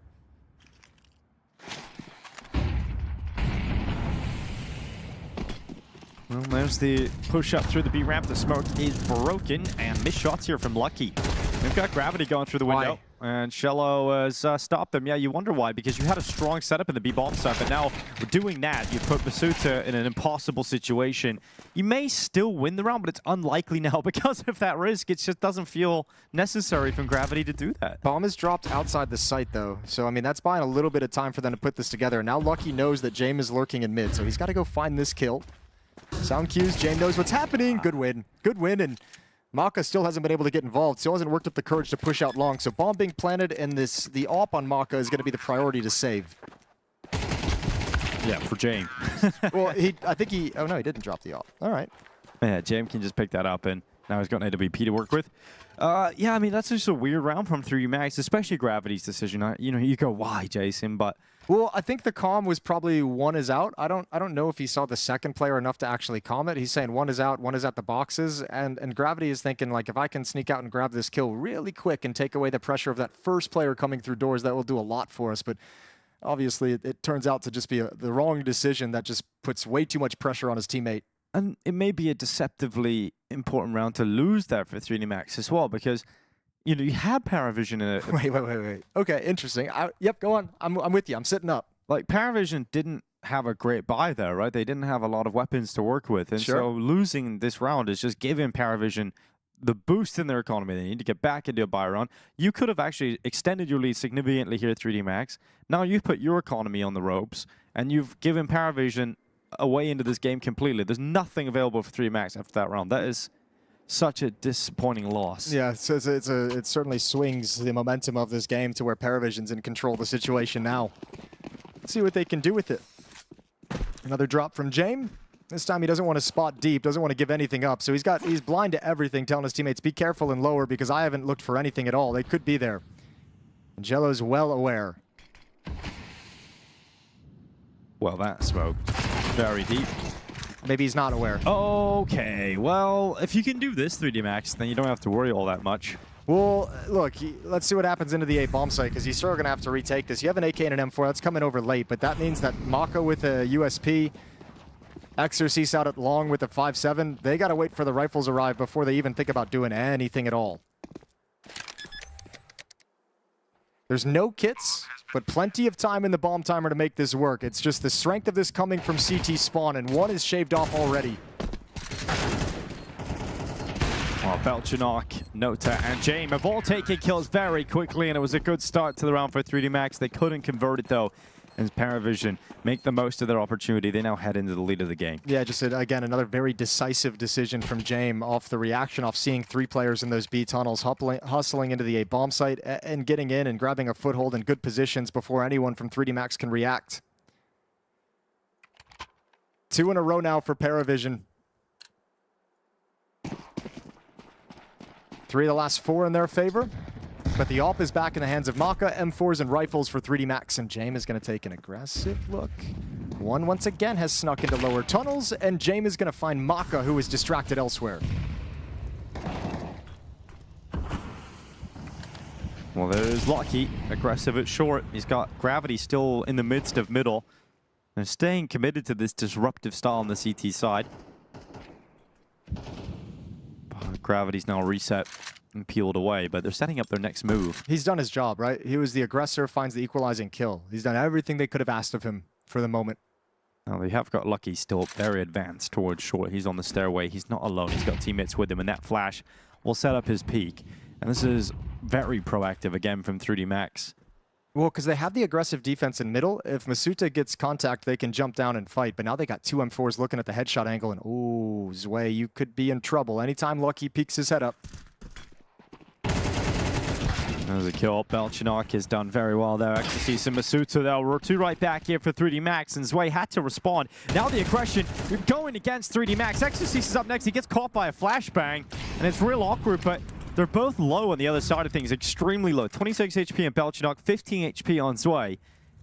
Speaker 1: Well, there's the push up through the B ramp. The smoke is broken, and missed shots here from Lucky. They've got Gravity going through the window, and Shello has stopped them. Yeah, you wonder why, because you had a strong setup in the B bomb side, but now doing that, you put misutaaa in an impossible situation. You may still win the round, but it's unlikely now because of that risk. It just doesn't feel necessary from Gravity to do that.
Speaker 19: Bomb is dropped outside the site, though, so I mean, that's buying a little bit of time for them to put this together. Now Lucky knows that Jame is lurking in mid, so he's got to go find this kill. Sound cues, Jame knows what's happening. Good win, and Maka still hasn't been able to get involved, still hasn't worked up the courage to push out long, so bomb being planted, and the AWP on Maka is going to be the priority to save.
Speaker 1: Yeah, for Jame.
Speaker 19: Well, I think he, oh no, he didn't drop the AWP. All right.
Speaker 1: Yeah, Jame can just pick that up, and now he's got an AWP to work with. Yeah, I mean, that's just a weird round from 3D Max, especially Gravity's decision. You know, you go, why, Jason? But
Speaker 19: well, I think the comm was probably 1 is out. I don't know if he saw the second player enough to actually comm it. He's saying 1 is out, 1 is at the boxes, and Gravity is thinking, like, if I can sneak out and grab this kill really quick and take away the pressure of that first player coming through doors, that will do a lot for us. But obviously, it turns out to just be the wrong decision that just puts way too much pressure on his teammate.
Speaker 1: And it may be a deceptively important round to lose that for 3D Max as well, because you know you had Paravision in it.
Speaker 19: Wait. Okay, interesting. Yep, go on. I'm with you. I'm sitting up.
Speaker 1: Like Paravision didn't have a great buy there, right? They didn't have a lot of weapons to work with, and so losing this round is just giving Paravision the boost in their economy. They need to get back into a buy round. You could have actually extended your lead significantly here at 3D Max. Now you've put your economy on the ropes, and you've given Paravision a way into this game completely. There's nothing available for 3D Max after that round. That is such a disappointing loss.
Speaker 19: Yeah, so it certainly swings the momentum of this game to where Paravision's in control of the situation now. Let's see what they can do with it. Another drop from Jame. This time he doesn't want to spot deep, doesn't want to give anything up. So he's blind to everything, telling his teammates, be careful and lower because I haven't looked for anything at all. They could be there. And Jello's well aware.
Speaker 1: Well, that smoke very deep.
Speaker 19: Maybe he's not aware.
Speaker 1: Okay, well, if you can do this 3D Max, then you don't have to worry all that much.
Speaker 19: Well, look, let's see what happens into the A bomb site, because he's still going to have to retake this. You have an AK and an M4, that's coming over late, but that means that Maka with a USP, Exorcist out at long with a 5.7, they got to wait for the rifles arrive before they even think about doing anything at all. There's no kits, but plenty of time in the bomb timer to make this work. It's just the strength of this coming from CT spawn, and 1 is shaved off already.
Speaker 1: Well, Belchinok, Nota, and Jame have all taken kills very quickly, and it was a good start to the round for 3D Max. They couldn't convert it, though, and Paravision make the most of their opportunity. They now head into the lead of the game.
Speaker 19: Yeah, just again, another very decisive decision from Jame off the reaction, off seeing 3 players in those B tunnels, hustling into the A bomb site and getting in and grabbing a foothold in good positions before anyone from 3D Max can react. 2 in a row now for Paravision. 3 of the last 4 in their favor. But the AWP is back in the hands of Maka, M4s and rifles for 3D Max, and Jame is going to take an aggressive look. 1 once again has snuck into lower tunnels, and Jame is going to find Maka, who is distracted elsewhere.
Speaker 1: Well, there's Lucky, aggressive at short. He's got Gravity still in the midst of middle, and staying committed to this disruptive style on the CT side. Gravity's now reset and peeled away, but they're setting up their next move.
Speaker 19: He's done his job, right? He was the aggressor, finds the equalizing kill. He's done everything they could have asked of him for the moment.
Speaker 1: Now, they have got Lucky still very advanced towards short. He's on the stairway. He's not alone. He's got teammates with him, and that flash will set up his peak. And this is very proactive again from 3D Max.
Speaker 19: Well, because they have the aggressive defense in middle. If misutaaa gets contact, they can jump down and fight. But now they got 2 M4s looking at the headshot angle, and ooh, Zwei, you could be in trouble anytime Lucky peeks his head up.
Speaker 1: There's a kill. Belchinok has done very well there. Exorcist and misutaaa, they'll 2 right back here for 3D Max, and Zwei had to respond. Now the aggression going against 3D Max. Exorcist is up next. He gets caught by a flashbang, and it's real awkward, but they're both low on the other side of things, extremely low. 26 HP on Belchinok, 15 HP on Zwei.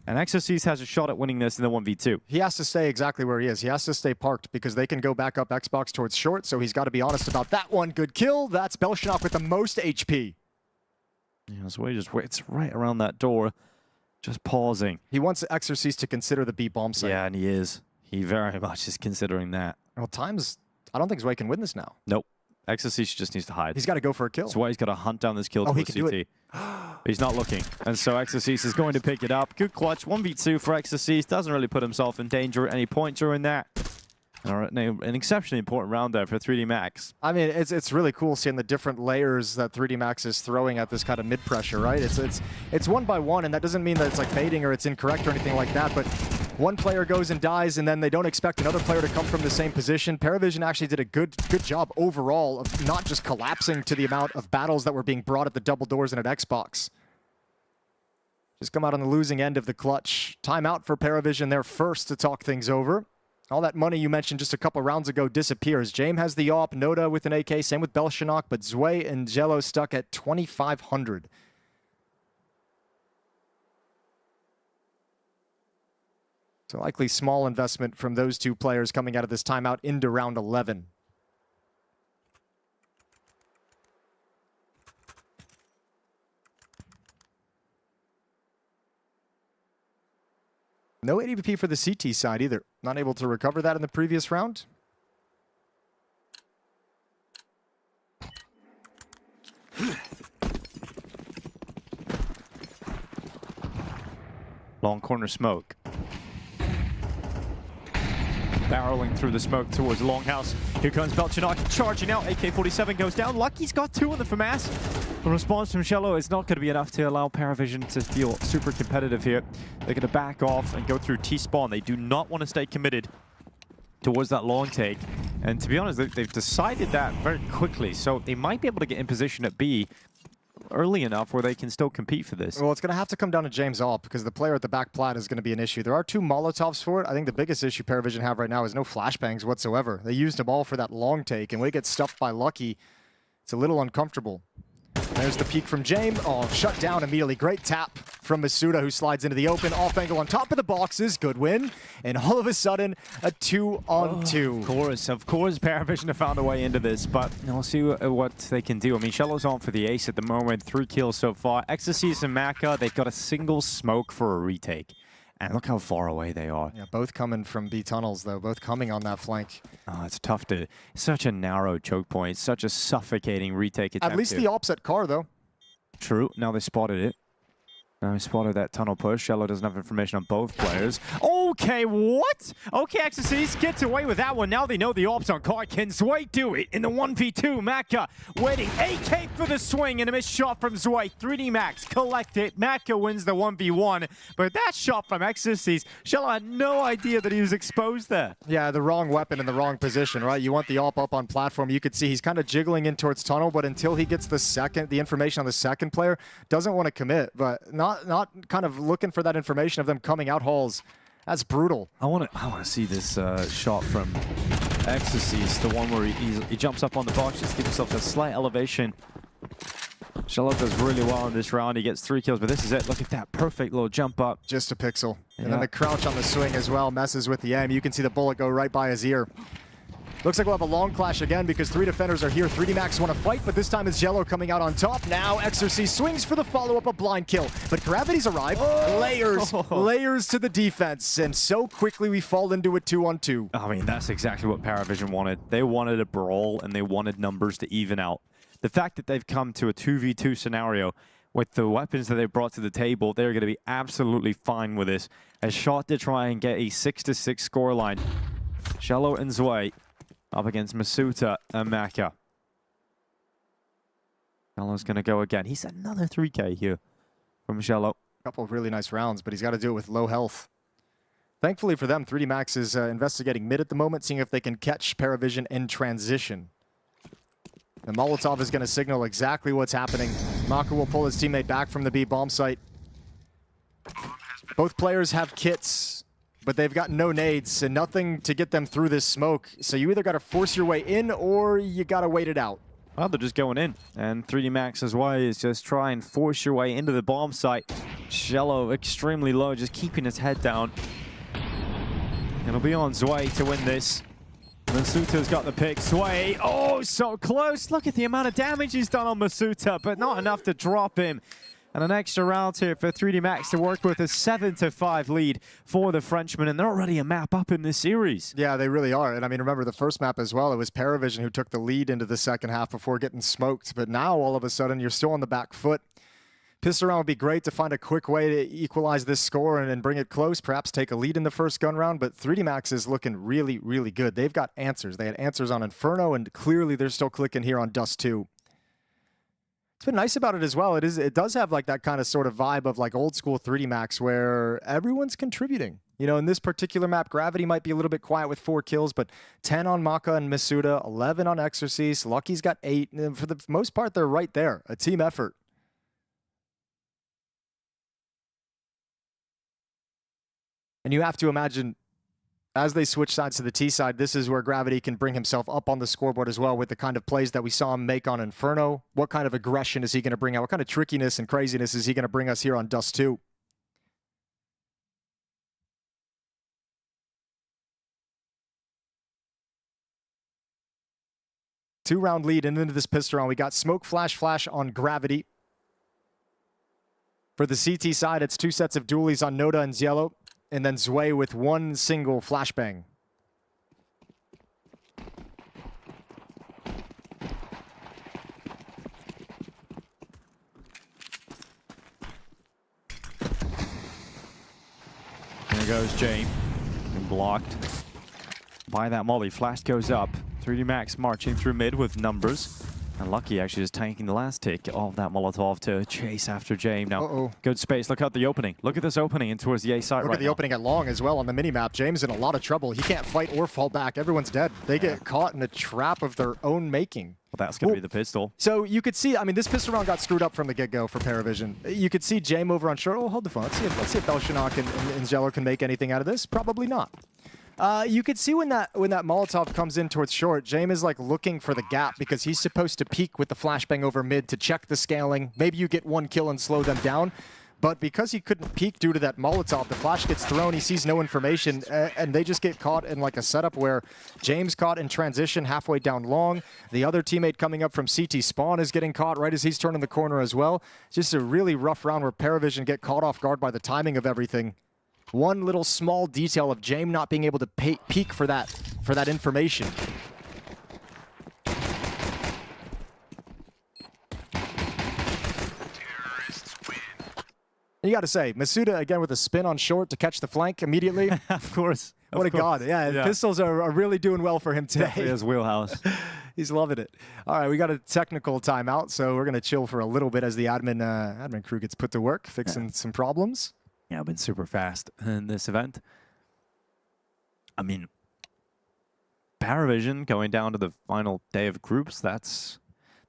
Speaker 1: And Exorcist has a shot at winning this in the 1v2.
Speaker 19: He has to stay exactly where he is. He has to stay parked because they can go back up Xbox towards short, so he's got to be honest about that one. Good kill. That's Belshinock with the most HP.
Speaker 1: Yeah, so he just waits right around that door, just pausing.
Speaker 19: He wants Exorcist to consider the B bomb site.
Speaker 1: Yeah, and he is. He very much is considering that.
Speaker 19: Well, times, I don't think Zwei can win this now.
Speaker 1: Nope. Exorcist just needs to hide.
Speaker 19: He's got to go for a kill.
Speaker 1: Zwei's got to hunt down this kill to
Speaker 19: he
Speaker 1: the
Speaker 19: can do
Speaker 1: CT. He's not looking. And so Exorcist is going to pick it up. Good clutch. 1v2 for Exorcist. Doesn't really put himself in danger at any point during that. An exceptionally important round there for 3D Max.
Speaker 19: I mean, it's really cool seeing the different layers that 3D Max is throwing at this kind of mid pressure, right? It's one by one, and that doesn't mean that it's like baiting or it's incorrect or anything like that, but one player goes and dies, and then they don't expect another player to come from the same position. Paravision actually did a good job overall of not just collapsing to the amount of battles that were being brought at the double doors and at Xbox. Just come out on the losing end of the clutch. Timeout for Paravision. They're first to talk things over. All that money you mentioned just a couple rounds ago disappears. Jame has the AWP, Noda with an AK, same with Belshinock, but Zwei and Jello stuck at 2,500. So likely small investment from those two players coming out of this timeout into round 11. No ADVP for the CT side either. Not able to recover that in the previous round.
Speaker 1: Long corner smoke. Barreling through the smoke towards the longhouse. Here comes Belchinock charging out. AK-47 goes down. Lucky's got two on the FAMAS. The response from Shello is not going to be enough to allow Paravision to feel super competitive here. They're going to back off and go through T-spawn. They do not want to stay committed towards that long take. And to be honest, they've decided that very quickly. So they might be able to get in position at B early enough where they can still compete for this.
Speaker 19: Well, it's going to have to come down to James All because the player at the back plat is going to be an issue. There are two Molotovs for it. I think the biggest issue Paravision have right now is no flashbangs whatsoever. They used them all for that long take, and when it gets stuffed by Lucky, it's a little uncomfortable. There's the peek from Jame. Oh, shut down immediately. Great tap from Misutaaa, who slides into the open. Off angle on top of the boxes. Good win. And all of a sudden, a 2-on-2.
Speaker 1: Of course, Paravision have found a way into this, but we'll see what they can do. I mean, Shello's on for the ace at the moment. 3 kills so far. Exorcist and Maka, they've got a single smoke for a retake. And look how far away they are.
Speaker 19: Yeah, both coming from B tunnels, though. Both coming on that flank.
Speaker 1: Oh, it's tough to... Such a narrow choke point. Such a suffocating retake attempt.
Speaker 19: At least the opposite car, though.
Speaker 1: True. Now they spotted it. Now he spotted that tunnel push. Shello doesn't have information on both players. Okay, what? Okay, Exorcist gets away with that one. Now they know the ops on car. Can Zwei do it in the 1v2? Maka waiting. AK for the swing and a missed shot from Zwei. 3D Max collect it. Maka wins the 1v1. But that shot from Exorcist, Shello had no idea that he was exposed there.
Speaker 19: Yeah, the wrong weapon in the wrong position, right? You want the op up on platform. You could see he's kind of jiggling in towards tunnel, but until he gets the information on the second player, doesn't want to commit. But not kind of looking for that information of them coming out halls. That's brutal.
Speaker 1: I want to see this shot from Exorcist, the one where he jumps up on the box, just gives himself a slight elevation. Shello does really well in this round. He gets 3 kills, but this is it. Look at that perfect little jump up.
Speaker 19: Just a pixel. Yeah. And then the crouch on the swing as well messes with the aim. You can see the bullet go right by his ear. Looks like we'll have a long clash again because 3 defenders are here. 3D Max want to fight, but this time it's Jello coming out on top. Now Exorcist swings for the follow-up, a blind kill. But Gravity's arrived. Layers to the defense. And so quickly we fall into a 2-on-2.
Speaker 1: I mean, that's exactly what Paravision wanted. They wanted a brawl, and they wanted numbers to even out. The fact that they've come to a 2v2 scenario with the weapons that they brought to the table, they're going to be absolutely fine with this. A shot to try and get a 6-6 scoreline. Shello and Zwei up against misutaaa and Maka. Shello's going to go again. He's another 3K here from Shello.
Speaker 19: A couple of really nice rounds, but he's got to do it with low health. Thankfully for them, 3D Max is investigating mid at the moment, seeing if they can catch Paravision in transition. The Molotov is going to signal exactly what's happening. Maka will pull his teammate back from the B bomb site. Both players have kits, but they've got no nades and nothing to get them through this smoke. So you either got to force your way in or you got to wait it out.
Speaker 1: Well, they're just going in. And 3D Max as well is just try and force your way into the bomb site. Shello extremely low, just keeping his head down. It'll be on Zwei to win this. Misutaa's got the pick. Zwei, oh, so close. Look at the amount of damage he's done on Misutaa, but not enough to drop him. And an extra round here for 3D Max to work with, a 7-5 lead for the Frenchman, and they're already a map up in this series.
Speaker 19: Yeah, they really are. And I mean, remember the first map as well, it was Paravision who took the lead into the second half before getting smoked. But now all of a sudden you're still on the back foot. Pistol round would be great to find a quick way to equalize this score and bring it close, perhaps take a lead in the first gun round, but 3D Max is looking really, really good. They've got answers. They had answers on Inferno, and clearly they're still clicking here on Dust 2. It's been nice about it as well. It does have like that kind of sort of vibe of like old school 3D Max where everyone's contributing. You know, in this particular map, Gravity might be a little bit quiet with 4 kills, but 10 on Maka and misutaaa, 11 on Exorcise. Lucky's got 8. And for the most part, they're right there. A team effort. And you have to imagine, as they switch sides to the T side, this is where Gravity can bring himself up on the scoreboard as well with the kind of plays that we saw him make on Inferno. What kind of aggression is he going to bring out? What kind of trickiness and craziness is he going to bring us here on Dust 2? Two-round lead and into this pistol round. We got Smoke Flash on Gravity. For the CT side, it's 2 sets of dualies on Noda and Ziello. And then Zwei with 1 single flashbang.
Speaker 1: There goes James. And blocked by that molly. Flash goes up. 3D Max marching through mid with numbers. And Lucky actually just tanking the last tick of that Molotov to chase after James. Now, good space. Look out the opening. Look at this opening in towards the A side.
Speaker 19: Look at the opening at long as well on the minimap. James in a lot of trouble. He can't fight or fall back. Everyone's dead. They get caught in a trap of their own making.
Speaker 1: Well, that's going to be the pistol.
Speaker 19: So you could see, I mean, this pistol round got screwed up from the get-go for Paravision. You could see James over on short. Oh, hold the phone. Let's see if Belshonok and Zello can make anything out of this. Probably not. You could see when that Molotov comes in towards short, James is like looking for the gap because he's supposed to peek with the flashbang over mid to check the scaling. Maybe you get 1 kill and slow them down. But because he couldn't peek due to that Molotov, the flash gets thrown, he sees no information, and they just get caught in like a setup where James caught in transition halfway down long. The other teammate coming up from CT spawn is getting caught right as he's turning the corner as well. Just a really rough round where Paravision get caught off guard by the timing of everything. One little small detail of James not being able to peek for that information. You got to say, misutaaa again with a spin on short to catch the flank immediately.
Speaker 1: Of course.
Speaker 19: What a god. Yeah, pistols are really doing well for him today.
Speaker 1: Definitely his wheelhouse.
Speaker 19: He's loving it. All right, we got a technical timeout, so we're going to chill for a little bit as the admin crew gets put to work, fixing some problems.
Speaker 1: Yeah, I've been super fast in this event. I mean, Paravision going down to the final day of groups, that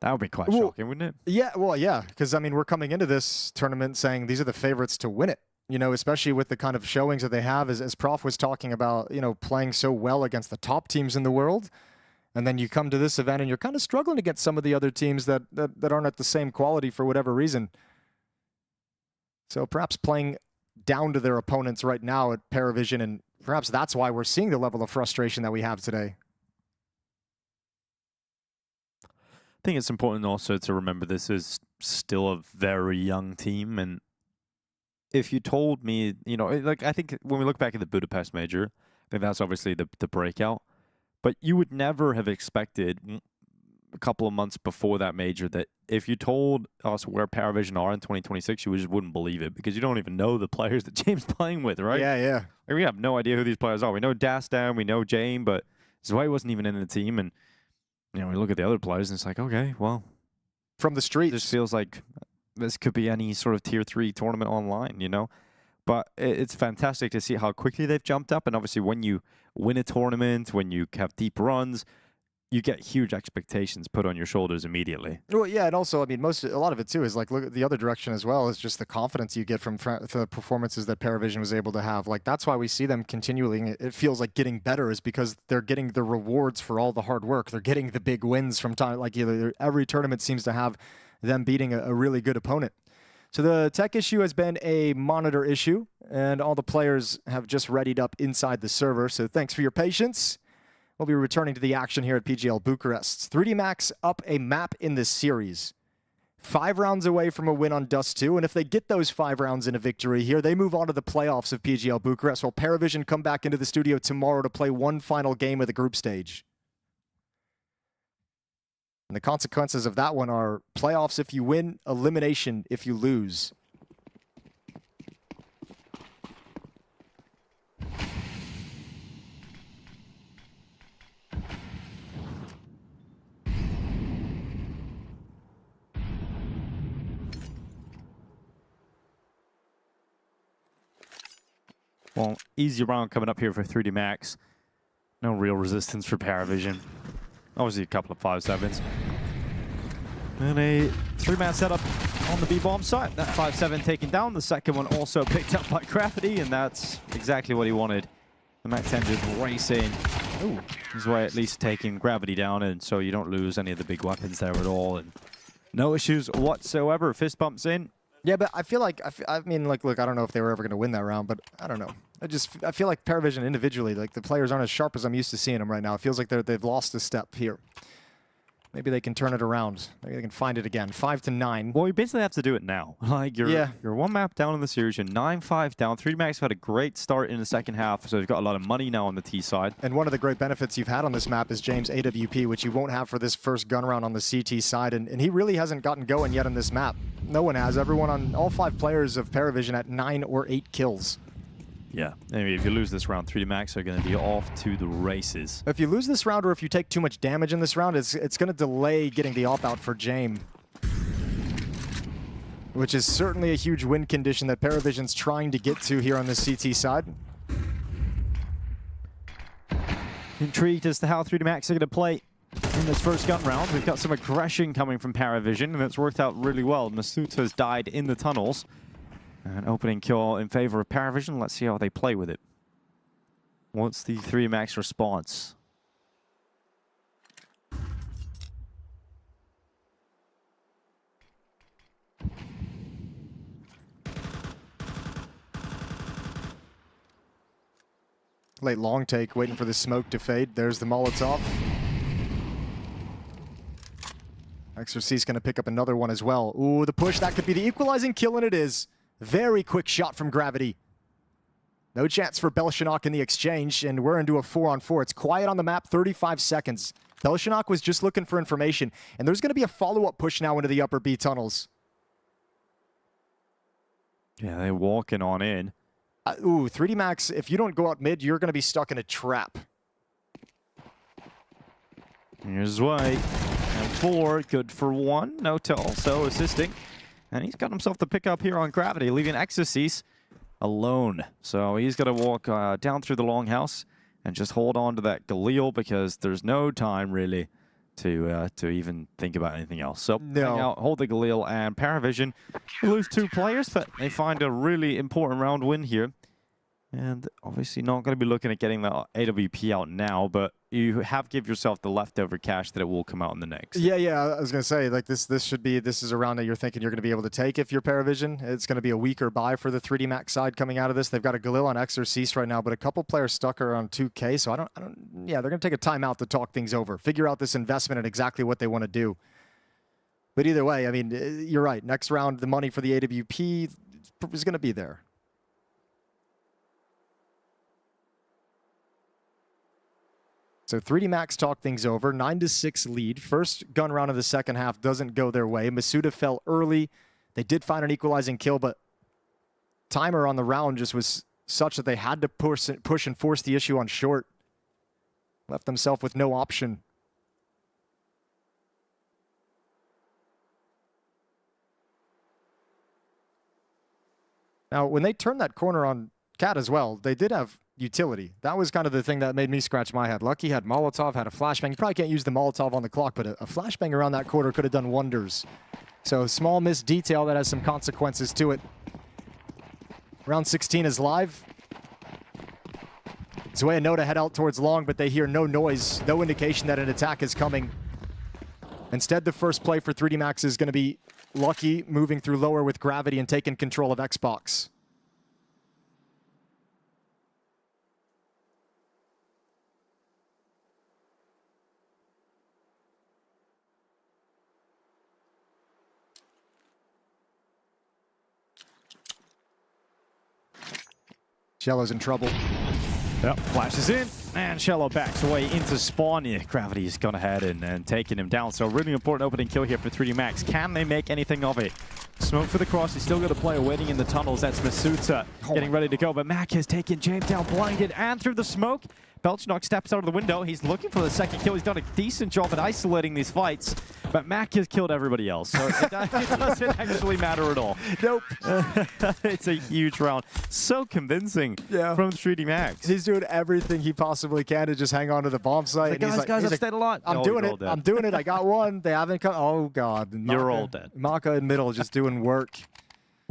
Speaker 1: would be quite shocking, wouldn't it?
Speaker 19: Yeah, well, yeah, because, I mean, we're coming into this tournament saying these are the favorites to win it, you know, especially with the kind of showings that they have, as Prof was talking about, you know, playing so well against the top teams in the world. And then you come to this event and you're kind of struggling against some of the other teams that aren't at the same quality for whatever reason. So perhaps playing down to their opponents right now at Paravision, and perhaps that's why we're seeing the level of frustration that we have today.
Speaker 1: I think it's important also to remember this is still a very young team, and if you told me, you know, like I think when we look back at the Budapest major, I think that's obviously the breakout, but you would never have expected a couple of months before that major that if you told us where Paravision are in 2026, you just wouldn't believe it because you don't even know the players that James is playing with, right?
Speaker 19: Yeah, yeah.
Speaker 1: Like, we have no idea who these players are. We know Dastan, we know James, but Zwei wasn't even in the team, and you know, we look at the other players and it's like, okay, well,
Speaker 19: from the streets,
Speaker 1: this feels like this could be any sort of tier 3 tournament online, you know? But it's fantastic to see how quickly they've jumped up, and obviously when you win a tournament, when you have deep runs, you get huge expectations put on your shoulders immediately.
Speaker 19: Well, yeah, and also, I mean, a lot of it too is like, look at the other direction as well, is just the confidence you get from the performances that Paravision was able to have. Like, that's why we see them continually, it feels like getting better, is because they're getting the rewards for all the hard work. They're getting the big wins from time, like every tournament seems to have them beating a really good opponent. So the tech issue has been a monitor issue, and all the players have just readied up inside the server. So thanks for your patience. We'll be returning to the action here at PGL Bucharest. 3D Max up a map in this series. 5 rounds away from a win on Dust 2, and if they get those 5 rounds in a victory here, they move on to the playoffs of PGL Bucharest, while Paravision come back into the studio tomorrow to play one final game of the group stage. And the consequences of that one are playoffs if you win, elimination if you lose.
Speaker 1: Well, easy round coming up here for 3D Max. No real resistance for Paravision. Obviously a couple of 5-7s. And a 3-man setup on the B-bomb side. That 5-7 taken down. The second one also picked up by Gravity, and that's exactly what he wanted. The Mac 10 just racing. Ooh, his way at least taking Gravity down, and so you don't lose any of the big weapons there at all. And no issues whatsoever. Fist bumps in.
Speaker 19: Yeah, but I feel like, I mean, like, look, I don't know if they were ever going to win that round, but I don't know. I feel like Paravision individually, like, the players aren't as sharp as I'm used to seeing them right now. It feels like they've lost a step here. Maybe they can turn it around. Maybe they can find it again. 5-9.
Speaker 1: Well, you basically have to do it now. Like, you're one map down in the series. You're 9-5 down. 3D Max had a great start in the second half, so they've got a lot of money now on the T side.
Speaker 19: And one of the great benefits you've had on this map is James AWP, which you won't have for this first gun round on the CT side. And he really hasn't gotten going yet on this map. No one has. Everyone on all 5 players of Paravision at 9 or 8 kills.
Speaker 1: Yeah, anyway, if you lose this round, 3D Max are going to be off to the races.
Speaker 19: If you lose this round or if you take too much damage in this round, it's going to delay getting the op out for James. Which is certainly a huge win condition that Paravision's trying to get to here on the CT side.
Speaker 1: Intrigued as to how 3D Max are going to play in this first gun round. We've got some aggression coming from Paravision, and it's worked out really well. Misutaaa's died in the tunnels. An opening kill in favor of Paravision. Let's see how they play with it. What's the 3D Max response?
Speaker 19: Late long take, waiting for the smoke to fade. There's the Molotov. XRC's going to pick up another one as well. Ooh, the push. That could be the equalizing kill, and it is. Very quick shot from Gravity. No chance for Belshunok in the exchange, and we're into a 4-on-4. It's quiet on the map, 35 seconds. Belshunok was just looking for information, and there's going to be a follow-up push now into the upper B tunnels.
Speaker 1: Yeah, they're walking on in.
Speaker 19: Ooh, 3D Max, if you don't go out mid, you're going to be stuck in a trap.
Speaker 1: Here's way. And 4, good for 1. Nota also assisting. And he's got himself the pickup here on Gravity, leaving Exorcist alone. So he's got to walk down through the longhouse and just hold on to that Galil because there's no time really to even think about anything else. So hang out, hold the Galil, and Paravision lose 2 players, but they find a really important round win here. And obviously not going to be looking at getting the AWP out now, but you have give yourself the leftover cash that it will come out in the next.
Speaker 19: Yeah, I was going to say, like, this is a round that you're thinking you're going to be able to take if you're Paravision. It's going to be a weaker buy for the 3D Max side coming out of this. They've got a Galil on Exorcist right now, but a couple players stuck around 2K, so yeah, they're going to take a timeout to talk things over, figure out this investment and exactly what they want to do. But either way, I mean, you're right. Next round, the money for the AWP is going to be there. So 3D Max talk things over, 9-6 lead. First gun round of the second half doesn't go their way. misutaaa fell early. They did find an equalizing kill, but timer on the round just was such that they had to push and force the issue on short. Left themselves with no option. Now, when they turned that corner on Cat as well, they did have utility. That was kind of the thing that made me scratch my head. Lucky had Molotov, had a flashbang. You probably can't use the Molotov on the clock, but a flashbang around that corner could have done wonders. So small missed detail that has some consequences to it. Round 16 is live. Zwei and Nota head out towards long, but they hear no noise, no indication that an attack is coming. Instead, the first play for 3D Max is going to be Lucky moving through lower with gravity and taking control of Xbox. Shello's in trouble.
Speaker 1: Yep, flashes in, and Shello backs away into spawn. Yeah, Gravity's gone ahead and taken him down. So really important opening kill here for 3D Max. Can they make anything of it? Smoke for the cross. He's still got a player waiting in the tunnels. That's misutaaa getting ready to go. But Mac has taken James down, blinded, and through the smoke. Belchnok steps out of the window. He's looking for the second kill. He's done a decent job at isolating these fights. But Mac has killed everybody else. So it doesn't actually matter at all.
Speaker 19: Nope.
Speaker 1: It's a huge round. So convincing from 3D Max.
Speaker 19: He's doing everything he possibly can to just hang on to the bomb site.
Speaker 1: Like, guys, I've stayed a lot.
Speaker 19: I'm doing it. I'm doing it. I got one. They haven't come. Oh, God.
Speaker 1: You're all dead.
Speaker 19: Maka in middle just doing work.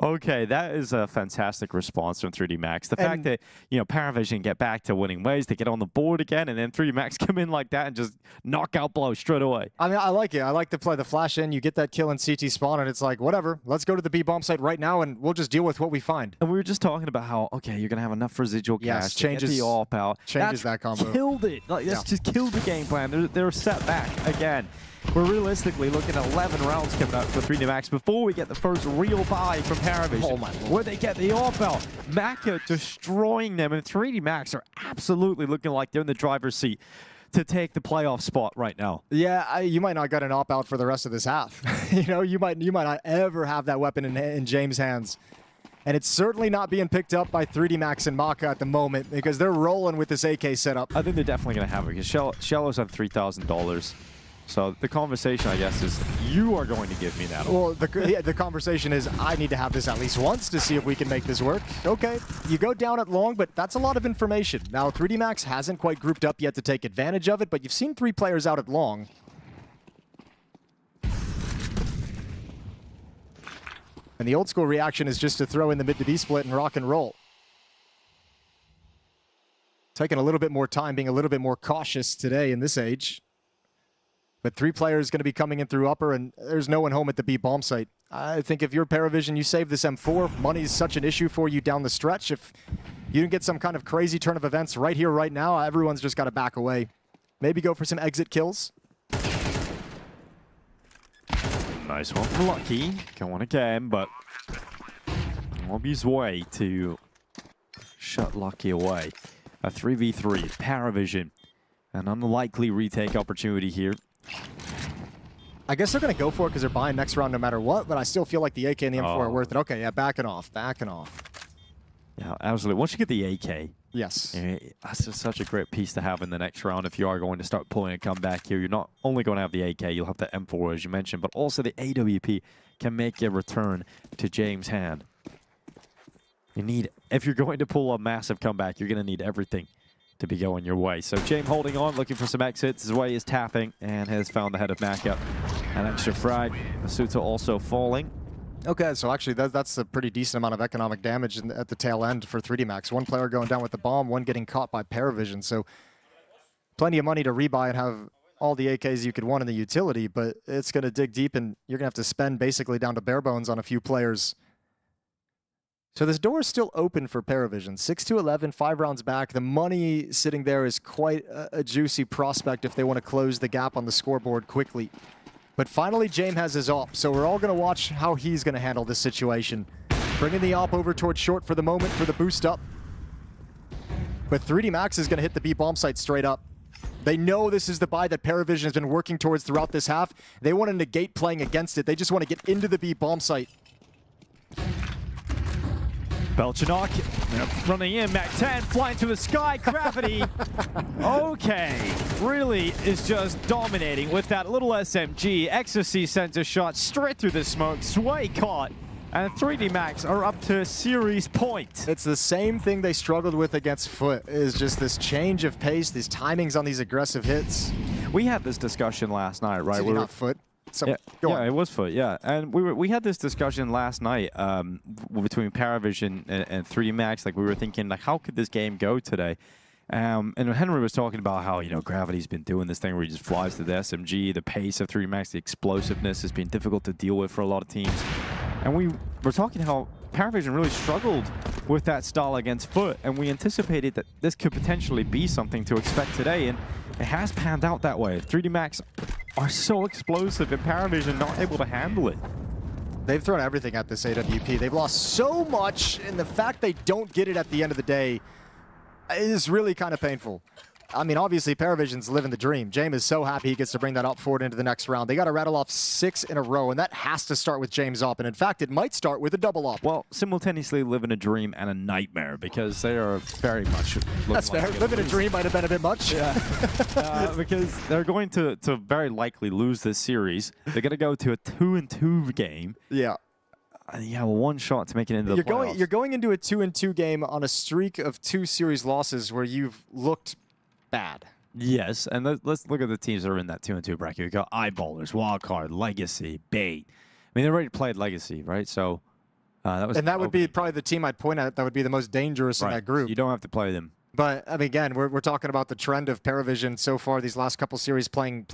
Speaker 1: Okay, that is a fantastic response from 3D Max. The fact that, you know, Paravision get back to winning ways, they get on the board again, and then 3D Max come in like that and just knockout blow straight away.
Speaker 19: I mean, I like it. I like to play the flash in. You get that kill in CT spawn, and it's like, whatever. Let's go to the B bomb site right now, and we'll just deal with what we find.
Speaker 1: And we were just talking about how, okay, you're going to have enough residual cash to get the AWP out.
Speaker 19: Changes that combo.
Speaker 1: Killed it. Like, that's just killed the game plan. They're set back again. We're realistically looking at 11 rounds coming out for 3D Max before we get the first real buy from Paravision.
Speaker 19: Oh my Lord.
Speaker 1: Where they get the AWP out. Maka destroying them, and 3D Max are absolutely looking like they're in the driver's seat to take the playoff spot right now.
Speaker 19: Yeah, you might not get an AWP out for the rest of this half. You know, you might not ever have that weapon in James' hands. And it's certainly not being picked up by 3D Max and Maka at the moment because they're rolling with this AK setup.
Speaker 1: I think they're definitely going to have it because Shello's on $3,000. So the conversation, I guess, is you are going to give me that.
Speaker 19: Well, the conversation is I need to have this at least once to see if we can make this work. Okay, you go down at long, but that's a lot of information. Now, 3D Max hasn't quite grouped up yet to take advantage of it, but you've seen 3 players out at long. And the old school reaction is just to throw in the mid to B split and rock and roll. Taking a little bit more time, being a little bit more cautious today in this age. But 3 players going to be coming in through upper, and there's no one home at the B bomb site. I think if you're Paravision, you save this M4. Money is such an issue for you down the stretch. If you didn't get some kind of crazy turn of events right here, right now, everyone's just got to back away. Maybe go for some exit kills.
Speaker 1: Nice one for Lucky. Going again, but Robbie's way to shut Lucky away. A 3v3, Paravision. An unlikely retake opportunity here.
Speaker 19: I guess they're going to go for it because they're buying next round no matter what, but I still feel like the AK and the M4 are worth it. Okay, yeah, backing off.
Speaker 1: Yeah, absolutely. Once you get the AK,
Speaker 19: yes,
Speaker 1: that's just such a great piece to have in the next round. If you are going to start pulling a comeback here, you're not only going to have the AK, you'll have the M4 as you mentioned, but also the AWP can make a return to James' hand. You need, if you're going to pull a massive comeback, you're going to need everything to be going your way. So James holding on, looking for some exits. His way is tapping and has found the head of Maka. An extra frag. misutaaa also falling.
Speaker 19: Okay, so actually that's a pretty decent amount of economic damage at the tail end for 3D Max. One player going down with the bomb, one getting caught by Paravision. So plenty of money to rebuy and have all the AKs you could want in the utility, but it's going to dig deep and you're going to have to spend basically down to bare bones on a few players. So this door is still open for Paravision. 6-11, 5 rounds back. The money sitting there is quite a juicy prospect if they want to close the gap on the scoreboard quickly. But finally, James has his AWP, so we're all going to watch how he's going to handle this situation. Bringing the AWP over towards short for the moment for the boost up. But 3D Max is going to hit the B bomb site straight up. They know this is the buy that Paravision has been working towards throughout this half. They want to negate playing against it. They just want to get into the B bomb site.
Speaker 1: Belchanok running in, Mac 10 flying to the sky, gravity. Okay, really is just dominating with that little SMG. Ecstasy sends a shot straight through the smoke, Sway caught, and 3D Max are up to series point.
Speaker 19: It's the same thing they struggled with against Foot, is just this change of pace, these timings on these aggressive hits.
Speaker 1: We had this discussion last night, right?
Speaker 19: We not Foot. So,
Speaker 1: yeah, it was Foot, yeah. And we had this discussion last night between Paravision and 3D Max. Like, we were thinking, like, how could this game go today? And Henry was talking about how, you know, Gravity's been doing this thing where he just flies to the SMG, the pace of 3D Max, the explosiveness has been difficult to deal with for a lot of teams. And we were talking how Paravision really struggled with that style against Foot, and we anticipated that this could potentially be something to expect today, and it has panned out that way. 3D Max are so explosive, and Paravision not able to handle it.
Speaker 19: They've thrown everything at this AWP. They've lost so much, and the fact they don't get it at the end of the day is really kind of painful. I mean, obviously, Paravision's living the dream. James is so happy he gets to bring that up forward into the next round. They got to rattle off 6 in a row, and that has to start with James up. And in fact, it might start with a double up.
Speaker 1: Well, simultaneously living a dream and a nightmare, because they are very much...
Speaker 19: That's fair. Living a dream might have been a bit much.
Speaker 1: Yeah. Because they're going to very likely lose this series. They're going to go to a 2-2 game.
Speaker 19: Yeah.
Speaker 1: You have one shot to make it into the playoffs.
Speaker 19: You're going into a 2-2 game on a streak of 2 series losses where you've looked bad.
Speaker 1: Yes, and let's look at the teams that are in that 2-2 bracket. We've got Eyeballers, Wildcard, Legacy, Bait. I mean, they already played Legacy, right? So that
Speaker 19: would be probably the team I'd point at that would be the most dangerous in that group.
Speaker 1: You don't have to play them.
Speaker 19: But I mean, again, we're talking about the trend of Paravision so far these last couple series playing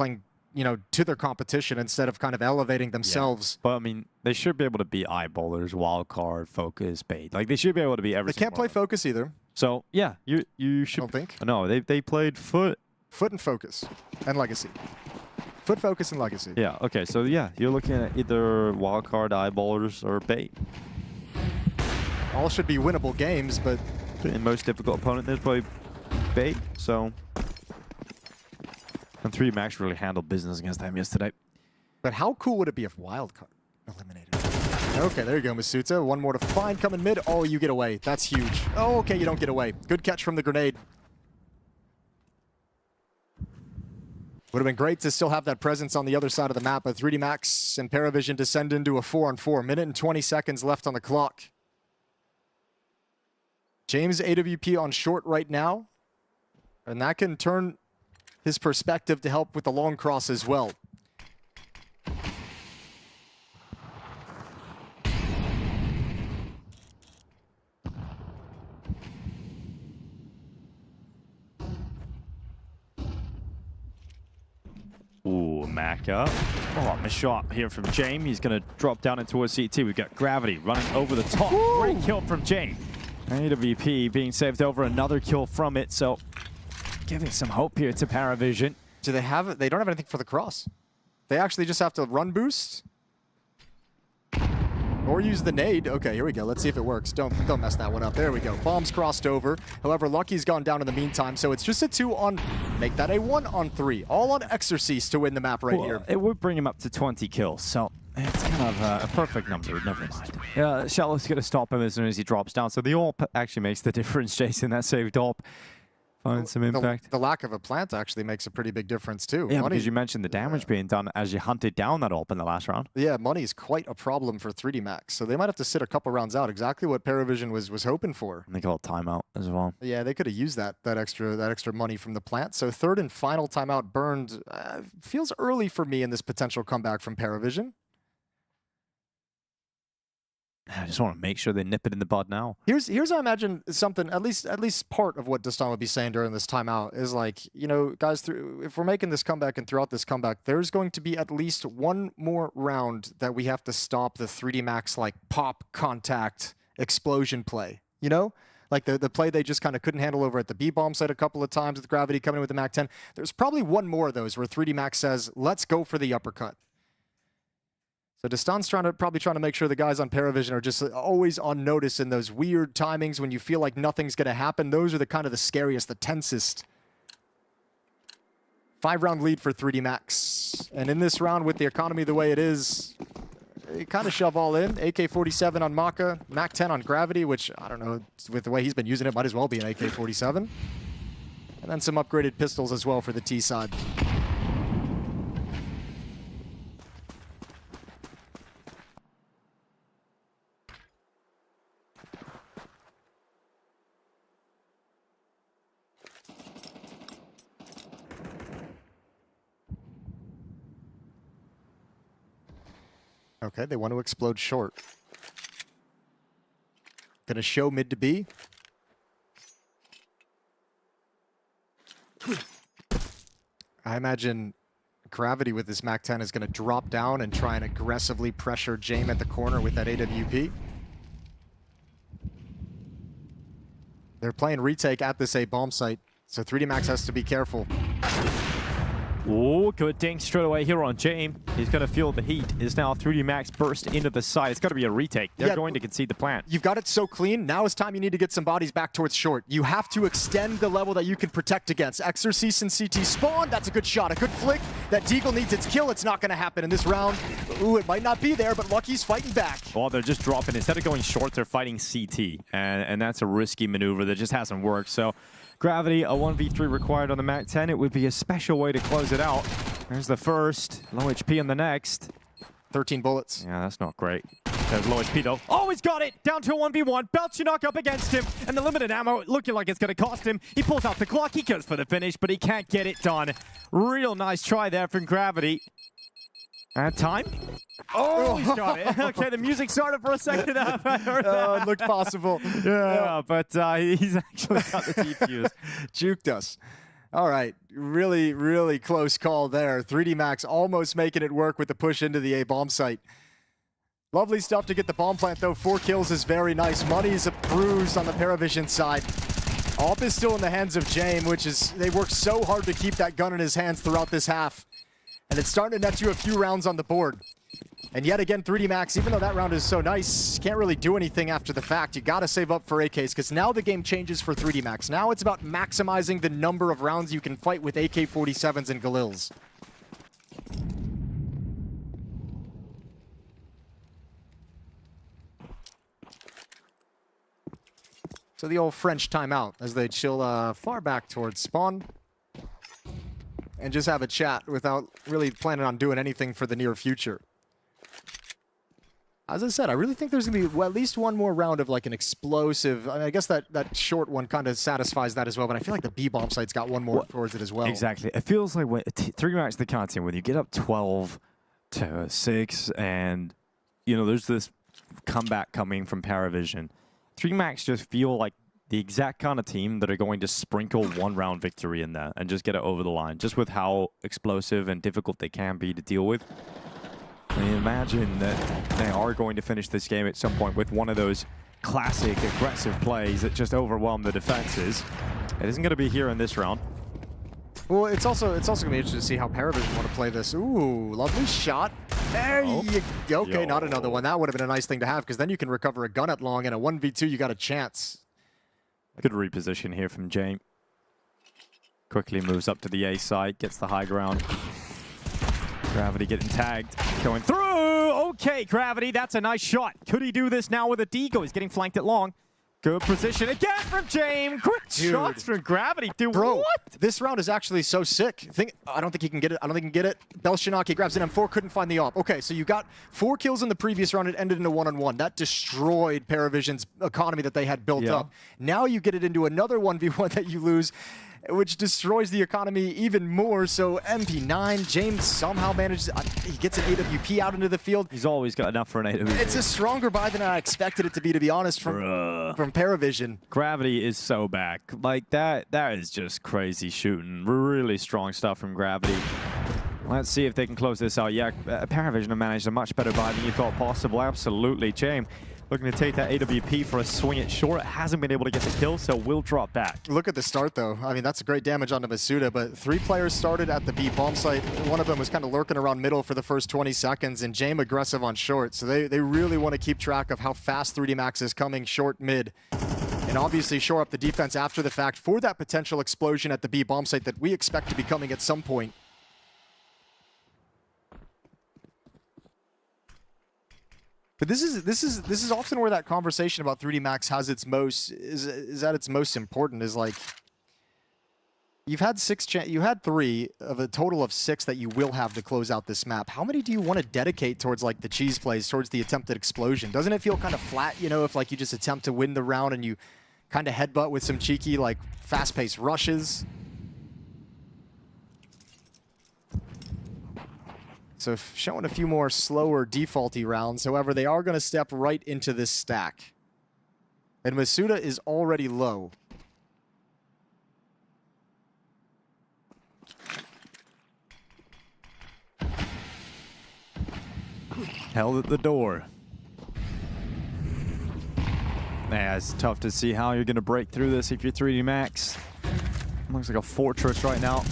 Speaker 19: you know, to their competition instead of kind of elevating themselves.
Speaker 1: Yeah. But I mean, they should be able to beat Eyeballers, Wildcard, FOKUS, Bait. Like, they should be able to beat every.
Speaker 19: They can't play FOKUS either.
Speaker 1: So yeah, you should.
Speaker 19: I don't think.
Speaker 1: No, they played Foot
Speaker 19: and FOKUS and Legacy. Foot, FOKUS, and Legacy.
Speaker 1: Yeah. Okay. So yeah, you're looking at either Wildcard, Eyeballers, or Bait.
Speaker 19: All should be winnable games, but
Speaker 1: the most difficult opponent is probably Bait. So. And 3D Max really handled business against them yesterday.
Speaker 19: But how cool would it be if Wildcard eliminated? Okay, there you go, misutaaa. One more to find coming mid. Oh, you get away. That's huge. Oh, okay, you don't get away. Good catch from the grenade. Would have been great to still have that presence on the other side of the map, but 3D Max and Paravision descend into a 4-on-4. Minute and 20 seconds left on the clock. James AWP on short right now, and that can turn his perspective to help with the long cross as well.
Speaker 1: Ooh, Mac up. Oh, missed shot here from James. He's going to drop down into a CT. We've got Gravity running over the top. Woo! Great kill from James. AWP being saved over, another kill from it. So giving some hope here to Paravision.
Speaker 19: Do they have it? They don't have anything for the cross. They actually just have to run boost. Or use the nade. Okay, here we go. Let's see if it works. Don't mess that one up. There we go. Bombs crossed over. However, Lucky's gone down in the meantime, so it's just a 2-on. Make that a 1-on-3. All on Exorcise to win the map right here.
Speaker 1: It would bring him up to 20 kills, so it's kind of a perfect number. Never mind. Yeah, Shallow's going to stop him as soon as he drops down. So the AWP actually makes the difference, Jason. That saved AWP. Find some impact.
Speaker 19: The lack of a plant actually makes a pretty big difference too.
Speaker 1: Yeah, because you mentioned the damage being done as you hunted down that AWP in the last round.
Speaker 19: Yeah, money is quite a problem for 3D Max, so they might have to sit a couple rounds out. Exactly what Paravision was hoping for.
Speaker 1: And they call it timeout as well.
Speaker 19: Yeah, they could have used that extra money from the plant. So third and final timeout burned. Feels early for me in this potential comeback from Paravision.
Speaker 1: I just want to make sure they nip it in the bud now.
Speaker 19: Here's I imagine something, at least part of what Destan would be saying during this timeout is like, you know, guys, if we're making this comeback and throughout this comeback, there's going to be at least one more round that we have to stop the 3D Max like pop contact explosion play. You know? Like the play they just kind of couldn't handle over at the B-bomb site a couple of times with Gravity coming in with the MAC-10. There's probably one more of those where 3D Max says, let's go for the uppercut. So Destan's probably trying to make sure the guys on Paravision are just always on notice in those weird timings when you feel like nothing's going to happen. Those are the kind of the scariest, the tensest. 5-round lead for 3D Max. And in this round, with the economy the way it is, they kind of shove all in. AK-47 on Maka, MAC-10 on Gravity, which, I don't know, with the way he's been using it, might as well be an AK-47. And then some upgraded pistols as well for the T side. Okay, they want to explode short. Gonna show mid to B. I imagine Gravity with this MAC-10 is going to drop down and try and aggressively pressure Jame at the corner with that AWP. They're playing retake at this A bomb site, so 3D Max has to be careful.
Speaker 1: Oh, good ding straight away here on Jame. He's going to feel the heat. Is now 3D Max burst into the side. It's got to be a retake. They're going to concede the plant.
Speaker 19: You've got it so clean. Now is time you need to get some bodies back towards short. You have to extend the level that you can protect against. Exorcist and CT spawn. That's a good shot. A good flick. That Deagle needs its kill. It's not going to happen in this round. Ooh, it might not be there, but Lucky's fighting back.
Speaker 1: Well, they're just dropping. Instead of going short, they're fighting CT. And that's a risky maneuver that just hasn't worked. So Gravity, a 1v3 required on the MAC-10. It would be a special way to close it out. There's the first. Low HP on the next.
Speaker 19: 13 bullets.
Speaker 1: Yeah, that's not great. There's low HP though. Oh, he's got it! Down to a 1v1. Belchinok up against him. And the limited ammo looking like it's going to cost him. He pulls out the Glock. He goes for the finish, but he can't get it done. Real nice try there from Gravity. And time? Oh, he's got it. Okay, the music started for a second. I heard that.
Speaker 19: It looked possible.
Speaker 1: Yeah, but he's actually got the defuse.
Speaker 19: Juked us. All right, really, really close call there. 3D Max almost making it work with the push into the A bomb site. Lovely stuff to get the bomb plant, though. 4 kills is very nice. Money's bruised on the Paravision side. AWP is still in the hands of Jame, which is, they worked so hard to keep that gun in his hands throughout this half. And it's starting to net you a few rounds on the board. And yet again, 3D Max, even though that round is so nice, can't really do anything after the fact. You gotta save up for AKs, because now the game changes for 3D Max. Now it's about maximizing the number of rounds you can fight with AK-47s and Galils. So the old French timeout as they chill far back towards spawn. And just have a chat without really planning on doing anything for the near future. As I said, I really think there's going to be at least one more round of like an explosive. I guess that short one kind of satisfies that as well, but I feel like the B bomb site's got one more towards it as well.
Speaker 1: Exactly. It feels like when 3D Max the kind of team when you get up 12-6 and you know there's this comeback coming from Paravision. 3D Max just feel like the exact kind of team that are going to sprinkle one round victory in there and just get it over the line, just with how explosive and difficult they can be to deal with. I mean, imagine that they are going to finish this game at some point with one of those classic aggressive plays that just overwhelm the defenses. It isn't going to be here in this round.
Speaker 19: Well, it's also going to be interesting to see how Paravision want to play this. Ooh, lovely shot. There you go. Okay, not another one. That would have been a nice thing to have, because then you can recover a gun at long, and a 1v2, you got a chance.
Speaker 1: Good reposition here from Jame. Quickly moves up to the A side, gets the high ground. Gravity getting tagged, going through. Okay, Gravity, that's a nice shot. Could he do this now with a Deagle? He's getting flanked at long. Good position again from Jame. Quick shots from Gravity. Dude,
Speaker 19: bro,
Speaker 1: what?
Speaker 19: This round is actually so sick. I don't think he can get it. I don't think he can get it. Belchinok grabs an M4, couldn't find the AWP. Okay, so you got 4 kills in the previous round. It ended in a 1-on-1. That destroyed Paravision's economy that they had built up. Now you get it into another 1v1 that you lose, which destroys the economy even more. So MP9, James somehow manages, he gets an AWP out into the field.
Speaker 1: He's always got enough for an AWP.
Speaker 19: It's a stronger buy than I expected it to be honest, from Paravision.
Speaker 1: Gravity is so back. Like, that is just crazy shooting. Really strong stuff from Gravity. Let's see if they can close this out. Yeah, Paravision have managed a much better buy than you thought possible. Absolutely. Jame looking to take that AWP for a swing at short. Hasn't been able to get the kill, so will drop back.
Speaker 19: Look at the start, though. I mean, that's a great damage onto misutaaa, but 3 players started at the B bomb site. One of them was kind of lurking around middle for the first 20 seconds, and Jame aggressive on short. So they really want to keep track of how fast 3D Max is coming short mid. And obviously shore up the defense after the fact for that potential explosion at the B bomb site that we expect to be coming at some point. But this is often where that conversation about 3D Max has its most is at its most important, is like you had 3 of a total of 6 that you will have to close out this map. How many do you want to dedicate towards like the cheese plays, towards the attempted explosion? Doesn't it feel kind of flat, you know, if like you just attempt to win the round and you kind of headbutt with some cheeky like fast-paced rushes? So showing a few more slower defaulty rounds. However, they are going to step right into this stack. And misutaaa is already low.
Speaker 1: held at the door. Yeah, it's tough to see how you're going to break through this if you're 3D Max. Looks like a fortress right now.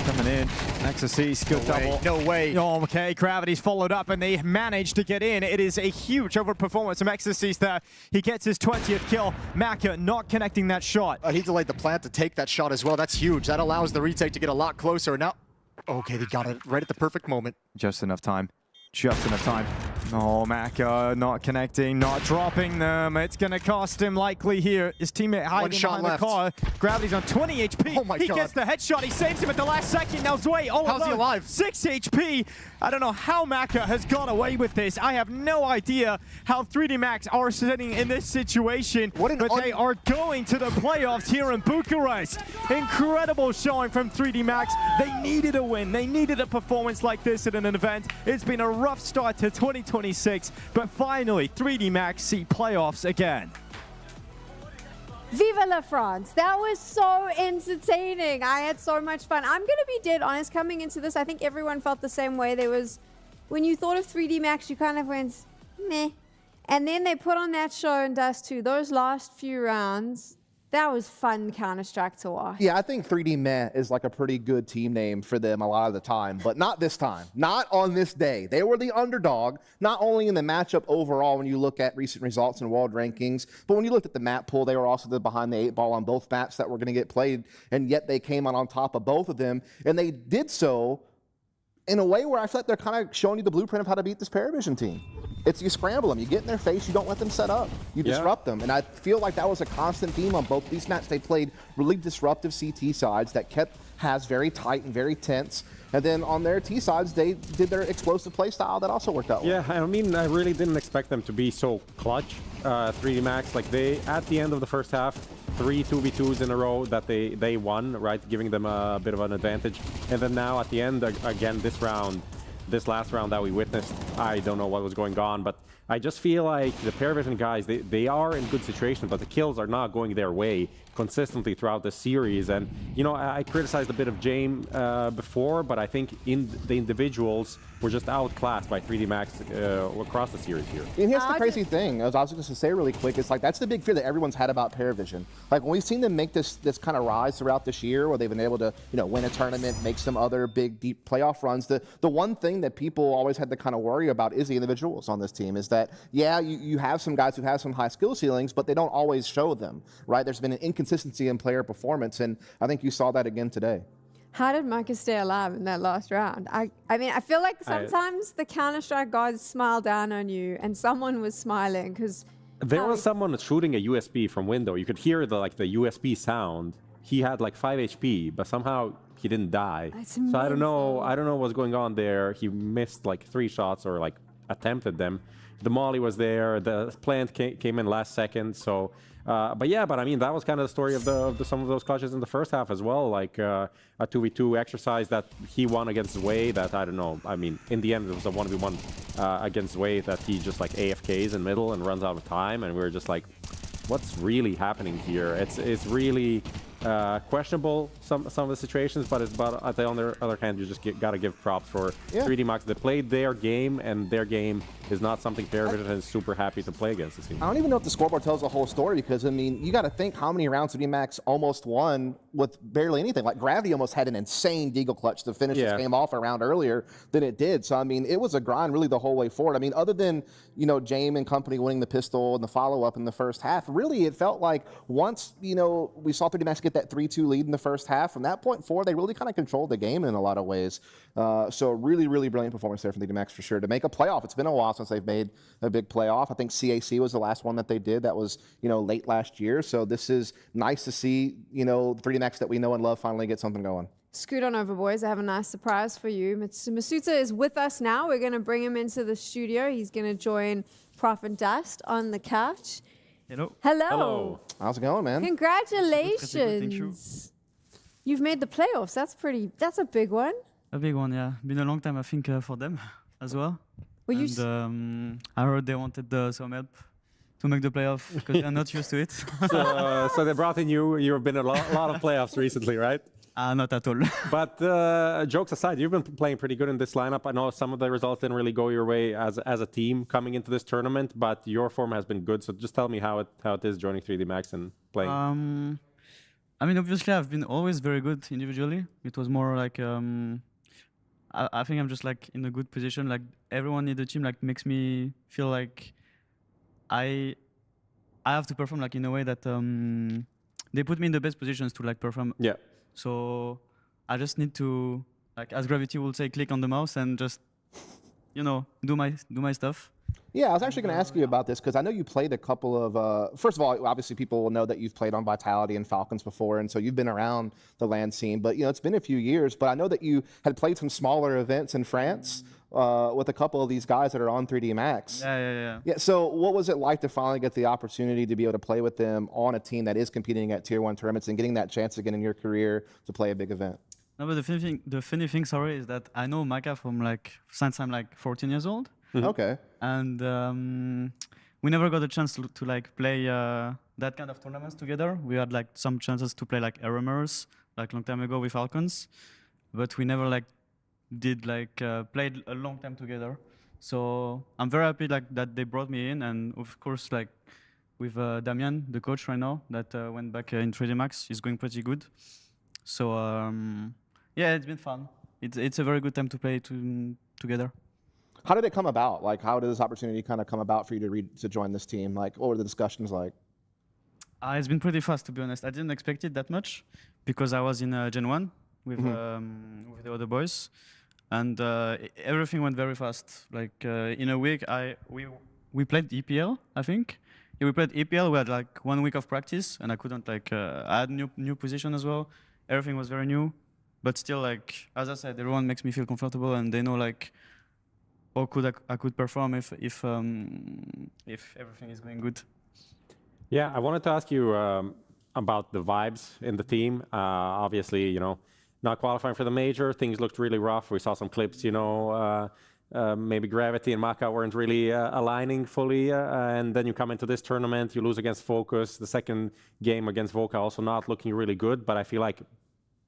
Speaker 1: Coming in. Ecstasy, good double.
Speaker 19: No way.
Speaker 1: Oh, okay, Gravity's followed up and they managed to get in. It is a huge overperformance from Ecstasy's there. He gets his 20th kill. Maka not connecting that shot.
Speaker 19: He delayed the plant to take that shot as well. That's huge. That allows the retake to get a lot closer. Now, okay, they got it right at the perfect moment.
Speaker 1: Just enough time. Just enough time. Oh, Maka not connecting, not dropping them. It's going to cost him likely here. His teammate hiding behind the car. Gravity's on 20 HP.
Speaker 19: Oh my God.
Speaker 1: He gets the headshot. He saves him at the last second. Now Zway all
Speaker 19: How's
Speaker 1: alone.
Speaker 19: he alive?
Speaker 1: 6 HP. I don't know how Maka has got away with this. I have no idea how 3D Max are sitting in this situation. But they are going to the playoffs here in Bucharest. Incredible showing from 3D Max. They needed a win. They needed a performance like this at an event. It's been a rough start to 2026, but finally 3D Max see playoffs again.
Speaker 6: Viva la France. That was so entertaining. I had so much fun. I'm going to be dead honest coming into this. I think everyone felt the same way. There was, when you thought of 3D Max, you kind of went, meh. And then they put on that show in Dust 2. Those last few rounds, that was fun Counter-Strike to watch.
Speaker 25: Yeah, I think 3D Meh is like a pretty good team name for them a lot of the time, but not this time. Not on this day. They were the underdog, not only in the matchup overall when you look at recent results and world rankings, but when you looked at the map pool, they were also the behind the 8 ball on both maps that were going to get played, and yet they came on top of both of them, and they did so in a way where I feel like they're kind of showing you the blueprint of how to beat this Paravision team. It's you scramble them, you get in their face, you don't let them set up, you disrupt them. And I feel like that was a constant theme on both these maps. They played really disruptive CT sides that kept Has very tight and very tense. And then on their T sides, they did their explosive play style that also worked out well.
Speaker 24: Yeah, I mean, I really didn't expect them to be so clutch, 3D Max. Like they, at the end of the first half, 3 2v2s in a row that they won, right, giving them a bit of an advantage. And then now at the end, again, this last round that we witnessed, I don't know what was going on, but I just feel like the Paravision guys, they are in good situations, but the kills are not going their way consistently throughout the series. And, you know, I criticized a bit of Jame before, but I think the individuals were just outclassed by 3D Max across the series here.
Speaker 25: And here's the crazy thing, as I was just going to say really quick, it's like that's the big fear that everyone's had about Paravision. Like when we've seen them make this kind of rise throughout this year, where they've been able to, you know, win a tournament, make some other big, deep playoff runs, the one thing that people always had to kind of worry about is the individuals on this team, is that, yeah, you have some guys who have some high skill ceilings, but they don't always show them, right? There's been an inconsistency in player performance, and I think you saw that again today.
Speaker 6: How did Micah stay alive in that last round? I mean, I feel like sometimes the Counter-Strike gods smile down on you, and someone was smiling because
Speaker 24: there was someone shooting a USB from window. You could hear the USB sound. He had like 5 HP, but somehow he didn't die. So I don't know what's going on there. He missed like 3 shots or like attempted them. The molly was there. The plant came in last second. So, but I mean, that was kind of the story of some of those clutches in the first half as well. Like a 2v2 exercise that he won against Zway. That I don't know. I mean, in the end, it was a 1v1 against Zway that he just like AFKs in middle and runs out of time, and we were just like, what's really happening here? It's really questionable some of the situations, but on the other hand, you just gotta give props for 3D Max. They played their game, and their game is not something Paravision is super happy to play against this team.
Speaker 25: I don't even know if the scoreboard tells the whole story, because I mean, you got to think how many rounds 3D Max almost won with barely anything. Like Gravity almost had an insane deagle clutch to finish this game off a round earlier than it did. So I mean, it was a grind really the whole way forward. I mean, other than, you know, Jame and company winning the pistol and the follow-up in the first half, really it felt like once, you know, we saw 3D Max get that 3-2 lead in the first half, from that point forward, they really kind of controlled the game in a lot of ways. So really, really brilliant performance there from 3D Max for sure. To make a playoff, it's been a while since they've made a big playoff. I think CAC was the last one that they did. That was, you know, late last year. So this is nice to see, you know, 3D Max that we know and love finally get something going.
Speaker 6: Scoot on over, boys. I have a nice surprise for you. misutaaa is with us now. We're going to bring him into the studio. He's going to join Prof and Dust on the couch.
Speaker 5: Hello.
Speaker 6: Hello.
Speaker 25: Hello. How's it going, man?
Speaker 6: Congratulations. You've made the playoffs. That's a big one.
Speaker 5: A big one, yeah. Been a long time, I think, for them as well.
Speaker 6: Well,
Speaker 5: I heard they wanted some help to make the playoff because they're not used to it.
Speaker 24: So they brought in you. You've been a lot of playoffs recently, right?
Speaker 5: Not at all.
Speaker 24: But jokes aside, you've been playing pretty good in this lineup. I know some of the results didn't really go your way as a team coming into this tournament, but your form has been good. So just tell me how it is joining 3D Max and playing.
Speaker 5: I mean, obviously, I've been always very good individually. It was more like I think I'm just like in a good position. Like everyone in the team like makes me feel like I have to perform like in a way that they put me in the best positions to like perform.
Speaker 24: Yeah.
Speaker 5: So I just need to, like, as Gravity will say, click on the mouse and just, you know, do my stuff.
Speaker 25: Yeah, I was actually going to ask you about this because I know you played a couple of. First of all, obviously people will know that you've played on Vitality and Falcons before, and so you've been around the LAN scene. But it's been a few years. But I know that you had played some smaller events in France with a couple of these guys that are on 3D Max.
Speaker 5: Yeah.
Speaker 25: So what was it like to finally get the opportunity to be able to play with them on a team that is competing at Tier 1 tournaments and getting that chance again in your career to play a big event?
Speaker 5: No, but the funny thing, sorry, is that I know Maka from like since I'm like 14 years old.
Speaker 25: Mm-hmm. Okay.
Speaker 5: And we never got a chance to like play that kind of tournaments together. We had like some chances to play like RMers like long time ago with Falcons, but we never like did like played a long time together. So I'm very happy like that they brought me in, and of course like with Damian, the coach right now that went back in 3D Max, is going pretty good. So yeah, it's been fun. It's a very good time to play together.
Speaker 25: How did it come about? Like, how did this opportunity kind of come about for you to join this team? Like, what were the discussions like?
Speaker 5: It's been pretty fast, to be honest. I didn't expect it that much because I was in Gen 1 with the other boys, and everything went very fast. Like in a week, we played EPL, I think. Yeah, we played EPL. We had like 1 week of practice, and I couldn't like I had new position as well. Everything was very new, but still, like as I said, everyone makes me feel comfortable, and they know like. Or I could perform if everything is going good.
Speaker 24: Yeah, I wanted to ask you about the vibes in the team. Obviously, not qualifying for the major, things looked really rough. We saw some clips, maybe Gravity and Maka weren't really aligning fully. And then you come into this tournament, you lose against FOKUS. The second game against Voca also not looking really good. But I feel like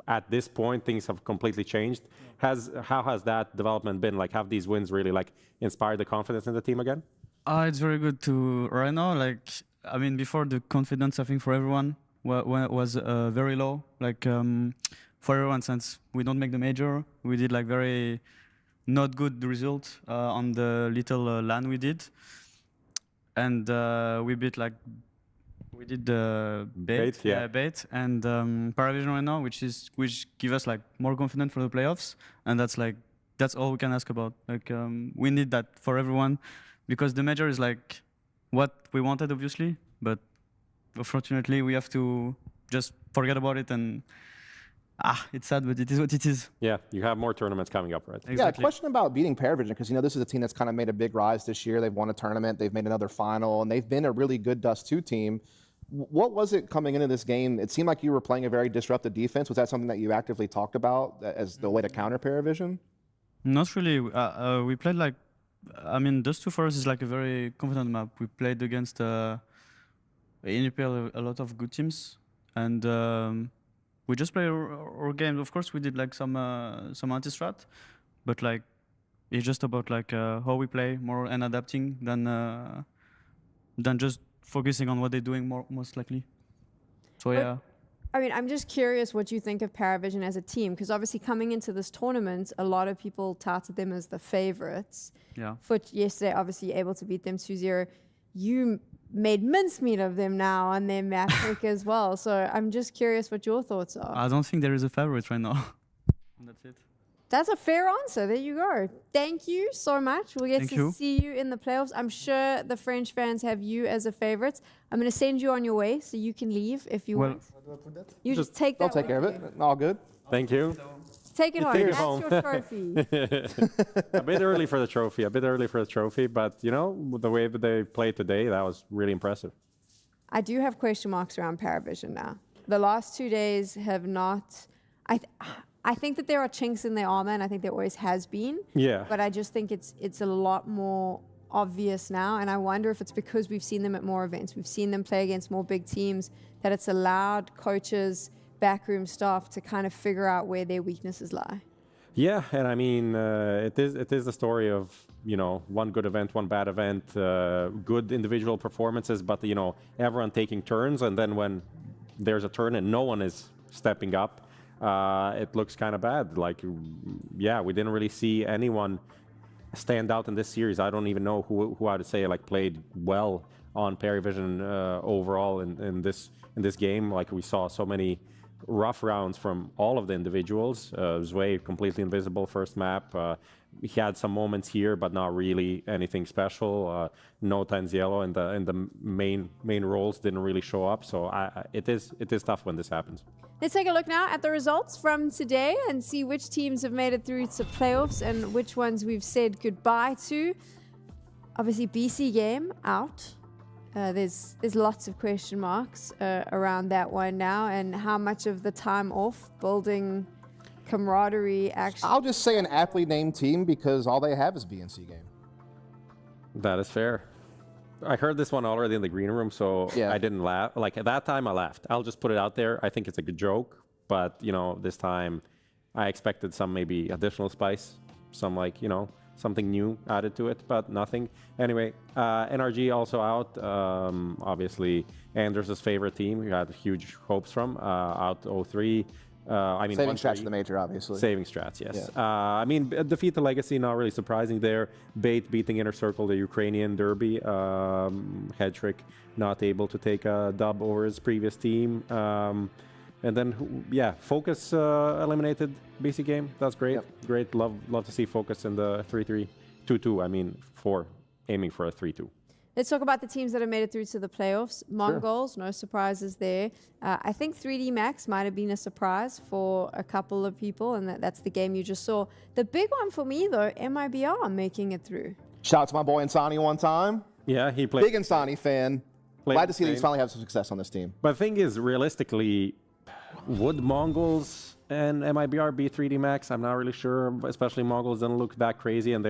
Speaker 24: at this point, things have completely changed. How has that development been? Like, have these wins really like inspired the confidence in the team again?
Speaker 5: It's very good to right now. Like, I mean, before the confidence, I think for everyone was very low. Like for everyone, since we don't make the major, we did like very not good result on the little LAN we did, and we beat like. We did the bait and Paravision right now, which give us like more confidence for the playoffs, and that's all we can ask about. Like we need that for everyone, because the major is like what we wanted, obviously, but unfortunately we have to just forget about it, and it's sad, but it is what it is.
Speaker 24: Yeah, you have more tournaments coming up, right?
Speaker 25: Exactly. Yeah, a question about beating Paravision, because this is a team that's kind of made a big rise this year. They've won a tournament, they've made another final, and they've been a really good Dust 2 team. What was it coming into this game? It seemed like you were playing a very disruptive defense. Was that something that you actively talked about as the way to counter Paravision?
Speaker 5: Not really. We played like, I mean, Dust 2 for us is like a very confident map. We played against in EPL a lot of good teams, and we just play our games. Of course, we did like some anti-strat, but like it's just about like how we play more and adapting than just focusing on what they're doing most likely. So yeah.
Speaker 6: I mean, I'm just curious what you think of Paravision as a team, because obviously coming into this tournament, a lot of people touted them as the favorites.
Speaker 5: Yeah.
Speaker 6: Foot yesterday, obviously able to beat them 2-0. You made mincemeat of them now on their map pick as well. So I'm just curious what your thoughts are.
Speaker 5: I don't think there is a favorite right now. That's it.
Speaker 6: That's a fair answer. There you go. Thank you so much. We'll get to see you in the playoffs. I'm sure the French fans have you as a favorite. I'm going to send you on your way so you can leave if you want. You just take that.
Speaker 25: I'll take care of it. All good.
Speaker 24: Thank you.
Speaker 6: Take it home. That's your trophy.
Speaker 24: A bit early for the trophy. But, the way that they played today, that was really impressive.
Speaker 6: I do have question marks around Paravision now. The last 2 days have not... I think that there are chinks in their armor, and I think there always has been.
Speaker 24: Yeah.
Speaker 6: But I just think it's a lot more obvious now, and I wonder if it's because we've seen them at more events. We've seen them play against more big teams, that it's allowed coaches backroom staff to kind of figure out where their weaknesses lie.
Speaker 24: Yeah, and I mean, it is the story of, you know, one good event, one bad event, good individual performances, but, you know, everyone taking turns, and then when there's a turn and no one is stepping up, it looks kind of bad. Like, yeah, we didn't really see anyone stand out in this series. I don't even know who I would say like played well on PARIVISION overall in this game. Like, we saw so many rough rounds from all of the individuals. Zwei completely invisible first map. He had some moments here, but not really anything special. No Tanziello and the main roles didn't really show up. So it is tough when this happens.
Speaker 6: Let's take a look now at the results from today and see which teams have made it through to playoffs and which ones we've said goodbye to. Obviously, BC.Game out. There's lots of question marks around that one now, and how much of the time off building camaraderie actually.
Speaker 25: I'll just say an aptly named team because all they have is BC.Game.
Speaker 24: That is fair. I heard this one already in the green room, so yeah. I didn't laugh. Like, at that time, I laughed. I'll just put it out there. I think it's a good joke, but, you know, this time I expected some maybe additional spice, some, like, you know, something new added to it, but nothing. Anyway, NRG also out. Obviously, Anders' favorite team. We had huge hopes from. Out 0-3. I mean,
Speaker 25: saving strats to the major, obviously.
Speaker 24: Saving strats, yes.
Speaker 25: Yeah.
Speaker 24: I mean, defeat the Legacy, not really surprising there. Bait beating Inner Circle, the Ukrainian derby. Headtrick not able to take a dub over his previous team. And then, yeah, FOKUS eliminated BC.Game. That's great. Yep. Great. Love to see FOKUS in the 3-3, 2-2. I mean, aiming for a 3-2.
Speaker 6: Let's talk about the teams that have made it through to the playoffs. MongolZ, no surprises there. I think 3D Max might have been a surprise for a couple of people, and that's the game you just saw. The big one for me, though, MIBR making it through.
Speaker 25: Shout out to my boy Insani one time.
Speaker 24: Yeah, he played.
Speaker 25: Big Insani fan. Glad to see that he's finally having some success on this team.
Speaker 24: But the thing is, realistically, would MongolZ and MIBR be 3D Max? I'm not really sure, especially MongolZ didn't look that crazy, and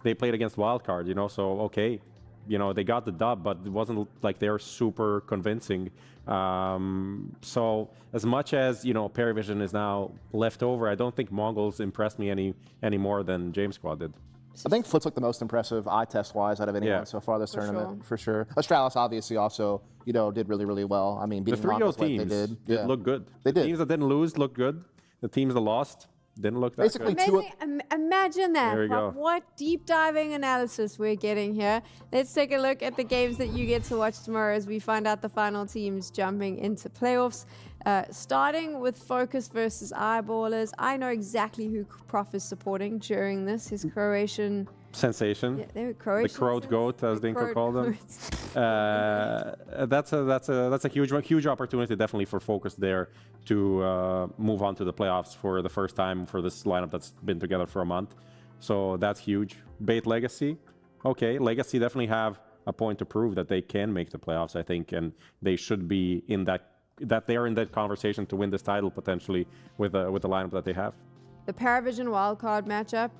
Speaker 24: they played against Wildcard, you know, so okay. You know, they got the dub, but it wasn't like they were super convincing. So as much as, you know, PARIVISION is now left over, I don't think MongolZ impressed me any more than James Squad did.
Speaker 25: I think Flitz looked the most impressive eye test wise out of anyone so far this tournament, for sure. Astralis obviously also, you know, did really, really well. I mean, beating
Speaker 24: the 3-0 teams
Speaker 25: they did
Speaker 24: look good.
Speaker 25: They did.
Speaker 24: The teams that didn't lose looked good. The teams that lost didn't look that good.
Speaker 6: Imagine that.
Speaker 24: There we go.
Speaker 6: What deep diving analysis we're getting here. Let's take a look at the games that you get to watch tomorrow as we find out the final teams jumping into playoffs. Starting with FOKUS versus Eyeballers. I know exactly who Prof is supporting during this. His Croatian
Speaker 24: sensation.
Speaker 6: Yeah, they were Croatian.
Speaker 24: The Croat goat, as Dinko called them. That's a huge opportunity, definitely, for FOKUS there to move on to the playoffs for the first time for this lineup that's been together for a month. So that's huge. Bait Legacy. Okay, Legacy definitely have a point to prove that they can make the playoffs, I think, and they should be in that they're in that conversation to win this title potentially with the lineup that they have.
Speaker 6: The Paravision wildcard matchup,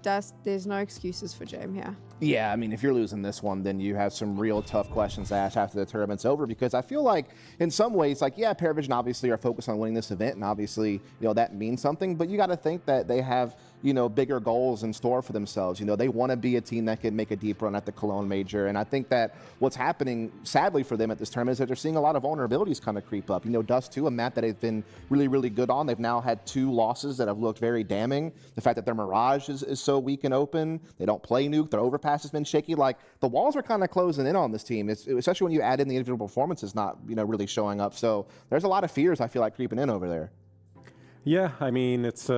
Speaker 6: there's no excuses for James here.
Speaker 25: Yeah, I mean, if you're losing this one, then you have some real tough questions to ask after the tournament's over, because I feel like in some ways, like, yeah, Paravision obviously are focused on winning this event, and obviously, you know, that means something, but you got to think that they have, you know, bigger goals in store for themselves. You know, they want to be a team that can make a deep run at the Cologne Major, and I think that what's happening, sadly for them at this tournament, is that they're seeing a lot of vulnerabilities kind of creep up. You know, Dust 2, a map that they've been really, really good on. They've now had 2 losses that have looked very damning. The fact that their Mirage is so weak and open, they don't play Nuke, their overpass has been shaky. Like, the walls are kind of closing in on this team, especially when you add in the individual performances not, you know, really showing up. So there's a lot of fears, I feel like, creeping in over there.
Speaker 24: Yeah, I mean, it's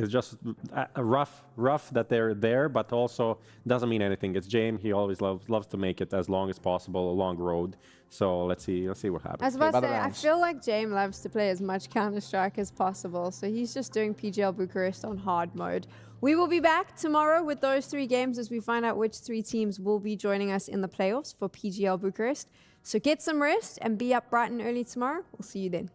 Speaker 24: just rough that they're there, but also doesn't mean anything. It's James. He always loves to make it as long as possible, a long road. So let's see what happens.
Speaker 6: I was about to say, I feel like James loves to play as much Counter-Strike as possible, so he's just doing PGL Bucharest on hard mode. We will be back tomorrow with those 3 games as we find out which 3 teams will be joining us in the playoffs for PGL Bucharest. So get some rest and be up bright and early tomorrow. We'll see you then.